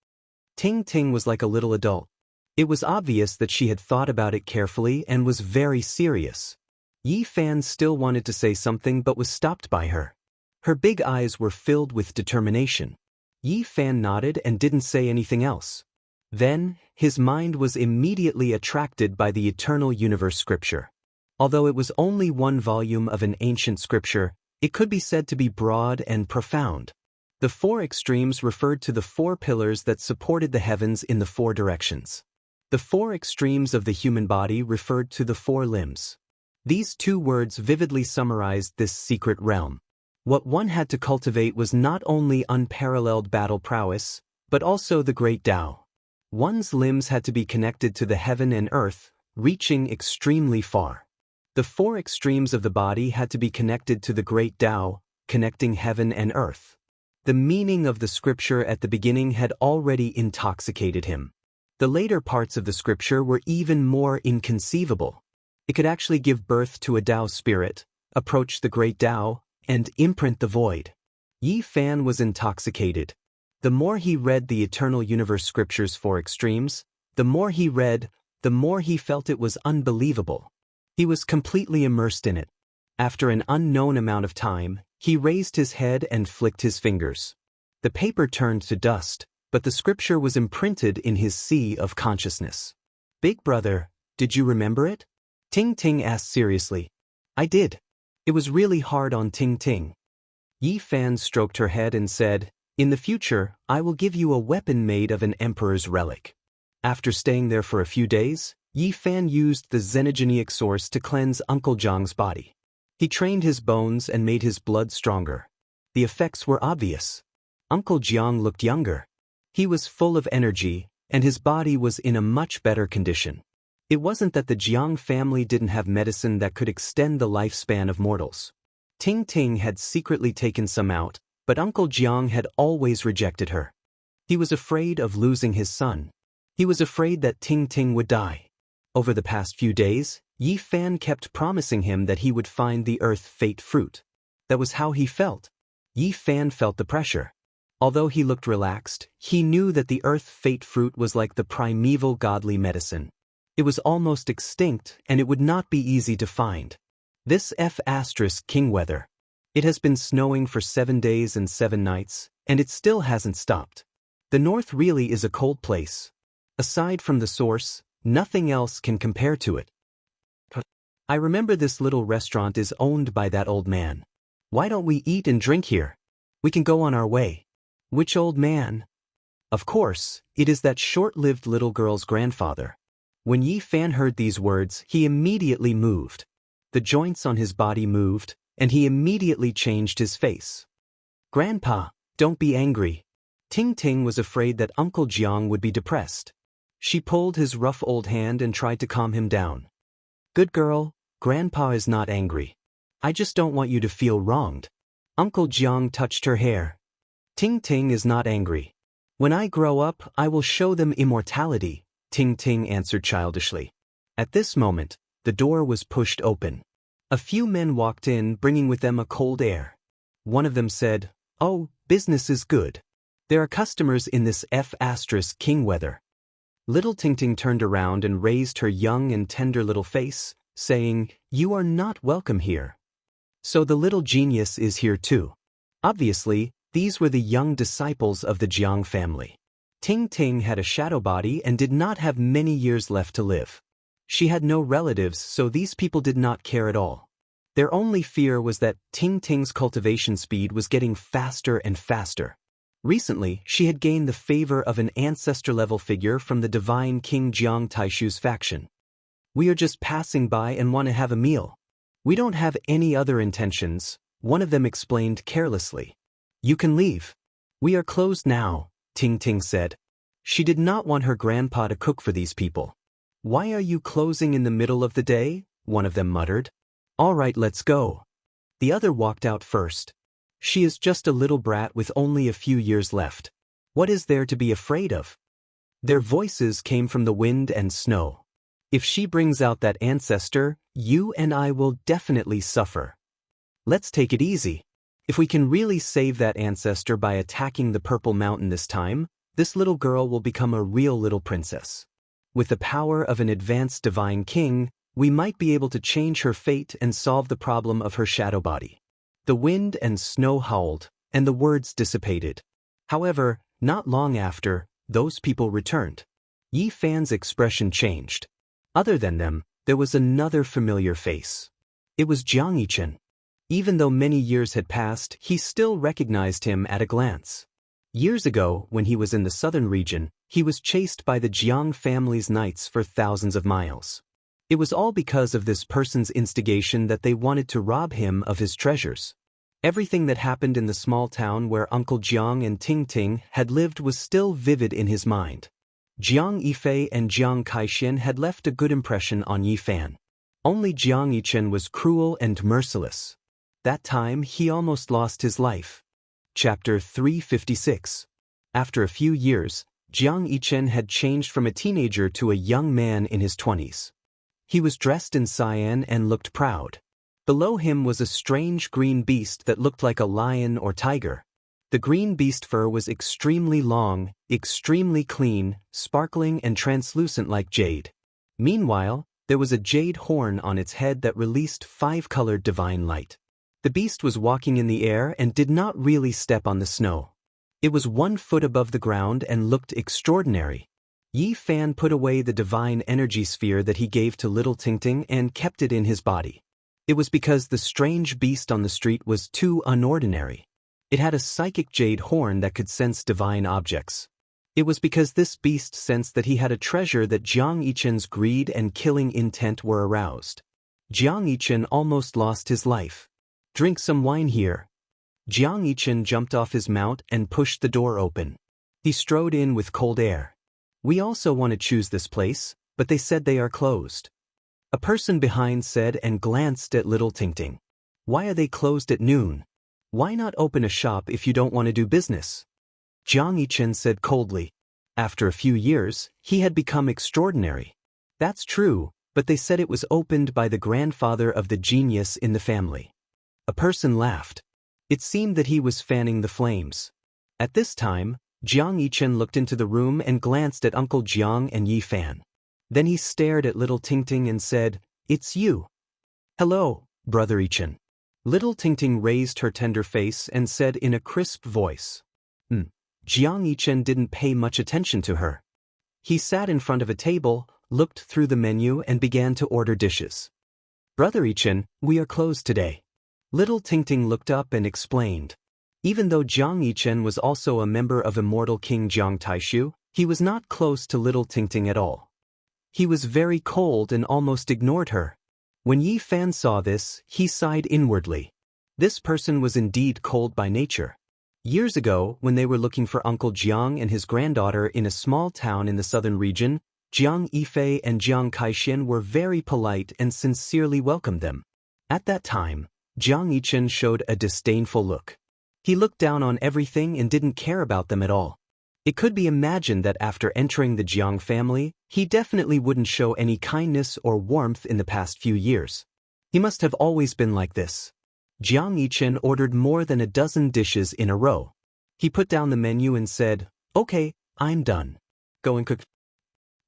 Ting Ting was like a little adult. It was obvious that she had thought about it carefully and was very serious. Yi Fan still wanted to say something but was stopped by her. Her big eyes were filled with determination. Yi Fan nodded and didn't say anything else. Then, his mind was immediately attracted by the eternal universe scripture. Although it was only one volume of an ancient scripture, it could be said to be broad and profound. The 4 extremes referred to the 4 pillars that supported the heavens in the 4 directions. The 4 extremes of the human body referred to the 4 limbs. These 2 words vividly summarized this secret realm. What one had to cultivate was not only unparalleled battle prowess, but also the great Tao. One's limbs had to be connected to the heaven and earth, reaching extremely far. The 4 extremes of the body had to be connected to the great Tao, connecting heaven and earth. The meaning of the scripture at the beginning had already intoxicated him. The later parts of the scripture were even more inconceivable. It could actually give birth to a Tao spirit, approach the great Tao, and imprint the void. Yi Fan was intoxicated. The more he read the eternal universe scriptures 4 extremes, the more he read, the more he felt it was unbelievable. He was completely immersed in it. After an unknown amount of time, he raised his head and flicked his fingers. The paper turned to dust, but the scripture was imprinted in his sea of consciousness. "Big brother, did you remember it?" Ting Ting asked seriously. "I did." It was really hard on Ting Ting. Yi Fan stroked her head and said, "In the future, I will give you a weapon made of an emperor's relic." After staying there for a few days, Yi Fan used the xenogenic source to cleanse Uncle Jiang's body. He trained his bones and made his blood stronger. The effects were obvious. Uncle Jiang looked younger. He was full of energy, and his body was in a much better condition. It wasn't that the Jiang family didn't have medicine that could extend the lifespan of mortals. Ting Ting had secretly taken some out, but Uncle Jiang had always rejected her. He was afraid of losing his son. He was afraid that Ting Ting would die. Over the past few days, Yi Fan kept promising him that he would find the earth fate fruit. That was how he felt. Yi Fan felt the pressure. Although he looked relaxed, he knew that the earth fate fruit was like the primeval godly medicine. It was almost extinct, and it would not be easy to find. This King weather. It has been snowing for 7 days and 7 nights, and it still hasn't stopped. The north really is a cold place. Aside from the source, nothing else can compare to it. I remember this little restaurant is owned by that old man. Why don't we eat and drink here? We can go on our way. Which old man? Of course, it is that short-lived little girl's grandfather. When Yi Fan heard these words, he immediately moved. The joints on his body moved, and he immediately changed his face. "Grandpa, don't be angry. Ting Ting was afraid that Uncle Jiang would be depressed. She pulled his rough old hand and tried to calm him down. Good girl, Grandpa is not angry. I just don't want you to feel wronged. Uncle Jiang touched her hair. Ting Ting is not angry. When I grow up, I will show them immortality, Ting Ting answered childishly. At this moment, the door was pushed open. A few men walked in, bringing with them a cold air. One of them said, "Oh, business is good. There are customers in this King weather." Little Ting Ting turned around and raised her young and tender little face, saying, "You are not welcome here." So the little genius is here too. Obviously, these were the young disciples of the Jiang family. Ting Ting had a shadow body and did not have many years left to live. She had no relatives, so these people did not care at all. Their only fear was that Ting Ting's cultivation speed was getting faster and faster. Recently, she had gained the favor of an ancestor-level figure from the divine King Jiang Taishu's faction. "We are just passing by and want to have a meal. We don't have any other intentions," one of them explained carelessly. "You can leave. We are closed now," Ting Ting said. She did not want her grandpa to cook for these people. "Why are you closing in the middle of the day?" one of them muttered. "All right, let's go." The other walked out first. "She is just a little brat with only a few years left. What is there to be afraid of?" Their voices came from the wind and snow. "If she brings out that ancestor, you and I will definitely suffer. Let's take it easy. If we can really save that ancestor by attacking the Purple Mountain this time, this little girl will become a real little princess. With the power of an advanced divine king, we might be able to change her fate and solve the problem of her shadow body." The wind and snow howled, and the words dissipated. However, not long after, those people returned. Yi Fan's expression changed. Other than them, there was another familiar face. It was Jiang Yichen. Even though many years had passed, he still recognized him at a glance. Years ago, when he was in the southern region, he was chased by the Jiang family's knights for thousands of miles. It was all because of this person's instigation that they wanted to rob him of his treasures. Everything that happened in the small town where Uncle Jiang and Ting Ting had lived was still vivid in his mind. Jiang Yifei and Jiang Kaixin had left a good impression on Yi Fan. Only Jiang Yichen was cruel and merciless. That time, he almost lost his life. Chapter 356. After a few years, Jiang Yichen had changed from a teenager to a young man in his 20s. He was dressed in cyan and looked proud. Below him was a strange green beast that looked like a lion or tiger. The green beast fur was extremely long, extremely clean, sparkling and translucent like jade. Meanwhile, there was a jade horn on its head that released 5-colored divine light. The beast was walking in the air and did not really step on the snow. It was 1 foot above the ground and looked extraordinary. Yi Fan put away the divine energy sphere that he gave to little Ting Ting and kept it in his body. It was because the strange beast on the street was too unordinary. It had a psychic jade horn that could sense divine objects. It was because this beast sensed that he had a treasure that Jiang Yichen's greed and killing intent were aroused. Jiang Yichen almost lost his life. "Drink some wine here." Jiang Yichen jumped off his mount and pushed the door open. He strode in with cold air. "We also want to choose this place, but they said they are closed." A person behind said and glanced at little Ting Ting. "Why are they closed at noon? Why not open a shop if you don't want to do business?" Jiang Yichen said coldly. After a few years, he had become extraordinary. "That's true, but they said it was opened by the grandfather of the genius in the family." A person laughed. It seemed that he was fanning the flames. At this time, Jiang Yichen looked into the room and glanced at Uncle Jiang and Yi Fan. Then he stared at little Ting Ting and said, "It's you." "Hello, Brother Yichen." Little Ting Ting raised her tender face and said in a crisp voice. Jiang Yichen didn't pay much attention to her. He sat in front of a table, looked through the menu and began to order dishes. "Brother Yichen, we are closed today." Little Ting Ting looked up and explained. Even though Jiang Yichen was also a member of Immortal King Jiang Taishu, he was not close to little Ting Ting at all. He was very cold and almost ignored her. When Yi Fan saw this, he sighed inwardly. This person was indeed cold by nature. Years ago, when they were looking for Uncle Jiang and his granddaughter in a small town in the southern region, Jiang Yifei and Jiang Kaixin were very polite and sincerely welcomed them. At that time, Jiang Yichen showed a disdainful look. He looked down on everything and didn't care about them at all. It could be imagined that after entering the Jiang family, he definitely wouldn't show any kindness or warmth in the past few years. He must have always been like this. Jiang Yichen ordered more than a dozen dishes in a row. He put down the menu and said, "Okay, I'm done. Go and cook."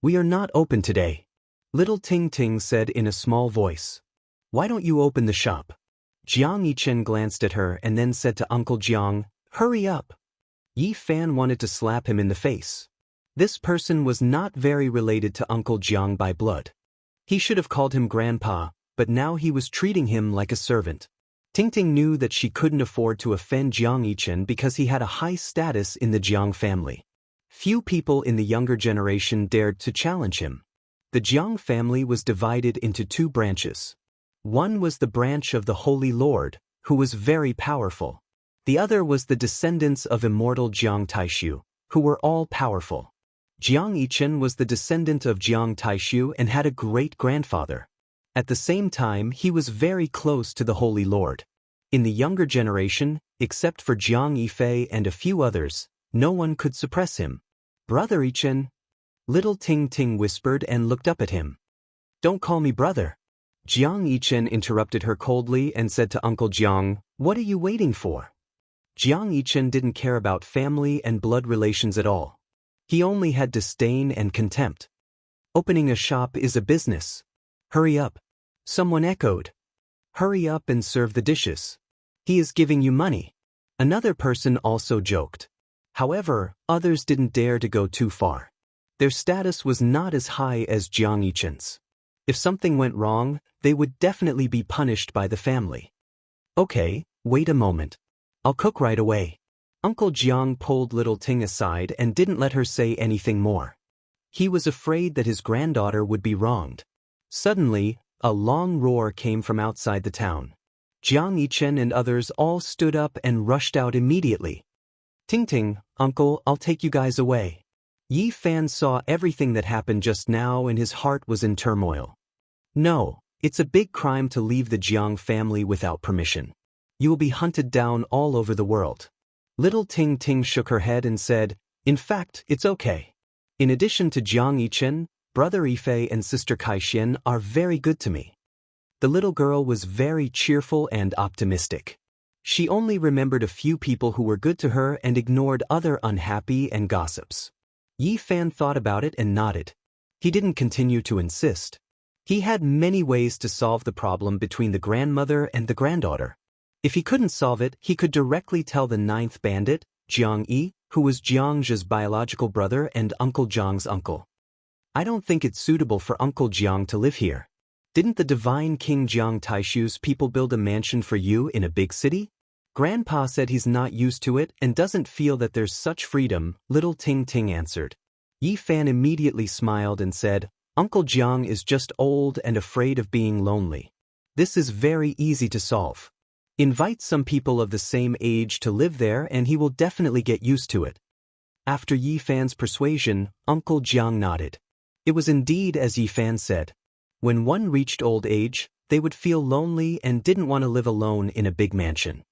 "We are not open today," little Ting Ting said in a small voice. "Why don't you open the shop?" Jiang Yichen glanced at her and then said to Uncle Jiang, "Hurry up." Yi Fan wanted to slap him in the face. This person was not very related to Uncle Jiang by blood. He should have called him Grandpa, but now he was treating him like a servant. Ting Ting knew that she couldn't afford to offend Jiang Yichen because he had a high status in the Jiang family. Few people in the younger generation dared to challenge him. The Jiang family was divided into two branches. One was the branch of the Holy Lord, who was very powerful. The other was the descendants of immortal Jiang Taishu, who were all powerful. Jiang Yichen was the descendant of Jiang Taishu and had a great-grandfather. At the same time, he was very close to the Holy Lord. In the younger generation, except for Jiang Yifei and a few others, no one could suppress him. "Brother Yichen," little Ting Ting whispered and looked up at him. "Don't call me brother." Jiang Yichen interrupted her coldly and said to Uncle Jiang, "What are you waiting for?" Jiang Yichen didn't care about family and blood relations at all. He only had disdain and contempt. "Opening a shop is a business. Hurry up." Someone echoed. "Hurry up and serve the dishes. He is giving you money." Another person also joked. However, others didn't dare to go too far. Their status was not as high as Jiang Yichen's. If something went wrong, they would definitely be punished by the family. "Okay, wait a moment. I'll cook right away." Uncle Jiang pulled little Ting aside and didn't let her say anything more. He was afraid that his granddaughter would be wronged. Suddenly, a long roar came from outside the town. Jiang Yichen and others all stood up and rushed out immediately. "Ting Ting, Uncle, I'll take you guys away." Yi Fan saw everything that happened just now and his heart was in turmoil. "No, it's a big crime to leave the Jiang family without permission. You will be hunted down all over the world." Little Ting Ting shook her head and said, "In fact, it's okay. In addition to Jiang Yichen, Brother Yifei and Sister Kaixin are very good to me." The little girl was very cheerful and optimistic. She only remembered a few people who were good to her and ignored other unhappy and gossips. Yi Fan thought about it and nodded. He didn't continue to insist. He had many ways to solve the problem between the grandmother and the granddaughter. If he couldn't solve it, he could directly tell the ninth bandit, Jiang Yi, who was Jiang Zhe's biological brother and Uncle Jiang's uncle. "I don't think it's suitable for Uncle Jiang to live here. Didn't the divine King Jiang Taishu's people build a mansion for you in a big city?" "Grandpa said he's not used to it and doesn't feel that there's such freedom," little Ting Ting answered. Yi Fan immediately smiled and said, "Uncle Jiang is just old and afraid of being lonely. This is very easy to solve. Invite some people of the same age to live there and he will definitely get used to it." After Yi Fan's persuasion, Uncle Jiang nodded. It was indeed as Yi Fan said. When one reached old age, they would feel lonely and didn't want to live alone in a big mansion.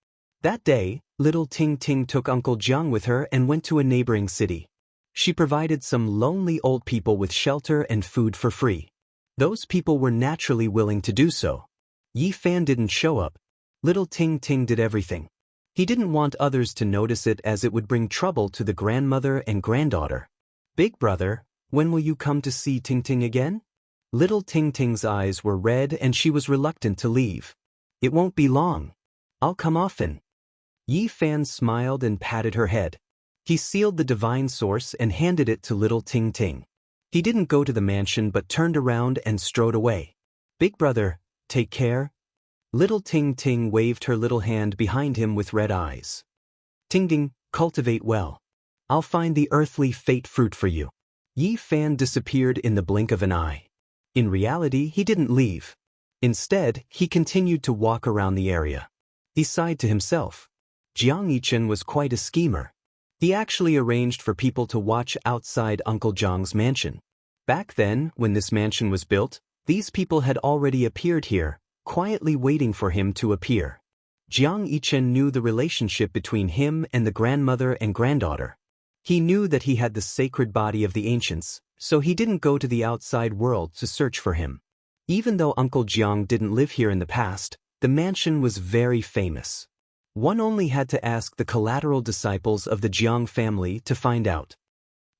That day, little Ting Ting took Uncle Jiang with her and went to a neighboring city. She provided some lonely old people with shelter and food for free. Those people were naturally willing to do so. Yi Fan didn't show up. Little Ting Ting did everything. He didn't want others to notice it as it would bring trouble to the grandmother and granddaughter. "Big brother, when will you come to see Ting Ting again?" Little Ting Ting's eyes were red and she was reluctant to leave. "It won't be long. I'll come often." Yi Fan smiled and patted her head. He sealed the divine source and handed it to little Ting Ting. He didn't go to the mansion but turned around and strode away. "Big brother, take care." Little Ting Ting waved her little hand behind him with red eyes. "Ting Ting, cultivate well. I'll find the earthly fate fruit for you." Yi Fan disappeared in the blink of an eye. In reality, he didn't leave. Instead, he continued to walk around the area. He sighed to himself. Jiang Yichen was quite a schemer. He actually arranged for people to watch outside Uncle Jiang's mansion. Back then, when this mansion was built, these people had already appeared here, quietly waiting for him to appear. Jiang Yichen knew the relationship between him and the grandmother and granddaughter. He knew that he had the sacred body of the ancients, so he didn't go to the outside world to search for him. Even though Uncle Jiang didn't live here in the past, the mansion was very famous. One only had to ask the collateral disciples of the Jiang family to find out.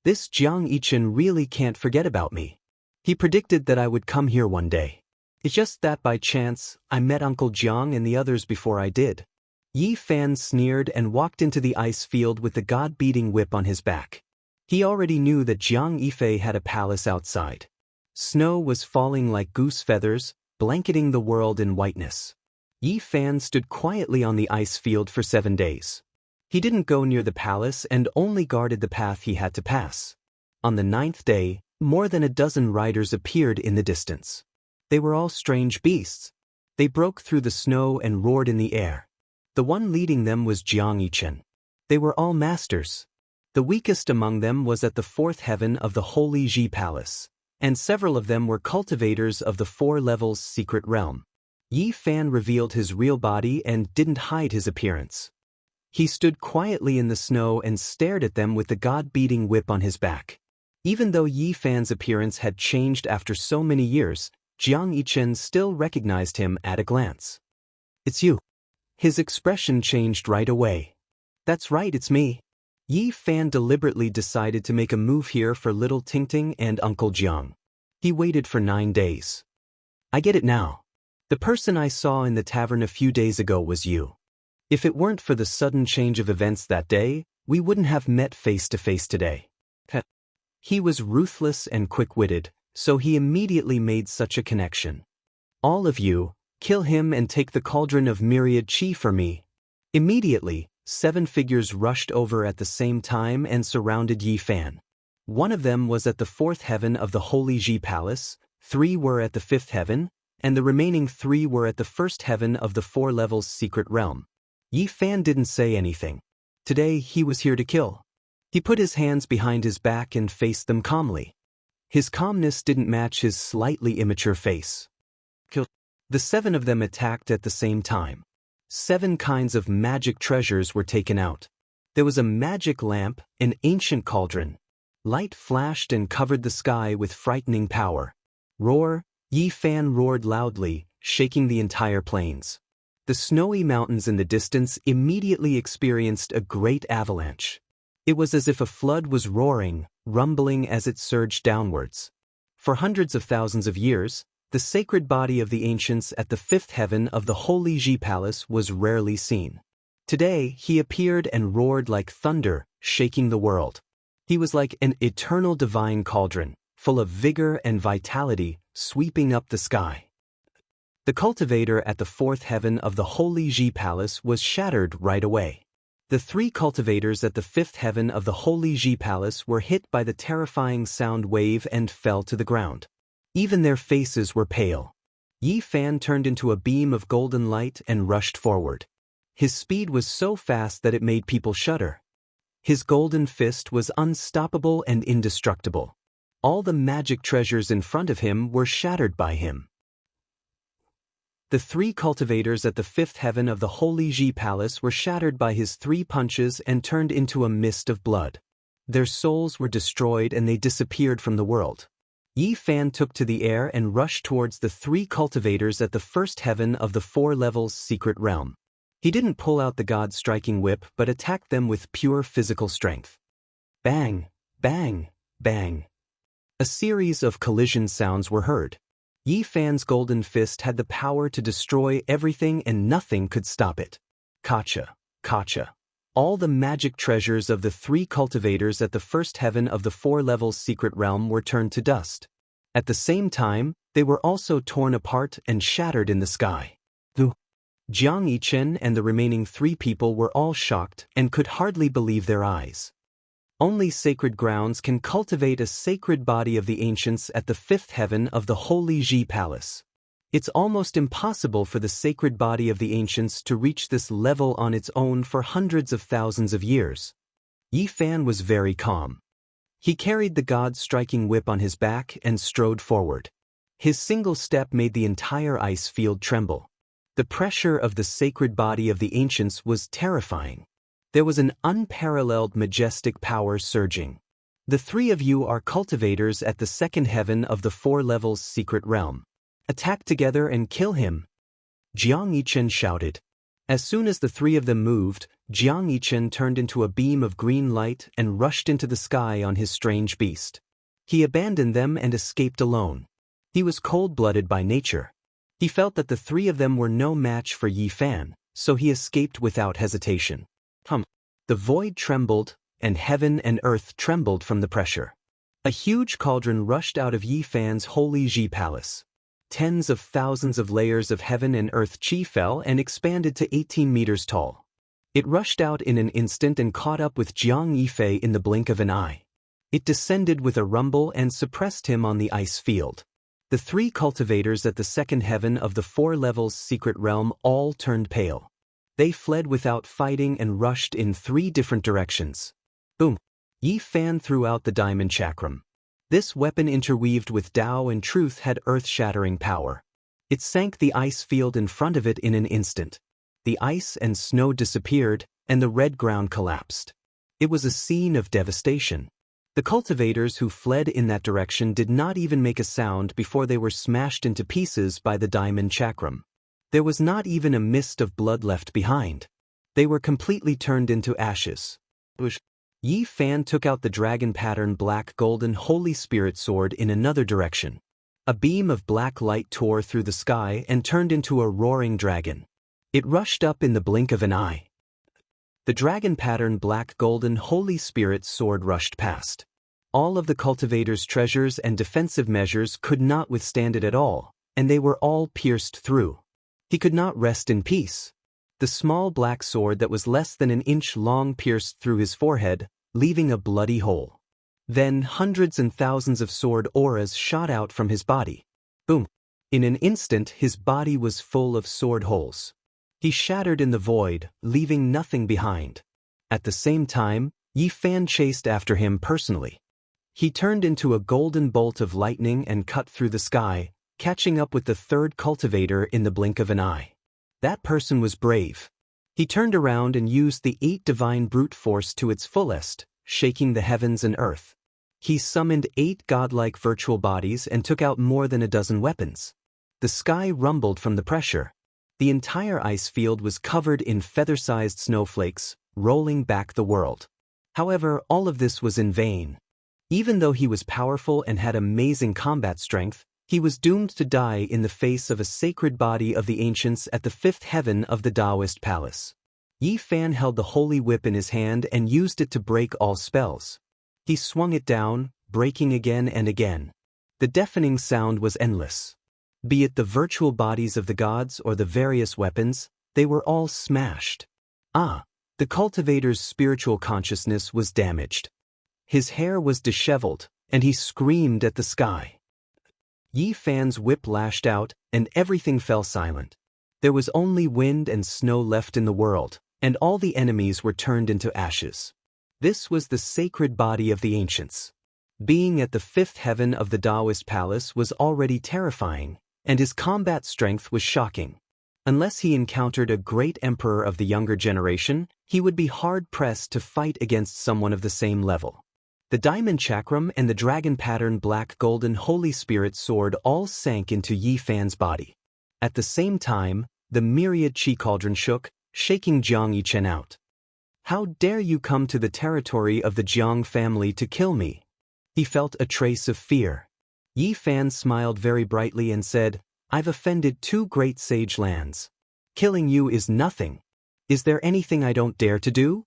This Jiang Yichen really can't forget about me. He predicted that I would come here one day. It's just that by chance, I met Uncle Jiang and the others before I did. Yi Fan sneered and walked into the ice field with the god-beating whip on his back. He already knew that Jiang Yifei had a palace outside. Snow was falling like goose feathers, blanketing the world in whiteness. Yi Fan stood quietly on the ice field for 7 days. He didn't go near the palace and only guarded the path he had to pass. On the 9th day, more than a dozen riders appeared in the distance. They were all strange beasts. They broke through the snow and roared in the air. The one leading them was Jiang Yichen. They were all masters. The weakest among them was at the 4th heaven of the Holy Ji Palace, and several of them were cultivators of the 4 levels secret realm. Yi Fan revealed his real body and didn't hide his appearance. He stood quietly in the snow and stared at them with the god-beating whip on his back. Even though Yi Fan's appearance had changed after so many years, Jiang Yichen still recognized him at a glance. "It's you." His expression changed right away. "That's right, it's me." Yi Fan deliberately decided to make a move here for little Tingting and Uncle Jiang. He waited for 9 days. "I get it now. The person I saw in the tavern a few days ago was you. If it weren't for the sudden change of events that day, we wouldn't have met face to face today." He was ruthless and quick-witted, so he immediately made such a connection. "All of you, kill him and take the cauldron of myriad qi for me." Immediately, 7 figures rushed over at the same time and surrounded Yi Fan. One of them was at the 4th heaven of the Holy Ji Palace, 3 were at the 5th heaven, and the remaining 3 were at the 1st heaven of the 4 levels secret realm. Yi Fan didn't say anything. Today he was here to kill. He put his hands behind his back and faced them calmly. His calmness didn't match his slightly immature face. The 7 of them attacked at the same time. 7 kinds of magic treasures were taken out. There was a magic lamp, an ancient cauldron. Light flashed and covered the sky with frightening power. Roar! Yi Fan roared loudly, shaking the entire plains. The snowy mountains in the distance immediately experienced a great avalanche. It was as if a flood was roaring, rumbling as it surged downwards. For hundreds of thousands of years, the sacred body of the ancients at the 5th heaven of the Holy Ji Palace was rarely seen. Today, he appeared and roared like thunder, shaking the world. He was like an eternal divine cauldron, full of vigor and vitality, sweeping up the sky. The cultivator at the 4th heaven of the Holy Ji Palace was shattered right away. The 3 cultivators at the 5th heaven of the Holy Ji Palace were hit by the terrifying sound wave and fell to the ground. Even their faces were pale. Yi Fan turned into a beam of golden light and rushed forward. His speed was so fast that it made people shudder. His golden fist was unstoppable and indestructible. All the magic treasures in front of him were shattered by him. The 3 cultivators at the 5th heaven of the Holy Ji Palace were shattered by his 3 punches and turned into a mist of blood. Their souls were destroyed and they disappeared from the world. Yi Fan took to the air and rushed towards the 3 cultivators at the 1st heaven of the 4 levels secret realm. He didn't pull out the god-striking whip but attacked them with pure physical strength. Bang, bang, bang. A series of collision sounds were heard. Yi Fan's golden fist had the power to destroy everything and nothing could stop it. Kacha, kacha. All the magic treasures of the 3 cultivators at the 1st heaven of the 4 levels secret realm were turned to dust. At the same time, they were also torn apart and shattered in the sky. Jiang Yichen and the remaining 3 people were all shocked and could hardly believe their eyes. Only sacred grounds can cultivate a sacred body of the ancients at the 5th heaven of the Holy Ji Palace. It's almost impossible for the sacred body of the ancients to reach this level on its own for hundreds of thousands of years. Yi Fan was very calm. He carried the god-striking whip on his back and strode forward. His single step made the entire ice field tremble. The pressure of the sacred body of the ancients was terrifying. There was an unparalleled majestic power surging. The three of you are cultivators at the second heaven of the 4 levels secret realm. Attack together and kill him. Jiang Yichen shouted. As soon as the three of them moved, Jiang Yichen turned into a beam of green light and rushed into the sky on his strange beast. He abandoned them and escaped alone. He was cold-blooded by nature. He felt that the three of them were no match for Yi Fan, so he escaped without hesitation. The void trembled, and heaven and earth trembled from the pressure. A huge cauldron rushed out of Yi Fan's holy Ji palace. Tens of thousands of layers of heaven and earth chi fell and expanded to 18 meters tall. It rushed out in an instant and caught up with Jiang Yifei in the blink of an eye. It descended with a rumble and suppressed him on the ice field. The 3 cultivators at the second heaven of the 4 levels secret realm all turned pale. They fled without fighting and rushed in 3 different directions. Boom! Yi Fan threw out the diamond chakram. This weapon interweaved with Tao and truth had earth-shattering power. It sank the ice field in front of it in an instant. The ice and snow disappeared, and the red ground collapsed. It was a scene of devastation. The cultivators who fled in that direction did not even make a sound before they were smashed into pieces by the diamond chakram. There was not even a mist of blood left behind. They were completely turned into ashes. Yi Fan took out the dragon-pattern black golden Holy Spirit sword in another direction. A beam of black light tore through the sky and turned into a roaring dragon. It rushed up in the blink of an eye. The dragon-pattern black golden Holy Spirit sword rushed past. All of the cultivators' treasures and defensive measures could not withstand it at all, and they were all pierced through. He could not rest in peace. The small black sword that was less than an inch long pierced through his forehead, leaving a bloody hole. Then hundreds and thousands of sword auras shot out from his body. Boom! In an instant his body was full of sword holes. He shattered in the void, leaving nothing behind. At the same time, Yi Fan chased after him personally. He turned into a golden bolt of lightning and cut through the sky, catching up with the 3rd cultivator in the blink of an eye. That person was brave. He turned around and used the 8 divine brute force to its fullest, shaking the heavens and earth. He summoned 8 godlike virtual bodies and took out more than a dozen weapons. The sky rumbled from the pressure. The entire ice field was covered in feather-sized snowflakes, rolling back the world. However, all of this was in vain. Even though he was powerful and had amazing combat strength, he was doomed to die in the face of a sacred body of the ancients at the 5th heaven of the Daoist palace. Yi Fan held the holy whip in his hand and used it to break all spells. He swung it down, breaking again and again. The deafening sound was endless. Be it the virtual bodies of the gods or the various weapons, they were all smashed. The cultivator's spiritual consciousness was damaged. His hair was disheveled, and he screamed at the sky. Yi Fan's whip lashed out, and everything fell silent. There was only wind and snow left in the world, and all the enemies were turned into ashes. This was the sacred body of the ancients. Being at the 5th heaven of the Daoist palace was already terrifying, and his combat strength was shocking. Unless he encountered a great emperor of the younger generation, he would be hard-pressed to fight against someone of the same level. The diamond chakram and the dragon-pattern black golden Holy Spirit sword all sank into Yi Fan's body. At the same time, the myriad chi cauldron shook, shaking Jiang Yichen out. How dare you come to the territory of the Jiang family to kill me? He felt a trace of fear. Yi Fan smiled very brightly and said, I've offended 2 great sage lands. Killing you is nothing. Is there anything I don't dare to do?